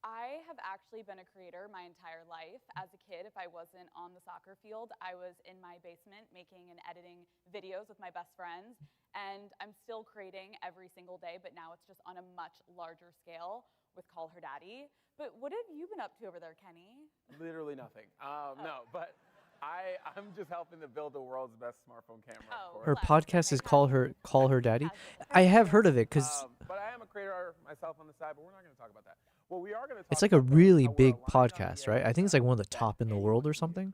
I have actually been a creator my entire life. As a kid, if I wasn't on the soccer field, I was in my basement making and editing videos with my best friends. And I'm still creating every single day, but now it's just on a much larger scale with Call Her Daddy. But what have you been up to over there, Kenny? Literally nothing. No, but I'm just helping to build the world's best smartphone camera. Of course. Her podcast is Call Her Daddy. I have heard of it because But I am a creator myself on the side, but we're not going to talk about that. Well, we are going to talk it's like a really big podcast, right? I think it's like one of the top in the world or something.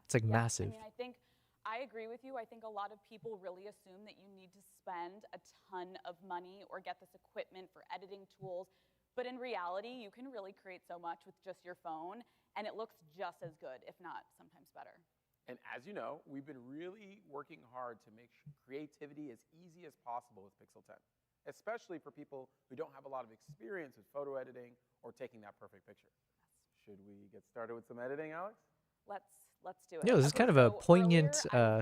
It's like massive. I mean, I agree with you. I think a lot of people really assume that you need to spend a ton of money or get this equipment for editing tools. But in reality, you can really create so much with just your phone, and it looks just as good, if not sometimes better. And as you know, we've been really working hard to make creativity as easy as possible with Pixel 10, especially for people who don't have a lot of experience with photo editing or taking that perfect picture. Should we get started with some editing, Alex? Let's do it. Yeah, this is kind of a poignant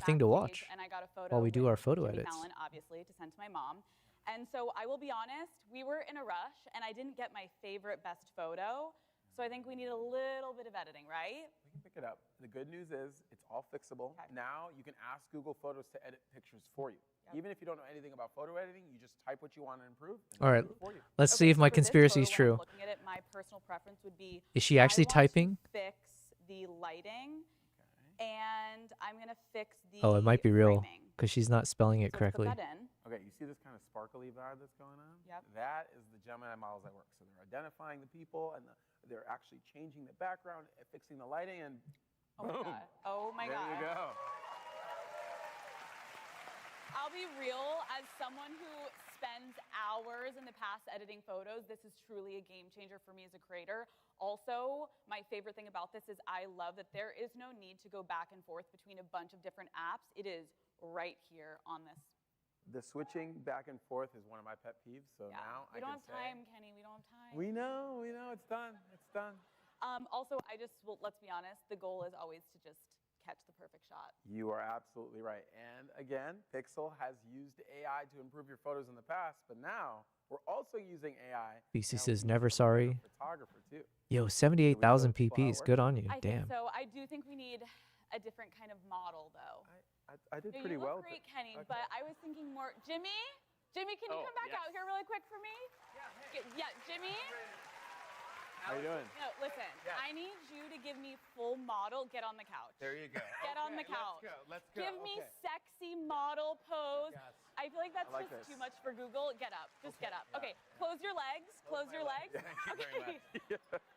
thing to watch And I got a photo while we do our with photo Jimmy edits. Fallon, obviously, to send to my mom. And so I will be honest, we were in a rush, and I didn't get my favorite best photo. So I think we need a little bit of editing, right? We can pick it up. The good news is it's all fixable. Okay. Now you can ask Google Photos to edit pictures for you. Even if you don't know anything about photo editing, you just type what you want to improve. And All right, it'll do it for you. let's see if my conspiracy is true. Looking at it, my personal preference would be. Is she actually I want to typing? Fix the lighting, and I'm gonna fix the. Oh, it might be real framing. because she's not spelling it So correctly. Let's put that in. Okay, you see this kind of sparkly vibe that's going on? Yep. That is the Gemini models that work. So they're identifying the people, and they're actually changing the background, fixing the lighting, and Oh my boom. god. Oh my god. There you go. I'll be real, as someone who spends hours in the past editing photos, this is truly a game changer for me as a creator. Also, my favorite thing about this is I love that there is no need to go back and forth between a bunch of different apps. It is right here on this. The switching back and forth is one of my pet peeves. So Yeah. now We I don't can have say, time, Kenny. We don't have time. We know, it's done, it's done. Also, well, let's be honest, the goal is always to just catch the perfect shot. You are absolutely right. And again, Pixel has used AI to improve your photos in the past, but now we're also using AI. BC now says we never can improve sorry. the Photographer too. Yo, 78,000 people how it PPs. Good on you. I Damn. think so. I do think we need a different kind of model, though. I did No, pretty you well. look great, Kenny, Okay. but I was thinking more. Jimmy, can you come back out here really quick for me? Yeah, Jimmy. How you doing? No, listen. I need you to give me full model. Get on the couch. There you go. Get on the couch. Let's go. Give me sexy model pose. Yes. I feel like that's I like just this. too much for Google. Get up. Just get up. Okay. Close your legs. Close your legs. Thank you very much.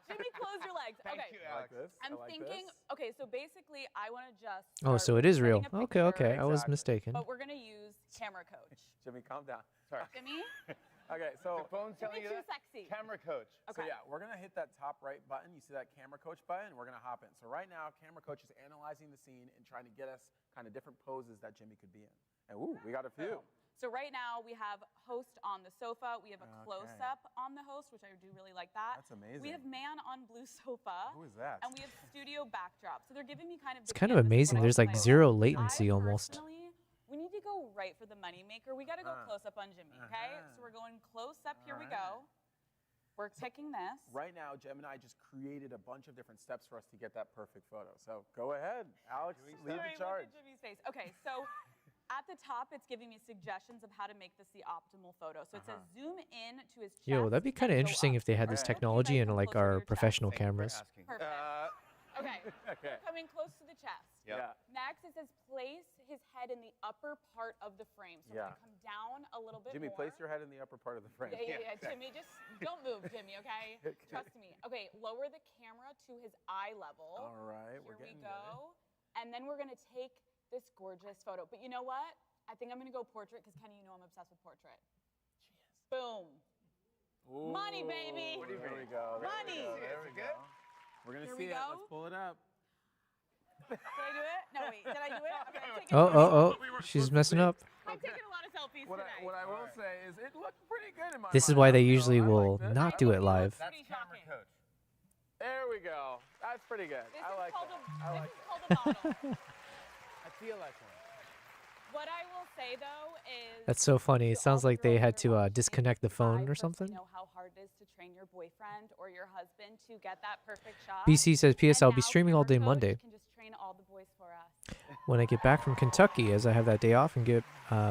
Jimmy, close your legs. Thank Okay. you, I like Alex. this. I'm I like thinking. this. Okay, so basically, I want to just. Oh, so start it is with real. getting a Okay, okay. picture, I was Exactly. mistaken. But we're gonna use camera coach. Jimmy, calm down. Sorry. Jimmy, Okay, so The phone's telling Jimmy, you too that? sexy. Camera coach. So yeah, we're gonna hit that top right button. You see that camera coach button? We're gonna hop in. So right now, camera coach is analyzing the scene and trying to get us kind of different poses that Jimmy could be in. And ooh, we got a few. So right now we have host on the sofa. We have a close-up on the host, which I do really like that. That's amazing. We have man on blue sofa. Who is that? And we have studio backdrop. So they're giving me kind of. It's kind of amazing. There's like zero latency almost. Personally, we need to go right for the moneymaker. We got to go close up on Jimmy, okay? So we're going close up. Here we go. We're picking this. Right now, Gemini just created a bunch of different steps for us to get that perfect photo. So go ahead, Alex, lead the Sorry, charge. look at Jimmy's face. Okay, so at the top, it's giving me suggestions of how to make this the optimal photo. So it says zoom in to his chest. Yo, that'd be kind of and go interesting up. if they had this technology in like our professional cameras. Perfect. Okay. Okay. We're coming close to the chest. Yeah. Next, it says place his head in the upper part of the frame. So Yeah. we're going to come down a little bit Jimmy, more. place your head in the upper part of the frame. Yeah. Jimmy, just don't move, Jimmy, okay? Trust me. Okay, lower the camera to his eye level. All right, we're Here we getting there. go. And then we're going to take this gorgeous photo. But you know what? I think I'm going to go portrait because, Kenny, you know I'm obsessed with portrait. Boom. Ooh, Money, baby. There we go. Money. There we go. We're gonna Here see we it. go. Let's pull it up. Did I do it? No, wait. Did I do it? Okay, I'm taking Oh, she's messing up. I'm taking a lot of selfies What today. I will say is it looked pretty good in my This is mind. why I they don't know, usually I will liked it. not do it live. That's camera coach. There we go. That's pretty good. This I is like called that. a, I this like is called a model. I feel like one. What I will say though is That's so funny. It sounds like they had to disconnect the phone or something. you know how hard it is to train your boyfriend or your husband to get that perfect shot. BC says, P.S. And I'll be now streaming all day Camera Coach Monday can just train all the boys for us. when I get back from Kentucky, as I have that day off and get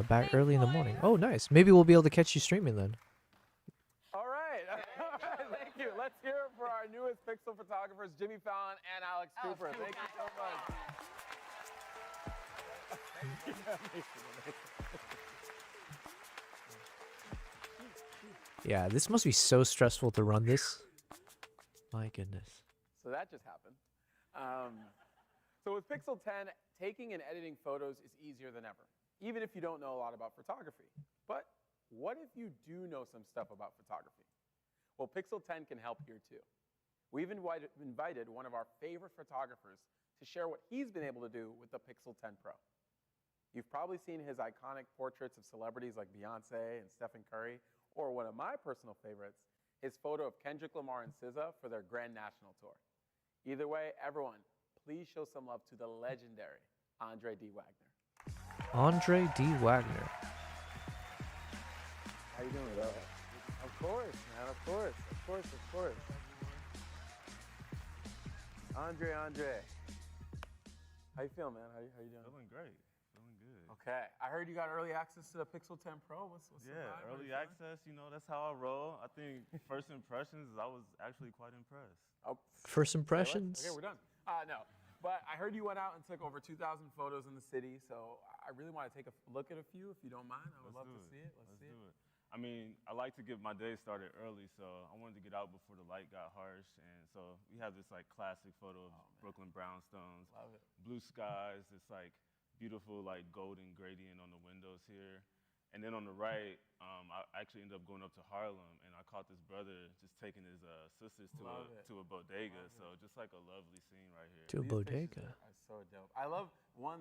back early in the morning. Oh, nice. Maybe we'll be able to catch you streaming then. All right. Thank you. Let's hear it for our newest Pixel photographers, Jimmy Fallon and Alex Cooper. Thank you so much. Yeah, this must be so stressful to run this. My goodness. So that just happened. So with Pixel 10, taking and editing photos is easier than ever, even if you don't know a lot about photography. But what if you do know some stuff about photography? Well, Pixel 10 can help here too. We've invited one of our favorite photographers to share what he's been able to do with the Pixel 10 Pro. You've probably seen his iconic portraits of celebrities like Beyonce and Stephen Curry, or one of my personal favorites, his photo of Kendrick Lamar and SZA for their Grand National Tour. Either way, everyone, please show some love to the legendary Andre D. Wagner. Andre D. Wagner. How you doing, bro? Of course, man, of course, of course, of course. Andre. How you feeling, man? How you doing? Feeling great. Feeling good. Okay. I heard you got early access to the Pixel 10 Pro. What's the Yeah, vibe? early access, you know, that's how I roll. I think first impressions, I was actually quite impressed. Oh, First say what? impressions. Okay, we're done. No. But I heard you went out and took over 2,000 photos in the city, so I really want to take a look at a few, if you don't mind. I would love to see it. Let's see it. I mean, I like to get my day started early, so I wanted to get out before the light got harsh. And so we have this like classic photo of Brooklyn brownstones, Love it. blue skies, this like beautiful like golden gradient on the windows here. And then on the right, I actually ended up going up to Harlem, and I caught this brother just taking his sisters to a bodega. So just like a lovely scene right here. To a bodega. That's so dope. I love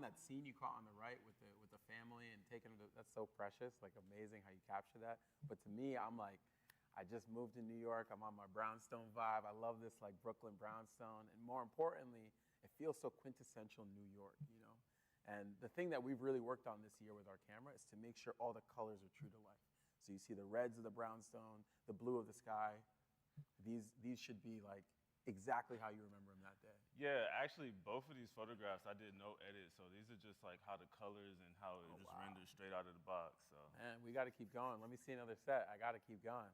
that scene you caught on the right with the family and taking them. That's so precious. Like amazing how you capture that. But to me, I'm like, I just moved to New York. I'm on my brownstone vibe. I love this like Brooklyn brownstone, and more importantly, it feels so quintessential New York. You know. And the thing that we've really worked on this year with our camera is to make sure all the colors are true to life. So you see the reds of the brownstone, the blue of the sky. These should be like exactly how you remember them that day. Yeah, actually, both of these photographs I did no edit, so these are just like how the colors and how it just renders straight out of the box. So. Man, we got to keep going. Let me see another set. I got to keep going.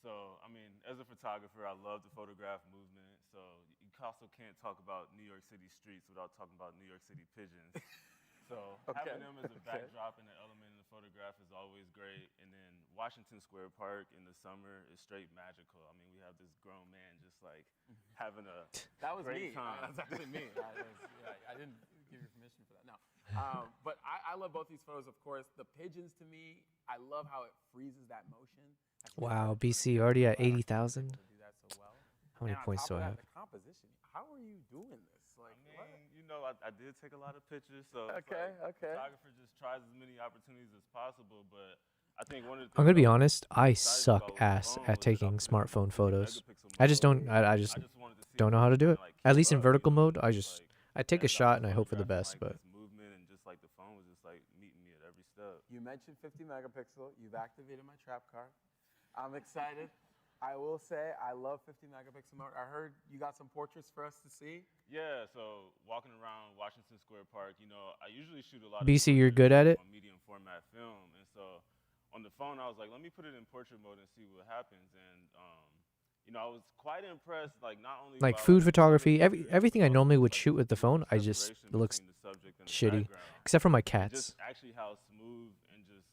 So, I mean, as a photographer, I love to photograph movement. So you also can't talk about New York City streets without talking about New York City pigeons. So having them as a backdrop and an element in the photograph is always great. And then Washington Square Park in the summer is straight magical. I mean, we have this grown man just like having a great time. That's actually me. I didn't give you permission for that. No. But I love both these photos, of course. The pigeons, to me, I love how it freezes that motion. Wow, BC already at 80,000. How many And on points top do I of have? that, the composition. How are you doing this? Like, I mean, you know, I did take a lot of pictures, so Okay. photographer just tries as many opportunities as possible. But I think one of the I'm gonna be honest. I suck ass at taking smartphone photos. I just don't. I just don't know how to do it. At least in vertical mode, I take a shot and I hope for the best. But movement and just like the phone was just like meeting me at every step. You mentioned 50 megapixel. You've activated my trap card. I'm excited. I will say I love 50 megapixel mode. I heard you got some portraits for us to see. Yeah, so walking around Washington Square Park, you know, I usually shoot a lot BC, of you're good at it? on medium format film. And so on the phone, I was like, let me put it in portrait mode and see what happens. And, you know, I was quite impressed, like not only like by, food photography, everything I normally would shoot with the phone, it looks shitty, except for my cats. Just actually how smooth and just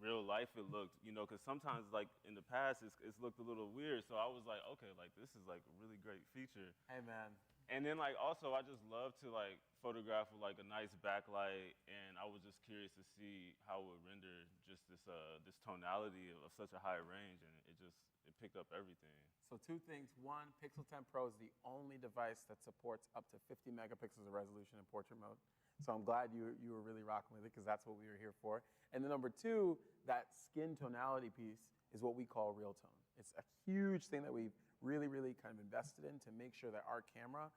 real life it looked, you know, because sometimes like in the past it's looked a little weird. So I was like, okay, like this is like a really great feature. Hey man. And then like also I just love to like photograph with like a nice backlight, and I was just curious to see how it would render just this tonality of such a high range, and it picked up everything. So two things. One, Pixel 10 Pro is the only device that supports up to 50 megapixels of resolution in portrait mode. So I'm glad you were really rocking with it, because that's what we were here for. And then number two, that skin tonality piece is what we call real tone. It's a huge thing that we've really, really kind of invested in to make sure that our camera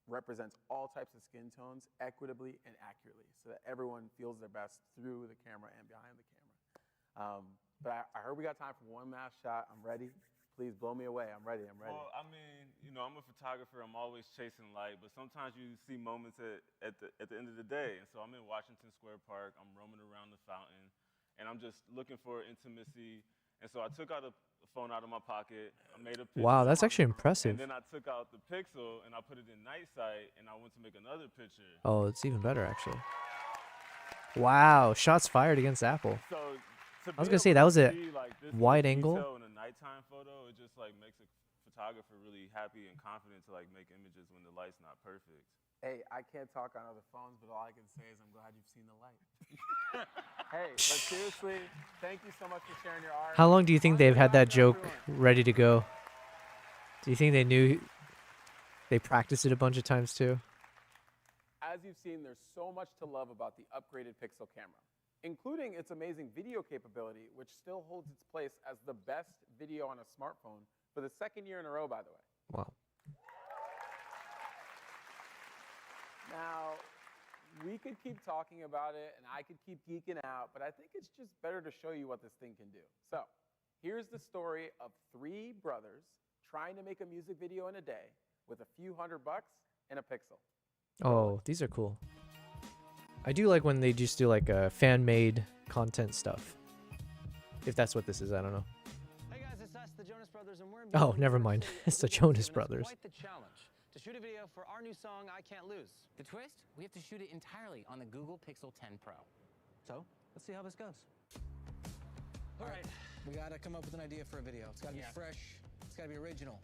represents all types of skin tones equitably and accurately, so that everyone feels their best through the camera and behind the camera. But I heard we got time for one last shot. I'm ready. Please blow me away. I'm ready. Well, I mean, you know, I'm a photographer. I'm always chasing light, but sometimes you see moments at the end of the day. And so I'm in Washington Square Park. I'm roaming around the fountain, and I'm just looking for intimacy. And so I took out a phone out of my pocket. I made a picture. Wow, that's actually impressive. And then I took out the pixel and I put it in night sight, and I went to make another picture. Oh, it's even better actually. Wow, shots fired against Apple. So I was gonna say that was a like, wide angle. In a nighttime photo, it just like makes a photographer really happy and confident to like make images when the light's not perfect. Hey, I can't talk on other phones, but all I can say is I'm glad you've seen the light. Hey, but seriously, thank you so much for sharing your art. How long do you think they've had that joke ready to go? Do you think they practiced it a bunch of times too? As you've seen, there's so much to love about the upgraded Pixel camera, including its amazing video capability, which still holds its place as the best video on a smartphone for the second year in a row, by the way. Wow. Now, we could keep talking about it, and I could keep geeking out, but I think it's just better to show you what this thing can do. So, here's the story of 3 brothers trying to make a music video in a day with a few $100 and a Pixel. Oh, these are cool. I do like when they just do like fan-made content stuff. If that's what this is, I don't know. Hey guys, it's us, the Jonas Brothers, and we're in Oh, never mind. It's the Jonas Brothers. Quite the challenge to shoot a video for our new song, I Can't Lose. The twist? We have to shoot it entirely on the Google Pixel 10 Pro. So, let's see how this goes. All right, we gotta come up with an idea for a video. It's gotta be fresh, it's gotta be original.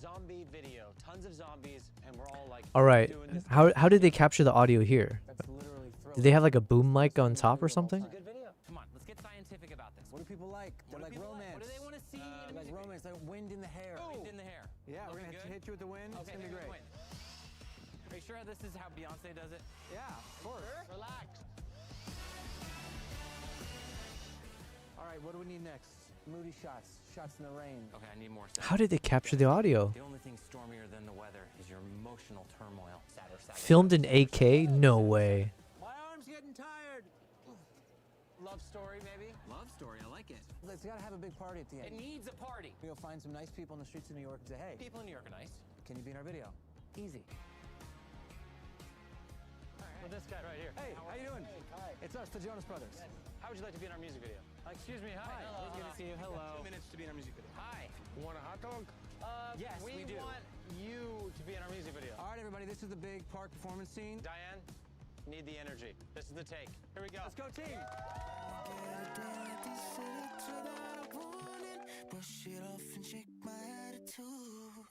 Zombie video, tons of zombies, and we're all like, All right. How did they capture the audio here? that's literally Did they have like a boom mic on top or something? good video. Come on, let's get scientific about this. What do people like? They like romance. What do they want to see? They like romance, like wind in the hair. Wind in the hair. Yeah, we're gonna hit you with the wind. Okay, it's gonna be great. Are you sure this is how Beyonce does it? Yeah, of course. Sure? Relax. All right, what do we need next? Moody shots, shots in the rain. Okay, I need more. How did they capture the audio? The only thing stormier than the weather is your emotional turmoil. Sadder. Filmed in 8K? No way. My arm's getting tired. Love story, maybe? Love story, I like it. It's gotta have a big party at the end. It needs a party. We'll find some nice people in the streets of New York and say, hey, people in New York are nice. Can you be in our video? Easy. Well, this guy right here. Hey, how you doing? Hey, hi. It's us, the Jonas Brothers. Yes. How would you like to be in our music video? Excuse me, hi. Hello. It's good to see you. Hello. 2 minutes to be in our music video. Hi. You want a hot dog? Yes, we do. We want you to be in our music video. All right, everybody, this is the big park performance scene. Diane, need the energy. This is the take. Here we go. Let's go, team.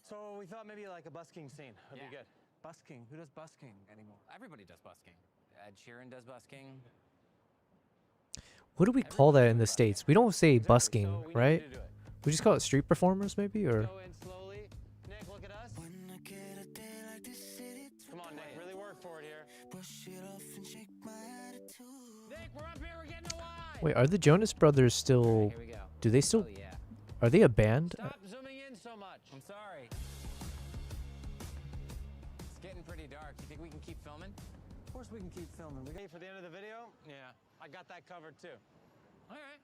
So we thought maybe like a busking scene would be good. Busking? Who does busking anymore? Everybody does busking. Ed Sheeran does busking. What do we call that in the States? We don't say busking, right? We just call it street performers, maybe, or? Go in slowly. Nick, look at us. Come on, Nick, really work for it here. Nick, we're up here, we're getting a wide. Wait, are the Jonas Brothers still? Here we go. Do they still? Are they a band? Stop zooming in so much. I'm sorry. It's getting pretty dark. You think we can keep filming? Of course we can keep filming. We ready for the end of the video? Yeah, I got that covered too. All right.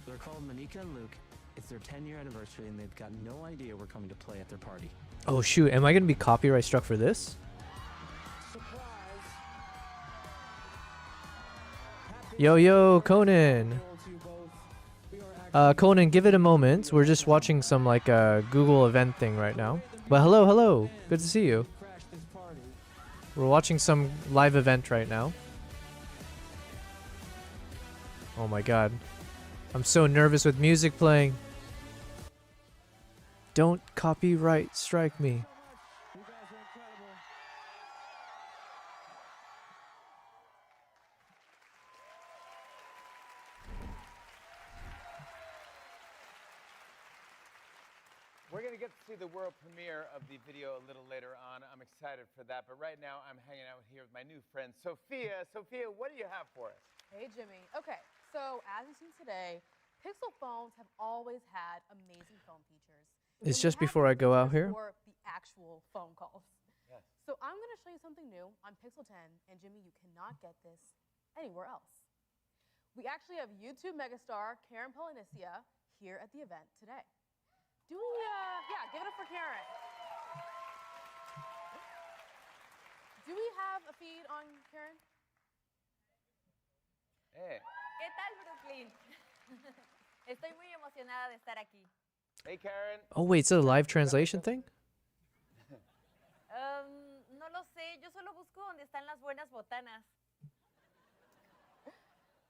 They're called Monica and Luke. It's their 10-year anniversary, and they've got no idea we're coming to play at their party. Oh shoot! Am I gonna be copyright struck for this? Surprise! Yo, Conan. Conan, give it a moment. We're just watching some like Google event thing right now. But hello. Good to see you. We're watching some live event right now. Oh my god. I'm so nervous with music playing. Don't copyright strike me. We're going to get to see the world premiere of the video a little later on. I'm excited for that. But right now, I'm hanging out here with my new friend, Sophia. Sophia, what do you have for us? Hey, Jimmy. Okay, so as you've seen today, Pixel phones have always had amazing phone features. It's just before I go out here. For the actual phone calls. Yes. So I'm going to show you something new on Pixel 10. And Jimmy, you cannot get this anywhere else. We actually have YouTube megastar Karen Polinicia here at the event today. Do we, yeah, give it up for Karen. Do we have a feed on Karen? Hey. ¿Qué tal, Brooklyn? Estoy muy emocionada de estar aquí. Hey, Karen. Oh wait, it's a live translation thing? No lo sé, yo solo busco donde están las buenas botanas.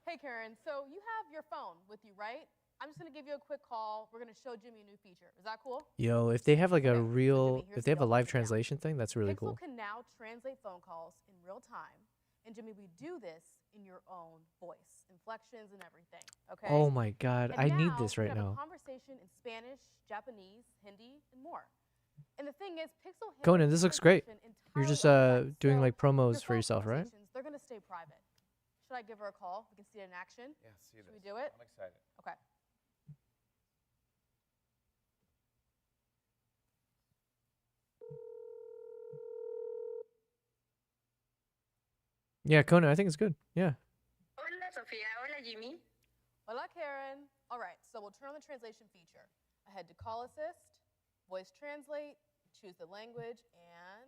Hey, Karen, so you have your phone with you, right? I'm just going to give you a quick call. We're going to show Jimmy a new feature. Is that cool? Yo, if they have like a real, if they have a live translation thing, that's really Pixel cool. can now translate phone calls in real time. And Jimmy, we do this in your own voice, inflections and everything, okay? Oh my god, and I need this right we have now. a conversation in Spanish, Japanese, Hindi, and more. And the thing is, Pixel Conan, this looks great. You're just doing like promos for yourself, right? They're going to stay private. Should I give her a call? We can see it in action. Yeah, see this. Should we do it? I'm excited. Okay. Yeah, Conan, I think it's good. Yeah. Hola, Sofía. Hola, Jimmy. Hola, Karen. All right, so we'll turn on the translation feature. I head to Call Assist, Voice Translate, choose the language, and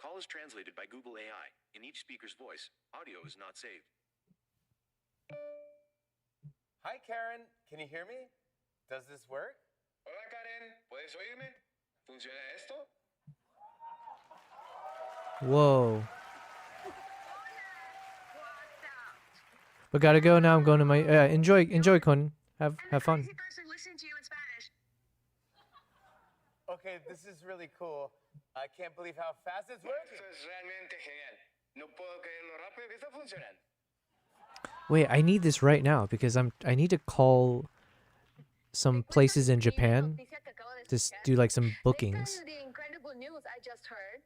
Call is translated by Google AI. In each speaker's voice, audio is not saved. Hi, Karen. Can you hear me? Does this work? Hola, Karen. ¿Puedes oírme? ¿Funciona esto? Whoa. But gotta go now. I'm going to my enjoy, Kun. Have fun. Okay, this is really cool. I can't believe how fast it's working. Esto es realmente genial. No puedo creer lo rápido que está funcionando. Wait, I need this right now because I need to call some places in Japan to do like some bookings. The incredible news I just heard.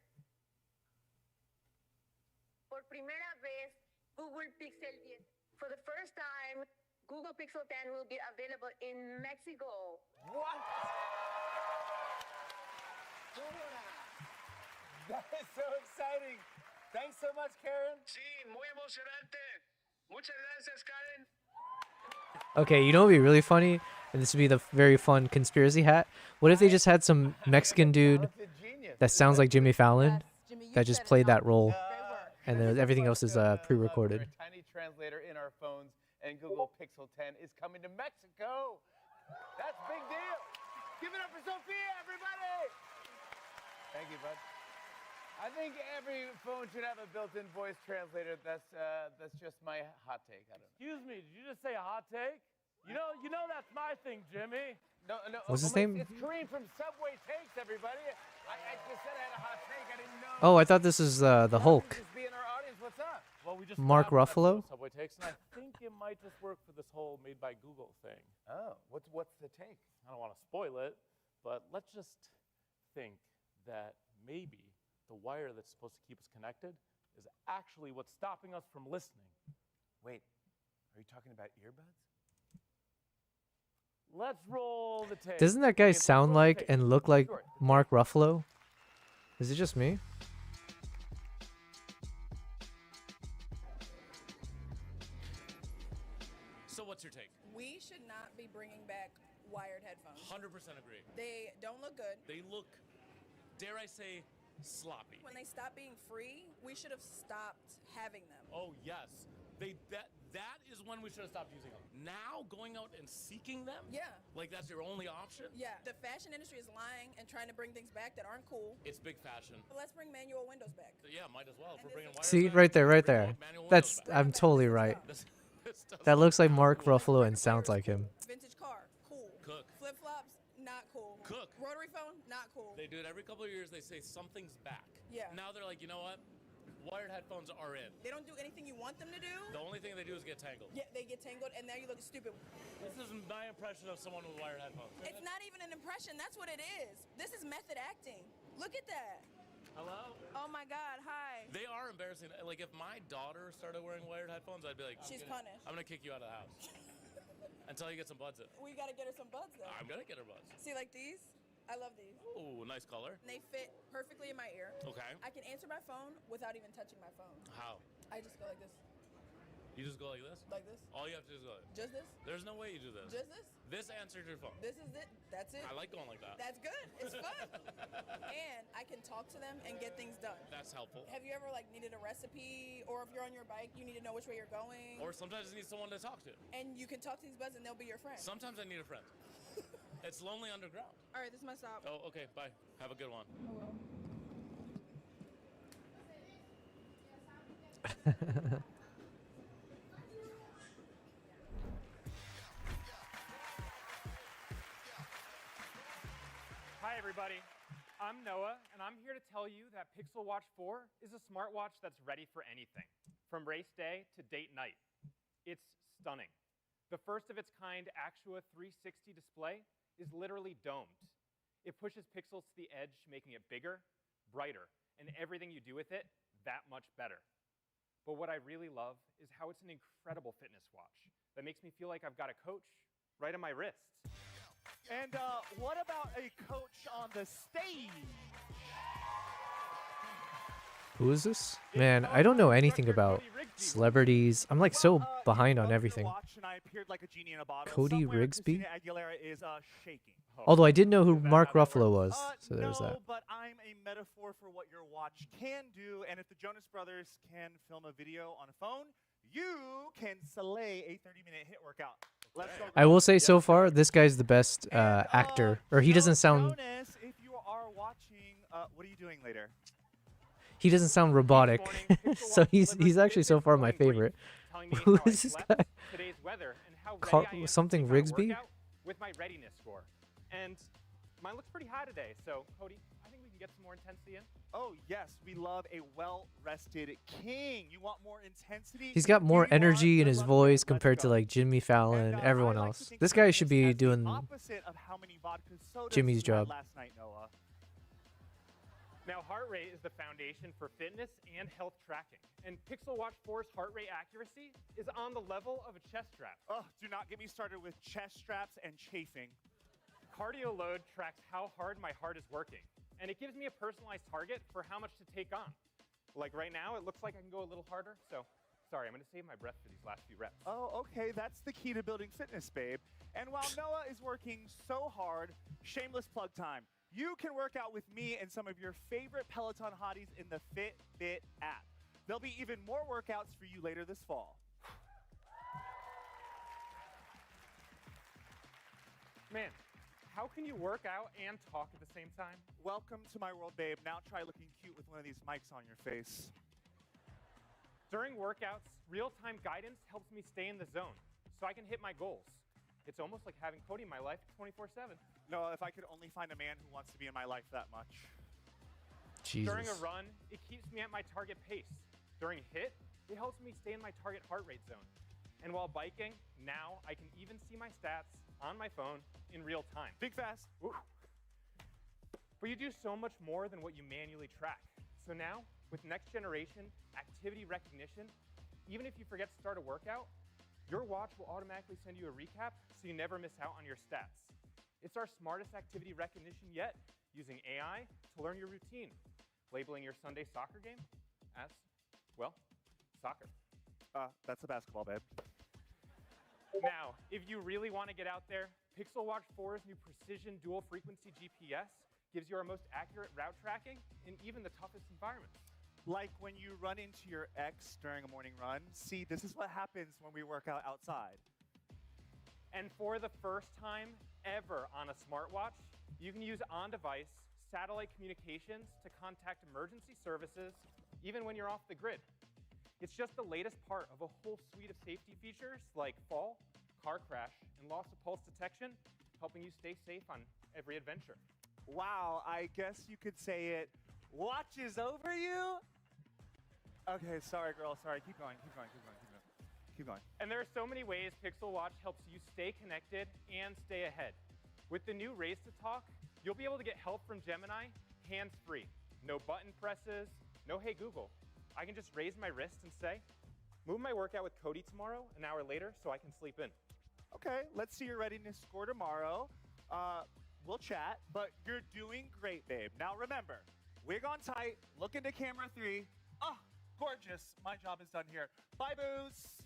Por primera vez, Google Pixel 10. For the first time, Google Pixel 10 will be available in Mexico. What? That is so exciting. Thanks so much, Karen. Sí, muy emocionante. Muchas gracias, Karen. Okay, you know what would be really funny? And this would be the very fun conspiracy hat. What if they just had some Mexican dude that sounds like Jimmy Fallon that just played that role, and then everything else is pre-recorded? A tiny translator in our phones, and Google Pixel 10 is coming to Mexico. That's a big deal. Give it up for Sophia, everybody. Thank you, bud. I think every phone should have a built-in voice translator. That's just my hot take. I don't know. Excuse me, did you just say a hot take? You know that's my thing, Jimmy. No. What's his name? It's Kareem from Subway Takes, everybody. I just said I had a hot take. I didn't know. Oh, I thought this was the Hulk. Just be in our audience. What's up? Well, we just Mark Ruffalo? Subway Takes, and I think it might just work for this whole made by Google thing. Oh, what's the take? I don't want to spoil it, but let's just think that maybe the wire that's supposed to keep us connected is actually what's stopping us from listening. Wait, are you talking about earbuds? Let's roll the tape. Doesn't that guy sound like and look like Mark Ruffalo? Is it just me? So what's your take? We should not be bringing back wired headphones. 100% agree. They don't look good. They look, dare I say, sloppy. When they stopped being free, we should have stopped having them. Oh, yes. That is when we should have stopped using them. Now, going out and seeking them? Yeah. Like that's your only option? Yeah. The fashion industry is lying and trying to bring things back that aren't cool. It's big fashion. But let's bring manual windows back. Yeah, might as well. If we're bringing wires See, back, right there. That's I'm totally right. That looks like Mark Ruffalo and sounds like him. Vintage car, cool. Cook. Flip-flops, not cool. Cook. Rotary phone, not cool. They do it every couple of years. They say something's back. Yeah. Now they're like, you know what? Wired headphones are in. They don't do anything you want them to do. The only thing they do is get tangled. Yeah, they get tangled, and now you look stupid. This is my impression of someone with wired headphones. It's not even an impression. That's what it is. This is method acting. Look at that. Hello? Oh my God, hi. They are embarrassing. Like if my daughter started wearing wired headphones, I'd be like, She's punished. I'm gonna kick you out of the house. Until you get some buds in. We gotta get her some buds though. I'm gonna get her buds. See, like these? I love these. Ooh, nice color. And they fit perfectly in my ear. Okay. I can answer my phone without even touching my phone. How? I just go like this. You just go like this? Like this. All you have to do is go like this. Just this? There's no way you do this. Just this? This answers your phone. This is it. That's it. I like going like that. That's good. It's fun. And I can talk to them and get things done. That's helpful. Have you ever like needed a recipe, or if you're on your bike, you need to know which way you're going? Or sometimes you need someone to talk to. And you can talk to these buds and they'll be your friend. Sometimes I need a friend. It's lonely underground. All right, this is my stop. Oh, okay. Bye. Have a good one. Hi, everybody. I'm Noah, and I'm here to tell you that Pixel Watch 4 is a smartwatch that's ready for anything, from race day to date night. It's stunning. The first of its kind Actua 360 display is literally domed. It pushes pixels to the edge, making it bigger, brighter, and everything you do with it that much better. But what I really love is how it's an incredible fitness watch that makes me feel like I've got a coach right on my wrist. And what about a coach on the stage? Who is this? Man, I don't know anything about celebrities. I'm like so behind on everything. Cody Rigsby? Aguilera is shaking. Although I did know who Mark Ruffalo was, so there's that. But I'm a metaphor for what your watch can do, and if the Jonas Brothers can film a video on a phone, you can slay a 30-minute hit workout. Let's go. I will say so far, this guy's the best actor, or he doesn't sound. Jonas, if you are watching, what are you doing later? He doesn't sound robotic, so he's actually so far my favorite. Who is this guy? Today's weather and how Car ready I am to something take on a Rigsby? workout with my readiness score. And mine looks pretty high today, so Cody, I think we can get some more intensity in. Oh yes, we love a well-rested king. You want more intensity? He's got more energy in his voice compared to like Jimmy Fallon and everyone else. This guy should be doing Jimmy's job. Last night, Noah. Now, heart rate is the foundation for fitness and health tracking. And Pixel Watch 4's heart rate accuracy is on the level of a chest strap. Oh, do not get me started with chest straps and chafing. Cardio load tracks how hard my heart is working, and it gives me a personalized target for how much to take on. Like right now, it looks like I can go a little harder, so sorry, I'm gonna save my breath for these last few reps. Oh, okay, that's the key to building fitness, babe. And while Noah is working so hard, shameless plug time. You can work out with me and some of your favorite Peloton hotties in the Fitbit app. There'll be even more workouts for you later this fall. Man, how can you work out and talk at the same time? Welcome to my world, babe. Now try looking cute with one of these mics on your face. During workouts, real-time guidance helps me stay in the zone so I can hit my goals. It's almost like having Cody in my life 24/7. No, if I could only find a man who wants to be in my life that much. Jesus. During a run, it keeps me at my target pace. During a hit, it helps me stay in my target heart rate zone. And while biking, now I can even see my stats on my phone in real time. Big fast. Woo. But you do so much more than what you manually track. So now, with next generation activity recognition, even if you forget to start a workout, your watch will automatically send you a recap so you never miss out on your stats. It's our smartest activity recognition yet, using AI to learn your routine, labeling your Sunday soccer game as, well, soccer. That's a basketball, babe. Now, if you really want to get out there, Pixel Watch 4's new precision dual frequency GPS gives you our most accurate route tracking in even the toughest environments. Like when you run into your ex during a morning run. See, this is what happens when we work out outside. And for the first time ever on a smartwatch, you can use on-device satellite communications to contact emergency services even when you're off the grid. It's just the latest part of a whole suite of safety features like fall, car crash, and loss of pulse detection, helping you stay safe on every adventure. Wow, I guess you could say it watches over you? Okay, sorry, girl, sorry. Keep going. And there are so many ways Pixel Watch helps you stay connected and stay ahead. With the new Raise to Talk, you'll be able to get help from Gemini hands-free. No button presses, no hey Google. I can just raise my wrist and say, move my workout with Cody tomorrow an hour later so I can sleep in. Okay, let's see your readiness score tomorrow. We'll chat, but you're doing great, babe. Now remember, wig on tight, look into camera 3. Oh, gorgeous. My job is done here. Bye, booze.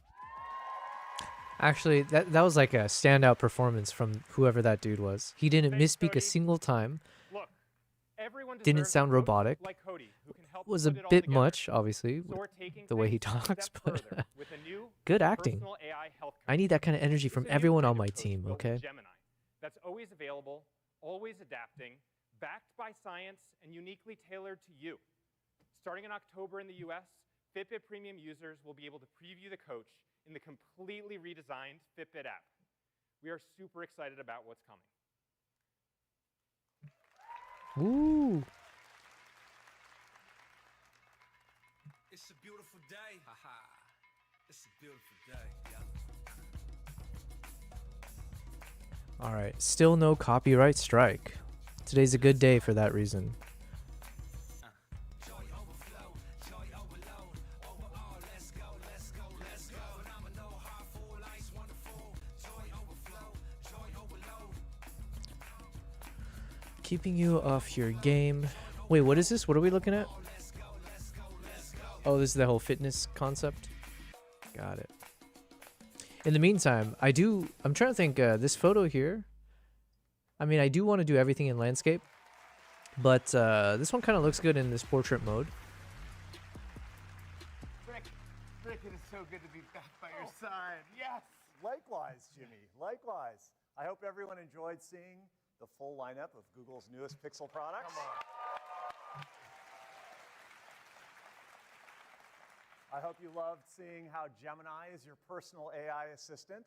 Actually, that was like a standout performance from whoever that dude was. He didn't misspeak a single time. Look, everyone Didn't deserves sound a coach robotic. like Cody, who can help Was put a it all bit together. much, obviously, So we're taking the way he things a talks, step but further with a new good acting. personal AI health I need that kind of energy from It's a new everyone kind on of my coach team, built with okay? Gemini, that's always available, always adapting, backed by science, and uniquely tailored to you. Starting in October in the US, Fitbit Premium users will be able to preview the coach in the completely redesigned Fitbit app. We are super excited about what's coming. Woo! It's a beautiful day. Haha. It's a beautiful day. Yeah. All right, still no copyright strike. Today's a good day for that reason. Keeping you off your game. Wait, what is this? What are we looking at? Oh, this is the whole fitness concept. Got it. In the meantime, I'm trying to think, this photo here. I mean, I do want to do everything in landscape. But this one kind of looks good in this portrait mode. Rick, it is so good to be back by your side. Yes. Likewise, Jimmy. Likewise. I hope everyone enjoyed seeing the full lineup of Google's newest Pixel products. Come on. I hope you loved seeing how Gemini is your personal AI assistant.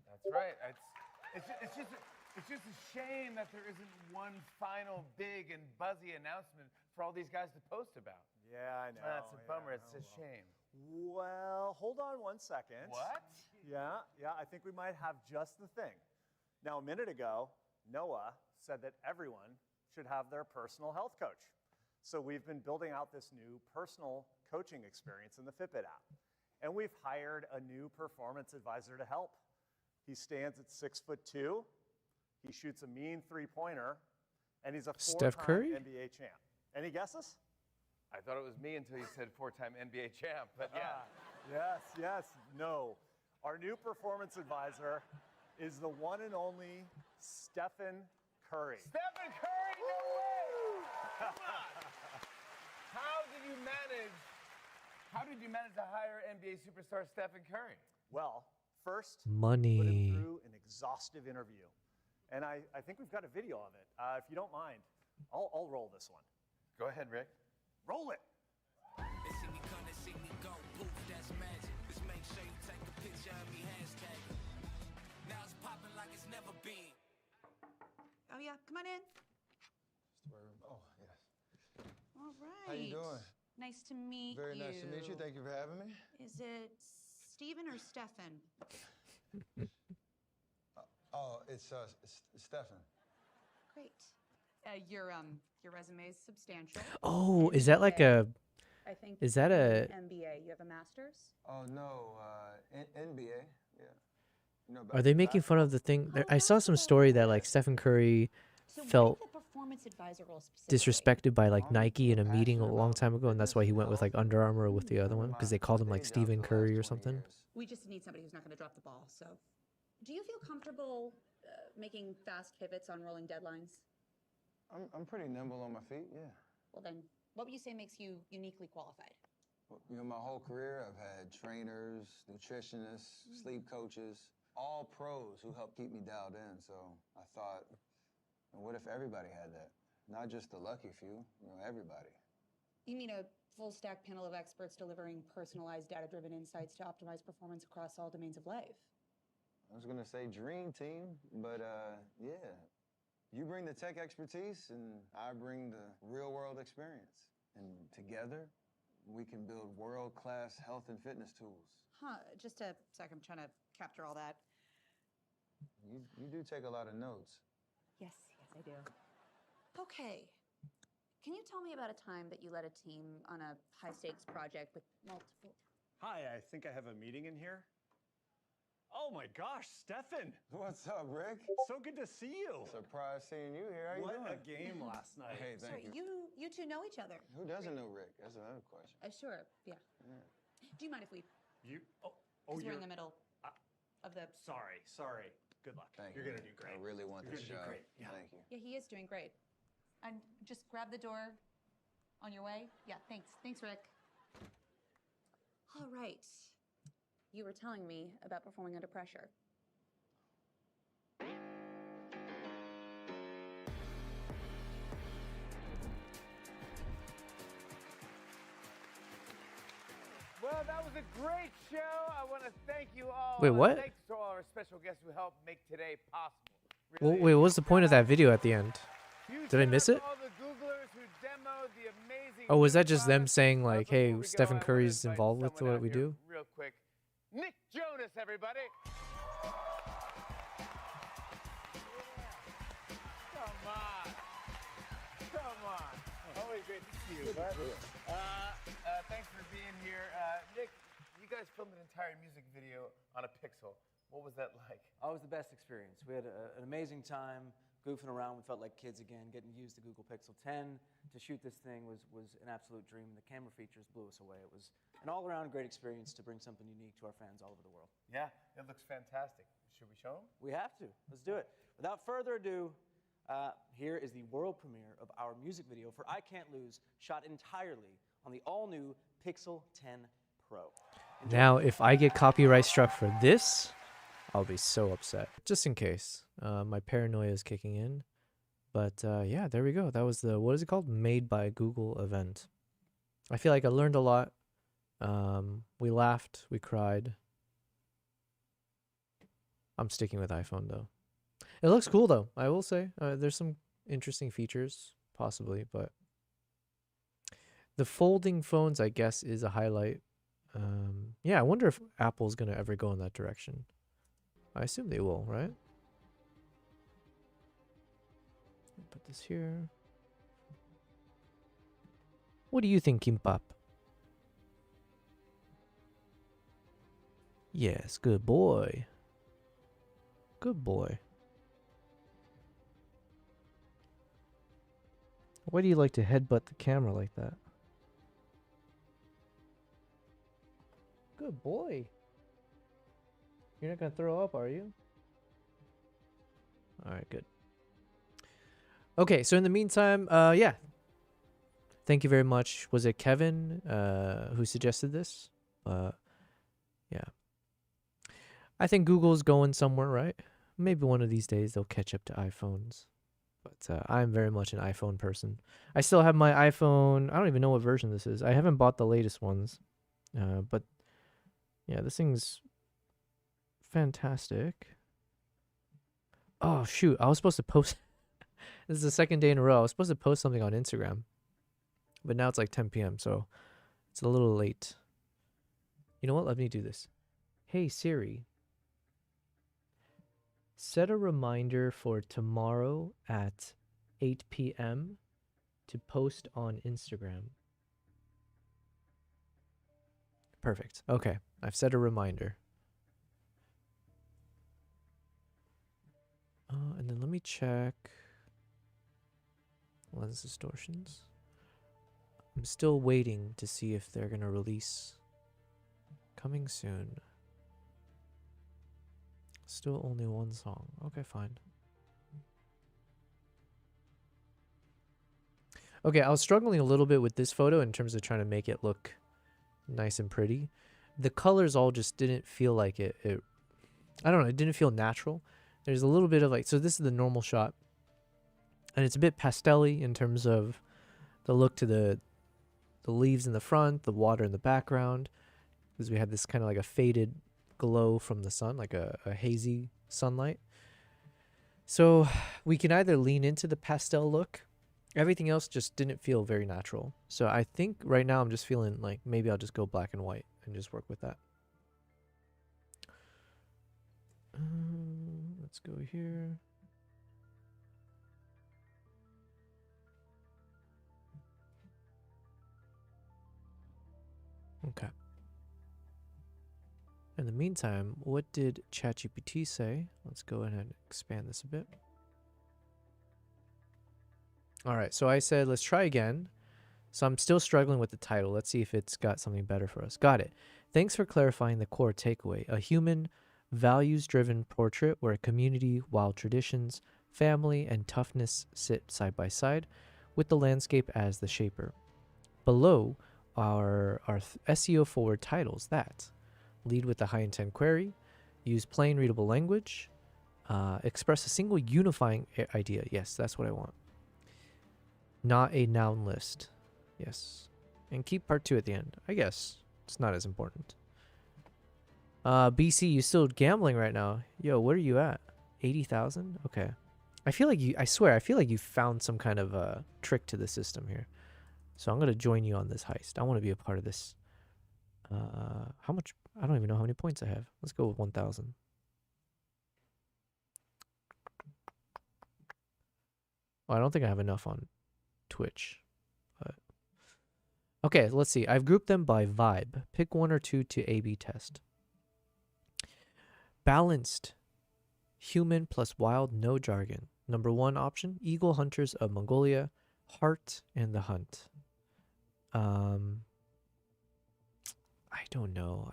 That's right. It's just a shame that there isn't one final big and buzzy announcement for all these guys to post about. Yeah, I know. That's a bummer. It's a shame. Well, hold on 1 second. What? Yeah, I think we might have just the thing. Now, a minute ago, Noah said that everyone should have their personal health coach. So we've been building out this new personal coaching experience in the Fitbit app. And we've hired a new performance advisor to help. He stands at 6'2". He shoots a mean three-pointer, and he's a Steph Curry? four-time NBA champ. Any guesses? I thought it was me until you said four-time NBA champ, but yeah. Yes, no. Our new performance advisor is the one and only Stephen Curry. Stephen Curry, no way! Come on. How did you manage to hire NBA superstar Stephen Curry? Well, first, Money. put him through an exhaustive interview. And I think we've got a video of it. If you don't mind, I'll roll this one. Go ahead, Rick. Roll it. They see me come, they see me go. Poof, that's magic. Just make sure you take a picture of me, hashtag it. Now it's popping like it's never been. Oh yeah, come on in. Oh, yes. All right. How you doing? Nice to meet you. Very nice to meet you. Thank you for having me. Is it Steven or Stefan? It's Stefan. Great. Your resume is substantial. Oh, is that like a? I think. Is that a? MBA. You have a master's. Oh no, NBA. Yeah. You know Are they making fun of the thing? I saw some story that like Stephen Curry felt disrespected by like Nike in a meeting a long time ago, and that's why he went with like Under Armour with the other one because they called him like Stephen Curry or something. We just need somebody who's not going to drop the ball. So, do you feel comfortable making fast pivots on rolling deadlines? I'm pretty nimble on my feet. Yeah. Well, then, what would you say makes you uniquely qualified? Well, you know, my whole career, I've had trainers, nutritionists, sleep coaches, all pros who help keep me dialed in. So I thought, what if everybody had that? Not just the lucky few, you know, everybody. You mean a full stack panel of experts delivering personalized data-driven insights to optimize performance across all domains of life? I was going to say dream team, but yeah. You bring the tech expertise and I bring the real world experience. And together, we can build world-class health and fitness tools. Huh, just a sec, I'm trying to capture all that. You do take a lot of notes. Yes, I do. Okay. Can you tell me about a time that you led a team on a high-stakes project with multiple... Hi, I think I have a meeting in here. Oh my gosh, Stefan! What's up, Rick? So good to see you. Surprised seeing you here. How you doing? What a game last night. Hey, thank Sorry, you. you two know each other. Who doesn't know Rick? That's another question. Sure, yeah. Do you mind if we... You? Oh, Because we're in the middle of the... Sorry. Good luck. Thank You're you. gonna do great. I really want this show. Great. Yeah. Thank you. Yeah, he is doing great. And just grab the door on your way. Yeah, thanks. Thanks, Rick. All right. You were telling me about performing under pressure. Well, that was a great show. I want to thank you all. Wait, what? Thanks to all our special guests who helped make today possible. Well, wait, what was the point of that video at the end? Did I miss it? All the Googlers who demoed the amazing Oh, was that just them saying like, "Hey, Stephen Curry's involved with what we do"? Real quick, Nick Jonas, everybody. Come on. Always great to see you. Thanks for being here. Nick, you guys filmed an entire music video on a Pixel. What was that like? Oh, it was the best experience. We had an amazing time goofing around. We felt like kids again, getting used to Google Pixel 10. To shoot this thing was an absolute dream. The camera features blew us away. It was an all-around great experience to bring something unique to our fans all over the world. Yeah, it looks fantastic. Should we show them? We have to. Let's do it. Without further ado, Here is the world premiere of our music video for I Can't Lose, shot entirely on the all-new Pixel 10 Pro. Now, if I get copyright struck for this, I'll be so upset. Just in case. My paranoia is kicking in. But yeah, there we go. That was the, what is it called? Made by Google event. I feel like I learned a lot. We laughed, we cried. I'm sticking with iPhone though. It looks cool though, I will say. There's some interesting features, possibly, but the folding phones, I guess, is a highlight. Yeah, I wonder if Apple's gonna ever go in that direction. I assume they will, right? Put this here. What do you think, Kimbap? Yes, good boy. Good boy. Why do you like to headbutt the camera like that? Good boy. You're not gonna throw up, are you? Alright, good. Okay, so in the meantime, yeah. Thank you very much. Was it Kevin who suggested this? Yeah. I think Google's going somewhere, right? Maybe one of these days they'll catch up to iPhones. But I'm very much an iPhone person. I still have my iPhone. I don't even know what version this is. I haven't bought the latest ones. But yeah, this thing's fantastic. Oh, shoot. I was supposed to post... This is the second day in a row. I was supposed to post something on Instagram. But now it's like 10 p.m., so it's a little late. You know what? Let me do this. Hey, Siri. Set a reminder for tomorrow at 8 p.m. to post on Instagram. Perfect. Okay. I've set a reminder. And then let me check lens distortions. I'm still waiting to see if they're going to release coming soon. Still only one song. Okay, fine. Okay, I was struggling a little bit with this photo in terms of trying to make it look nice and pretty. The colors all just didn't feel like it I don't know, it didn't feel natural. There's a little bit of like, so this is the normal shot. And it's a bit pastel-y in terms of the look to the leaves in the front, the water in the background. Because we had this kind of like a faded glow from the sun, like a hazy sunlight. So we can either lean into the pastel look. Everything else just didn't feel very natural. So I think right now I'm just feeling like maybe I'll just go black and white and just work with that. Let's go here. Okay. In the meantime, what did ChatGPT say? Let's go ahead and expand this a bit. All right, so I said, let's try again. So I'm still struggling with the title. Let's see if it's got something better for us. Got it. Thanks for clarifying the core takeaway. A human, values-driven portrait where community, wild traditions, family, and toughness sit side by side with the landscape as the shaper. Below are SEO-forward titles that lead with a high-intent query, use plain readable language, express a single unifying idea. Yes, that's what I want. Not a noun list. Yes. And keep part 2 at the end. I guess it's not as important. BC, you still gambling right now. Yo, what are you at? 80,000? Okay. I feel like I swear, I feel like you found some kind of trick to the system here. So I'm going to join you on this heist. I want to be a part of this. How much? I don't even know how many points I have. Let's go with 1,000. Well, I don't think I have enough on Twitch. But okay, let's see. I've grouped them by vibe. Pick 1 or 2 to A/B test. Balanced. Human plus wild, no jargon. Number 1 option, Eagle Hunters of Mongolia, Heart and the Hunt. I don't know.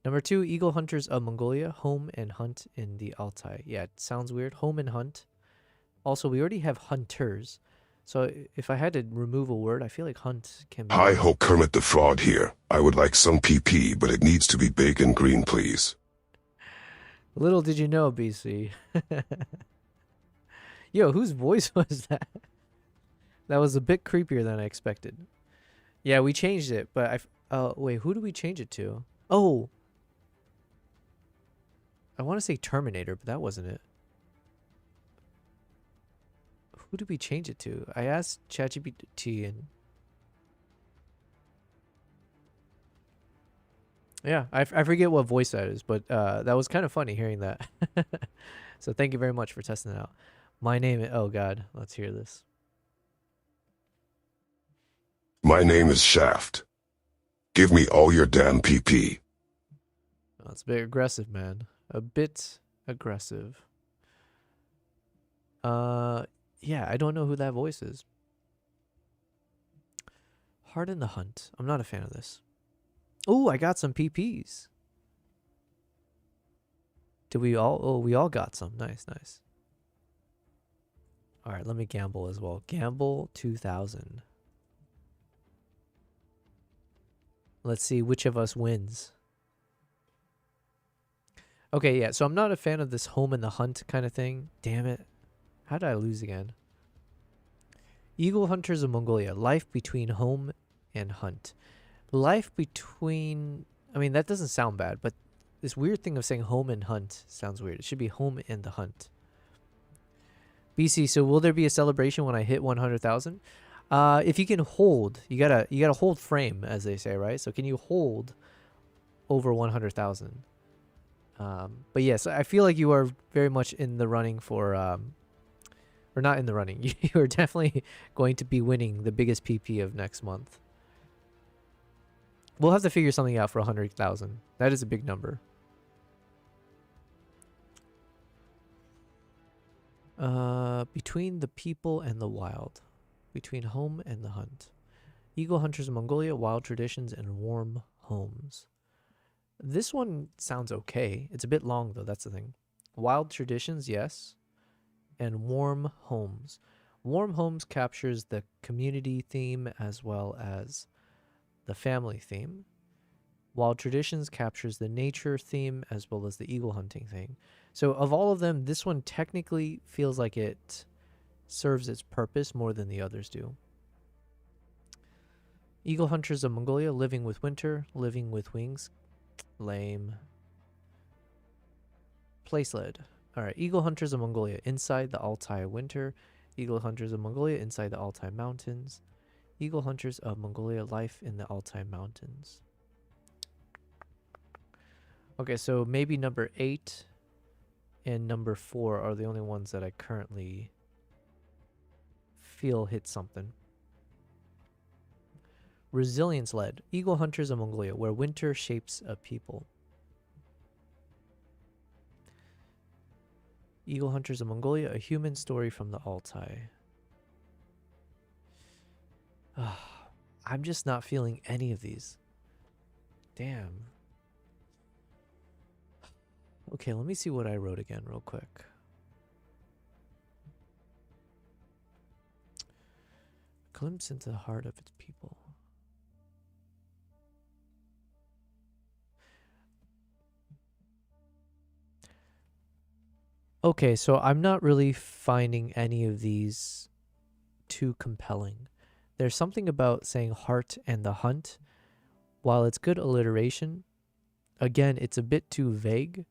Number 2, Eagle Hunters of Mongolia, Home and Hunt in the Altai. Yeah, it sounds weird. Home and Hunt. Also, we already have hunters. So if I had to remove a word, I feel like hunt can be... Hi ho, Kermit the Frog here. I would like some PP, but it needs to be big and green, please. Little did you know, BC. Yo, whose voice was that? That was a bit creepier than I expected. Yeah, we changed it, but wait, who do we change it to? Oh! I want to say Terminator, but that wasn't it. Who did we change it to? I asked ChatGPT and... Yeah, I forget what voice that is, but that was kind of funny hearing that. So thank you very much for testing it out. My name is... Oh, God. Let's hear this. My name is Shaft. Give me all your damn PP. That's a bit aggressive, man. A bit aggressive. Yeah, I don't know who that voice is. Hard in the Hunt. I'm not a fan of this. Oh, I got some PPs. Did we all? Oh, we all got some. Nice, nice. All right, let me gamble as well. Gamble 2000. Let's see which of us wins. Okay, yeah, so I'm not a fan of this home and the hunt kind of thing. Damn it. How did I lose again? Eagle Hunters of Mongolia. Life between home and hunt. Life between... I mean, that doesn't sound bad, but this weird thing of saying home and hunt sounds weird. It should be home and the hunt. BC, so will there be a celebration when I hit 100,000? If you can hold, you gotta hold frame, as they say, right? So can you hold over 100,000? But yes, I feel like you are very much in the running for, or not in the running. You are definitely going to be winning the biggest PP of next month. We'll have to figure something out for 100,000. That is a big number. Between the people and the wild. Between home and the hunt. Eagle Hunters of Mongolia, wild traditions, and warm homes. This one sounds okay. It's a bit long, though. That's the thing. Wild traditions, yes. And warm homes. Warm homes captures the community theme as well as the family theme. Wild traditions captures the nature theme as well as the eagle hunting thing. So of all of them, this one technically feels like it serves its purpose more than the others do. Eagle Hunters of Mongolia, living with winter, living with wings. Lame. Place led. Alright, Eagle Hunters of Mongolia, inside the Altai winter. Eagle Hunters of Mongolia, inside the Altai mountains. Eagle Hunters of Mongolia, life in the Altai mountains. Okay, so maybe number 8 and number 4 are the only ones that I currently feel hit something. Resilience led. Eagle Hunters of Mongolia, where winter shapes a people. Eagle Hunters of Mongolia, a human story from the Altai. I'm just not feeling any of these. Damn. Okay, let me see what I wrote again real quick. Glimpse into the heart of its people. Okay, so I'm not really finding any of these too compelling. There's something about saying heart and the hunt. While it's good alliteration, again, it's a bit too vague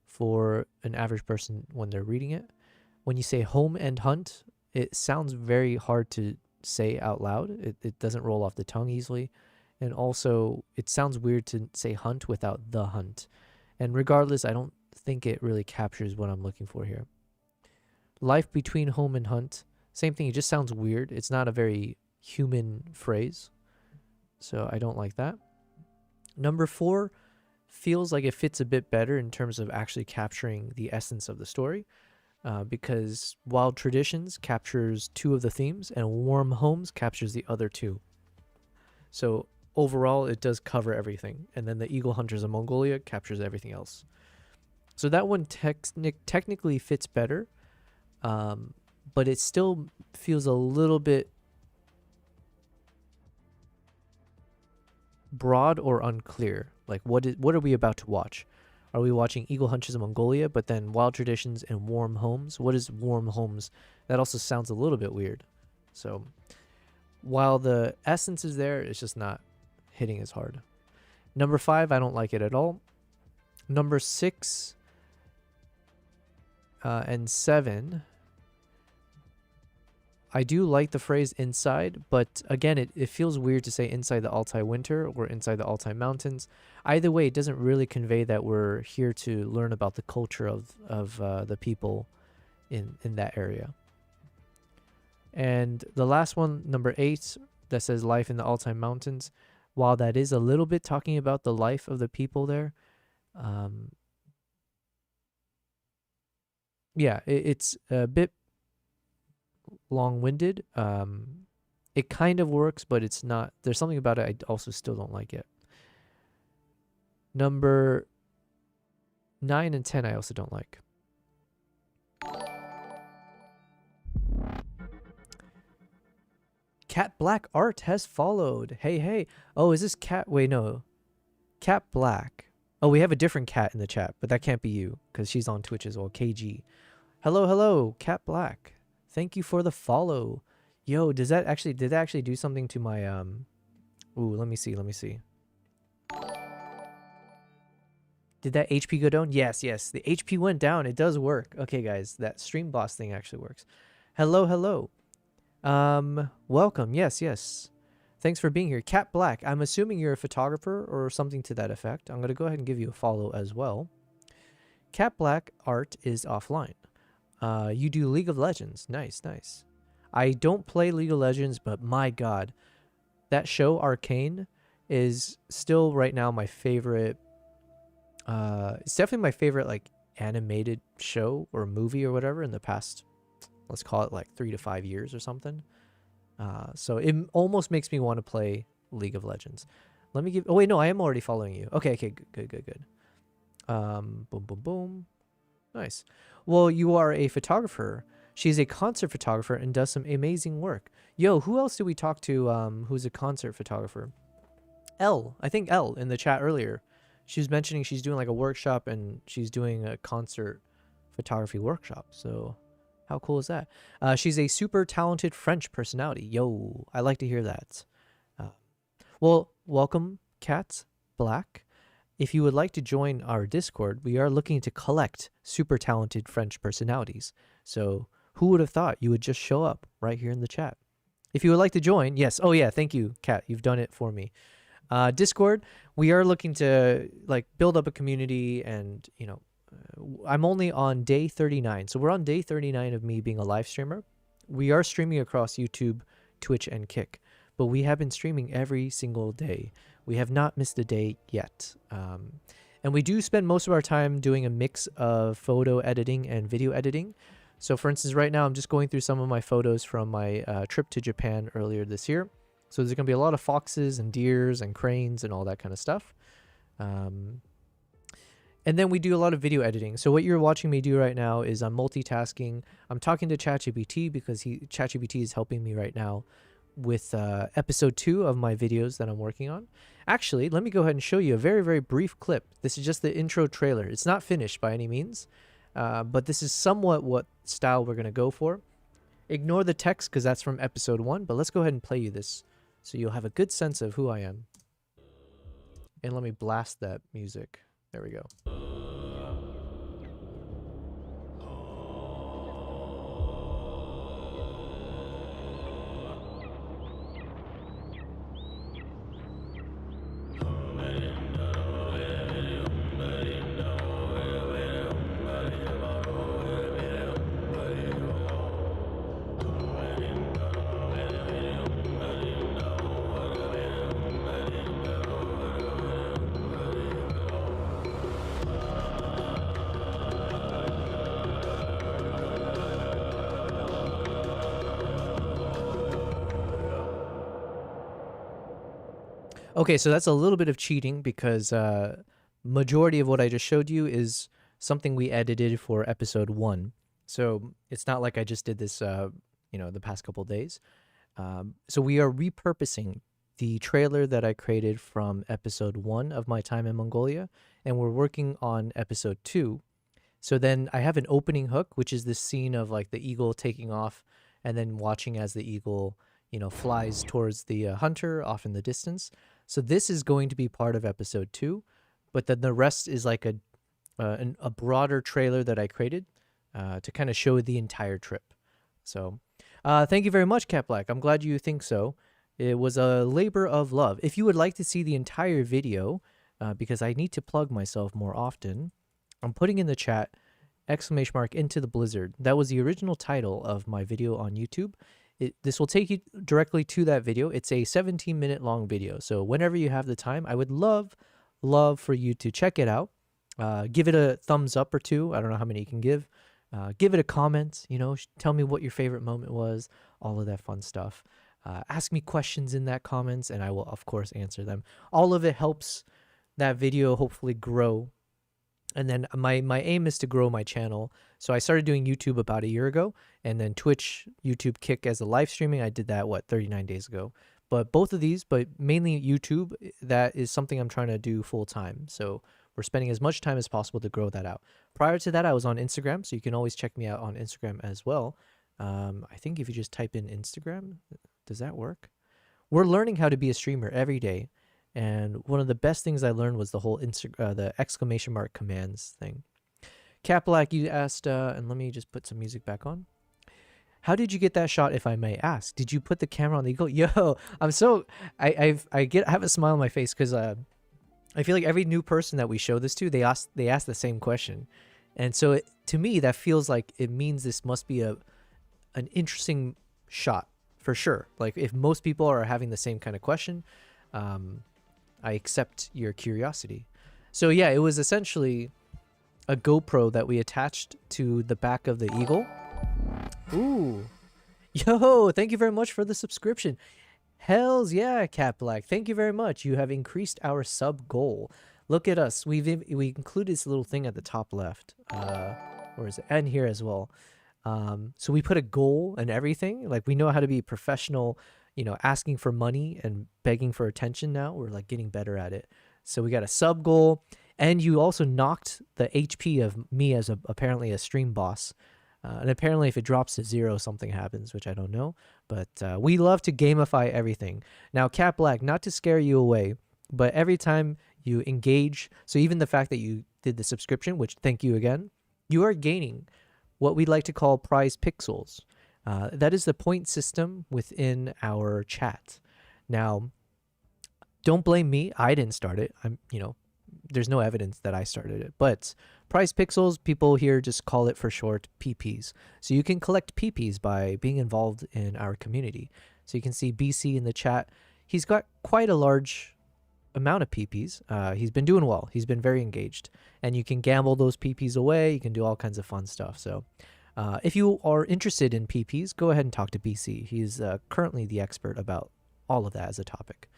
for an average person when they're reading it. When you say home and hunt, it sounds very hard to say out loud. It doesn't roll off the tongue easily. And also, it sounds weird to say hunt without the hunt. And regardless, I don't think it really captures what I'm looking for here. Life between home and hunt. Same thing, it just sounds weird. It's not a very human phrase. So I don't like that. Number 4 feels like it fits a bit better in terms of actually capturing the essence of the story. Because Wild Traditions captures 2 of the themes and Warm Homes captures the other 2. So overall, it does cover everything. And then the Eagle Hunters of Mongolia captures everything else. So that one technically fits better. but it still feels a little bit broad or unclear. Like, what are we about to watch? Are we watching Eagle Hunches in Mongolia, but then Wild Traditions and Warm Homes? What is Warm Homes? That also sounds a little bit weird. So while the essence is there, it's just not hitting as hard. Number 5, I don't like it at all. Number 6 and 7, I do like the phrase inside, but again, it feels weird to say inside the Altai winter or inside the Altai mountains. Either way, it doesn't really convey that we're here to learn about the culture of the people in that area. And the last one, number 8, that says life in the Altai mountains. While that is a little bit talking about the life of the people there, yeah, it's a bit long-winded. It kind of works, but it's not. There's something about it I also still don't like it. Number 9 and 10 I also don't like. Cat Black Art has followed. Hey, hey. Oh, is this Cat? Wait, no. Cat Black. Oh, we have a different cat in the chat, but that can't be you because she's on Twitch as well. KG. Hello, hello, Cat Black. Thank you for the follow. Yo, did that actually do something to my Ooh, let me see. Did that HP go down? Yes, yes. The HP went down. It does work. Okay, guys, that stream boss thing actually works. Hello, hello. Welcome. Yes, yes. Thanks for being here. Cat Black. I'm assuming you're a photographer or something to that effect. I'm going to go ahead and give you a follow as well. Cat Black Art is offline. You do League of Legends. Nice, nice. I don't play League of Legends, but my God, that show Arcane is still right now my favorite. It's definitely my favorite like animated show or movie or whatever in the past, let's call it like 3 to 5 years or something. So it almost makes me want to play League of Legends. Let me give. Oh wait, no, I am already following you. Okay, okay, good. Boom, boom, boom. Nice. Well, you are a photographer. She's a concert photographer and does some amazing work. Yo, who else did we talk to who's a concert photographer? I think Elle in the chat earlier. She was mentioning she's doing like a workshop and she's doing a concert photography workshop. So how cool is that? She's a super talented French personality. Yo, I like to hear that. Well, welcome, Cat Black. If you would like to join our Discord, we are looking to collect super talented French personalities. So who would have thought you would just show up right here in the chat? If you would like to join, yes. Oh yeah, thank you, Kat. You've done it for me. Discord, we are looking to like build up a community, and you know, I'm only on day 39. So we're on day 39 of me being a live streamer. We are streaming across YouTube, Twitch, and Kick, but we have been streaming every single day. We have not missed a day yet. And we do spend most of our time doing a mix of photo editing and video editing. So for instance, right now I'm just going through some of my photos from my trip to Japan earlier this year. So there's going to be a lot of foxes and deers and cranes and all that kind of stuff. And then we do a lot of video editing. So what you're watching me do right now is I'm multitasking. I'm talking to ChatGPT because ChatGPT is helping me right now with episode 2 of my videos that I'm working on. Actually, let me go ahead and show you a very, very brief clip. This is just the intro trailer. It's not finished by any means, but this is somewhat what style we're going to go for. Ignore the text because that's from episode 1, but let's go ahead and play you this so you'll have a good sense of who I am. And let me blast that music. There we go. Okay, so that's a little bit of cheating because majority of what I just showed you is something we edited for episode 1. So it's not like I just did this, the past couple days. So we are repurposing the trailer that I created from episode 1 of my time in Mongolia, and we're working on episode 2. So then I have an opening hook, which is this scene of like the eagle taking off and then watching as the eagle, flies towards the hunter off in the distance. So this is going to be part of episode 2, but then the rest is like a broader trailer that I created to kind of show the entire trip. So thank you very much, Cat Black. I'm glad you think so. It was a labor of love. If you would like to see the entire video, because I need to plug myself more often, I'm putting in the chat !into the blizzard. That was the original title of my video on YouTube. This will take you directly to that video. It's a 17-minute long video. So whenever you have the time, I would love for you to check it out. Give it a thumbs up or 2. I don't know how many you can give. Give it a comment, tell me what your favorite moment was, all of that fun stuff. Ask me questions in that comments, and I will, of course, answer them. All of it helps that video hopefully grow. And then my aim is to grow my channel. So I started doing YouTube about a year ago, and then Twitch, YouTube Kick as a live streaming. I did that, 39 days ago. But both of these, but mainly YouTube, that is something I'm trying to do full time. So we're spending as much time as possible to grow that out. Prior to that, I was on Instagram, so you can always check me out on Instagram as well. I think if you just type in Instagram, does that work? We're learning how to be a streamer every day. And one of the best things I learned was the whole the exclamation mark commands thing. Cat Black, you asked, and let me just put some music back on. How did you get that shot, if I may ask? Did you put the camera on the eagle? Yo, I'm so I have a smile on my face because I feel like every new person that we show this to, they ask the same question, and so to me that feels like it means this must be an interesting shot for sure. Like if most people are having the same kind of question, I accept your curiosity. So yeah, it was essentially a GoPro that we attached to the back of the eagle. Ooh, yo, thank you very much for the subscription. Hells yeah, Cat Black. Thank you very much. You have increased our sub goal. Look at us. We included this little thing at the top left. Where is it? And here as well. So we put a goal and everything. Like we know how to be professional, asking for money and begging for attention now. We're like getting better at it. So we got a sub goal. And you also knocked the HP of me as apparently a stream boss. And apparently if it drops to 0, something happens, which I don't know. But we love to gamify everything. Now, Cat Black, not to scare you away, but every time you engage, so even the fact that you did the subscription, which thank you again, you are gaining what we like to call prize pixels. That is the point system within our chat. Now, don't blame me. I didn't start it. There's no evidence that I started it, but prize pixels, people here just call it for short PPs. So you can collect PPs by being involved in our community. So you can see BC in the chat. He's got quite a large amount of PPs. He's been doing well. He's been very engaged, and you can gamble those PPs away. You can do all kinds of fun stuff. So if you are interested in PPs, go ahead and talk to BC. He's currently the expert about all of that as a topic.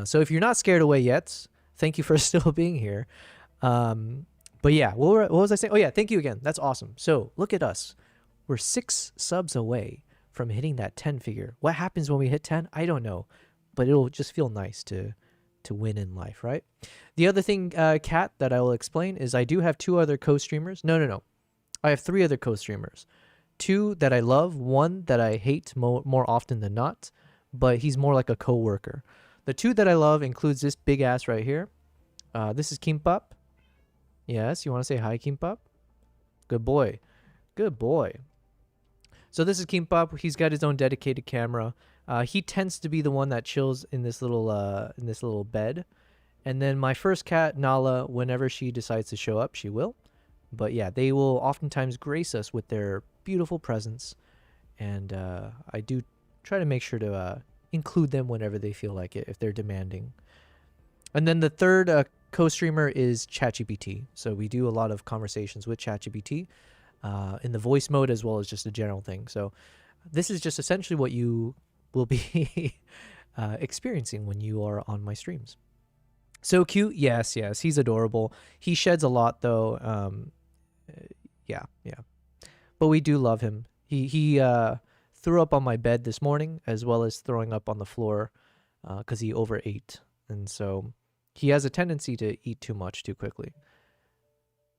So if you're not scared away yet, thank you for still being here. But yeah, what was I saying? Oh yeah, thank you again. That's awesome. So look at us. We're 6 subs away from hitting that 10 figure. What happens when we hit 10? I don't know, but it'll just feel nice to win in life, right? The other thing, Kat, that I will explain is I do have 2 other co-streamers. No. I have 3 other co-streamers. 2 that I love, 1 that I hate more often than not, but he's more like a co-worker. The 2 that I love includes this big ass right here. This is Kimbap. Yes, you want to say hi, Kimbap? Good boy. Good boy. So this is Kimbap. He's got his own dedicated camera. He tends to be the one that chills in this little bed. And then my first cat, Nala, whenever she decides to show up, she will. But yeah, they will oftentimes grace us with their beautiful presence. And I do try to make sure to include them whenever they feel like it, if they're demanding. And then the third co-streamer is ChatGPT. So we do a lot of conversations with ChatGPT in the voice mode as well as just a general thing. So this is just essentially what you will be experiencing when you are on my streams. So cute. Yes. He's adorable. He sheds a lot though. Yeah. but we do love him. He threw up on my bed this morning, as well as throwing up on the floor because he overate. And so he has a tendency to eat too much too quickly.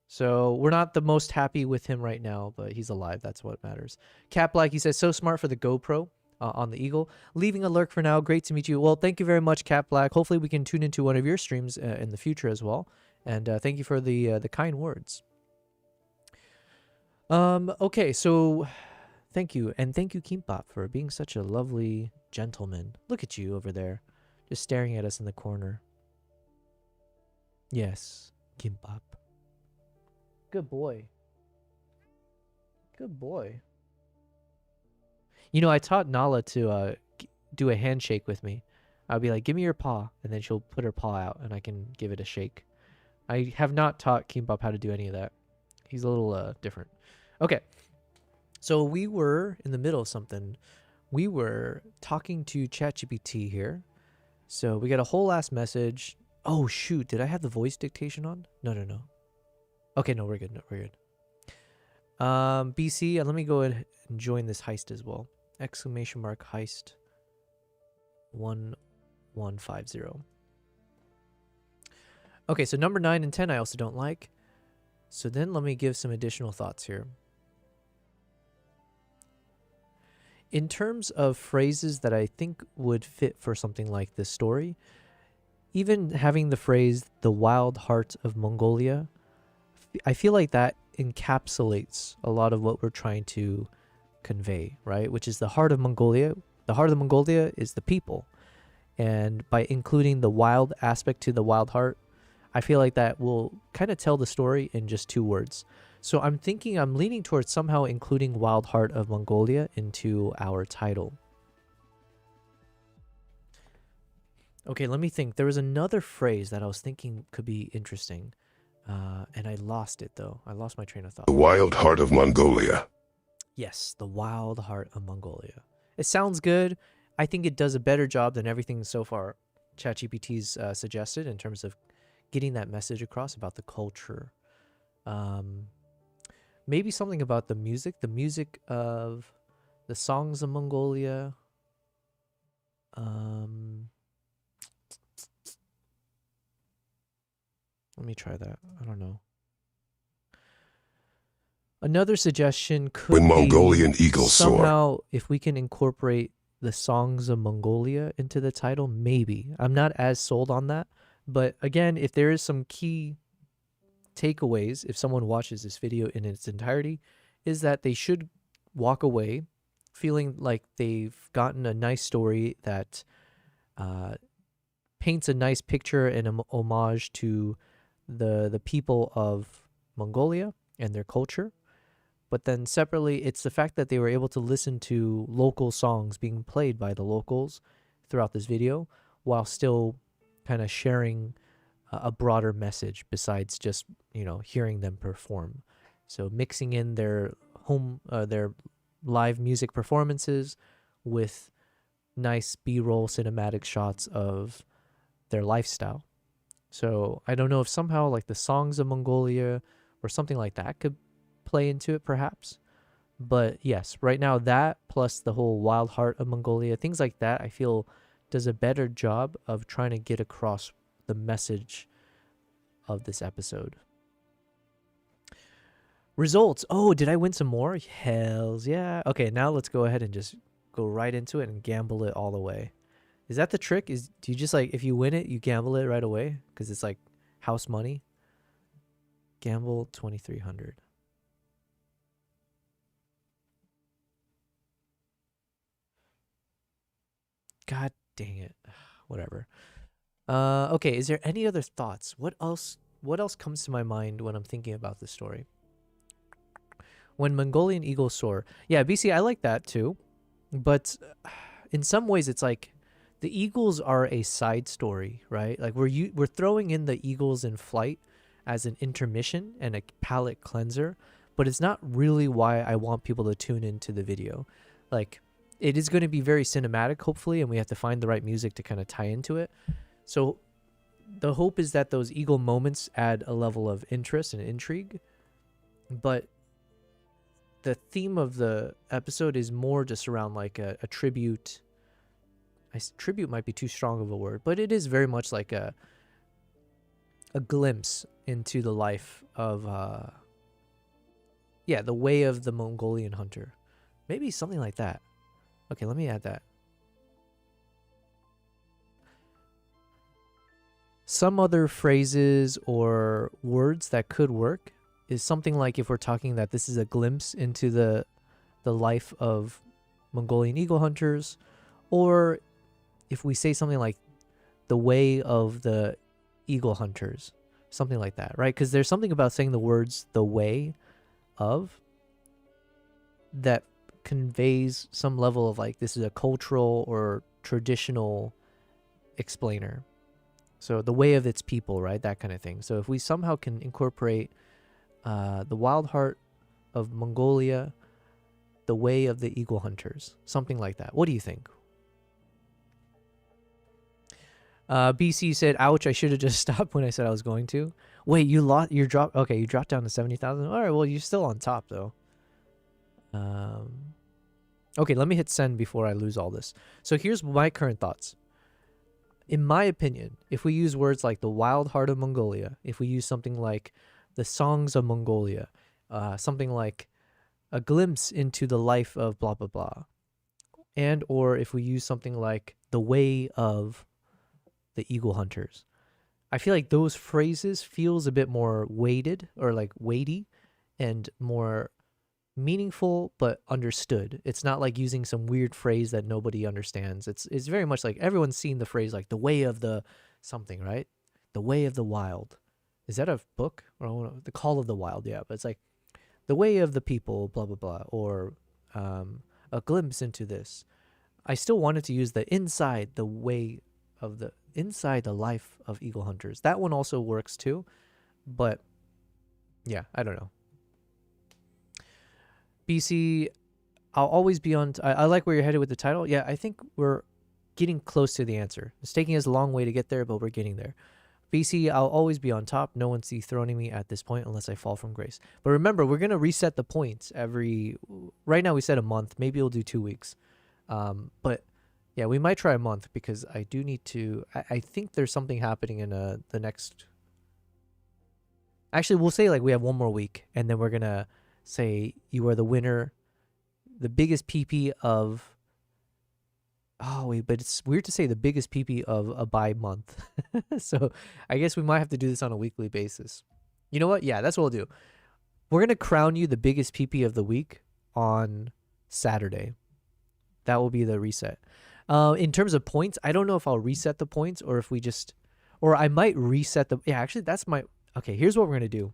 So we're not the most happy with him right now, but he's alive. That's what matters. Cat Black, he says, so smart for the GoPro on the Eagle. Leaving a lurk for now. Great to meet you. Well, thank you very much, Cat Black. Hopefully we can tune into one of your streams in the future as well. And thank you for the kind words. Okay, so thank you. And thank you, Kimbap, for being such a lovely gentleman. Look at you over there, just staring at us in the corner. Yes, Kimbap. Good boy. Good boy. You know, I taught Nala to do a handshake with me. I'll be like, give me your paw. And then she'll put her paw out and I can give it a shake. I have not taught Kimbap how to do any of that. He's a little different. Okay. So we were in the middle of something. We were talking to ChatGPT here. So we got a whole last message. Oh, shoot. Did I have the voice dictation on? No. Okay, no, we're good. BC, let me go ahead and join this heist as well. Exclamation mark heist 1150. Okay, so number 9 and 10 I also don't like. So then let me give some additional thoughts here. In terms of phrases that I think would fit for something like this story, even having the phrase, the wild heart of Mongolia, I feel like that encapsulates a lot of what we're trying to convey, right? Which is the heart of Mongolia. The heart of Mongolia is the people. And by including the wild aspect to the wild heart, I feel like that will kind of tell the story in just 2 words. So I'm leaning towards somehow including Wild Heart of Mongolia into our title. Okay, let me think. There was another phrase that I was thinking could be interesting. And I lost it, though. I lost my train of thought. The Wild Heart of Mongolia. Yes, the Wild Heart of Mongolia. It sounds good. I think it does a better job than everything so far ChatGPT's suggested in terms of getting that message across about the culture. Maybe something about the music of the songs of Mongolia. Let me try that. I don't know. Another suggestion could When be Mongolian eagles soar. somehow if we can incorporate the songs of Mongolia into the title, maybe. I'm not as sold on that. But again, if there is some key takeaways, if someone watches this video in its entirety, is that they should walk away feeling like they've gotten a nice story that paints a nice picture and an homage to the people of Mongolia and their culture. But then separately, it's the fact that they were able to listen to local songs being played by the locals throughout this video while still kind of sharing a broader message besides just, hearing them perform. So mixing in their live music performances with nice B-roll cinematic shots of their lifestyle. So I don't know if somehow like the songs of Mongolia or something like that could play into it perhaps. But yes, right now that plus the whole wild heart of Mongolia, things like that, I feel does a better job of trying to get across the message of this episode. Results. Oh, did I win some more? Hells yeah. Okay, now let's go ahead and just go right into it and gamble it all the way. Is that the trick? Do you just if you win it, you gamble it right away? Because it's like house money. Gamble 2,300. God dang it. Whatever. Okay, is there any other thoughts? What else comes to my mind when I'm thinking about this story? When Mongolian eagles soar. Yeah, BC, I like that too. But in some ways it's like the eagles are a side story, right? Like we're throwing in the eagles in flight as an intermission and a palate cleanser, but it's not really why I want people to tune into the video. Like it is going to be very cinematic, hopefully, and we have to find the right music to kind of tie into it. So the hope is that those eagle moments add a level of interest and intrigue, but the theme of the episode is more just around like a tribute. Tribute might be too strong of a word, but it is very much like a glimpse into the life of the way of the Mongolian hunter. Maybe something like that. Okay, let me add that. Some other phrases or words that could work is something like, if we're talking that this is a glimpse into the life of Mongolian eagle hunters, or if we say something like the way of the eagle hunters, something like that, right? Because there's something about saying the words the way of that conveys some level of like, this is a cultural or traditional explainer. So the way of its people, right? That kind of thing. So if we somehow can incorporate the wild heart of Mongolia, the way of the eagle hunters, something like that. What do you think? BC said, ouch, I should have just stopped when I said I was going to. Wait, you dropped, okay, you dropped down to 70,000. All right, well, you're still on top though. Okay, let me hit send before I lose all this. So here's my current thoughts. In my opinion, if we use words like the wild heart of Mongolia, if we use something like the songs of Mongolia, something like a glimpse into the life of blah, blah, blah, and or if we use something like the way of the eagle hunters, I feel like those phrases feels a bit more weighted or like weighty and more meaningful but understood. It's not like using some weird phrase that nobody understands. It's very much like everyone's seen the phrase like the way of the something, right? The way of the wild. Is that a book? Or the call of the wild? Yeah, but it's like the way of the people, blah blah blah, or a glimpse into this. I still wanted to use the inside the way of the inside the life of eagle hunters. That one also works too, but yeah, I don't know. BC, I'll always be on. I like where you're headed with the title. Yeah, I think we're getting close to the answer. It's taking us a long way to get there, but we're getting there. BC, I'll always be on top. No one's dethroning me at this point unless I fall from grace. But remember, we're going to reset the points right now we said a month. Maybe we'll do 2 weeks. But yeah, we might try a month because I do need to, I think there's something happening in the next, actually we'll say like we have 1 more week and then we're going to say you are the winner, the biggest PP of, oh wait, but it's weird to say the biggest PP of a by month. So I guess we might have to do this on a weekly basis. You know what? Yeah, that's what we'll do. We're going to crown you the biggest PP of the week on Saturday. That will be the reset. In terms of points, I don't know if I'll reset the points or if we just, or I might reset the, yeah, actually that's my, okay, here's what we're going to do.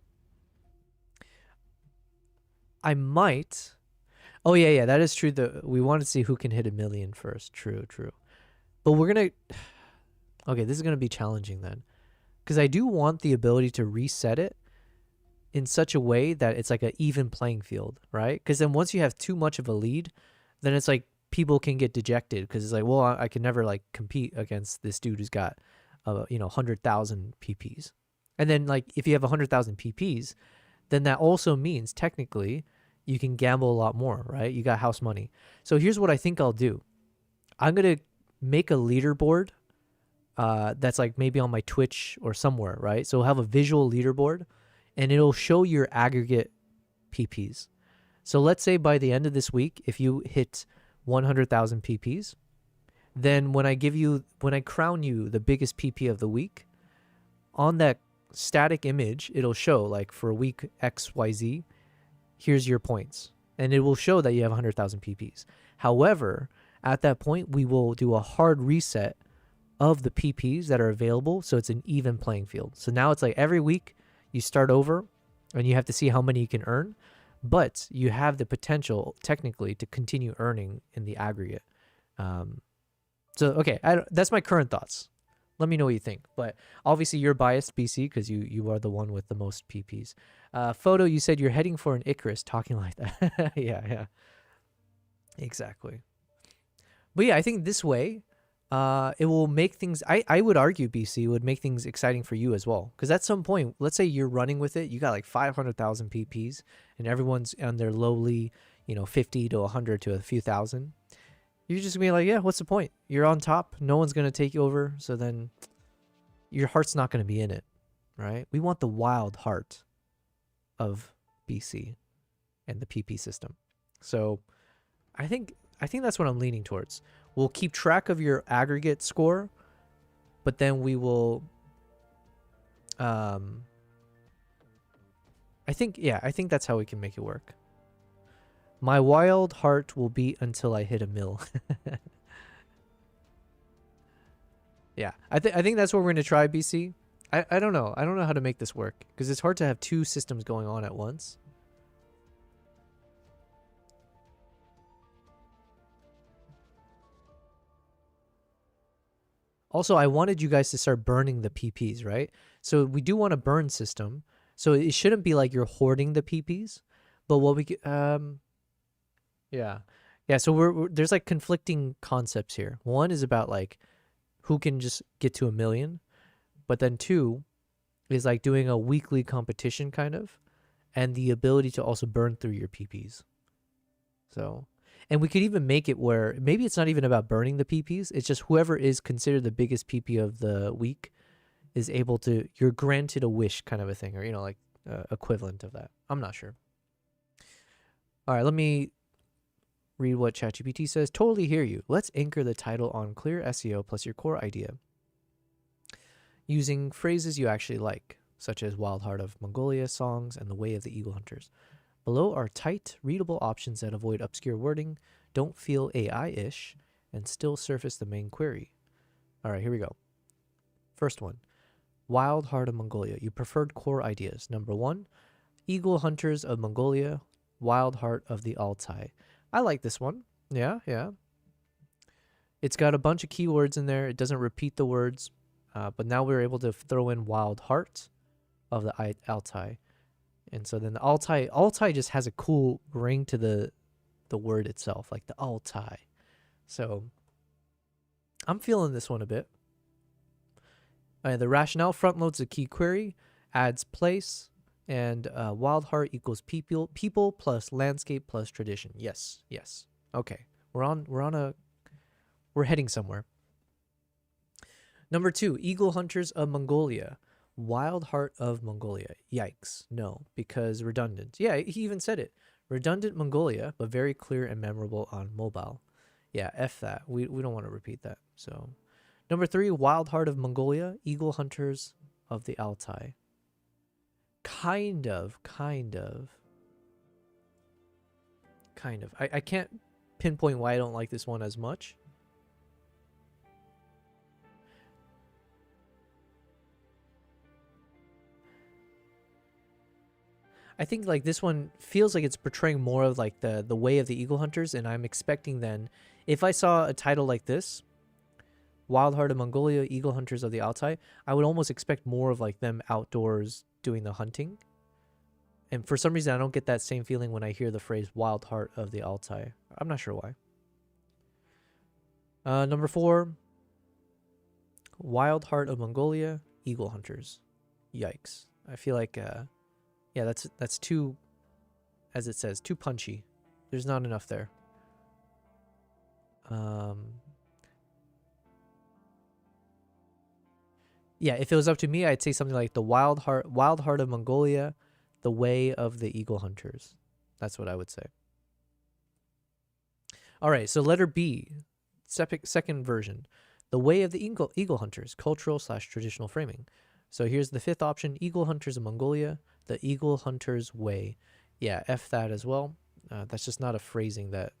I might. Oh, yeah, that is true. We want to see who can hit 1 million first. True. But we're going to... Okay, this is going to be challenging then. Because I do want the ability to reset it in such a way that it's like an even playing field, right? Because then once you have too much of a lead, then it's like people can get dejected because it's like, well, I can never like compete against this dude who's got, 100,000 PPs. And then like if you have 100,000 PPs, then that also means technically you can gamble a lot more, right? You got house money. So here's what I think I'll do. I'm going to make a leaderboard that's like maybe on my Twitch or somewhere, right? So we'll have a visual leaderboard and it'll show your aggregate PPs. So let's say by the end of this week, if you hit 100,000 PPs, then when I crown you the biggest PP of the week, on that static image, it'll show like for week XYZ, here's your points. And it will show that you have 100,000 PPs. However, at that point, we will do a hard reset of the PPs that are available. So it's an even playing field. So now it's like every week you start over and you have to see how many you can earn. But you have the potential technically to continue earning in the aggregate. Okay, that's my current thoughts. Let me know what you think. But obviously you're biased, BC, because you are the one with the most PPs. Photo, you said you're heading for an Icarus talking like that. Yeah. Exactly. But yeah, I think this way it will make things, I would argue, BC, would make things exciting for you as well. Because at some point, let's say you're running with it, you got like 500,000 PPs, and everyone's on their lowly, 50 to 100 to a few thousand. You're just gonna be like, yeah, what's the point? You're on top. No one's gonna take you over. So then your heart's not gonna be in it, right? We want the wild heart of BC and the PP system. So I think that's what I'm leaning towards. We'll keep track of your aggregate score, but then we will I think that's how we can make it work. My wild heart will beat until I hit a mill. Yeah, I think that's what we're going to try, BC. I don't know. I don't know how to make this work because it's hard to have two systems going on at once. Also, I wanted you guys to start burning the PPs, right? So we do want a burn system. So it shouldn't be like you're hoarding the PPs, but what we yeah. So we're there's like conflicting concepts here. One is about like who can just get to 1 million, but then two is like doing a weekly competition kind of, and the ability to also burn through your PPs. So, and we could even make it where maybe it's not even about burning the PPs. It's just whoever is considered the biggest PP of the week is able to, you're granted a wish kind of a thing, or, like equivalent of that. I'm not sure. All right, let me read what ChatGPT says. Totally hear you. Let's anchor the title on clear SEO plus your core idea, using phrases you actually like, such as Wild Heart of Mongolia, songs, and the Way of the Eagle Hunters. Below are tight, readable options that avoid obscure wording, don't feel AI-ish, and still surface the main query. All right, here we go. First one, Wild Heart of Mongolia. You preferred core ideas. Number 1, Eagle Hunters of Mongolia, Wild Heart of the Altai. I like this one. Yeah. It's got a bunch of keywords in there. It doesn't repeat the words, but now we're able to throw in Wild Heart of the Altai. And so then the Altai just has a cool ring to the word itself, like the Altai. So I'm feeling this one a bit. The rationale front loads a key query, adds place, and Wild Heart equals people plus landscape plus tradition. Yes. Okay, we're heading somewhere. Number 2, Eagle Hunters of Mongolia. Wild Heart of Mongolia. Yikes. No, because redundant. Yeah, he even said it. Redundant Mongolia, but very clear and memorable on mobile. Yeah, F that. We don't want to repeat that. So, number 3, Wild Heart of Mongolia. Eagle Hunters of the Altai. Kind of. I can't pinpoint why I don't like this one as much. I think like this one feels like it's portraying more of like the way of the Eagle Hunters, and I'm expecting then, if I saw a title like this, Wild Heart of Mongolia, Eagle Hunters of the Altai, I would almost expect more of like them outdoors doing the hunting. And for some reason, I don't get that same feeling when I hear the phrase Wild Heart of the Altai. I'm not sure why. Number 4, Wild Heart of Mongolia, Eagle Hunters. Yikes. I feel like, yeah, that's too, as it says, too punchy. There's not enough there. Yeah, if it was up to me, I'd say something like the Wild Heart of Mongolia, the Way of the Eagle Hunters. That's what I would say. All right, so letter B, second version, the Way of the Eagle Hunters, cultural/traditional framing. So here's the 5th option, Eagle Hunters of Mongolia, the Eagle Hunters Way. Yeah, F that as well. That's just not a phrasing that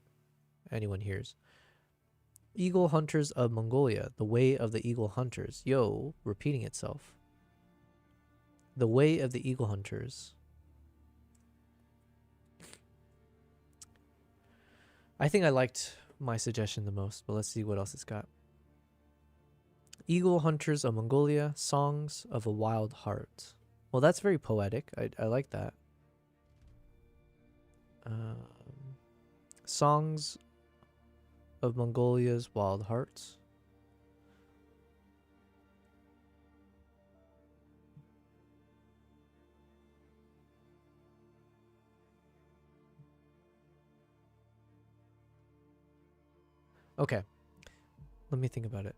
anyone hears. Eagle Hunters of Mongolia, the Way of the Eagle Hunters. Yo, repeating itself. The Way of the Eagle Hunters. I think I liked my suggestion the most, but let's see what else it's got. Eagle Hunters of Mongolia, Songs of a Wild Heart. Well, that's very poetic. I like that. Songs of Mongolia's Wild Hearts. Okay. Let me think about it.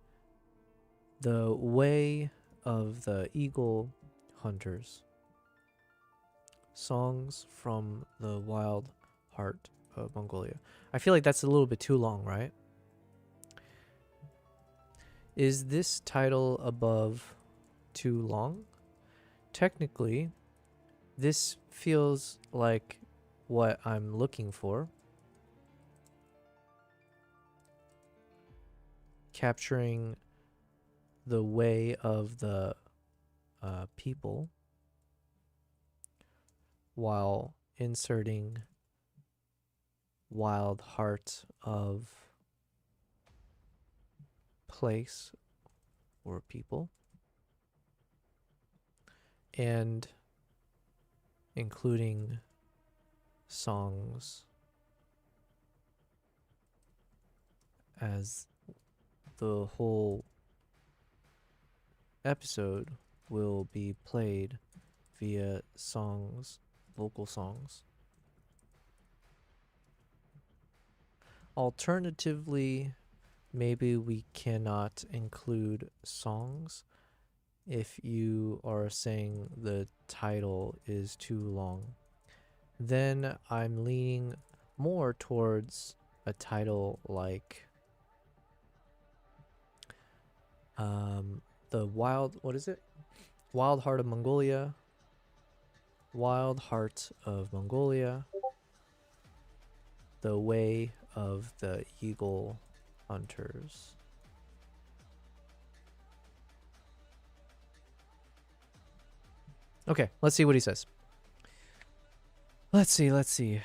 The way of the eagle hunters. Songs from the wild heart of Mongolia. I feel like that's a little bit too long, right? Is this title above too long? Technically, this feels like what I'm looking for. Capturing the way of the people while inserting wild heart of place or people, and including songs as the whole episode will be played via songs, vocal songs. Alternatively, maybe we cannot include songs if you are saying the title is too long. Then I'm leaning more towards a title like the wild, what is it? Wild Heart of Mongolia. Wild Heart of Mongolia. The Way of the Eagle Hunters. Okay, let's see what he says. Let's see.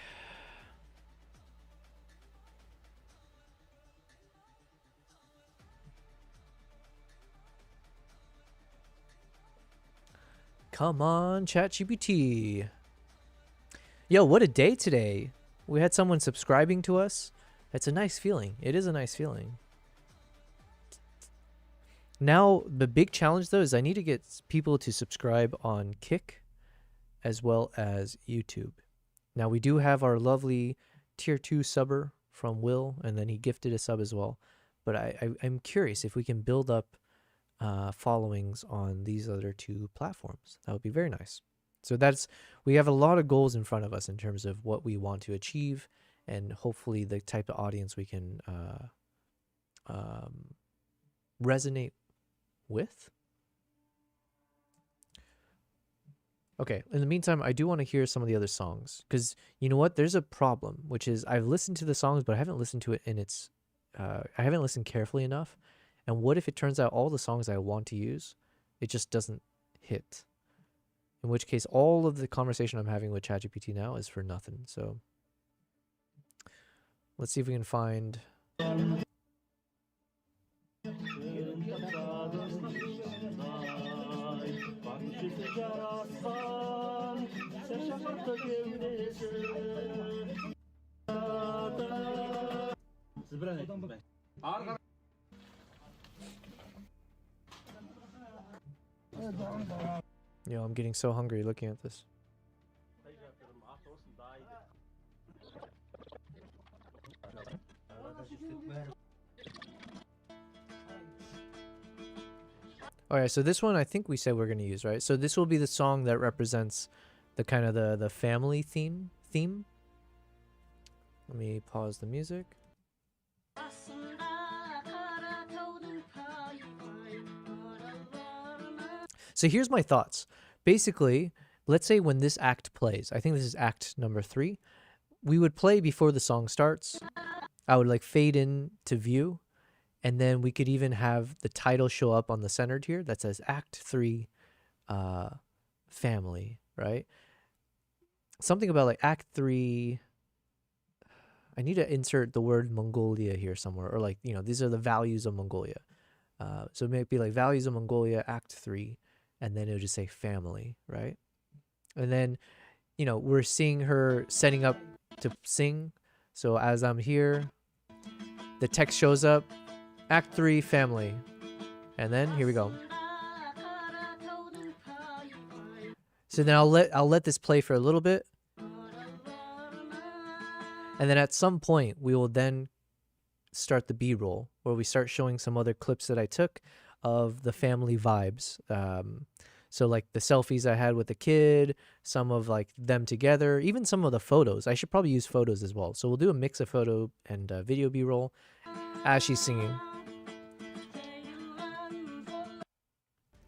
Come on, ChatGPT. Yo, what a day today. We had someone subscribing to us. It's a nice feeling. It is a nice feeling. Now, the big challenge, though, is I need to get people to subscribe on Kick as well as YouTube. Now, we do have our lovely Tier 2 subber from Will, and then he gifted a sub as well. But I'm curious if we can build up followings on these other two platforms. That would be very nice. So we have a lot of goals in front of us in terms of what we want to achieve, and hopefully the type of audience we can resonate with. Okay, in the meantime, I do want to hear some of the other songs, because you know what? There's a problem, which is I've listened to the songs, but I haven't listened to it in its I haven't listened carefully enough. And what if it turns out all the songs I want to use, it just doesn't hit? In which case, all of the conversation I'm having with ChatGPT now is for nothing. So let's see if we can find... Yo, I'm getting so hungry looking at this. Alright, so this one I think we said we're going to use, right? So this will be the song that represents the kind of the family theme. Let me pause the music. So here's my thoughts. Basically, let's say when this act plays, I think this is act number 3, we would play before the song starts. I would like fade in to view, and then we could even have the title show up on the centered here that says Act 3 family, right? Something about like Act 3, I need to insert the word Mongolia here somewhere, or like, you know, these are the values of Mongolia. So it might be like values of Mongolia, Act 3, and then it would just say family, right? And then, you know, we're seeing her setting up to sing. So as I'm here, the text shows up, Act 3, family. And then here we go. So then I'll let this play for a little bit. And then at some point we will then start the B-roll, where we start showing some other clips that I took of the family vibes. So like the selfies I had with the kid, some of like them together, even some of the photos. I should probably use photos as well. So we'll do a mix of photo and video B-roll as she's singing.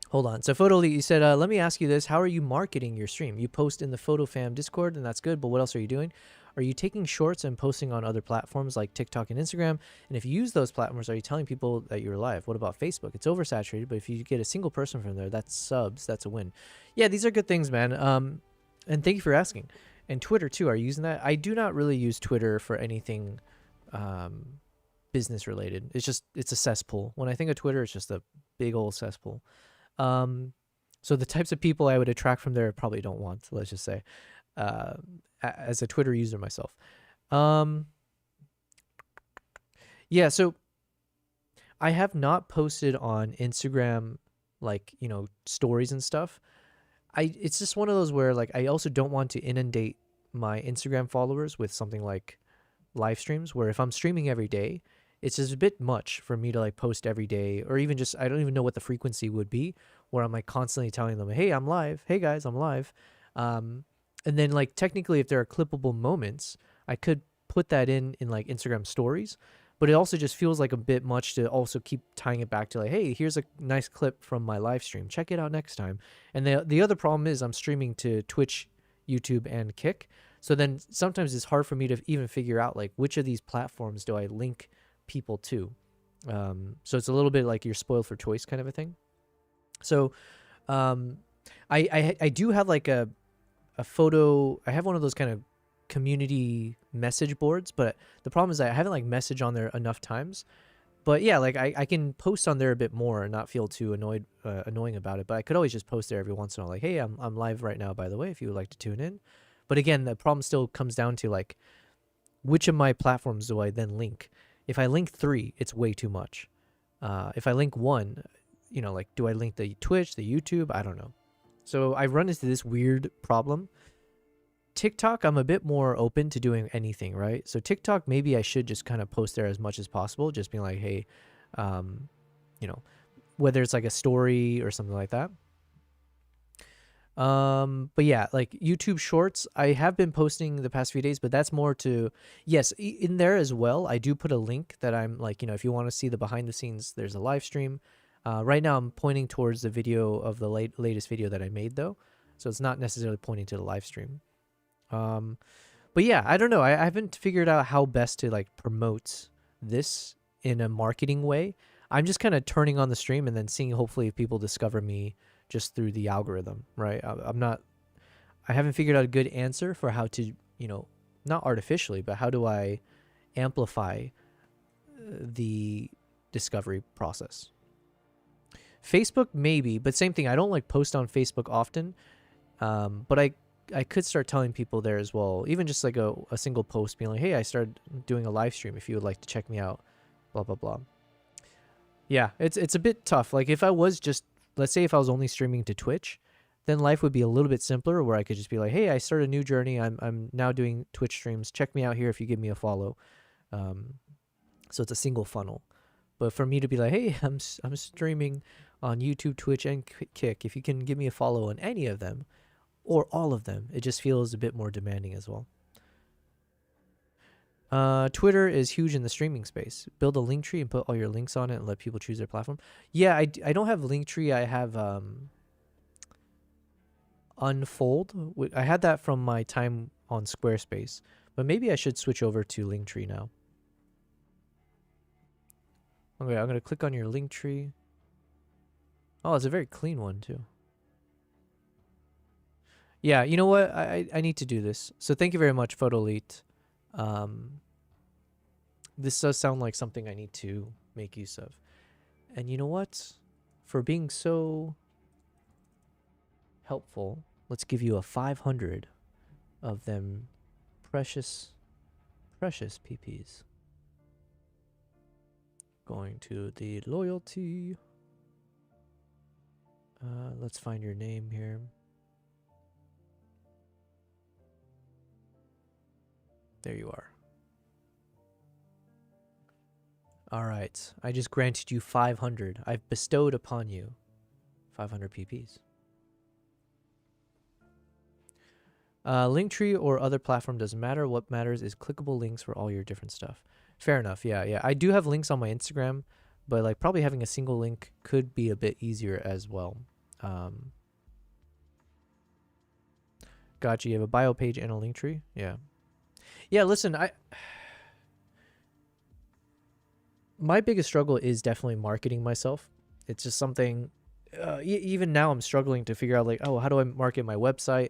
Hold on. So Photo Elite, you said, let me ask you this. How are you marketing your stream? You post in the PhotoFam Discord, and that's good, but what else are you doing? Are you taking shorts and posting on other platforms like TikTok and Instagram? And if you use those platforms, are you telling people that you're live? What about Facebook? It's oversaturated, but if you get a single person from there, that's subs. That's a win. Yeah, these are good things, man. And thank you for asking. And Twitter, too. Are you using that? I do not really use Twitter for anything business related. It's a cesspool. When I think of Twitter, it's just a big old cesspool. So the types of people I would attract from there I probably don't want, let's just say, as a Twitter user myself. Yeah, so I have not posted on Instagram, like, you know, stories and stuff. It's just one of those where, like, I also don't want to inundate my Instagram followers with something like live streams, where if I'm streaming every day, it's just a bit much for me to like post every day, or even just, I don't even know what the frequency would be, where I'm like constantly telling them, hey, I'm live. Hey guys, I'm live. And then like technically if there are clippable moments, I could put that in like Instagram stories, but it also just feels like a bit much to also keep tying it back to like, hey, here's a nice clip from my live stream. Check it out next time. And the other problem is I'm streaming to Twitch, YouTube, and Kick. So then sometimes it's hard for me to even figure out like which of these platforms do I link people to. So it's a little bit like you're spoiled for choice kind of a thing. So I do have like a photo, I have one of those kind of community message boards, but the problem is that I haven't like messaged on there enough times. But yeah, like I can post on there a bit more and not feel too annoying about it. But I could always just post there every once in a while, like, hey, I'm live right now, by the way, if you would like to tune in. But again, the problem still comes down to like, which of my platforms do I then link? If I link 3, it's way too much. If I link 1, you know, like, do I link the Twitch, the YouTube? I don't know. So I run into this weird problem. TikTok, I'm a bit more open to doing anything, right? So TikTok, maybe I should just kind of post there as much as possible, just being like, hey, you know, whether it's like a story or something like that. But yeah, like YouTube Shorts, I have been posting the past few days, but that's more to, yes, in there as well, I do put a link that I'm like, you know, if you want to see the behind the scenes, there's a live stream. Right now I'm pointing towards the video of the latest video that I made though. So it's not necessarily pointing to the live stream. But yeah, I don't know. I haven't figured out how best to like promote this in a marketing way. I'm just kind of turning on the stream and then seeing hopefully if people discover me just through the algorithm, right? I haven't figured out a good answer for how to, you know, not artificially, but how do I amplify the discovery process? Facebook, maybe, but same thing. I don't like post on Facebook often, but I could start telling people there as well, even just like a single post being like, hey, I started doing a live stream if you would like to check me out, blah, blah, blah. Yeah, it's a bit tough. Like if I was just, let's say if I was only streaming to Twitch, then life would be a little bit simpler where I could just be like, hey, I started a new journey. I'm now doing Twitch streams. Check me out here if you give me a follow. So it's a single funnel. But for me to be like, hey, I'm streaming on YouTube, Twitch, and Kick. If you can give me a follow on any of them or all of them, it just feels a bit more demanding as well. Twitter is huge in the streaming space. Build a link tree and put all your links on it and let people choose their platform. Yeah, I don't have Linktree. I have Unfold. I had that from my time on Squarespace, but maybe I should switch over to Linktree now. Okay, I'm gonna click on your Linktree. Oh, it's a very clean one too. Yeah, you know what? I need to do this. So thank you very much, Photo Elite. This does sound like something I need to make use of. And you know what? For being so helpful, let's give you a 500 of them precious PPs. Going to the loyalty. Let's find your name here. There you are. All right. I just granted you 500. I've bestowed upon you 500 PPs. Linktree or other platform doesn't matter. What matters is clickable links for all your different stuff. Fair enough. Yeah. I do have links on my Instagram, but like probably having a single link could be a bit easier as well. Gotcha. You have a bio page and a link tree. Yeah. Listen, my biggest struggle is definitely marketing myself. It's just something. Even now, I'm struggling to figure out like, oh, how do I market my website,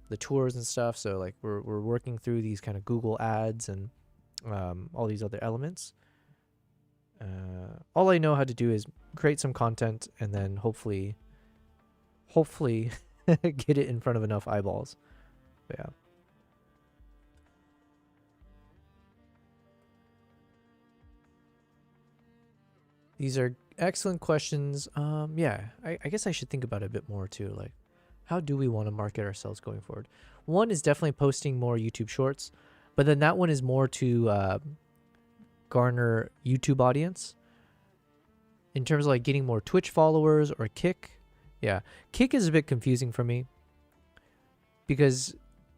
the tours and stuff. So like we're working through these kind of Google ads and all these other elements. All I know how to do is create some content and then hopefully get it in front of enough eyeballs. But yeah. These are excellent questions. Yeah, I guess I should think about it a bit more too. Like, how do we want to market ourselves going forward? One is definitely posting more YouTube shorts, but then that one is more to garner YouTube audience. In terms of like getting more Twitch followers or Kick. Yeah, Kick is a bit confusing for me because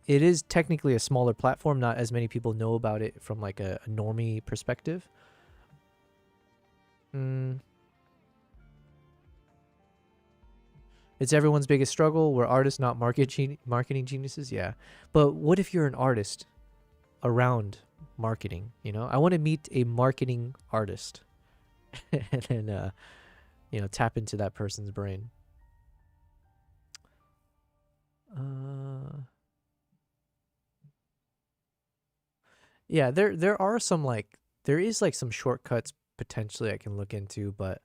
it is technically a smaller platform. Not as many people know about it from like a normie perspective. It's everyone's biggest struggle. We're artists, not marketing geniuses. Yeah. But what if you're an artist around marketing? You know, I want to meet a marketing artist and then, you know, tap into that person's brain. Yeah, there are some like, there is like some shortcuts potentially I can look into, but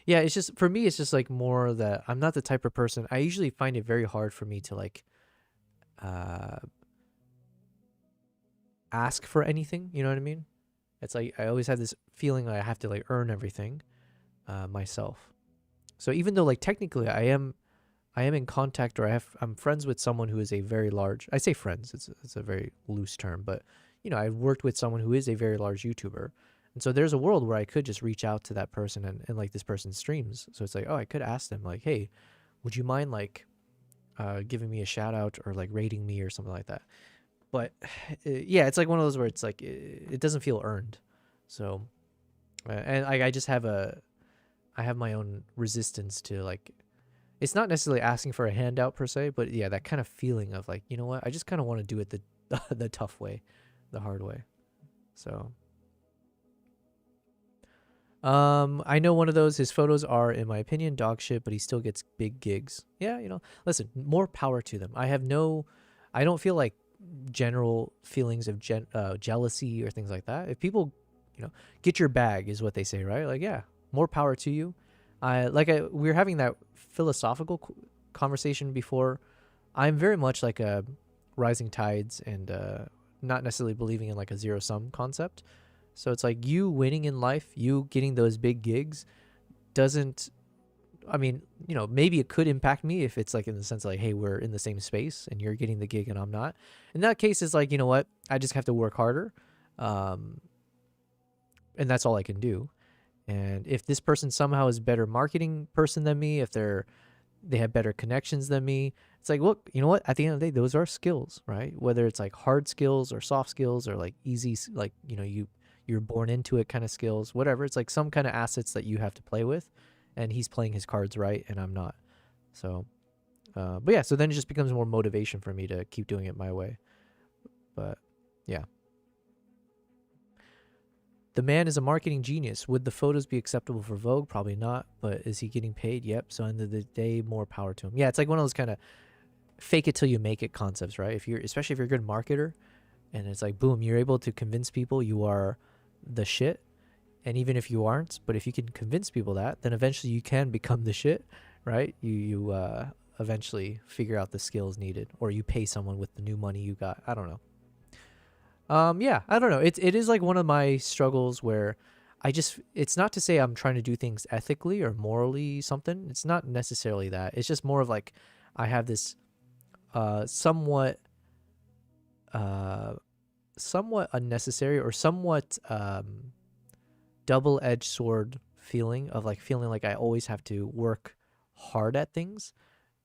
yeah, it's just, for me, it's just like more that I'm not the type of person, I usually find it very hard for me to like ask for anything, you know what I mean? It's like I always have this feeling like I have to like earn everything myself. So even though like technically I am in contact, or I'm friends with someone who is a very large, I say friends, it's a very loose term, but you know, I've worked with someone who is a very large YouTuber. And so there's a world where I could just reach out to that person and like this person streams. So it's like, oh, I could ask them like, hey, would you mind like giving me a shout out or like rating me or something like that? But yeah, it's like one of those where it's like, it doesn't feel earned. So, and I just have I have my own resistance to like, it's not necessarily asking for a handout per se, but yeah, that kind of feeling of like, you know what, I just kind of want to do it the tough way, the hard way. So I know one of those, his photos are, in my opinion, dog shit, but he still gets big gigs. Yeah, you know, listen, more power to them. I don't feel like general feelings of jealousy or things like that. If people, you know, get your bag is what they say, right? Like, yeah, more power to you. We were having that philosophical conversation before. I'm very much like a rising tides and not necessarily believing in like a zero-sum concept. So it's like you winning in life, you getting those big gigs doesn't, I mean, you know, maybe it could impact me if it's like in the sense like, hey, we're in the same space and you're getting the gig and I'm not. In that case, it's like, you know what, I just have to work harder. And that's all I can do. And if this person somehow is a better marketing person than me, if they have better connections than me, it's like, look, you know what, at the end of the day, those are skills, right? Whether it's like hard skills or soft skills or like easy, like, you know, you're born into it kind of skills, whatever. It's like some kind of assets that you have to play with, and he's playing his cards right and I'm not. So, but yeah, so then it just becomes more motivation for me to keep doing it my way. But yeah. The man is a marketing genius. Would the photos be acceptable for Vogue? Probably not. But is he getting paid? Yep. So end of the day, more power to him. Yeah, it's like one of those kind of fake it till you make it concepts, right? Especially if you're a good marketer, and it's like, boom, you're able to convince people you are the shit. And even if you aren't, but if you can convince people that, then eventually you can become the shit, right? You eventually figure out the skills needed, or you pay someone with the new money you got. I don't know. Yeah, I don't know. It is like one of my struggles where it's not to say I'm trying to do things ethically or morally something. It's not necessarily that. It's just more of like, I have this somewhat somewhat unnecessary or somewhat double-edged sword feeling of like feeling like I always have to work hard at things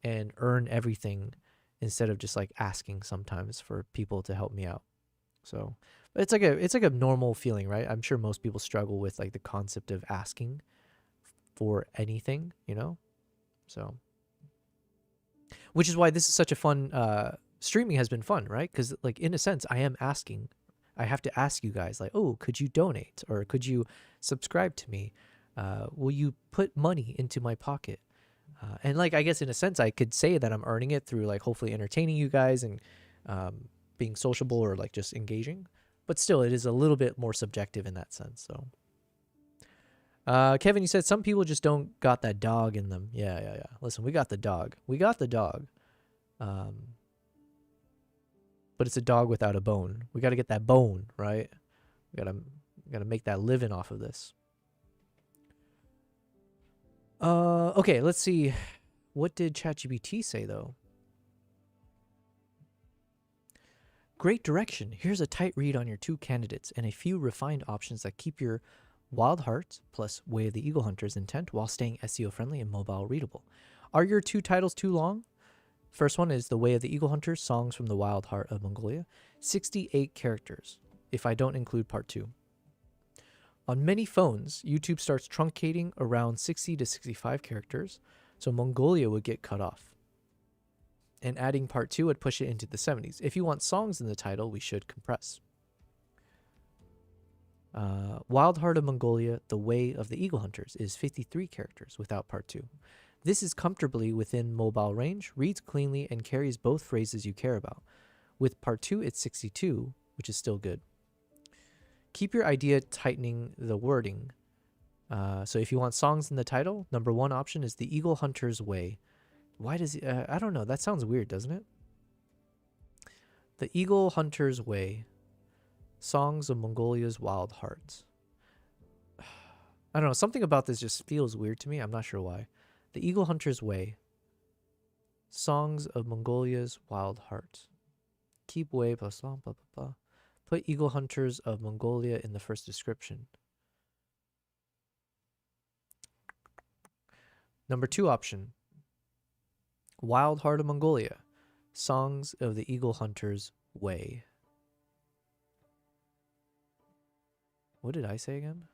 and earn everything instead of just like asking sometimes for people to help me out. So it's like a normal feeling, right? I'm sure most people struggle with like the concept of asking for anything, you know? So which is why this is such a fun streaming has been fun, right? Because like in a sense I am asking. I have to ask you guys like, oh, could you donate or could you subscribe to me? Will you put money into my pocket? And like, I guess in a sense, I could say that I'm earning it through like hopefully entertaining you guys and being sociable or like just engaging. But still, it is a little bit more subjective in that sense. So, Kevin, you said some people just don't got that dog in them. Yeah. Listen, we got the dog. But it's a dog without a bone. We got to get that bone, right? We gotta make that living off of this. Okay, let's see. What did ChatGPT say though? Great direction. Here's a tight read on your 2 candidates and a few refined options that keep your Wild Hearts plus Way of the Eagle Hunters intent while staying SEO friendly and mobile readable. Are your 2 titles too long? First one is The Way of the Eagle Hunters, Songs from the Wild Heart of Mongolia. 68 characters, if I don't include part 2. On many phones, YouTube starts truncating around 60 to 65 characters, so Mongolia would get cut off. And adding part 2 would push it into the 70s. If you want songs in the title, we should compress. Wild Heart of Mongolia, The Way of the Eagle Hunters is 53 characters without part 2. This is comfortably within mobile range, reads cleanly, and carries both phrases you care about. With part 2, it's 62, which is still good. Keep your idea tightening the wording. So if you want songs in the title, number 1 option is The Eagle Hunter's Way. Why does I don't know. That sounds weird, doesn't it? The Eagle Hunter's Way. Songs of Mongolia's Wild Hearts. I don't know. Something about this just feels weird to me. I'm not sure why. The Eagle Hunter's Way. Songs of Mongolia's Wild Hearts. Keep way, blah, blah, blah, blah. Put Eagle Hunters of Mongolia in the first description. Number 2 option. Wild Heart of Mongolia. Songs of the Eagle Hunter's Way. What did I say again?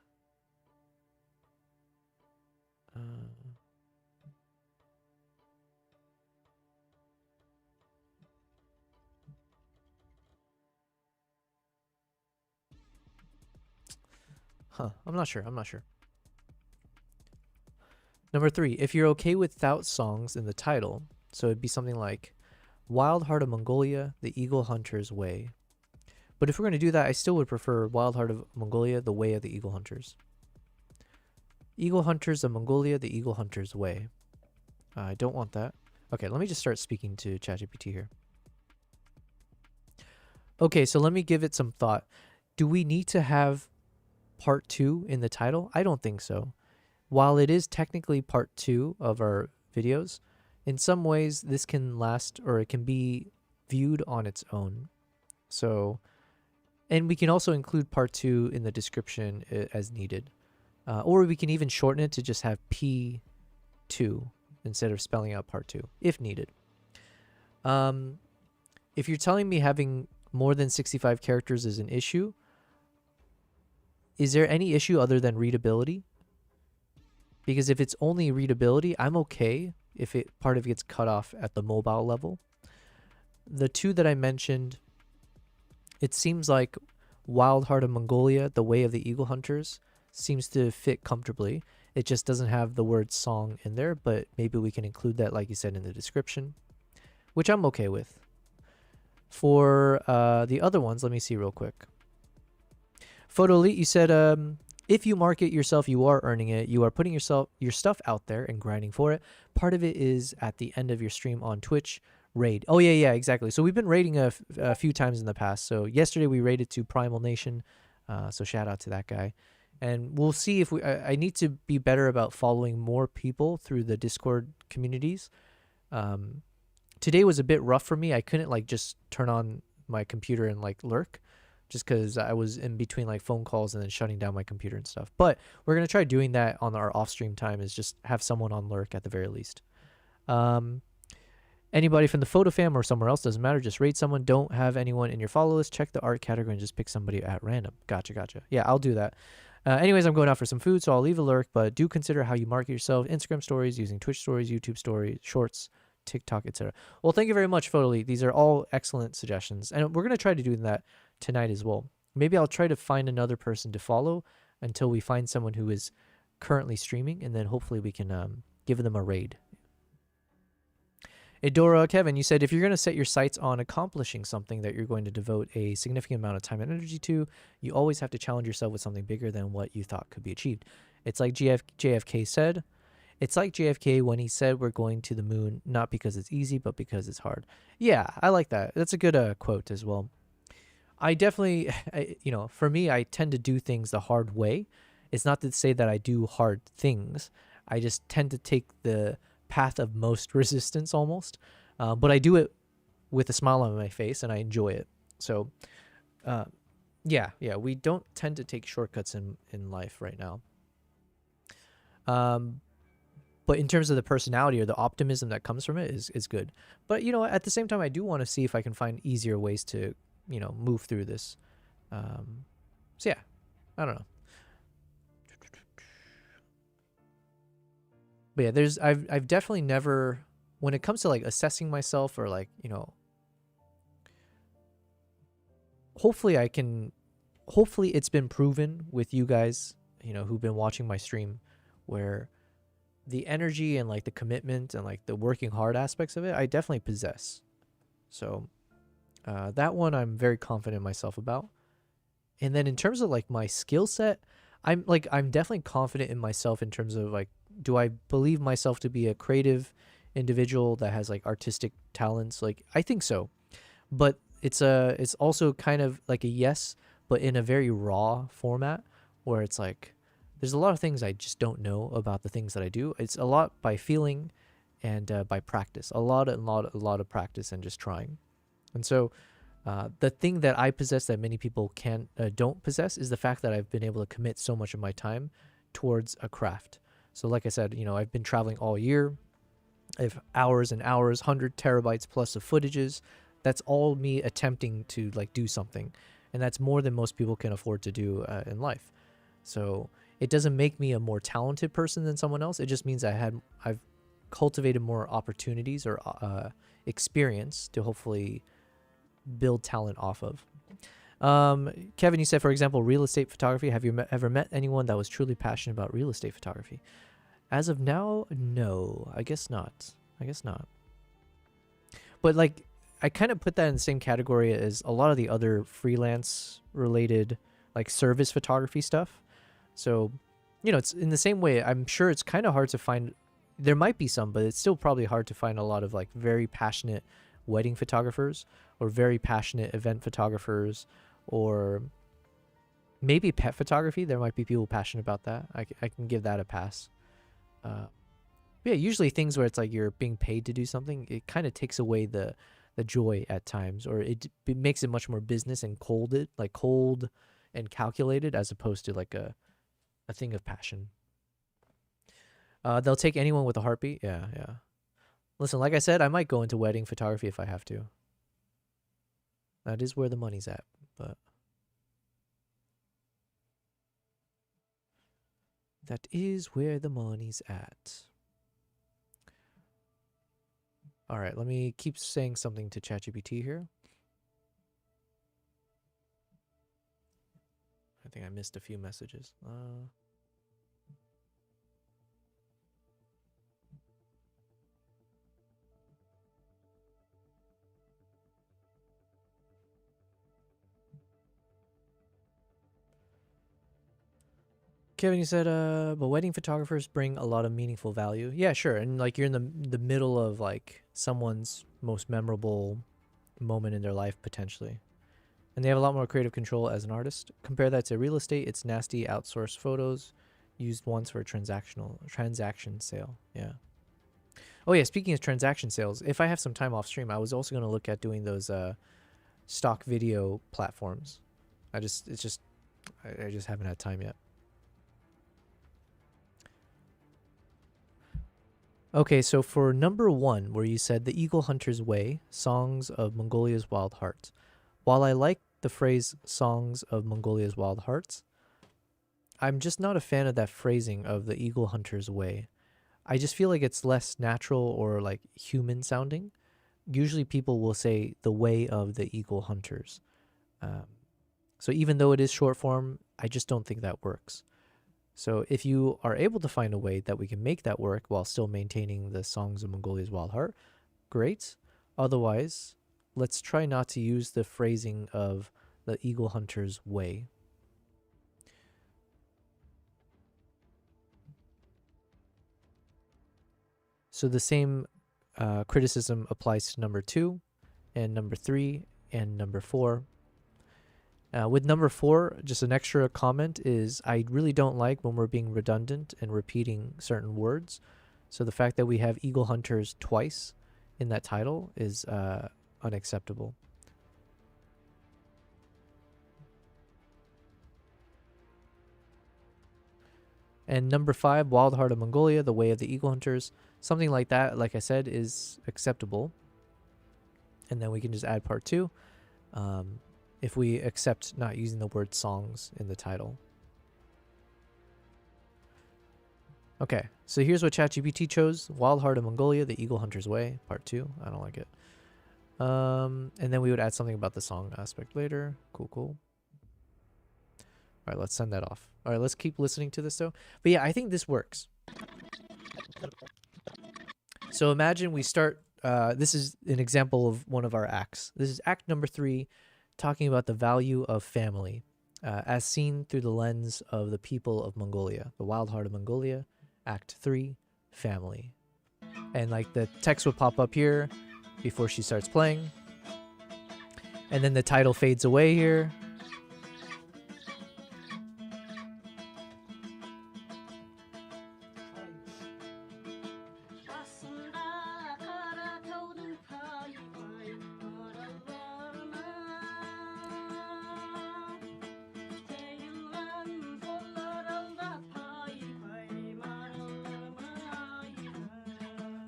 I'm not sure. Number 3, if you're okay without songs in the title, so it'd be something like Wild Heart of Mongolia, The Eagle Hunter's Way. But if we're going to do that, I still would prefer Wild Heart of Mongolia, The Way of the Eagle Hunters. Eagle Hunters of Mongolia, The Eagle Hunter's Way. I don't want that. Okay, let me just start speaking to ChatGPT here. Okay, so let me give it some thought. Do we need to have part 2 in the title? I don't think so. While it is technically part 2 of our videos, in some ways this can last, or it can be viewed on its own. So, and we can also include part 2 in the description as needed. Or we can even shorten it to just have P2 instead of spelling out part 2, if needed. If you're telling me having more than 65 characters is an issue, is there any issue other than readability? Because if it's only readability, I'm okay if part of it gets cut off at the mobile level. The 2 that I mentioned, it seems like Wild Heart of Mongolia, The Way of the Eagle Hunters, seems to fit comfortably. It just doesn't have the word song in there, but maybe we can include that, like you said, in the description, which I'm okay with. For the other ones, let me see real quick. Photo Elite, you said, if you market yourself, you are earning it. You are putting your stuff out there and grinding for it. Part of it is at the end of your stream on Twitch, raid. Oh, yeah, exactly. So we've been raiding a few times in the past. So yesterday we raided to Primal Nation. So shout out to that guy. And we'll see if I need to be better about following more people through the Discord communities. Today was a bit rough for me. I couldn't like just turn on my computer and like lurk. just because I was in between like phone calls and then shutting down my computer and stuff. But we're going to try doing that on our off-stream time, is just have someone on lurk at the very least. Anybody from the photo fam or somewhere else, doesn't matter. Just rate someone. Don't have anyone in your follow list. Check the art category and just pick somebody at random. Gotcha. Yeah, I'll do that. Anyways, I'm going out for some food, so I'll leave a lurk, but do consider how you market yourself. Instagram stories, using Twitch stories, YouTube stories, shorts, TikTok, etc. Well, thank you very much, Photolete. These are all excellent suggestions, and we're going to try to do that tonight as well. Maybe I'll try to find another person to follow until we find someone who is currently streaming, and then hopefully we can give them a raid. Edora, Kevin, you said if you're going to set your sights on accomplishing something that you're going to devote a significant amount of time and energy to, you always have to challenge yourself with something bigger than what you thought could be achieved. It's like JFK said. It's like JFK when he said we're going to the moon, not because it's easy, but because it's hard. Yeah, I like that. That's a good quote as well. I definitely, for me, I tend to do things the hard way. It's not to say that I do hard things. I just tend to take the path of most resistance almost, but I do it with a smile on my face and I enjoy it. So yeah, we don't tend to take shortcuts in life right now. But in terms of the personality or the optimism that comes from it is good. But at the same time, I do want to see if I can find easier ways to move through this. So yeah, I don't know. But yeah, I've definitely never, when it comes to like assessing myself or like, hopefully it's been proven with you guys, who've been watching my stream, where the energy and like the commitment and like the working hard aspects of it, I definitely possess. So that one I'm very confident in myself about. And then in terms of like my skill set, I'm definitely confident in myself in terms of like, do I believe myself to be a creative individual that has like artistic talents? Like, I think so, but it's also kind of like a yes, but in a very raw format where it's like, there's a lot of things I just don't know about the things that I do. It's a lot by feeling and by practice, a lot of practice and just trying. And so the thing that I possess that many people don't possess is the fact that I've been able to commit so much of my time towards a craft. So like I said, I've been traveling all year. I have hours and hours, 100 terabytes plus of footages. That's all me attempting to like do something. And that's more than most people can afford to do in life. So it doesn't make me a more talented person than someone else. It just means I've cultivated more opportunities or experience to hopefully build talent off of. Kevin, you said, for example, real estate photography. Have you ever met anyone that was truly passionate about real estate photography? As of now, no. I guess not. But like, I kind of put that in the same category as a lot of the other freelance related like service photography stuff. So, it's in the same way. I'm sure it's kind of hard to find. There might be some, but it's still probably hard to find a lot of like very passionate wedding photographers or very passionate event photographers, or maybe pet photography. There might be people passionate about that. I can give that a pass. Yeah, usually things where it's like you're being paid to do something, it kind of takes away the joy at times, or it makes it much more business and cold and calculated, as opposed to like a thing of passion. They'll take anyone with a heartbeat. Yeah. Listen, like I said, I might go into wedding photography if I have to. That is where the money's at, but that is where the money's at. All right, let me keep saying something to ChatGPT here. I think I missed a few messages. Kevin, you said, but wedding photographers bring a lot of meaningful value. Yeah, sure. And like you're in the middle of like someone's most memorable moment in their life potentially. And they have a lot more creative control as an artist. Compare that to real estate. It's nasty outsourced photos used once for a transaction sale. Yeah. Oh yeah, speaking of transaction sales, if I have some time off stream, I was also going to look at doing those stock video platforms. I just haven't had time yet. Okay, so for number 1, where you said The Eagle Hunter's Way, Songs of Mongolia's Wild Hearts. While I like the phrase Songs of Mongolia's Wild Hearts, I'm just not a fan of that phrasing of The Eagle Hunter's Way. I just feel like it's less natural or like human sounding. Usually people will say the way of the eagle hunters. So even though it is short form, I just don't think that works. So if you are able to find a way that we can make that work while still maintaining the Songs of Mongolia's Wild Heart, great. Otherwise, let's try not to use the phrasing of the eagle hunter's way. So the same criticism applies to number 2 and number 3 and number 4. With number 4, just an extra comment is I really don't like when we're being redundant and repeating certain words. So the fact that we have eagle hunters twice in that title is unacceptable. And number 5, Wild Heart of Mongolia, The Way of the Eagle Hunters. Something like that, like I said, is acceptable. And then we can just add part 2 if we accept not using the word songs in the title. Okay, so here's what ChatGPT chose. Wild Heart of Mongolia, The Eagle Hunter's Way, part 2. I don't like it. And then we would add something about the song aspect later. Cool, cool. All right, let's send that off. All right, let's keep listening to this though. But yeah, I think this works. So imagine we start, this is an example of one of our acts. This is act number 3, talking about the value of family as seen through the lens of the people of Mongolia, the Wild Heart of Mongolia, act 3, family. And like the text would pop up here before she starts playing. And then the title fades away here.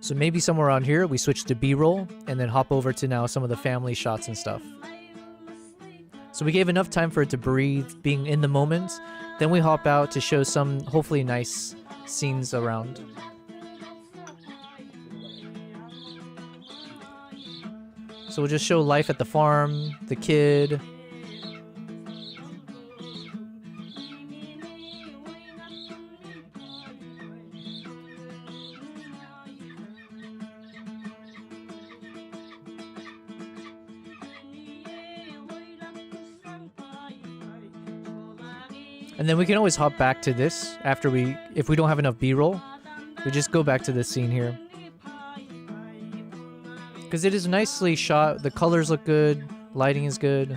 So maybe somewhere around here we switch to B-roll and then hop over to now some of the family shots and stuff. So we gave enough time for it to breathe, being in the moment. Then we hop out to show some hopefully nice scenes around. So we'll just show life at the farm, the kid. And then we can always hop back to this after if we don't have enough B-roll, we just go back to this scene here. Because it is nicely shot, the colors look good, lighting is good.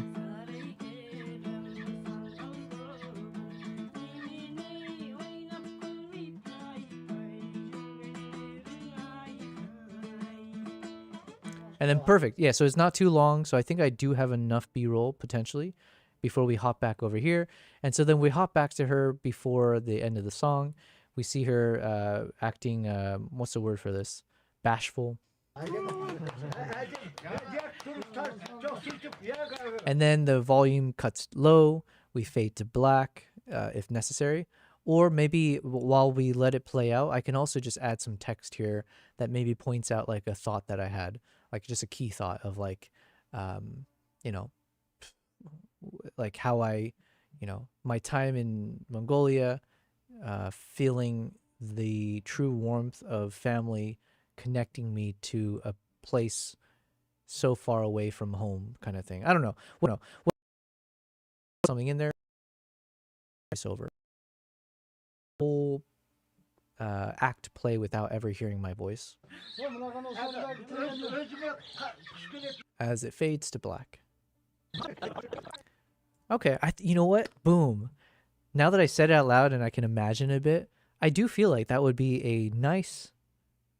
And then perfect, yeah, so it's not too long, so I think I do have enough B-roll potentially before we hop back over here. And so then we hop back to her before the end of the song. We see her acting, what's the word for this? Bashful. And then the volume cuts low. We fade to black if necessary. Or maybe while we let it play out, I can also just add some text here that maybe points out like a thought that I had. Like just a key thought of like, you know, like how I, you know, my time in Mongolia, feeling the true warmth of family connecting me to a place so far away from home kind of thing. I don't know. What something in there. It's over. Whole act play without ever hearing my voice. As it fades to black. Okay, you know what? Boom. Now that I said it out loud and I can imagine a bit, I do feel like that would be a nice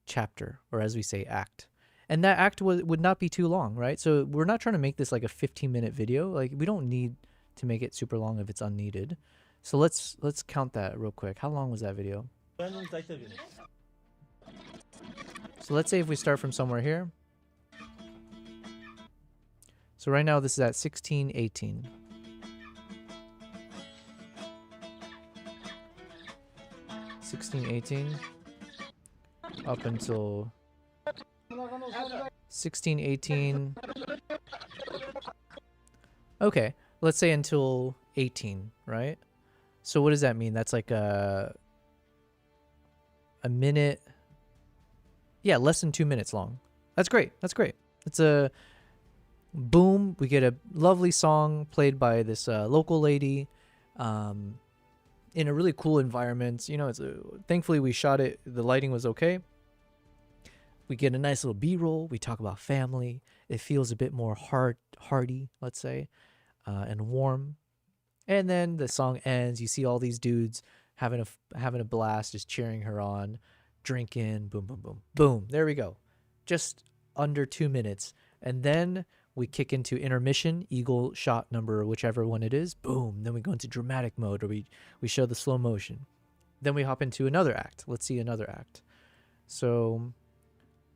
chapter, or as we say, act. And that act would not be too long, right? So we're not trying to make this like a 15-minute video. Like we don't need to make it super long if it's unneeded. So let's count that real quick. How long was that video? So let's say if we start from somewhere here. So right now this is at 16:18. 16:18 up until 16:18. Okay, let's say until 18, right? So what does that mean? That's like a minute. Yeah, less than 2 minutes long. That's great. That's great. It's a boom. We get a lovely song played by this local lady. In a really cool environment. You know, thankfully we shot it. The lighting was okay. We get a nice little B-roll. We talk about family. It feels a bit more hearty, let's say, and warm. And then the song ends. You see all these dudes having a blast, just cheering her on, drinking. Boom, boom, boom, boom. There we go. Just under 2 minutes, and then we kick into intermission, eagle shot number, whichever one it is. Boom. Then we go into dramatic mode, or we show the slow motion. Then we hop into another act. Let's see another act. So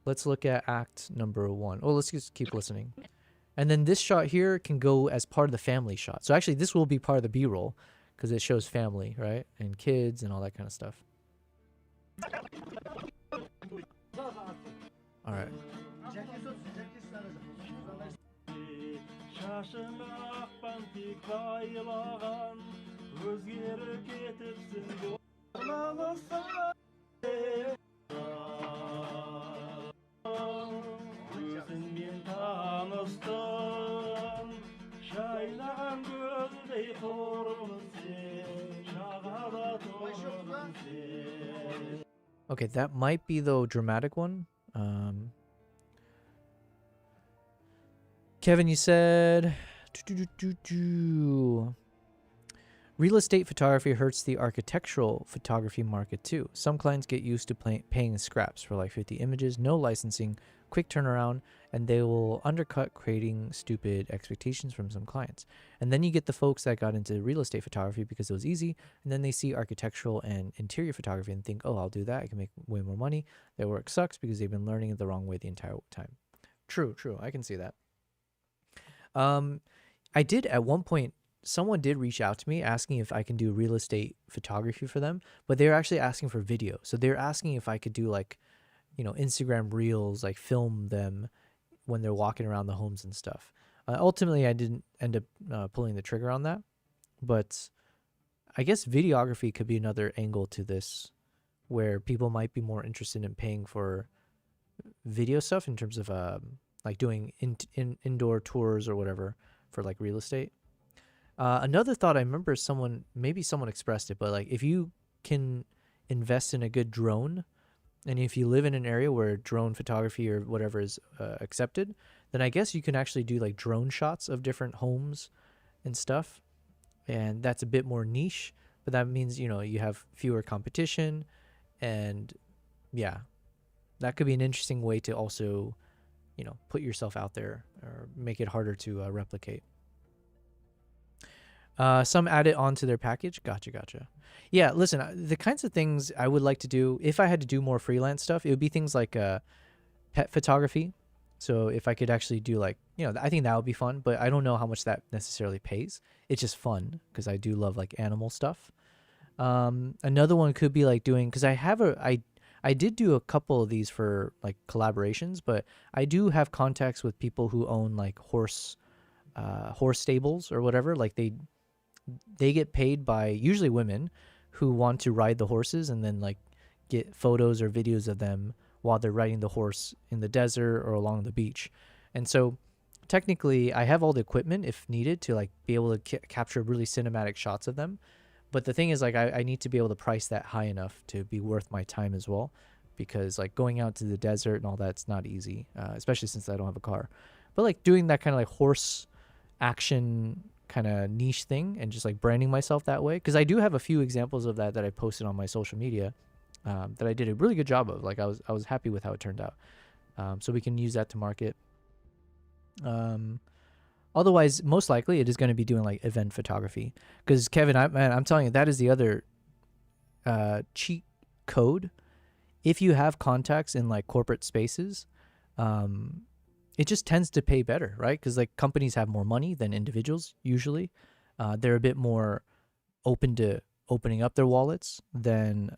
let's look at act number 1. Oh, let's just keep listening. And then this shot here can go as part of the family shot. So actually this will be part of the B-roll because it shows family, right? And kids and all that kind of stuff. All right. Okay, that might be the dramatic one. Kevin, you said real estate photography hurts the architectural photography market too. Some clients get used to paying scraps for like 50 images, no licensing, quick turnaround, and they will undercut, creating stupid expectations from some clients. And then you get the folks that got into real estate photography because it was easy, and then they see architectural and interior photography and think, oh, I'll do that. I can make way more money. Their work sucks because they've been learning it the wrong way the entire time. True. I can see that. I did at one point, someone did reach out to me asking if I can do real estate photography for them, but they're actually asking for video. So they're asking if I could do like, you know, Instagram reels, like film them when they're walking around the homes and stuff. Ultimately, I didn't end up pulling the trigger on that, but I guess videography could be another angle to this where people might be more interested in paying for video stuff in terms of like doing indoor tours or whatever for like real estate. Another thought, I remember maybe someone expressed it, but like if you can invest in a good drone, and if you live in an area where drone photography or whatever is accepted, then I guess you can actually do like drone shots of different homes and stuff. And that's a bit more niche, but that means, you know, you have fewer competition, and yeah, that could be an interesting way to also, you know, put yourself out there or make it harder to replicate. Some add it onto their package. Gotcha. Yeah, listen, the kinds of things I would like to do, if I had to do more freelance stuff, it would be things like pet photography. So if I could actually do like, you know, I think that would be fun, but I don't know how much that necessarily pays. It's just fun because I do love like animal stuff. Another one could be like doing, because I did do a couple of these for like collaborations, but I do have contacts with people who own like horse stables or whatever. Like they get paid by usually women who want to ride the horses and then like get photos or videos of them while they're riding the horse in the desert or along the beach. And so technically I have all the equipment if needed to like be able to capture really cinematic shots of them. But the thing is, like, I need to be able to price that high enough to be worth my time as well, because like going out to the desert and all that's not easy, especially since I don't have a car. But like doing that kind of like horse action kind of niche thing and just like branding myself that way, because I do have a few examples of that I posted on my social media that I did a really good job of. Like I was happy with how it turned out. So we can use that to market. Otherwise, most likely it is going to be doing like event photography. Because Kevin, I'm telling you, that is the other cheat code. If you have contacts in like corporate spaces, it just tends to pay better, right? Because like companies have more money than individuals usually. They're a bit more open to opening up their wallets than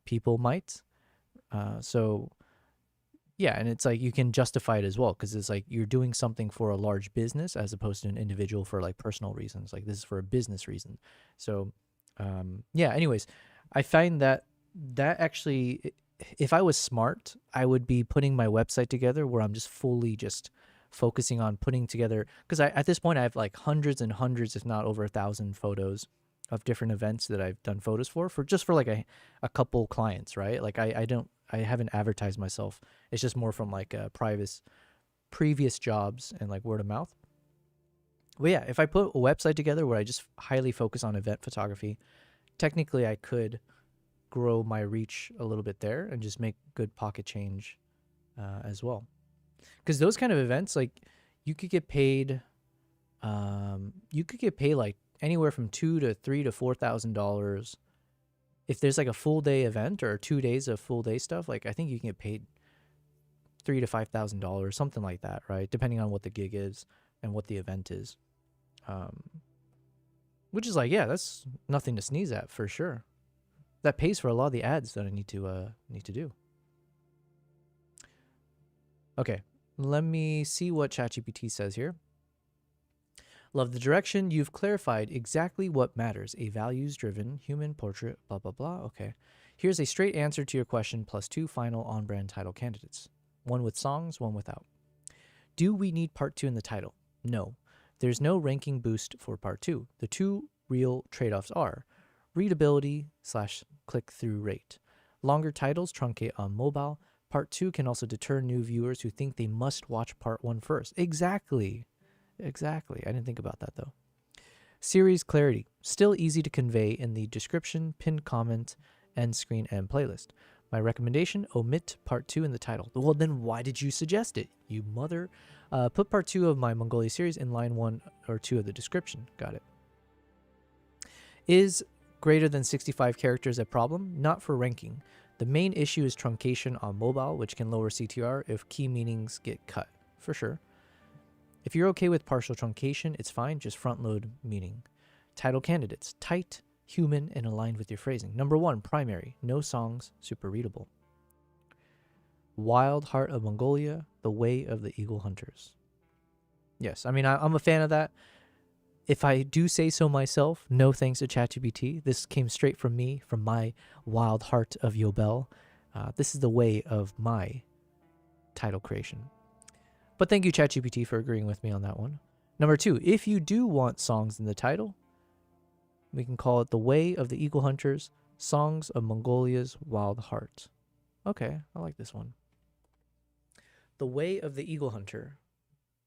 people might. So yeah, and it's like you can justify it as well because it's like you're doing something for a large business as opposed to an individual for like personal reasons. Like this is for a business reason. So yeah, anyways, I find that actually, if I was smart, I would be putting my website together where I'm just fully just focusing on putting together, because at this point I have like hundreds and hundreds, if not over 1,000 photos of different events that I've done photos for just for like a couple clients, right? Like I haven't advertised myself. It's just more from like previous jobs and like word of mouth. But yeah, if I put a website together where I just highly focus on event photography, technically I could grow my reach a little bit there and just make good pocket change as well. Because those kind of events, like you could get paid like anywhere from $2,000 to $3,000 to $4,000 if there's like a full day event or 2 days of full day stuff. Like I think you can get paid $3,000 to $5,000, something like that, right? Depending on what the gig is and what the event is. Which is like, yeah, that's nothing to sneeze at for sure. That pays for a lot of the ads that I need to do. Okay, let me see what ChatGPT says here. Love the direction. You've clarified exactly what matters. A values-driven human portrait, blah, blah, blah. Okay. Here's a straight answer to your question plus 2 final on-brand title candidates. One with songs, one without. Do we need part 2 in the title? No. There's no ranking boost for part 2. The 2 real trade-offs are readability / click-through rate. Longer titles truncate on mobile. Part 2 can also deter new viewers who think they must watch part 1 first. Exactly. I didn't think about that though. Series clarity. Still easy to convey in the description, pinned comment, end screen, and playlist. My recommendation, omit part 2 in the title. Well, then why did you suggest it, you mother? Put part 2 of my Mongolia series in line 1 or 2 of the description. Got it. Is greater than 65 characters a problem? Not for ranking. The main issue is truncation on mobile, which can lower CTR if key meanings get cut, for sure. If you're okay with partial truncation, it's fine, just front load meaning. Title candidates, tight, human, and aligned with your phrasing. Number 1, primary, no songs, super readable. Wild Heart of Mongolia, The Way of the Eagle Hunters. Yes, I mean, I'm a fan of that. If I do say so myself, no thanks to ChatGPT. This came straight from me, from my Wild Heart of Yobel. This is the way of my title creation. But thank you, ChatGPT, for agreeing with me on that one. Number 2, if you do want songs in the title, we can call it The Way of the Eagle Hunters, Songs of Mongolia's Wild Heart. Okay, I like this one. The Way of the Eagle Hunter.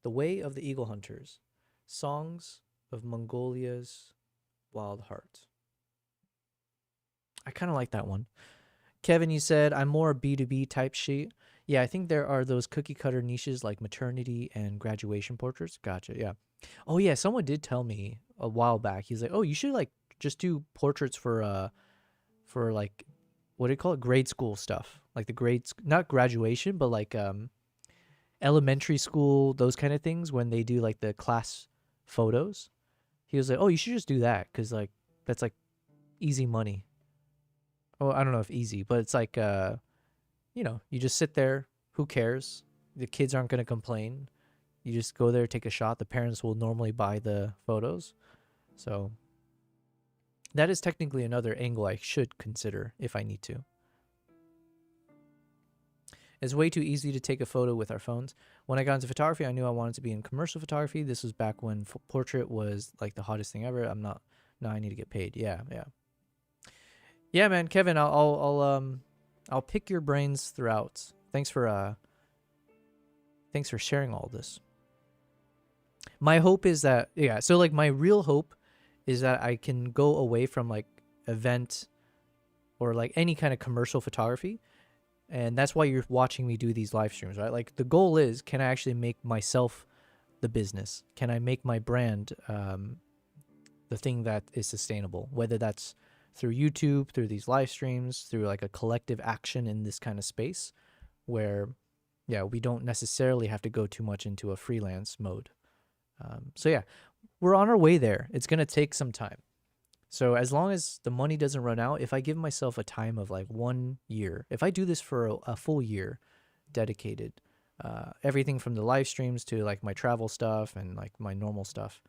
The Way of the Eagle Hunters, Songs of Mongolia's Wild Heart. I kind of like that one. Kevin, you said, I'm more a B2B type sheet. Yeah, I think there are those cookie cutter niches like maternity and graduation portraits. Gotcha, yeah. Oh yeah, someone did tell me a while back. He's like, oh, you should like just do portraits for like, what do you call it? Grade school stuff. Like the grades, not graduation, but like elementary school, those kind of things when they do like the class photos. He was like, oh, you should just do that because like that's like easy money. Oh, I don't know if easy, but it's like you know, you just sit there. Who cares? The kids aren't going to complain. You just go there, take a shot. The parents will normally buy the photos. So that is technically another angle I should consider if I need to. It's way too easy to take a photo with our phones. When I got into photography, I knew I wanted to be in commercial photography. This was back when portrait was like the hottest thing ever. Now I need to get paid. Yeah, man. Kevin, I'll pick your brains throughout. Thanks for sharing all this. My hope is that, yeah, so like my real hope is that I can go away from like event or like any kind of commercial photography. And that's why you're watching me do these live streams, right? Like the goal is, can I actually make myself the business? Can I make my brand the thing that is sustainable? Whether that's through YouTube, through these live streams, through like a collective action in this kind of space where, yeah, we don't necessarily have to go too much into a freelance mode. So yeah, we're on our way there. It's going to take some time. So as long as the money doesn't run out, if I give myself a time of like 1 year, if I do this for a full year dedicated, everything from the live streams to like my travel stuff and like my normal stuff,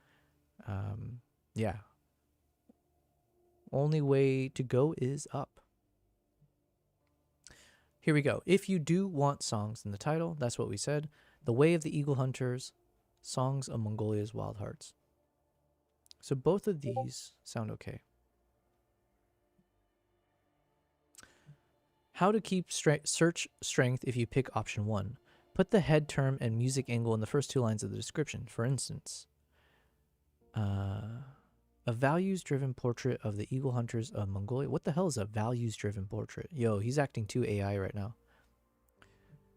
yeah, only way to go is up. Here we go. If you do want songs in the title, that's what we said. The Way of the Eagle Hunters, Songs of Mongolia's Wild Hearts. So both of these sound okay. How to keep search strength if you pick option 1. Put the head term and music angle in the first 2 lines of the description. For instance, a values-driven portrait of the eagle hunters of Mongolia. What the hell is a values-driven portrait? Yo, he's acting too AI right now.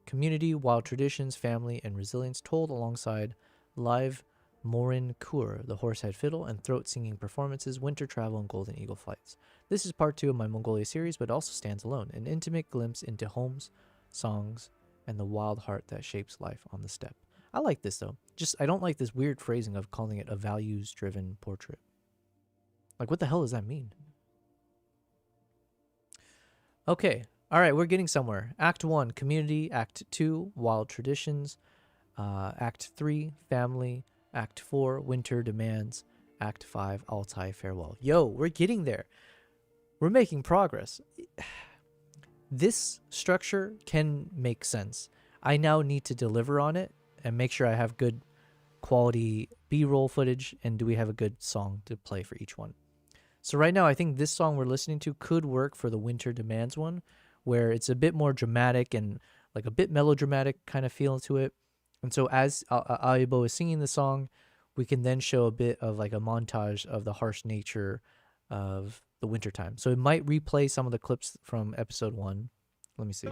Community, wild traditions, family, and resilience told alongside live Morin Kur, the horsehead fiddle, and throat-singing performances, winter travel, and golden eagle flights. This is part 2 of my Mongolia series, but also stands alone. An intimate glimpse into homes, songs, and the wild heart that shapes life on the steppe. I like this, though. I don't like this weird phrasing of calling it a values-driven portrait. Like, what the hell does that mean? Okay. All right, we're getting somewhere. Act 1, community. Act 2, wild traditions. Act 3, family. Act 4, winter demands. Act 5, Altai farewell. Yo, we're getting there. We're making progress. This structure can make sense. I now need to deliver on it and make sure I have good quality B-roll footage, and do we have a good song to play for each one. So right now, I think this song we're listening to could work for the Winter Demands one, where it's a bit more dramatic and like a bit melodramatic kind of feel to it. And so as Aibo is singing the song, we can then show a bit of like a montage of the harsh nature of the wintertime. So it might replay some of the clips from episode 1. Let me see.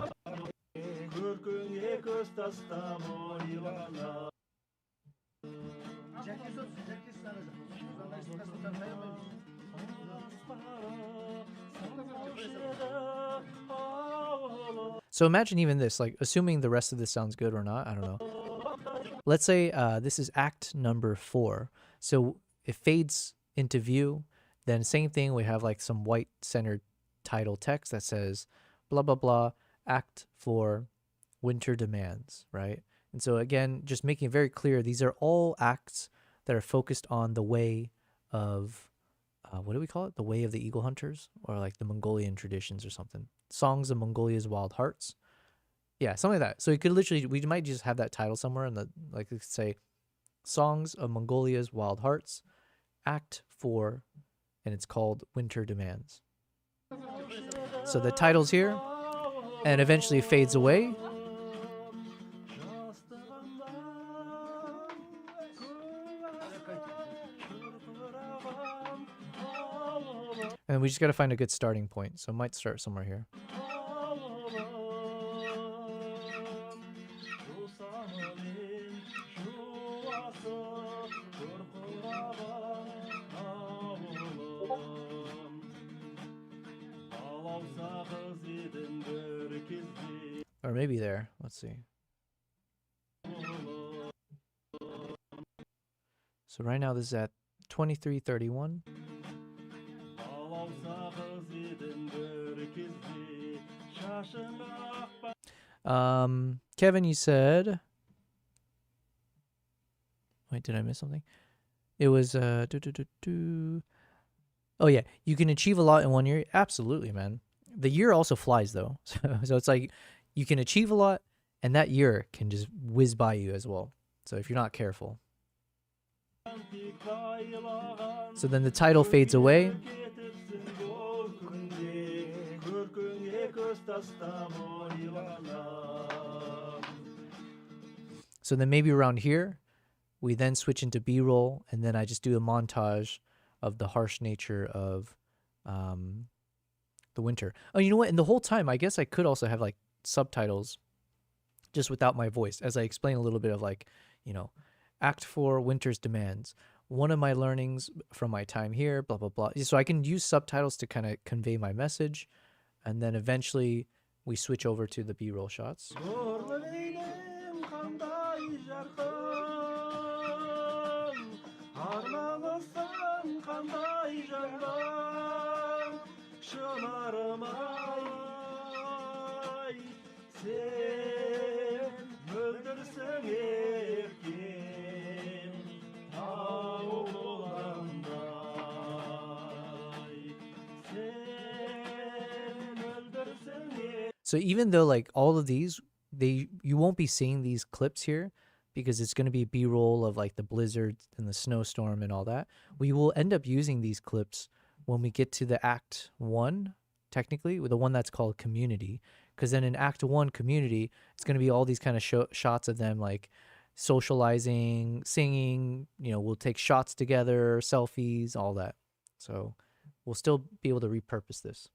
So imagine even this, like assuming the rest of this sounds good or not, I don't know. Let's say this is act number 4. So it fades into view. Then same thing, we have like some white centered title text that says blah, blah, blah, act 4, winter demands, right? And so again, just making it very clear, these are all acts that are focused on the way of, what do we call it? The way of the eagle hunters, or like the Mongolian traditions or something. Songs of Mongolia's Wild Hearts. Yeah, something like that. So it could literally, we might just have that title somewhere and like say, Songs of Mongolia's Wild Hearts, Act 4, and it's called Winter Demands. So the title's here, and eventually fades away. And we just got to find a good starting point. So it might start somewhere here. Or maybe there. Let's see. So right now this is at 23:31. Kevin, you said, wait, did I miss something? It was oh yeah, you can achieve a lot in 1 year. Absolutely, man. The year also flies though. So it's like you can achieve a lot and that year can just whiz by you as well. So if you're not careful. So then the title fades away. So then maybe around here, we then switch into B-roll, and then I just do a montage of the harsh nature of the winter. Oh, you know what? And the whole time, I guess I could also have like subtitles just without my voice, as I explain a little bit of like, you know, Act 4, Winter's Demands. One of my learnings from my time here, blah, blah, blah. So I can use subtitles to kind of convey my message. And then eventually we switch over to the B-roll shots. So even though like all of these, you won't be seeing these clips here because it's going to be B-roll of like the blizzard and the snowstorm and all that. We will end up using these clips when we get to the Act 1, technically, the one that's called Community. Because then in Act 1 Community, it's going to be all these kind of shots of them like socializing, singing, you know, we'll take shots together, selfies, all that. So we'll still be able to repurpose this.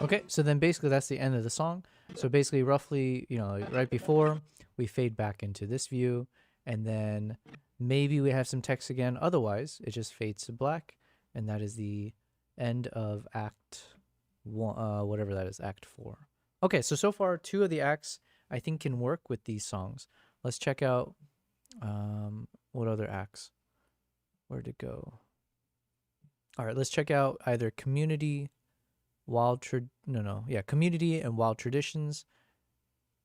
Okay, so then basically that's the end of the song. So basically roughly, you know, right before we fade back into this view, and then maybe we have some text again. Otherwise, it just fades to black, and that is the end of Act 1, whatever that is, Act 4. Okay, so far 2 of the acts I think can work with these songs. Let's check out what other acts. Where'd it go? All right, let's check out either Community, Community and Wild Traditions,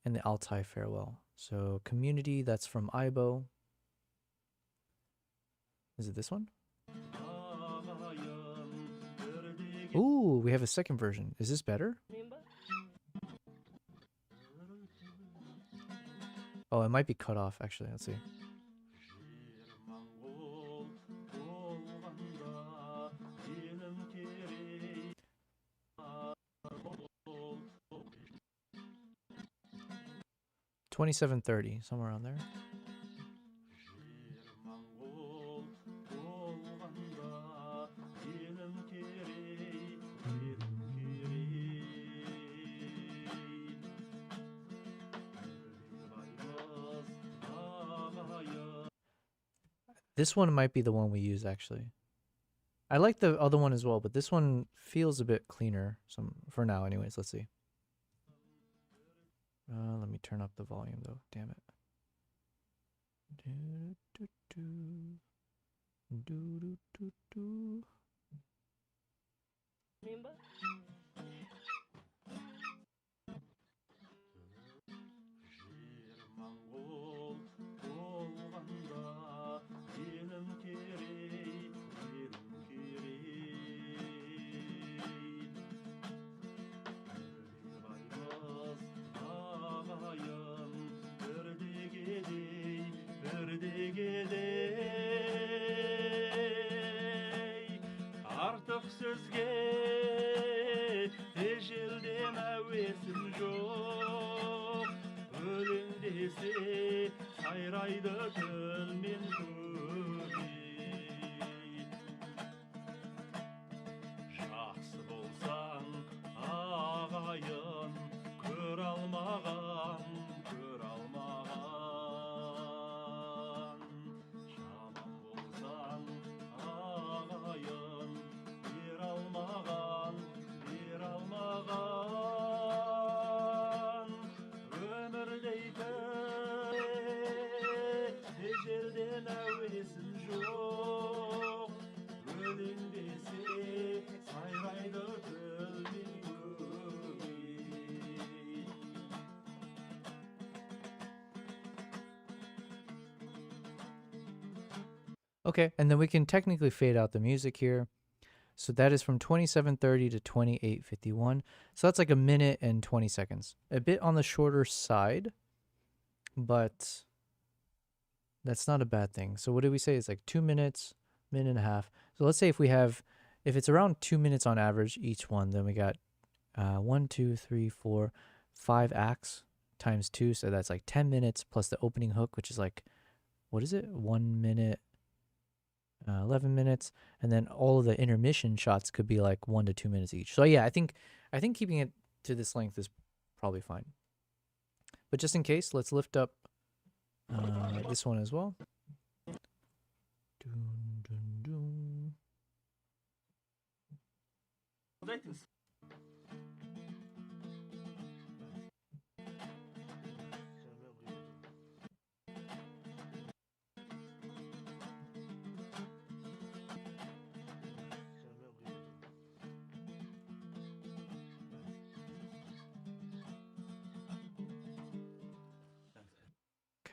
and the Altai Farewell. So Community, that's from Aibo. Is it this one? Ooh, we have a second version. Is this better? Oh, it might be cut off, actually. Let's see. $27.30, somewhere around there. This one might be the one we use, actually. I like the other one as well, but this one feels a bit cleaner. For now, anyways. Let's see. Let me turn up the volume, though. Damn it. Artık sözge ecelden avesim yok. Ölüm dese sayraydı gönlüm köri. Şahsı bolsan ağayım. Okay, and then we can technically fade out the music here. So that is from 27:30 to 28:51. So that's like a minute and 20 seconds. A bit on the shorter side, but that's not a bad thing. So what did we say? It's like 2 minutes, minute and a half. So let's say if it's around 2 minutes on average each one, then we got 1, 2, 3, 4, 5 acts times 2. So that's like 10 minutes plus the opening hook, which is like, what is it? 1 minute. 11 minutes, and then all of the intermission shots could be like 1 to 2 minutes each. So yeah, I think keeping it to this length is probably fine. But just in case, let's lift up this one as well. Dun, dun, dun.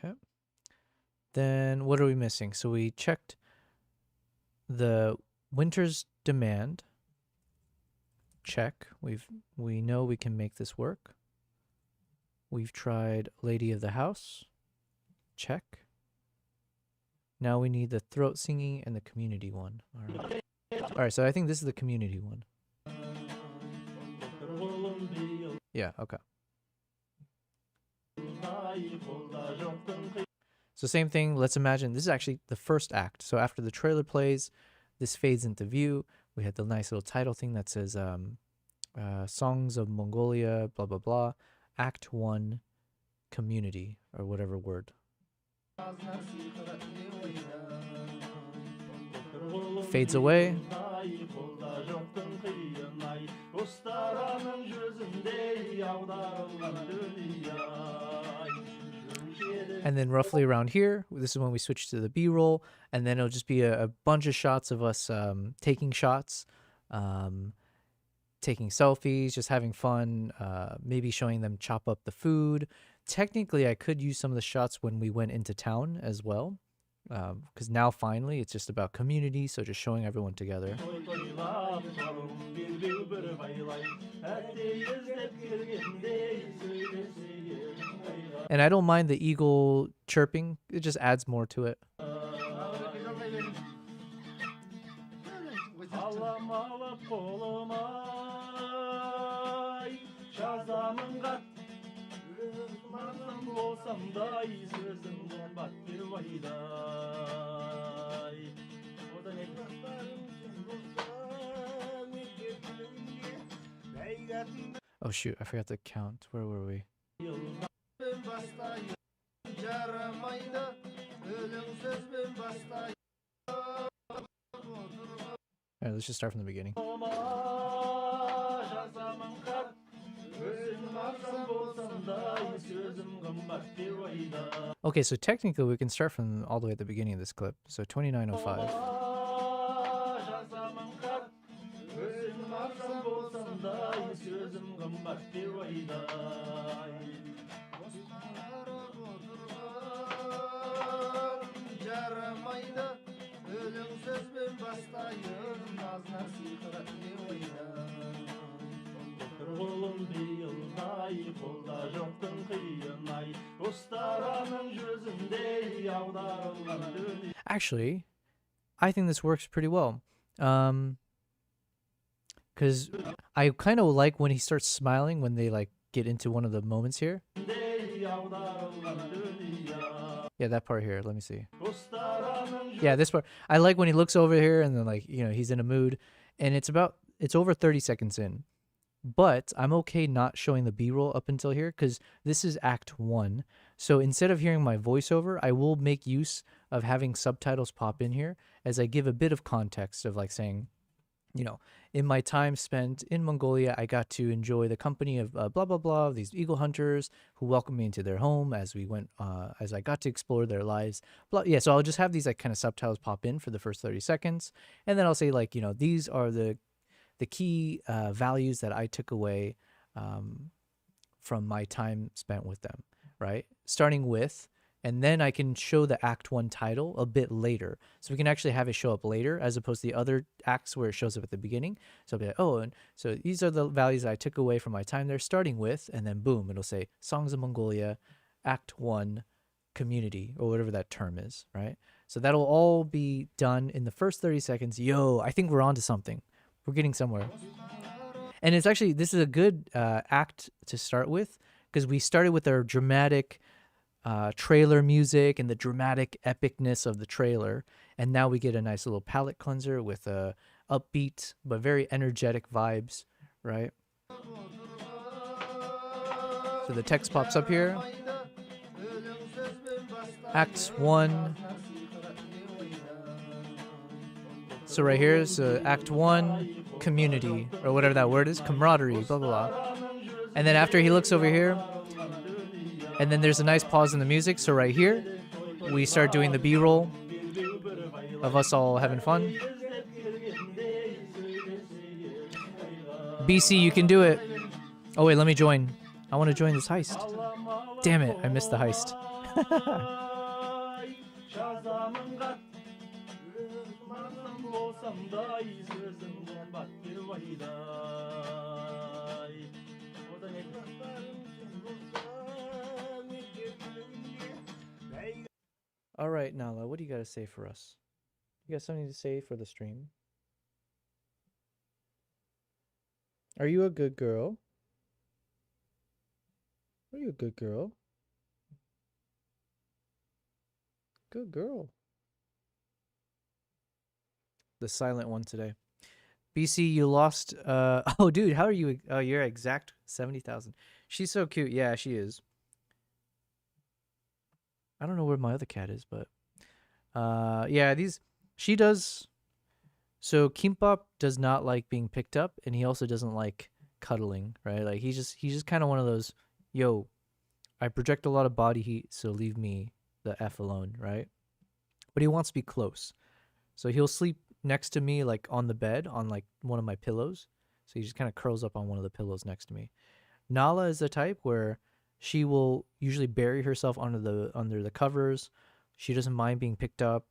Okay. Then what are we missing? So we checked the winter's demand. Check. We know we can make this work. We've tried Lady of the House. Check. Now we need the throat singing and the community one. All right, so I think this is the community one. Yeah, okay. So same thing, let's imagine this is actually the first act. So after the trailer plays, this fades into view. We had the nice little title thing that says Songs of Mongolia, blah, blah, blah. Act 1, community, or whatever word. Fades away. And then roughly around here, this is when we switch to the B-roll, and then it'll just be a bunch of shots of us taking shots, taking selfies, just having fun, maybe showing them chop up the food. Technically, I could use some of the shots when we went into town as well, because now finally it's just about community, so just showing everyone together. And I don't mind the eagle chirping, it just adds more to it. Oh shoot, I forgot to count. Where were we? Alright, let's just start from the beginning. Okay, so technically we can start from all the way at the beginning of this clip. So 29:05. Actually, I think this works pretty well. Because I kind of like when he starts smiling when they like get into one of the moments here. Yeah, that part here. Let me see. Yeah, this part. I like when he looks over here and then like, you know, he's in a mood, and it's over 30 seconds in. But I'm okay not showing the B-roll up until here because this is Act 1. So instead of hearing my voiceover, I will make use of having subtitles pop in here as I give a bit of context of like saying, you know, in my time spent in Mongolia, I got to enjoy the company of blah, blah, blah, these eagle hunters who welcomed me into their home as we went, as I got to explore their lives. Blah, yeah, so I'll just have these like kind of subtitles pop in for the first 30 seconds. And then I'll say like, you know, these are the key values that I took away from my time spent with them, right? Starting with, and then I can show the Act 1 title a bit later. So we can actually have it show up later as opposed to the other acts where it shows up at the beginning. So I'll be like, oh, and so these are the values I took away from my time there, starting with, and then boom, it'll say Songs of Mongolia, Act 1, Community, or whatever that term is, right? So that'll all be done in the first 30 seconds. Yo, I think we're onto something. We're getting somewhere. And it's actually, this is a good act to start with because we started with our dramatic trailer music and the dramatic epicness of the trailer, and now we get a nice little palette cleanser with upbeat but very energetic vibes, right? So the text pops up here. Act 1. So right here is Act 1, Community, or whatever that word is, camaraderie, blah blah blah. And then after he looks over here, and then there's a nice pause in the music. So right here, we start doing the B-roll of us all having fun. BC, you can do it. Oh wait, let me join. I want to join this heist. Damn it, I missed the heist. All right, Nala, what do you got to say for us? You got something to say for the stream? Are you a good girl? Are you a good girl? Good girl. The silent one today. BC, you lost. Oh, dude, how are you? Oh, you're exact 70,000. She's so cute. Yeah, she is. I don't know where my other cat is, but yeah, she does. So Kimbap does not like being picked up, and he also doesn't like cuddling, right? Like he's just kind of one of those, yo, I project a lot of body heat, so leave me the F alone, right? But he wants to be close. So he'll sleep next to me, like on the bed, on like one of my pillows. So he just kind of curls up on one of the pillows next to me. Nala is the type where she will usually bury herself under the covers. She doesn't mind being picked up,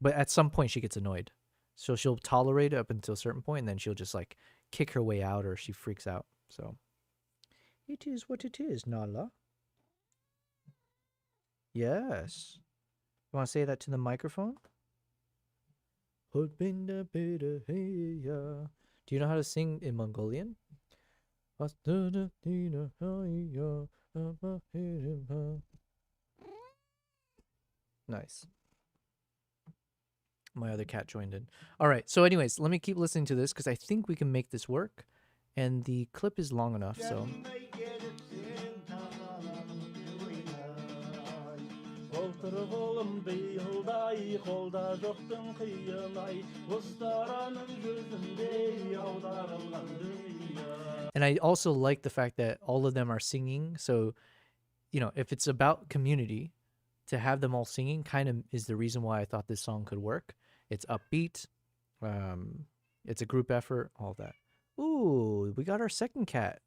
but at some point she gets annoyed. So she'll tolerate it up until a certain point, and then she'll just like kick her way out, or she freaks out. So it is what it is, Nala. Yes. You want to say that to the microphone? Do you know how to sing in Mongolian? Nice. My other cat joined in. All right. So anyways, let me keep listening to this because I think we can make this work. And the clip is long enough, so. And I also like the fact that all of them are singing. So, you know, if it's about community, to have them all singing kind of is the reason why I thought this song could work. It's upbeat. It's a group effort, all that. Ooh, we got our second cat.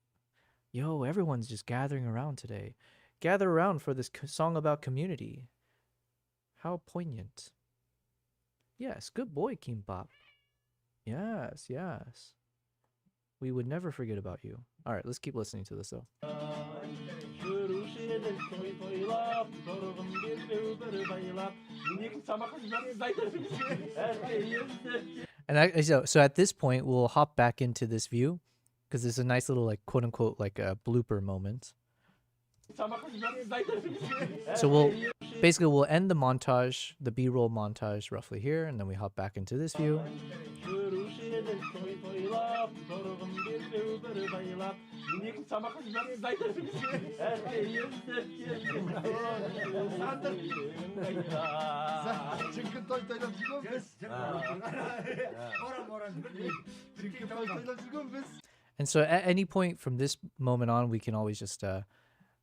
Yo, everyone's just gathering around today. Gather around for this song about community. How poignant. Yes, good boy, Kimbap. Yes, yes. We would never forget about you. All right, let's keep listening to this, though. And so at this point, we'll hop back into this view because there's a nice little, like, quote unquote, like a blooper moment. So we'll end the montage, the B-roll montage roughly here, and then we hop back into this view. And so at any point from this moment on, we can always just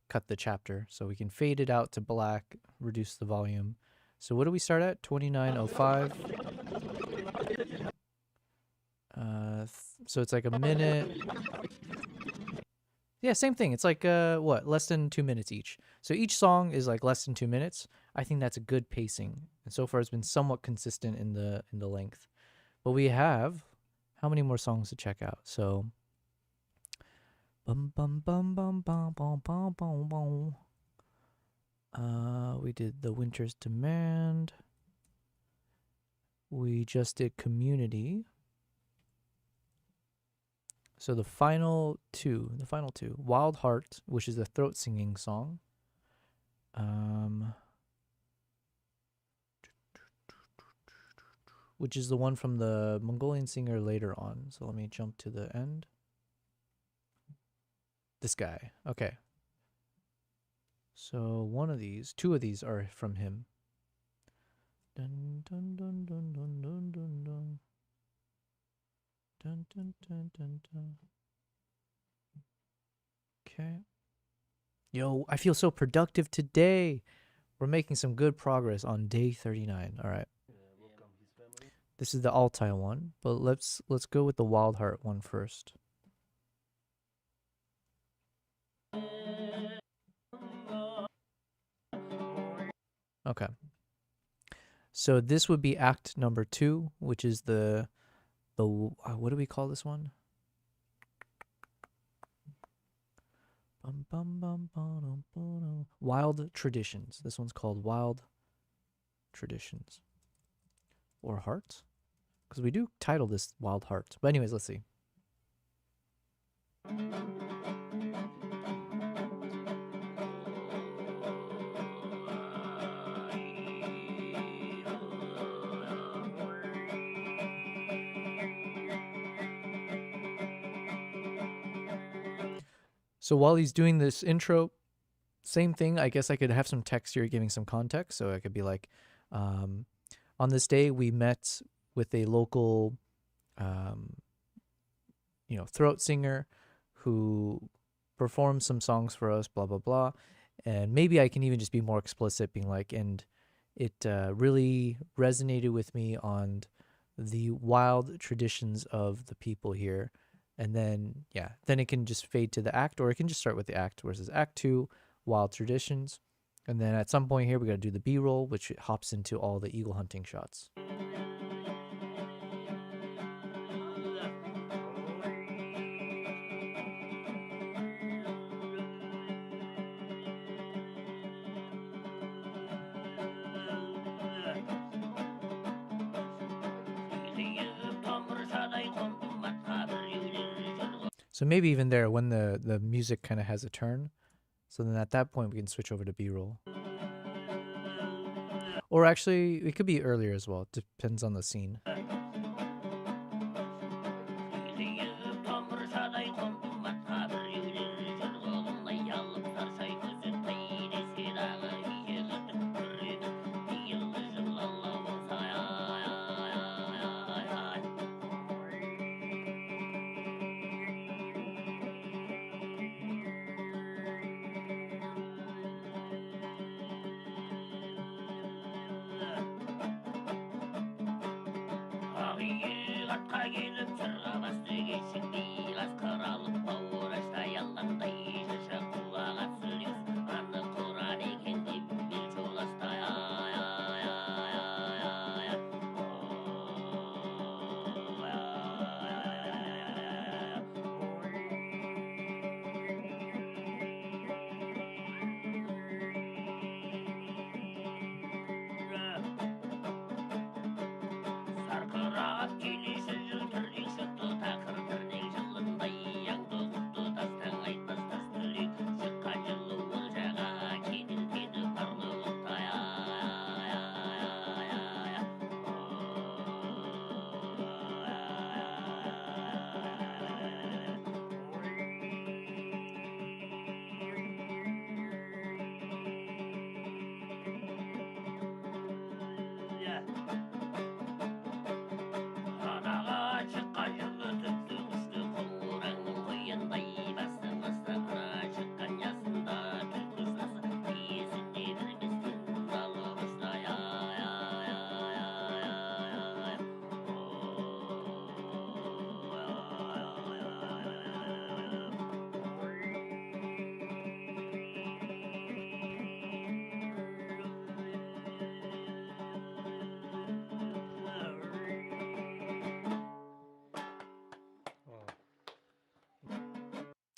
cut the chapter. So we can fade it out to black, reduce the volume. So what do we start at? 29:05. So it's like a minute. Yeah, same thing. It's like what, less than 2 minutes each. So each song is like less than 2 minutes. I think that's a good pacing, and so far it's been somewhat consistent in the length. But we have how many more songs to check out? So bum bum bum bum bum bum bum bum bum. We did The Winter's Demand. We just did Community. So the final two, Wild Heart, which is a throat singing song. Which is the one from the Mongolian singer later on. So let me jump to the end. This guy. Okay. So two of these are from him. Dun dun dun dun dun dun dun dun. Dun dun dun dun dun. Okay. Yo, I feel so productive today. We're making some good progress on day 39. All right. This is the Altai one, but let's go with the Wild Heart one first. Okay. So this would be act number 2, which is the what do we call this one? Wild Traditions. This one's called Wild Traditions. Or Hearts? Because we do title this Wild Hearts. But anyways, let's see. So while he's doing this intro, same thing. I guess I could have some text here giving some context. So I could be like, on this day, we met with a local, throat singer who performed some songs for us, blah, blah, blah. And maybe I can even just be more explicit, being like, and it really resonated with me on the wild traditions of the people here. And then, then it can just fade to the act, or it can just start with the act, versus act 2, wild traditions. And then at some point here, we got to do the B-roll, which hops into all the eagle hunting shots. So maybe even there, when the music kind of has a turn, so then at that point we can switch over to B-roll. Or actually, it could be earlier as well. It depends on the scene.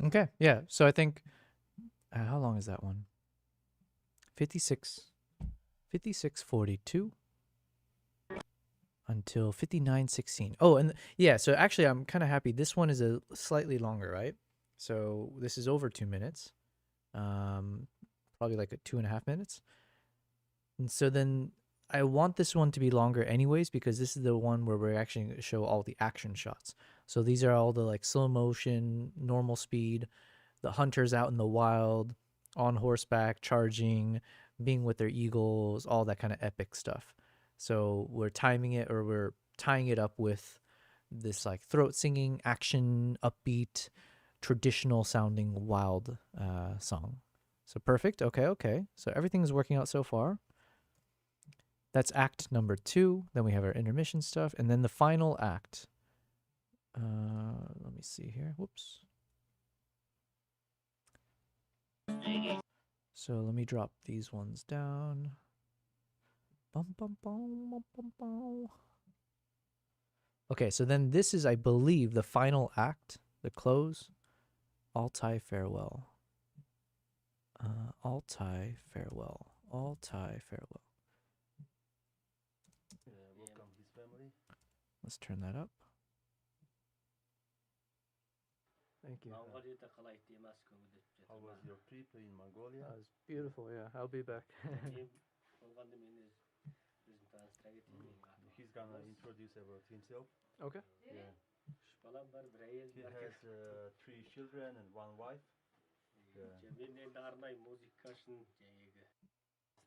Okay, yeah. So I think, how long is that one? 56:42 until 59:16. Oh, and yeah, so actually I'm kind of happy. This one is a slightly longer, right? So this is over 2 minutes. Probably like a 2.5 minutes. And so then I want this one to be longer anyways, because this is the one where we're actually going to show all the action shots. So these are all the like slow motion, normal speed, the hunters out in the wild, on horseback, charging, being with their eagles, all that kind of epic stuff. So we're timing it, or we're tying it up with this like throat singing, action, upbeat, traditional sounding wild song. So perfect. Okay. So everything's working out so far. That's act number 2. Then we have our intermission stuff, and then the final act. Let me see here. Whoops. So let me drop these ones down. Bum, bum, bum, bum, bum, bum. Okay, so then this is, I believe, the final act, the close. Altai farewell. Altai farewell. Altai farewell. Welcome his family. Let's turn that up. Thank you. How was your trip in Mongolia? That was beautiful, yeah. I'll be back. He's gonna introduce about himself. Okay. Yeah. He has 3 children and 1 wife. Yeah.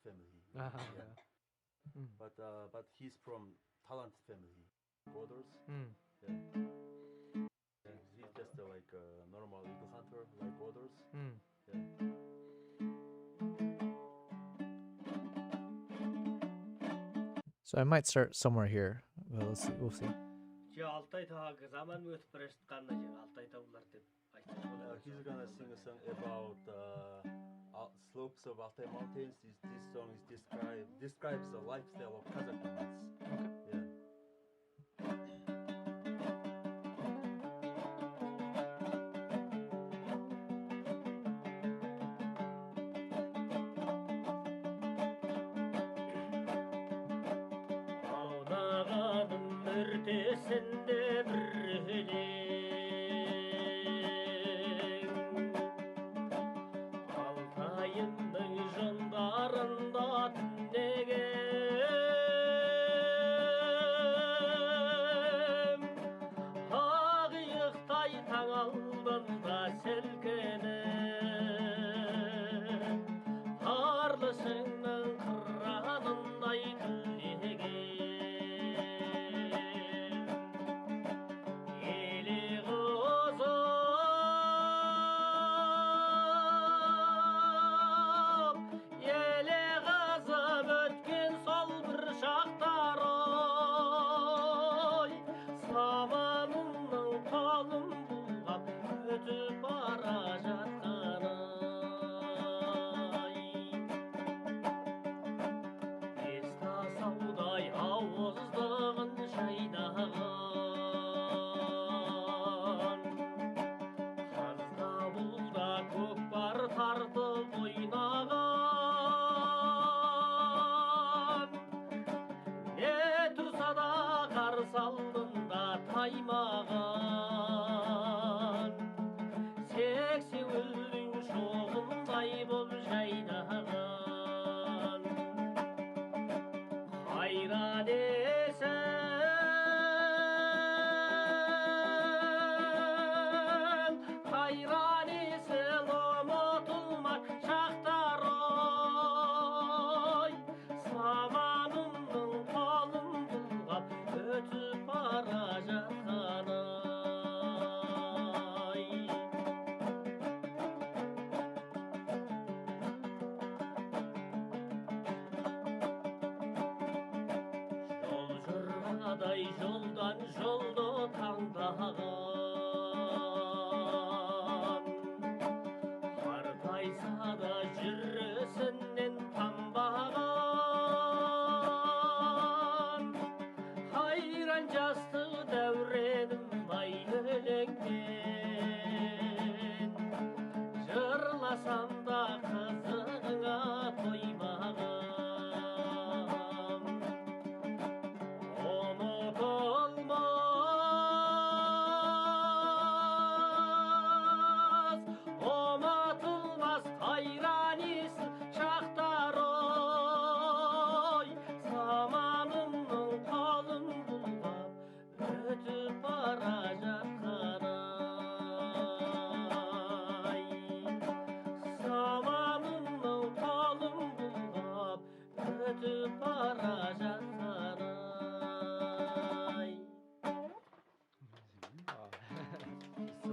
Family. Yeah. But he's from talent family. Brothers. Yeah. And he's just like a normal eagle hunter like others. Yeah. So I might start somewhere here. Well, let's see. We'll see. He's gonna sing a song about slopes of Altai Mountains. This song describes the lifestyle of Kazakh nomads. Yeah.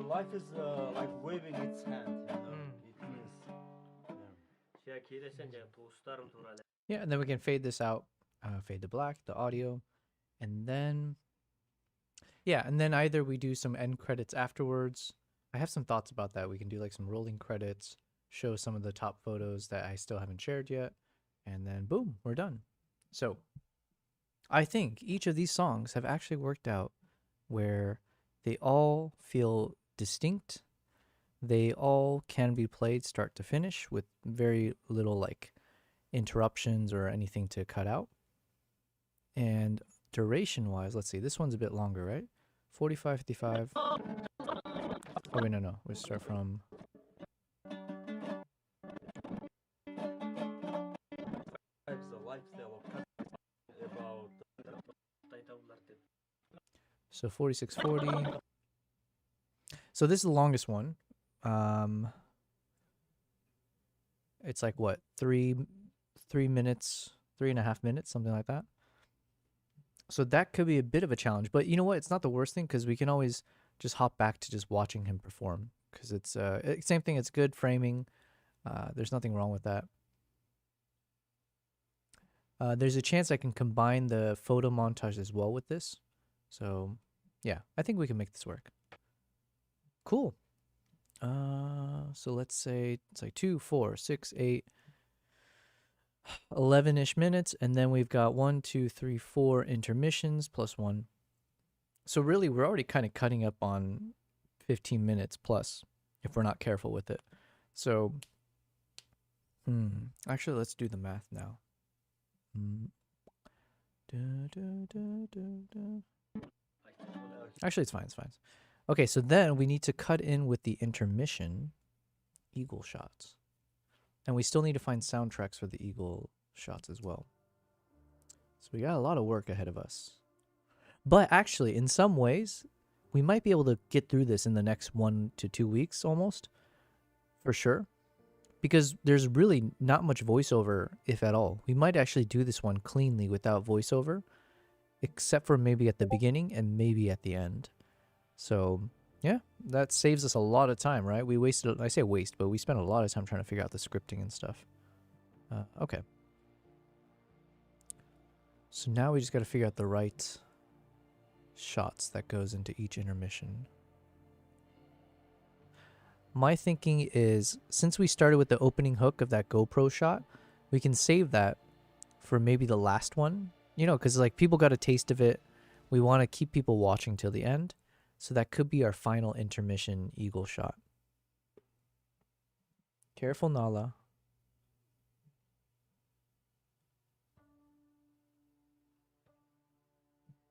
life is like waving its hand, you know. It is. Yeah, and then we can fade this out, fade to black, the audio, and then, yeah, and then either we do some end credits afterwards. I have some thoughts about that. We can do like some rolling credits, show some of the top photos that I still haven't shared yet, and then boom, we're done. So I think each of these songs have actually worked out where they all feel distinct. They all can be played start to finish with very little like interruptions or anything to cut out. And duration wise, let's see, this one's a bit longer, right? 45, 55. Oh wait, no, we start from The lifestyle of about so 4640. So this is the longest one. It's like what, 3 minutes, 3.5 minutes, something like that. So that could be a bit of a challenge, but you know what? It's not the worst thing because we can always just hop back to just watching him perform because it's same thing. It's good framing. There's nothing wrong with that. There's a chance I can combine the photo montage as well with this. So yeah, I think we can make this work. Cool. So let's say it's like 2, 4, 6, 8, 11-ish minutes, and then we've got 1, 2, 3, 4 intermissions plus 1. So really, we're already kind of cutting up on 15 minutes plus if we're not careful with it. So, actually, let's do the math now. Actually, it's fine. It's fine. Okay, so then we need to cut in with the intermission eagle shots. And we still need to find soundtracks for the eagle shots as well. So we got a lot of work ahead of us. But actually, in some ways, we might be able to get through this in the next 1 to 2 weeks almost. For sure. Because there's really not much voiceover, if at all. We might actually do this one cleanly without voiceover. Except for maybe at the beginning and maybe at the end. So, yeah, that saves us a lot of time, right? We wasted, I say waste, but we spent a lot of time trying to figure out the scripting and stuff. Okay. So now we just got to figure out the right shots that goes into each intermission. My thinking is, since we started with the opening hook of that GoPro shot, we can save that for maybe the last one. You know, because like people got a taste of it. We want to keep people watching till the end. So that could be our final intermission eagle shot. Careful, Nala.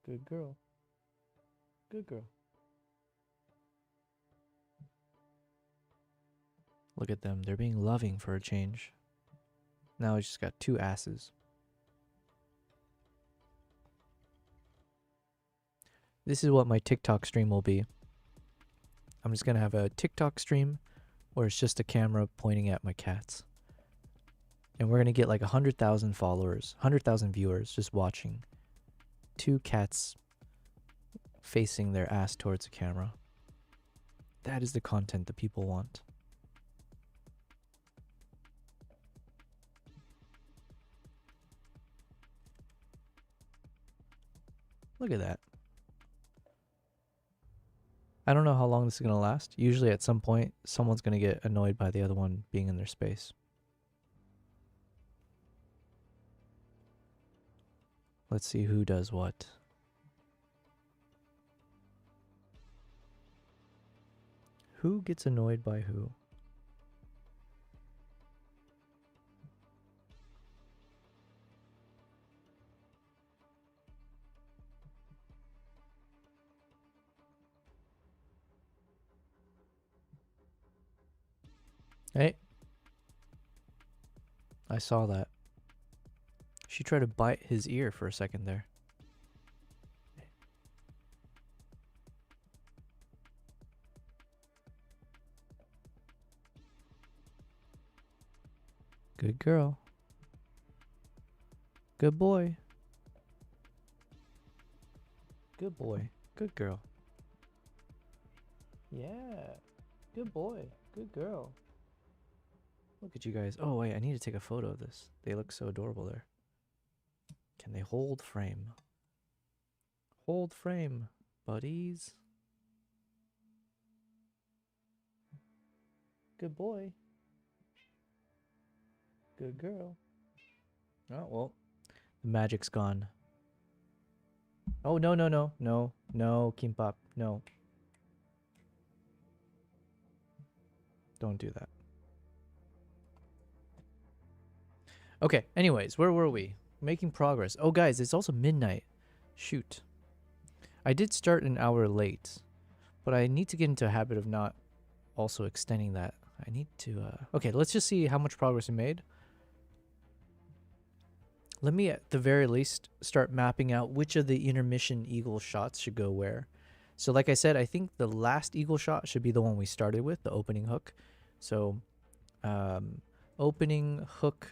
Good girl. Good girl. Look at them. They're being loving for a change. Now I just got 2 asses. This is what my TikTok stream will be. I'm just going to have a TikTok stream where it's just a camera pointing at my cats. And we're going to get like 100,000 followers, 100,000 viewers just watching 2 cats facing their ass towards the camera. That is the content that people want. Look at that. I don't know how long this is going to last. Usually at some point, someone's going to get annoyed by the other one being in their space. Let's see who does what. Who gets annoyed by who? Hey. I saw that. She tried to bite his ear for a second there. Good girl. Good boy. Good boy. Good girl. Yeah. Good boy. Good girl. Look at you guys. Oh, wait, I need to take a photo of this. They look so adorable there. Can they hold frame? Hold frame, buddies. Good boy. Good girl. Oh, well. The magic's gone. Oh, no, no, no. No. No, Kimbap. No. Don't do that. Okay, anyways, where were we? Making progress. Oh, guys, it's also midnight. Shoot. I did start an hour late, but I need to get into a habit of not also extending that. I need to, okay, let's just see how much progress we made. Let me, at the very least, start mapping out which of the intermission eagle shots should go where. So like I said, I think the last eagle shot should be the one we started with, the opening hook. So, opening hook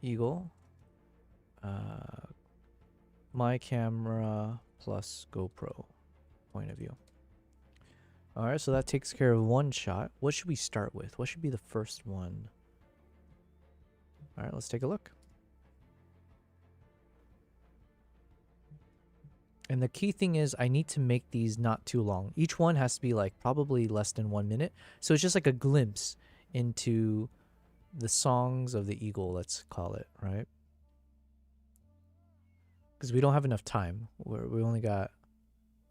eagle, my camera plus GoPro point of view. All right, so that takes care of one shot. What should we start with? What should be the first one? All right, let's take a look. And the key thing is I need to make these not too long. Each one has to be like probably less than 1 minute. So it's just like a glimpse into the songs of the eagle, let's call it, right? Because we don't have enough time. We only got,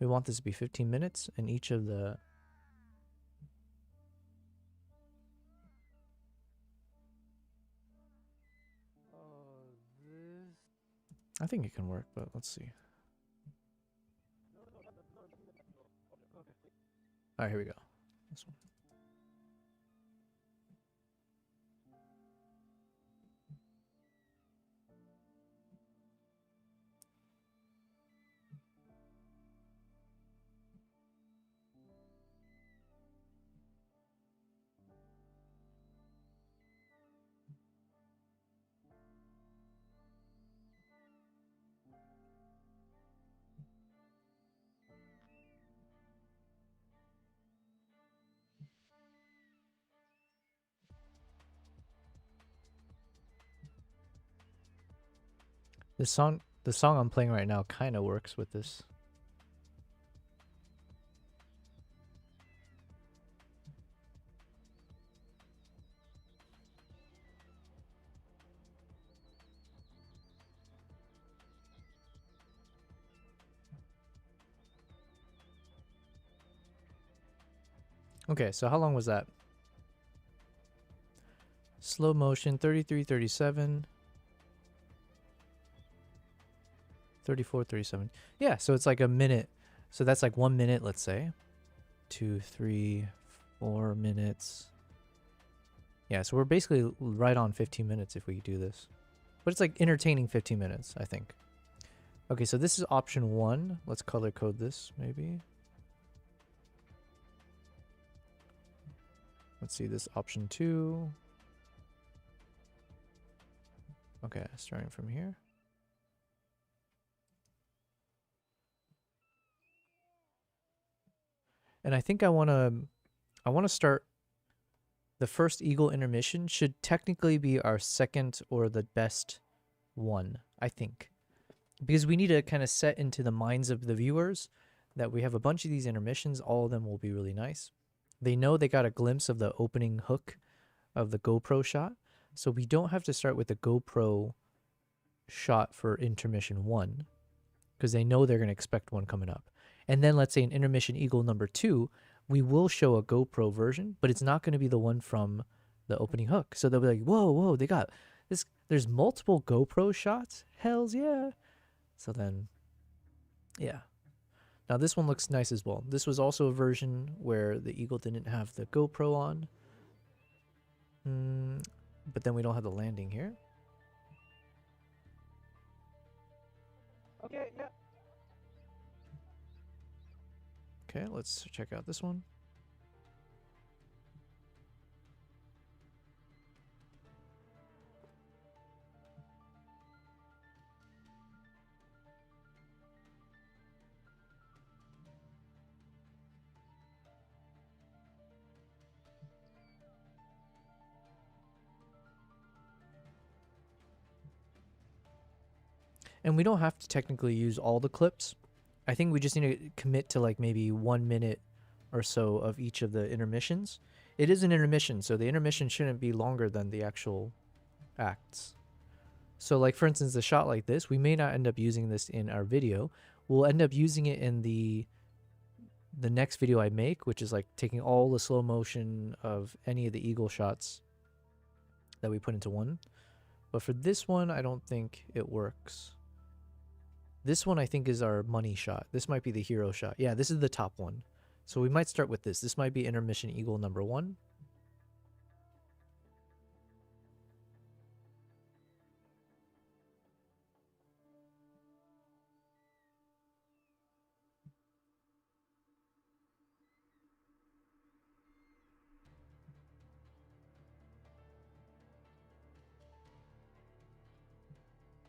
we want this to be 15 minutes and each of the... I think it can work, but let's see. All right, here we go. This one. The song I'm playing right now kind of works with this. Okay, so how long was that? Slow motion, 33, 37. 34, 37. Yeah, so it's like a minute. So that's like 1 minute, let's say. 2, 3, 4 minutes. Yeah, so we're basically right on 15 minutes if we do this. But it's like entertaining 15 minutes, I think. Okay, so this is option 1. Let's color code this, maybe. Let's see, this option 2. Okay, starting from here. And I think I want to start the first eagle intermission should technically be our second or the best one, I think. Because we need to kind of set into the minds of the viewers that we have a bunch of these intermissions, all of them will be really nice. They know they got a glimpse of the opening hook of the GoPro shot, so we don't have to start with the GoPro shot for intermission 1 because they know they're going to expect one coming up. And then let's say in intermission eagle number 2, we will show a GoPro version, but it's not going to be the one from the opening hook. So they'll be like, whoa, whoa, they got this. There's multiple GoPro shots. Hells yeah. So then, yeah. Now this one looks nice as well. This was also a version where the eagle didn't have the GoPro on. But then we don't have the landing here. Okay, yeah. Okay, let's check out this one. And we don't have to technically use all the clips. I think we just need to commit to like maybe 1 minute or so of each of the intermissions. It is an intermission, so the intermission shouldn't be longer than the actual acts. So like for instance, a shot like this, we may not end up using this in our video. We'll end up using it in the next video I make, which is like taking all the slow motion of any of the eagle shots that we put into one. But for this one, I don't think it works. This one I think is our money shot. This might be the hero shot. Yeah, this is the top one. So we might start with this. This might be intermission eagle number 1.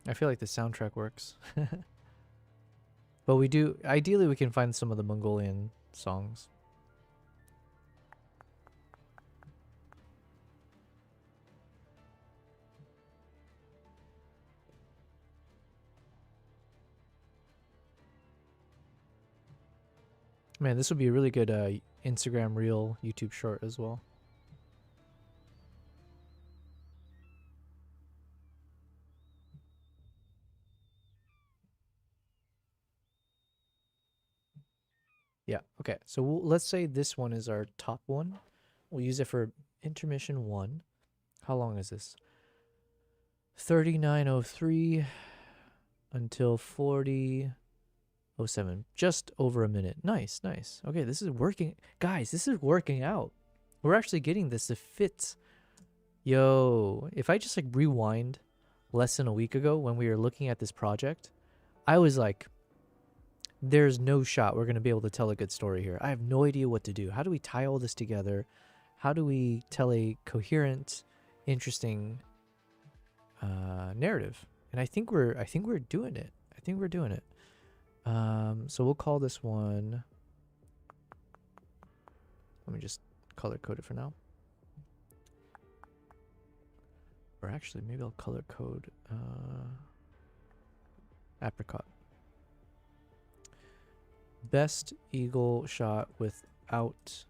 I feel like the soundtrack works. But we do, ideally we can find some of the Mongolian songs. Man, this would be a really good Instagram reel, YouTube short as well. Yeah, okay. So let's say this one is our top one. We'll use it for intermission 1. How long is this? 39:03 until 40:07. Just over a minute. Nice, nice. Okay, this is working. Guys, this is working out. We're actually getting this to fit. Yo, if I just like rewind less than a week ago when we were looking at this project, I was like, there's no shot we're going to be able to tell a good story here. I have no idea what to do. How do we tie all this together? How do we tell a coherent, interesting narrative? And I think we're doing it. I think we're doing it. So we'll call this one. Let me just color code it for now. Or actually, maybe I'll color code apricot. Best eagle shot without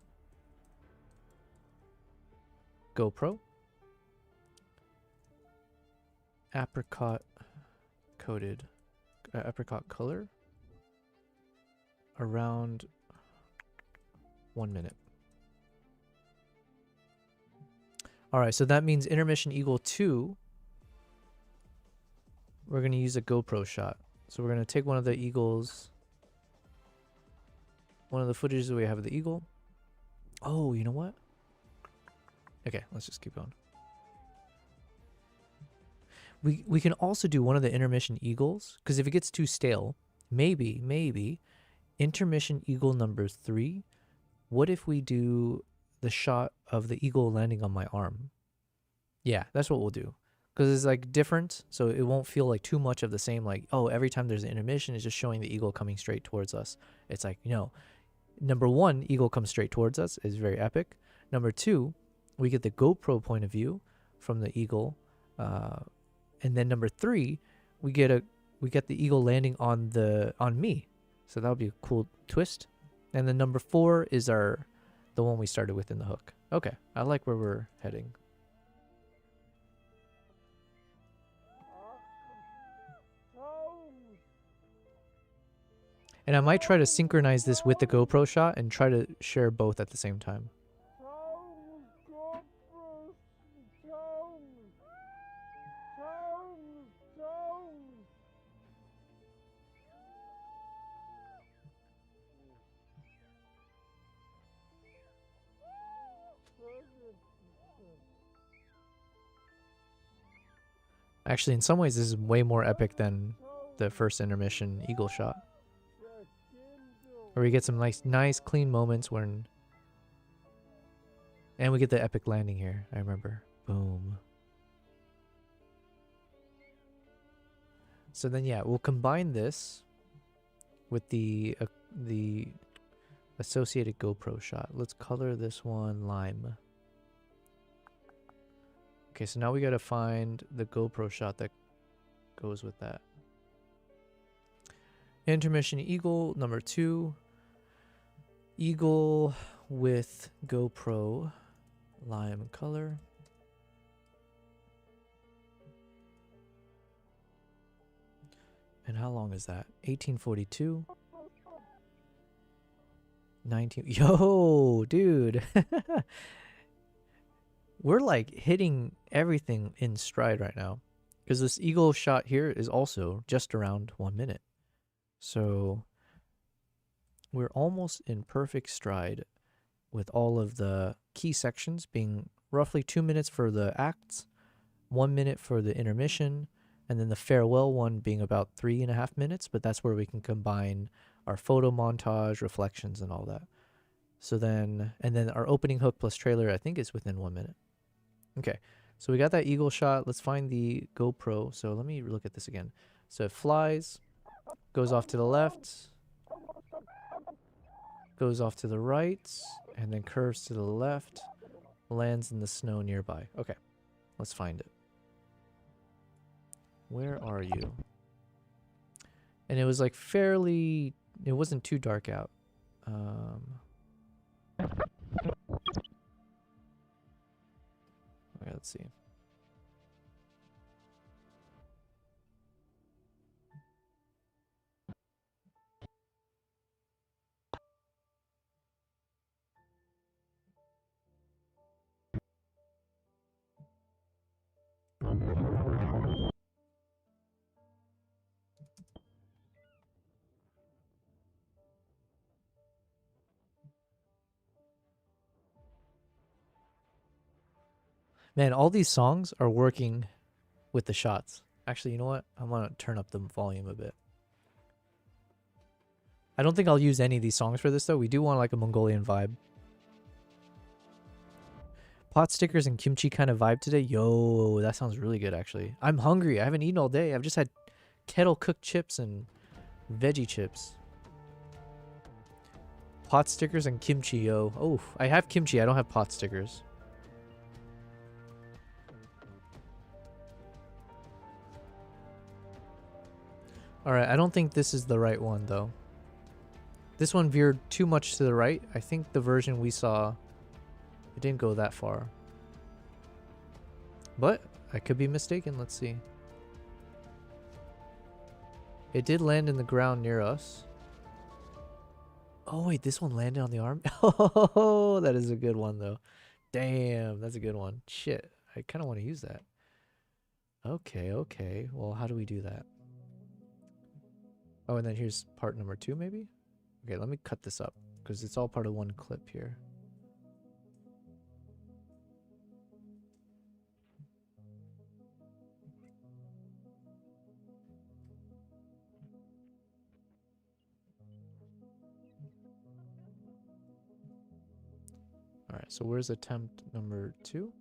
GoPro. Apricot coded. Apricot color. Around 1 minute. Alright, so that means intermission eagle 2. We're going to use a GoPro shot. So we're going to take one of the eagles. One of the footages that we have of the eagle. Oh, you know what? Okay, let's just keep going. We can also do one of the intermission eagles, because if it gets too stale, maybe intermission eagle number 3. What if we do the shot of the eagle landing on my arm? Yeah, that's what we'll do. Because it's like different, so it won't feel like too much of the same, like, oh, every time there's an intermission, it's just showing the eagle coming straight towards us. It's like, you know, number 1, eagle comes straight towards us, is very epic. Number 2, we get the GoPro point of view from the eagle. And then number 3, we get the eagle landing on me. So that would be a cool twist. And then number 4 is the one we started with in the hook. Okay, I like where we're heading. And I might try to synchronize this with the GoPro shot and try to share both at the same time. Actually, in some ways, this is way more epic than the first intermission eagle shot. Where we get some nice clean moments when... And we get the epic landing here, I remember. Boom. So then, yeah, we'll combine this with the associated GoPro shot. Let's color this one lime. Okay, so now we gotta find the GoPro shot that goes with that. Intermission Eagle number 2. Eagle with GoPro lime color. And how long is that? 1842. 19. Yo, dude. We're like hitting everything in stride right now. Because this eagle shot here is also just around 1 minute. So we're almost in perfect stride with all of the key sections being roughly 2 minutes for the acts, 1 minute for the intermission, and then the farewell one being about 3.5 minutes, but that's where we can combine our photo montage, reflections, and all that. So then, and then our opening hook plus trailer, I think, is within 1 minute. Okay, so we got that eagle shot. Let's find the GoPro. So let me look at this again. So it flies, goes off to the left, goes off to the right, and then curves to the left, lands in the snow nearby. Okay, let's find it. Where are you? And it was like fairly, it wasn't too dark out. Okay, let's see. Man, all these songs are working with the shots. Actually, you know what? I want to turn up the volume a bit. I don't think I'll use any of these songs for this, though. We do want like a Mongolian vibe. Pot stickers and kimchi kind of vibe today. Yo, that sounds really good, actually. I'm hungry. I haven't eaten all day. I've just had kettle cooked chips and veggie chips. Pot stickers and kimchi, yo. Oh, I have kimchi. I don't have pot stickers. Alright, I don't think this is the right one, though. This one veered too much to the right. I think the version we saw, it didn't go that far. But I could be mistaken. Let's see. It did land in the ground near us. Oh, wait, this one landed on the arm? Oh, that is a good one, though. Damn, that's a good one. Shit, I kind of want to use that. Okay, okay. Well, how do we do that? Oh, and then here's part number 2, maybe? Okay, let me cut this up, because it's all part of one clip here. Alright, so where's attempt number 2?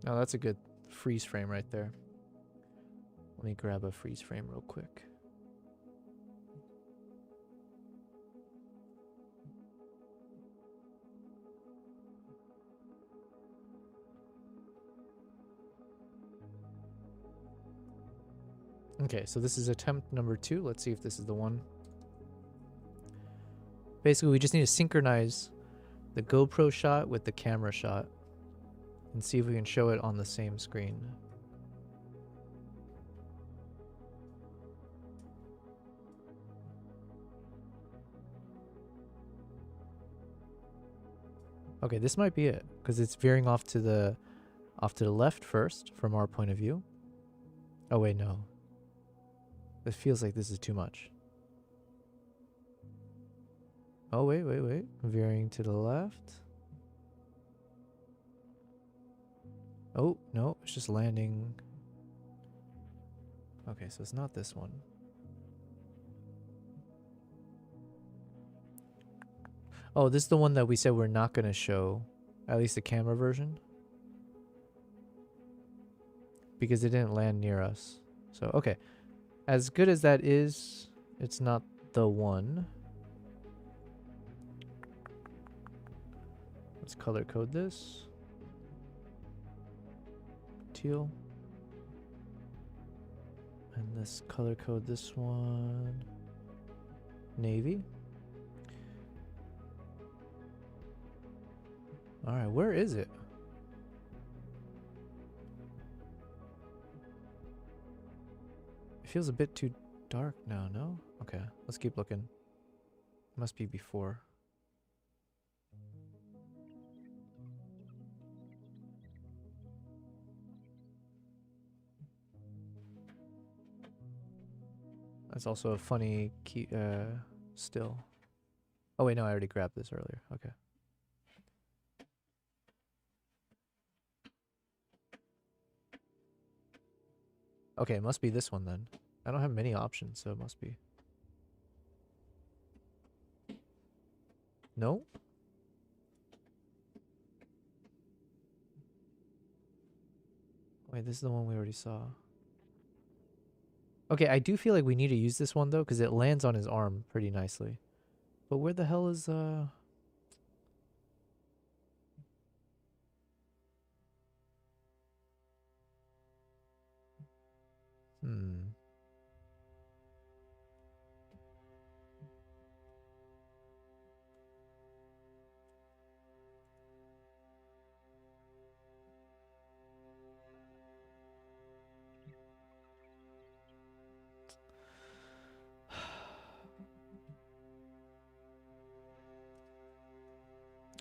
Oh, that's a good freeze frame right there. Let me grab a freeze frame real quick. Okay, so this is attempt number 2. Let's see if this is the one. Basically, we just need to synchronize the GoPro shot with the camera shot and see if we can show it on the same screen. Okay, this might be it, because it's veering off to the left first from our point of view. Oh wait, no. It feels like this is too much. Oh wait. Veering to the left. Oh, no, it's just landing. Okay, so it's not this one. Oh, this is the one that we said we're not going to show, at least the camera version. because it didn't land near us. So, okay. As good as that is, it's not the one. Let's color code this. Teal. And let's color code this one. Navy. Alright, where is it? It feels a bit too dark now, no? Okay, let's keep looking. Must be before. That's also a funny key, still. Oh wait, no, I already grabbed this earlier. Okay. Okay, it must be this one then. I don't have many options, so it must be. No? Wait, this is the one we already saw. Okay, I do feel like we need to use this one though, because it lands on his arm pretty nicely. But where the hell is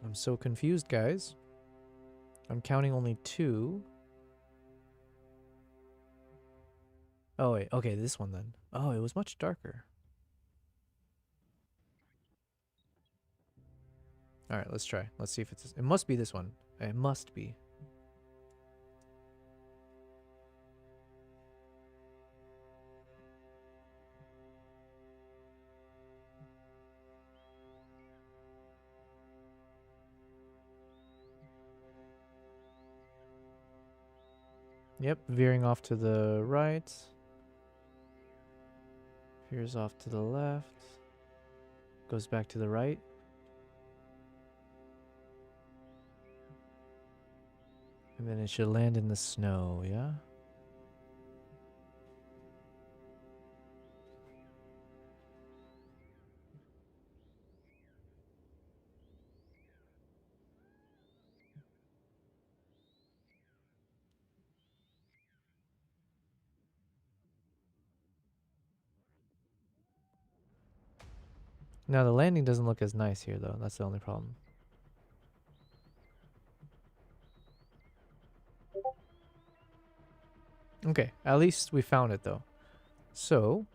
I'm so confused, guys. I'm counting only 2. Oh, wait. Okay, this one then. Oh, it was much darker. Alright, let's try. Let's see if it's... It must be this one. It must be. Yep, veering off to the right. Veers off to the left. Goes back to the right. And then it should land in the snow, yeah? Now the landing doesn't look as nice here though. That's the only problem. Okay, at least we found it though. So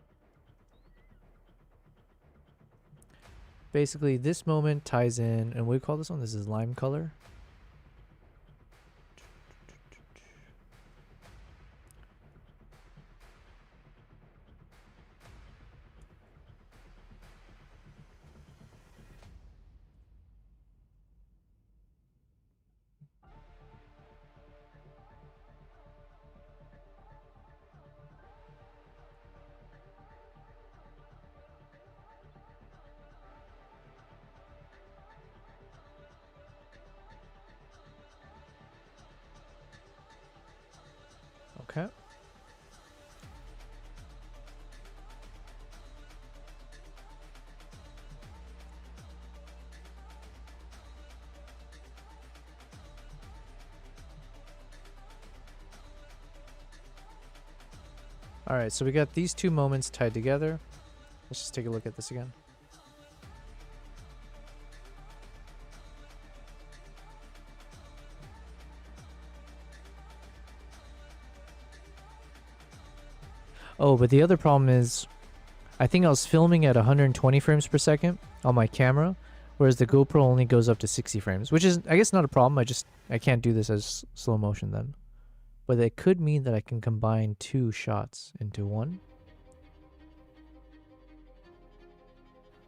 basically this moment ties in, and we call this one, this is lime color. Okay. All right, so we got these two moments tied together. Let's just take a look at this again. Oh, but the other problem is, I think I was filming at 120 frames per second on my camera, whereas the GoPro only goes up to 60 frames, which is, I guess, not a problem. I can't do this as slow motion then. But it could mean that I can combine 2 shots into one.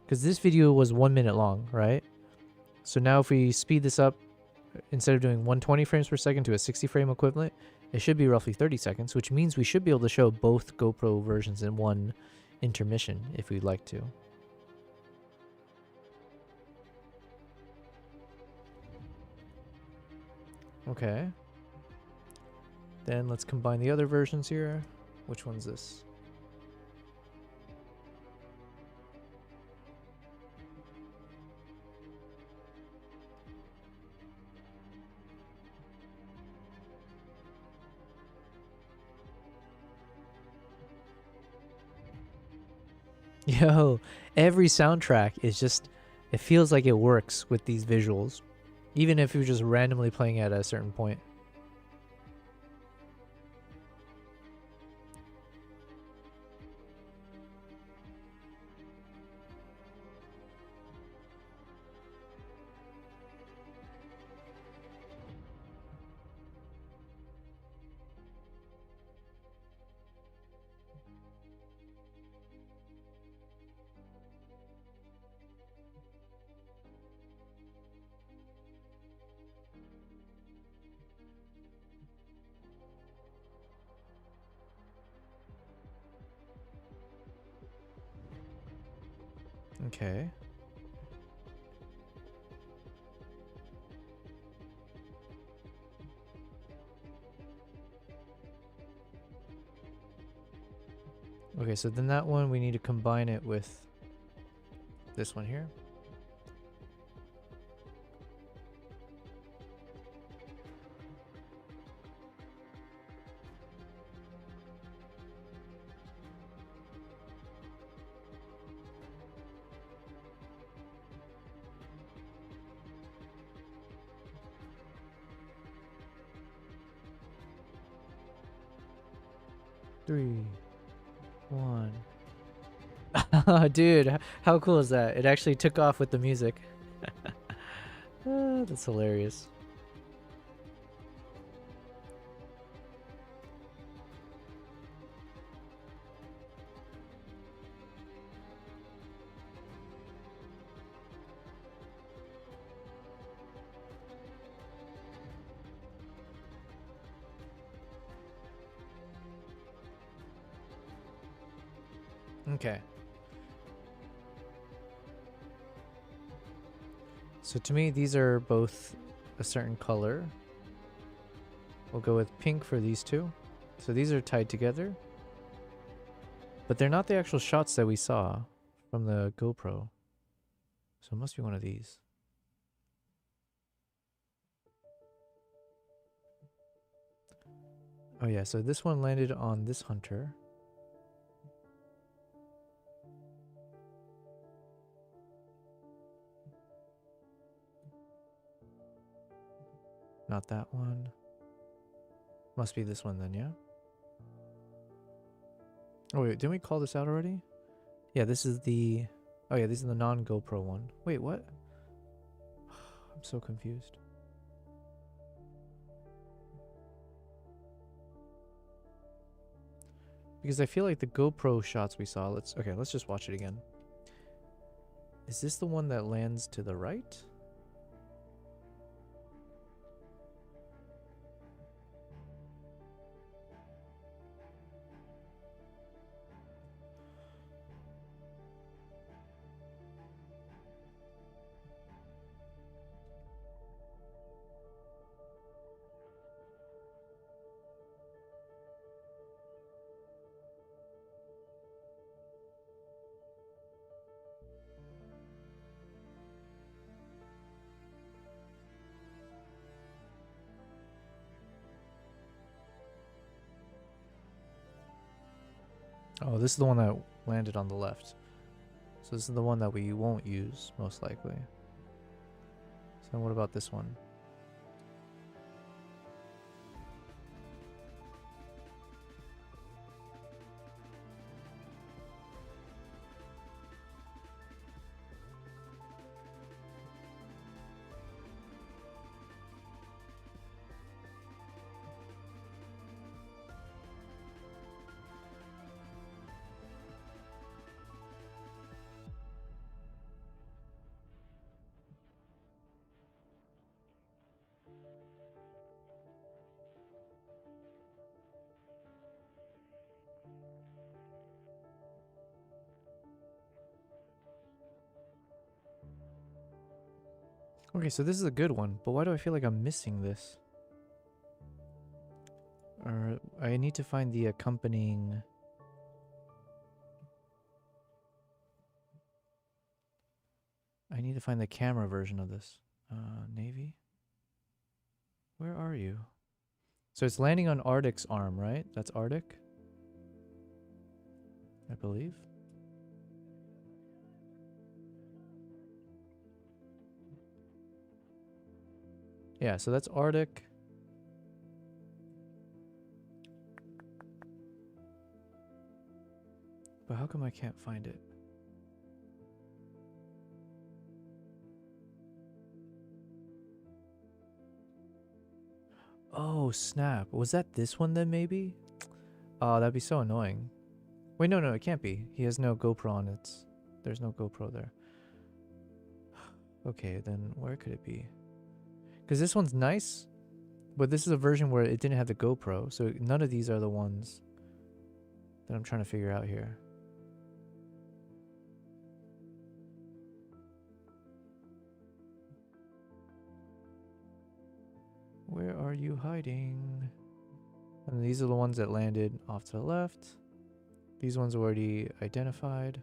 Because this video was 1 minute long, right? So now if we speed this up, instead of doing 120 frames per second to a 60 frame equivalent, It should be roughly 30 seconds, which means we should be able to show both GoPro versions in one intermission if we'd like to. Okay. Then let's combine the other versions here. Which one's this? Yo, every soundtrack is just, it feels like it works with these visuals, even if you're just randomly playing at a certain point. Okay. Okay, so then that one we need to combine it with this one here. Three, 1. Dude, how cool is that? It actually took off with the music. That's hilarious. Okay. So to me, these are both a certain color. We'll go with pink for these two. So these are tied together. But they're not the actual shots that we saw from the GoPro. So it must be one of these. Oh yeah, so this one landed on this hunter. Not that one. Must be this one then, yeah? Oh wait, didn't we call this out already? Yeah, this is the... Oh yeah, this is the non-GoPro one. Wait, what? I'm so confused. Because I feel like the GoPro shots we saw, let's just watch it again. Is this the one that lands to the right? Oh, this is the one that landed on the left. So this is the one that we won't use, most likely. So what about this one? Okay, so this is a good one, but why do I feel like I'm missing this? Or I need to find the accompanying... I need to find the camera version of this. Navy? Where are you? So it's landing on Arctic's arm, right? That's Arctic? I believe. Yeah, so that's Arctic. But how come I can't find it? Oh, snap. Was that this one then, maybe? Oh, that'd be so annoying. Wait, no, it can't be. He has no GoPro on it. There's no GoPro there. Okay, then where could it be? Because this one's nice, but this is a version where it didn't have the GoPro, so none of these are the ones that I'm trying to figure out here. Where are you hiding? And these are the ones that landed off to the left. These ones are already identified.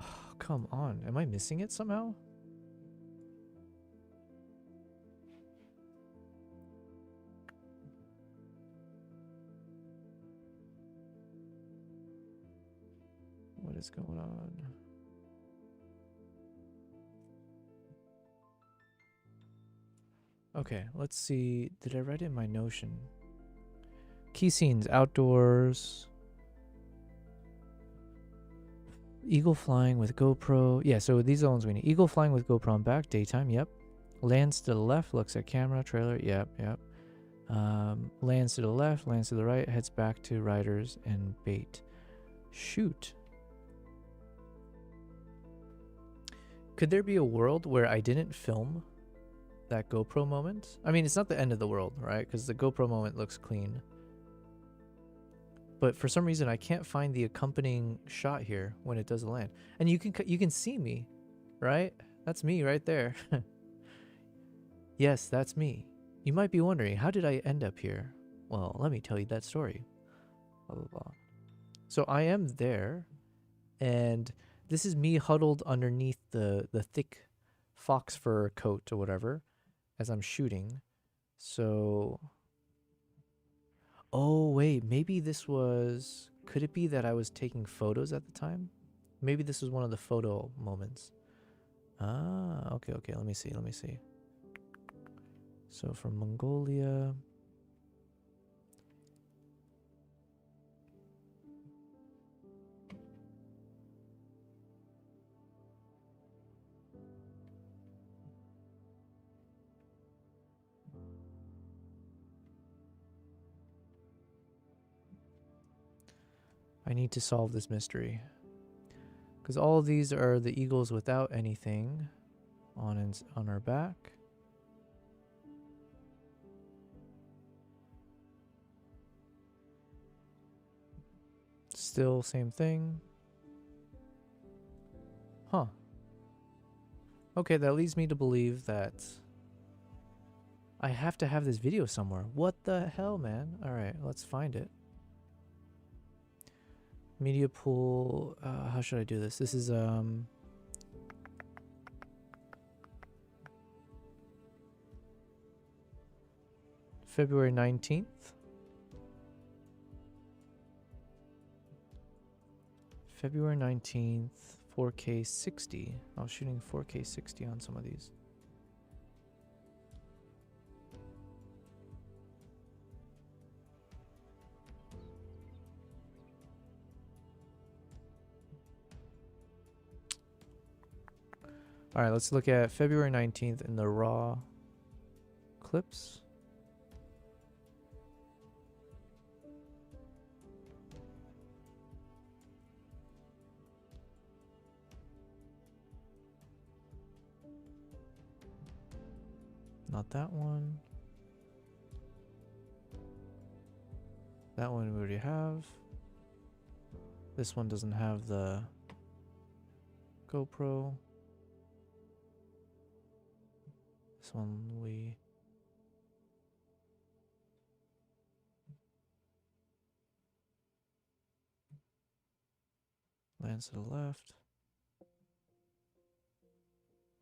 Oh, come on. Am I missing it somehow? What is going on? Okay, let's see. Did I write it in my Notion? Key scenes, outdoors. Eagle flying with GoPro. Yeah, so these are the ones we need. Eagle flying with GoPro on back, daytime, yep. Lands to the left, looks at camera, trailer, yep. Lands to the left, lands to the right, heads back to riders and bait. Shoot. Could there be a world where I didn't film that GoPro moment? I mean, it's not the end of the world, right? Because the GoPro moment looks clean. But for some reason, I can't find the accompanying shot here when it does land. And you can see me, right? That's me right there. Yes, that's me. You might be wondering, how did I end up here? Well, let me tell you that story. Blah, blah, blah. So I am there, and this is me huddled underneath the thick fox fur coat or whatever as I'm shooting. So... Oh, wait, maybe this was... Could it be that I was taking photos at the time? Maybe this was one of the photo moments. Ah, okay, let me see. So from Mongolia... I need to solve this mystery. Because all of these are the eagles without anything on our back. Still same thing. Huh. Okay, that leads me to believe that I have to have this video somewhere. What the hell, man? Alright, let's find it. Media pool, how should I do this? This is, February 19th. February 19th, 4K 60. I was shooting 4K 60 on some of these. All right, let's look at February 19th in the raw clips. Not that one. That one we already have. This one doesn't have the GoPro. this one we... Lands to the left.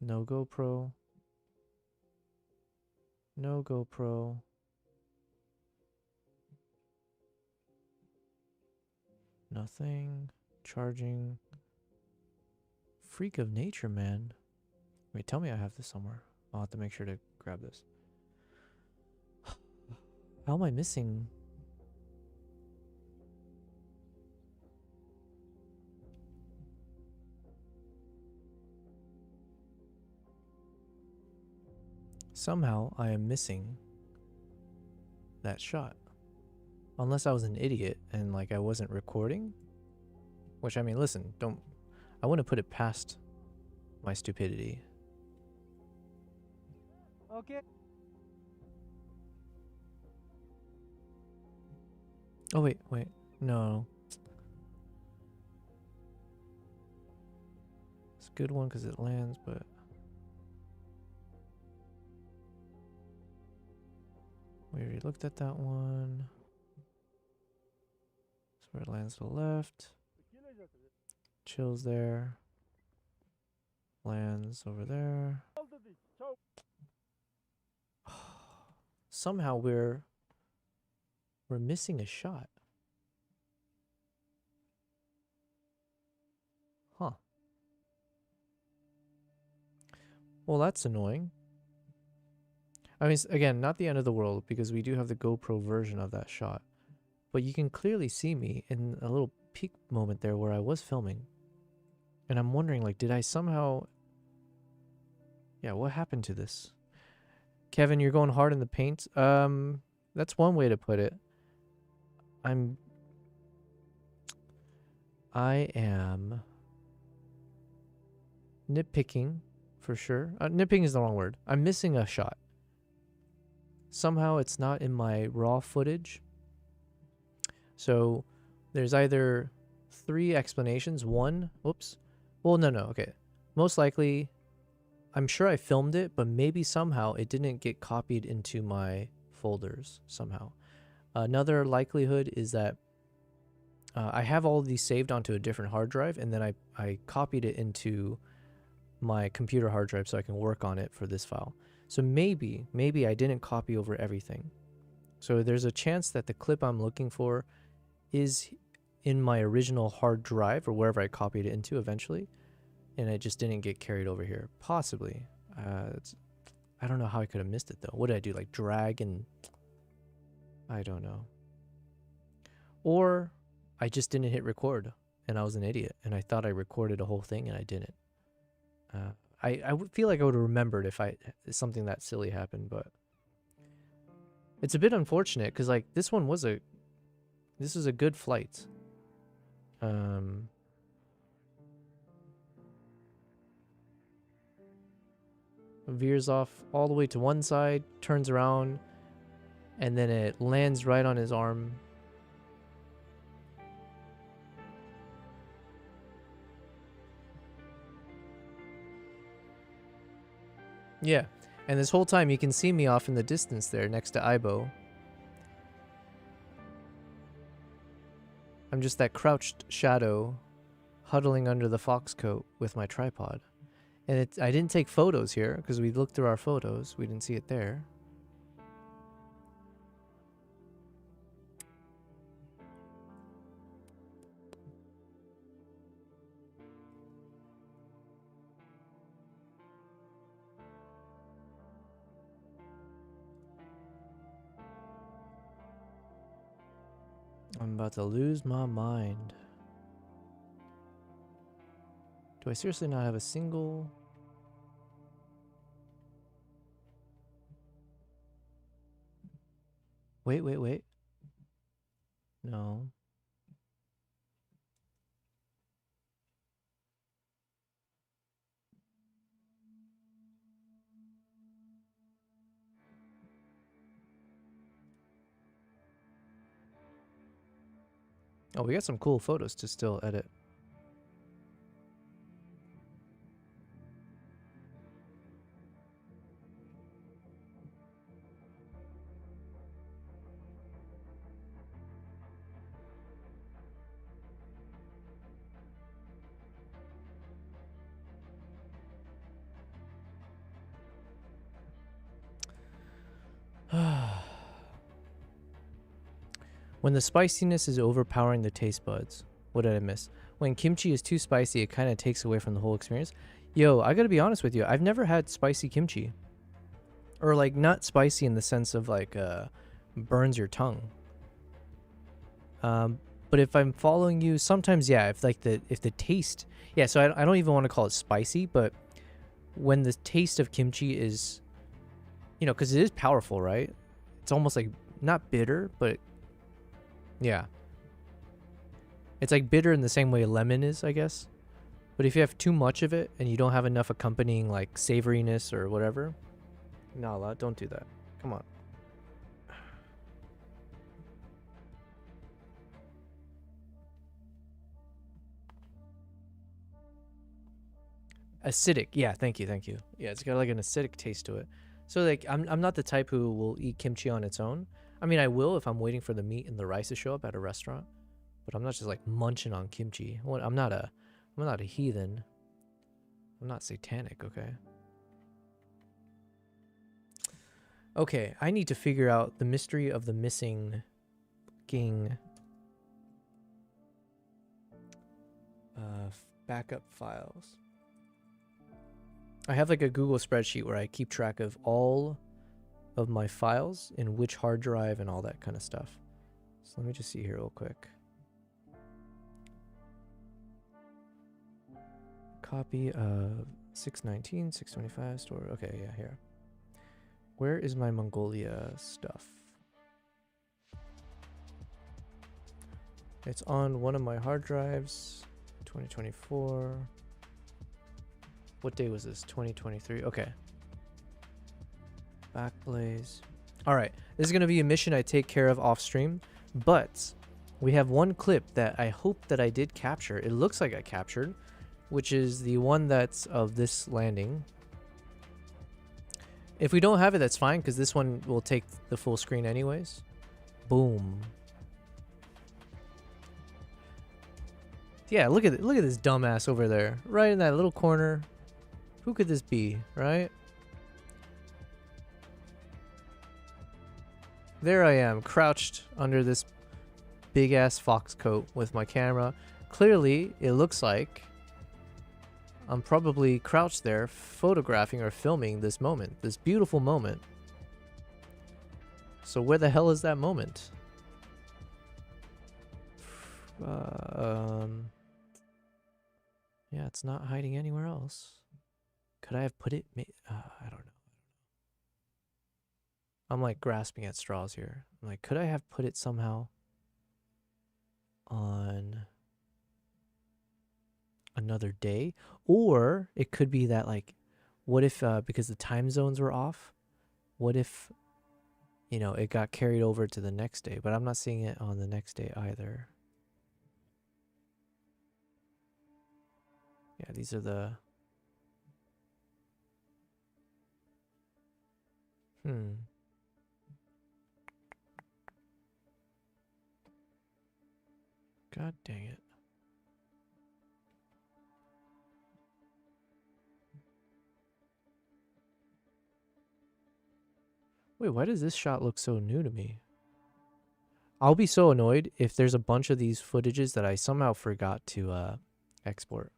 No GoPro. No GoPro. Nothing. Charging. Freak of nature, man. Wait, tell me I have this somewhere. I'll have to make sure to grab this. How am I missing? Somehow I am missing that shot. Unless I was an idiot and like I wasn't recording. Which, I mean, listen, I wouldn't put it past my stupidity. Okay. Oh, wait. No. It's a good one because it lands, but... We already looked at that one. So where it lands to the left. Chills there. Lands over there. Somehow we're missing a shot. Huh. Well, that's annoying. I mean, again, not the end of the world because we do have the GoPro version of that shot. But you can clearly see me in a little peak moment there where I was filming. And I'm wondering, like, did I somehow... Yeah, what happened to this? Kevin, you're going hard in the paint. That's one way to put it. I am nitpicking for sure. Nitpicking is the wrong word. I'm missing a shot. Somehow it's not in my raw footage. So there's either 3 explanations. One, whoops. Well, no, okay. Most likely, I'm sure I filmed it, but maybe somehow it didn't get copied into my folders somehow. Another likelihood is that I have all of these saved onto a different hard drive, and then I copied it into my computer hard drive so I can work on it for this file. So maybe I didn't copy over everything. So there's a chance that the clip I'm looking for is in my original hard drive or wherever I copied it into eventually, and it just didn't get carried over here. Possibly. I don't know how I could have missed it though. What did I do? Like drag and... I don't know. Or I just didn't hit record and I was an idiot and I thought I recorded a whole thing and I didn't. I would feel like I would have remembered if something that silly happened, but it's a bit unfortunate because like this was a good flight. Veers off all the way to one side, turns around, and then it lands right on his arm. Yeah, and this whole time you can see me off in the distance there next to Aibo. I'm just that crouched shadow huddling under the fox coat with my tripod. And I didn't take photos here because we looked through our photos. We didn't see it there. I'm about to lose my mind. Do I seriously not have a single... Wait. No. Oh, we got some cool photos to still edit. When the spiciness is overpowering the taste buds. What did I miss? When kimchi is too spicy, it kind of takes away from the whole experience. Yo, I gotta be honest with you. I've never had spicy kimchi. Or like not spicy in the sense of like burns your tongue. But if I'm following you, sometimes yeah, if the taste, yeah, so I don't even want to call it spicy, but when the taste of kimchi is, you know, because it is powerful, right? It's almost like not bitter, but yeah. It's like bitter in the same way lemon is, I guess. But if you have too much of it and you don't have enough accompanying like savoriness or whatever, no, don't do that. Come on. Acidic. Yeah, thank you. Yeah, it's got like an acidic taste to it. So like I'm not the type who will eat kimchi on its own. I mean, I will if I'm waiting for the meat and the rice to show up at a restaurant, but I'm not just like munching on kimchi. I'm not a heathen. I'm not satanic, okay? Okay, I need to figure out the mystery of the missing fucking backup files. I have like a Google spreadsheet where I keep track of all of my files in which hard drive and all that kind of stuff. So let me just see here real quick. Copy of 619, 625 store. Okay, yeah, here. Where is my Mongolia stuff? It's on one of my hard drives. 2024. What day was this? 2023. Okay. Backblaze. All right. This is going to be a mission I take care of off stream, but we have one clip that I hope that I did capture. It looks like I captured, which is the one that's of this landing. If we don't have it, that's fine, because this one will take the full screen anyways. Boom. Yeah, look at this dumbass over there, right in that little corner. Who could this be, right? There I am, crouched under this big ass fox coat with my camera. Clearly, it looks like I'm probably crouched there photographing or filming this moment, this beautiful moment. So where the hell is that moment? Yeah, it's not hiding anywhere else. Could I have put it? I don't know. I'm like grasping at straws here. I'm like, could I have put it somehow on another day? Or it could be that like, what if, because the time zones were off, what if, you know, it got carried over to the next day, but I'm not seeing it on the next day either. Yeah, these are the... God dang it. Wait, why does this shot look so new to me? I'll be so annoyed if there's a bunch of these footages that I somehow forgot to export.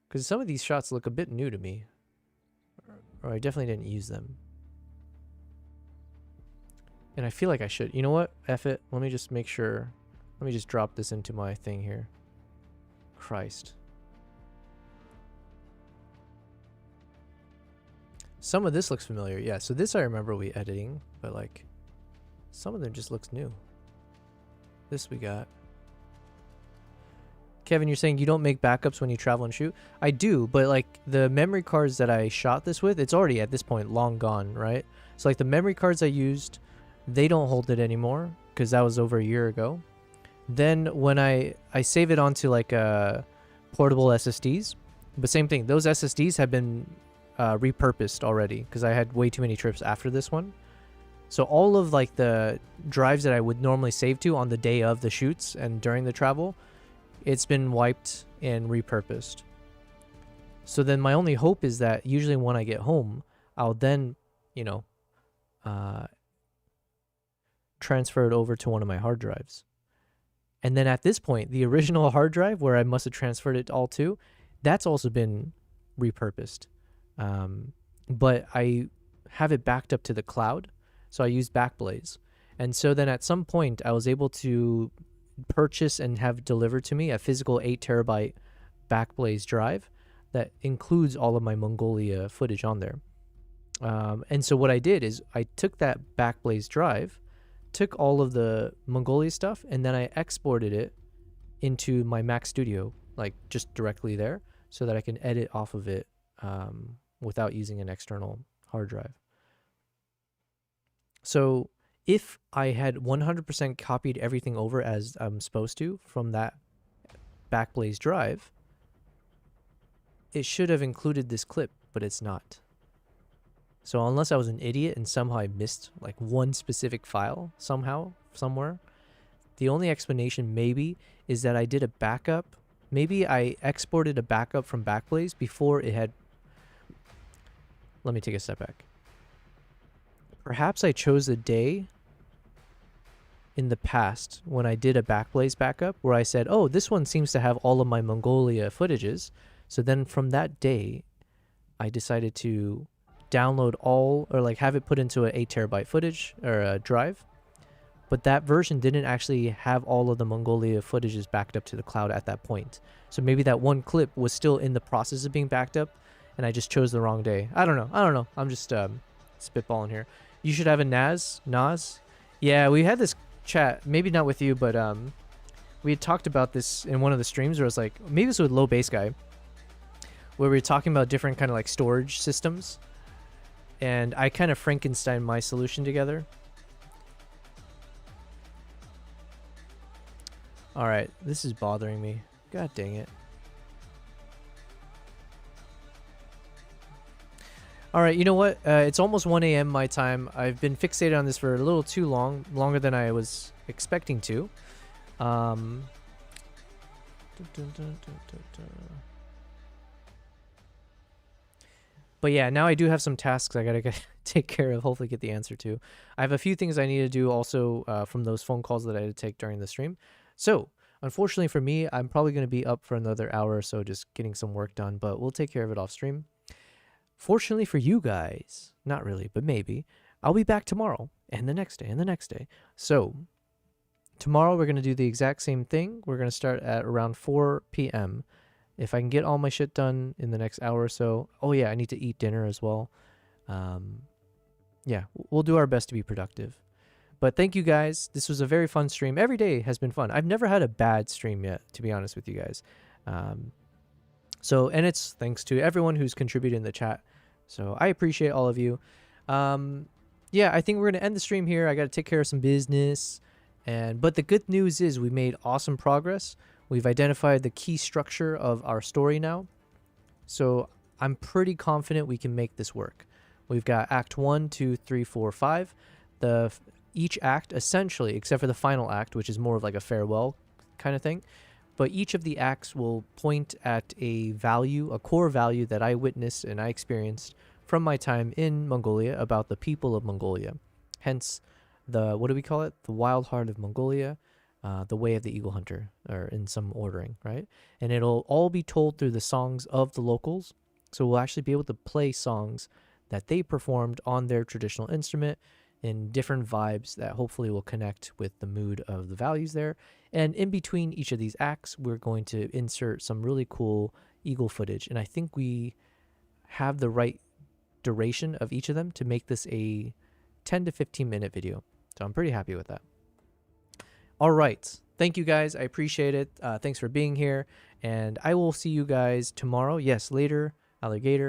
Because some of these shots look a bit new to me. Or I definitely didn't use them. And I feel like I should. You know what? F it. Let me just make sure. Let me just drop this into my thing here. Christ. Some of this looks familiar. Yeah, so this I remember we editing. But like, some of them just looks new. This we got. Kevin, you're saying you don't make backups when you travel and shoot? I do, but like the memory cards that I shot this with, it's already at this point long gone, right? So like the memory cards I used, they don't hold it anymore because that was over a year ago. Then when I save it onto like portable SSDs, but same thing, those SSDs have been repurposed already because I had way too many trips after this one. So all of like the drives that I would normally save to on the day of the shoots and during the travel, it's been wiped and repurposed. So then my only hope is that usually when I get home, I'll then, you know, transfer it over to one of my hard drives. And then at this point, the original hard drive where I must have transferred it all to, that's also been repurposed. But I have it backed up to the cloud. So I use Backblaze. And so then at some point, I was able to purchase and have delivered to me a physical 8 terabyte Backblaze drive that includes all of my Mongolia footage on there. And so what I did is I took that Backblaze drive, took all of the Mongolia stuff, and then I exported it into my Mac Studio, like just directly there, so that I can edit off of it without using an external hard drive. So if I had 100% copied everything over as I'm supposed to from that Backblaze drive, it should have included this clip, but it's not. So unless I was an idiot and somehow I missed like one specific file somehow, somewhere, the only explanation maybe is that I did a backup. Maybe I exported a backup from Backblaze before it had... Let me take a step back. Perhaps I chose a day in the past when I did a Backblaze backup where I said, oh, this one seems to have all of my Mongolia footages. So then from that day, I decided to download all, or like have it put into an 8 terabyte footage or a drive. But that version didn't actually have all of the Mongolia footages backed up to the cloud at that point. So maybe that one clip was still in the process of being backed up and I just chose the wrong day. I don't know. I'm just spitballing here. You should have a Nas. Yeah, we had this chat, maybe not with you, but we had talked about this in one of the streams where I was like, maybe this was with Low Bass Guy, where we were talking about different kind of like storage systems. And I kind of Frankenstein my solution together. All right, this is bothering me. God dang it. All right, you know what? It's almost 1 a.m. my time. I've been fixated on this for a little too long, longer than I was expecting to. But yeah, now I do have some tasks I gotta take care of, hopefully get the answer to. I have a few things I need to do also from those phone calls that I had to take during the stream. So, unfortunately for me, I'm probably going to be up for another hour or so just getting some work done, but we'll take care of it off stream. Fortunately for you guys, not really, but maybe, I'll be back tomorrow, and the next day, and the next day. So, tomorrow we're going to do the exact same thing. We're going to start at around 4 p.m., if I can get all my shit done in the next hour or so. Oh yeah, I need to eat dinner as well. Yeah, we'll do our best to be productive. But thank you guys. This was a very fun stream. Every day has been fun. I've never had a bad stream yet, to be honest with you guys. And it's thanks to everyone who's contributed in the chat. So I appreciate all of you. Yeah, I think we're going to end the stream here. I got to take care of some business. But the good news is we made awesome progress. We've identified the key structure of our story now. So I'm pretty confident we can make this work. We've got Act 1, 2, 3, 4, 5. Each act, essentially, except for the final act, which is more of like a farewell kind of thing. But each of the acts will point at a value, a core value that I witnessed and I experienced from my time in Mongolia about the people of Mongolia. Hence, what do we call it? The wild heart of Mongolia. The Way of the Eagle Hunter, or in some ordering, right? And it'll all be told through the songs of the locals. So we'll actually be able to play songs that they performed on their traditional instrument in different vibes that hopefully will connect with the mood of the values there. And in between each of these acts, we're going to insert some really cool eagle footage. And I think we have the right duration of each of them to make this a 10 to 15 minute video. So I'm pretty happy with that. All right. Thank you guys. I appreciate it. Thanks for being here. And I will see you guys tomorrow. Yes, later. Alligator.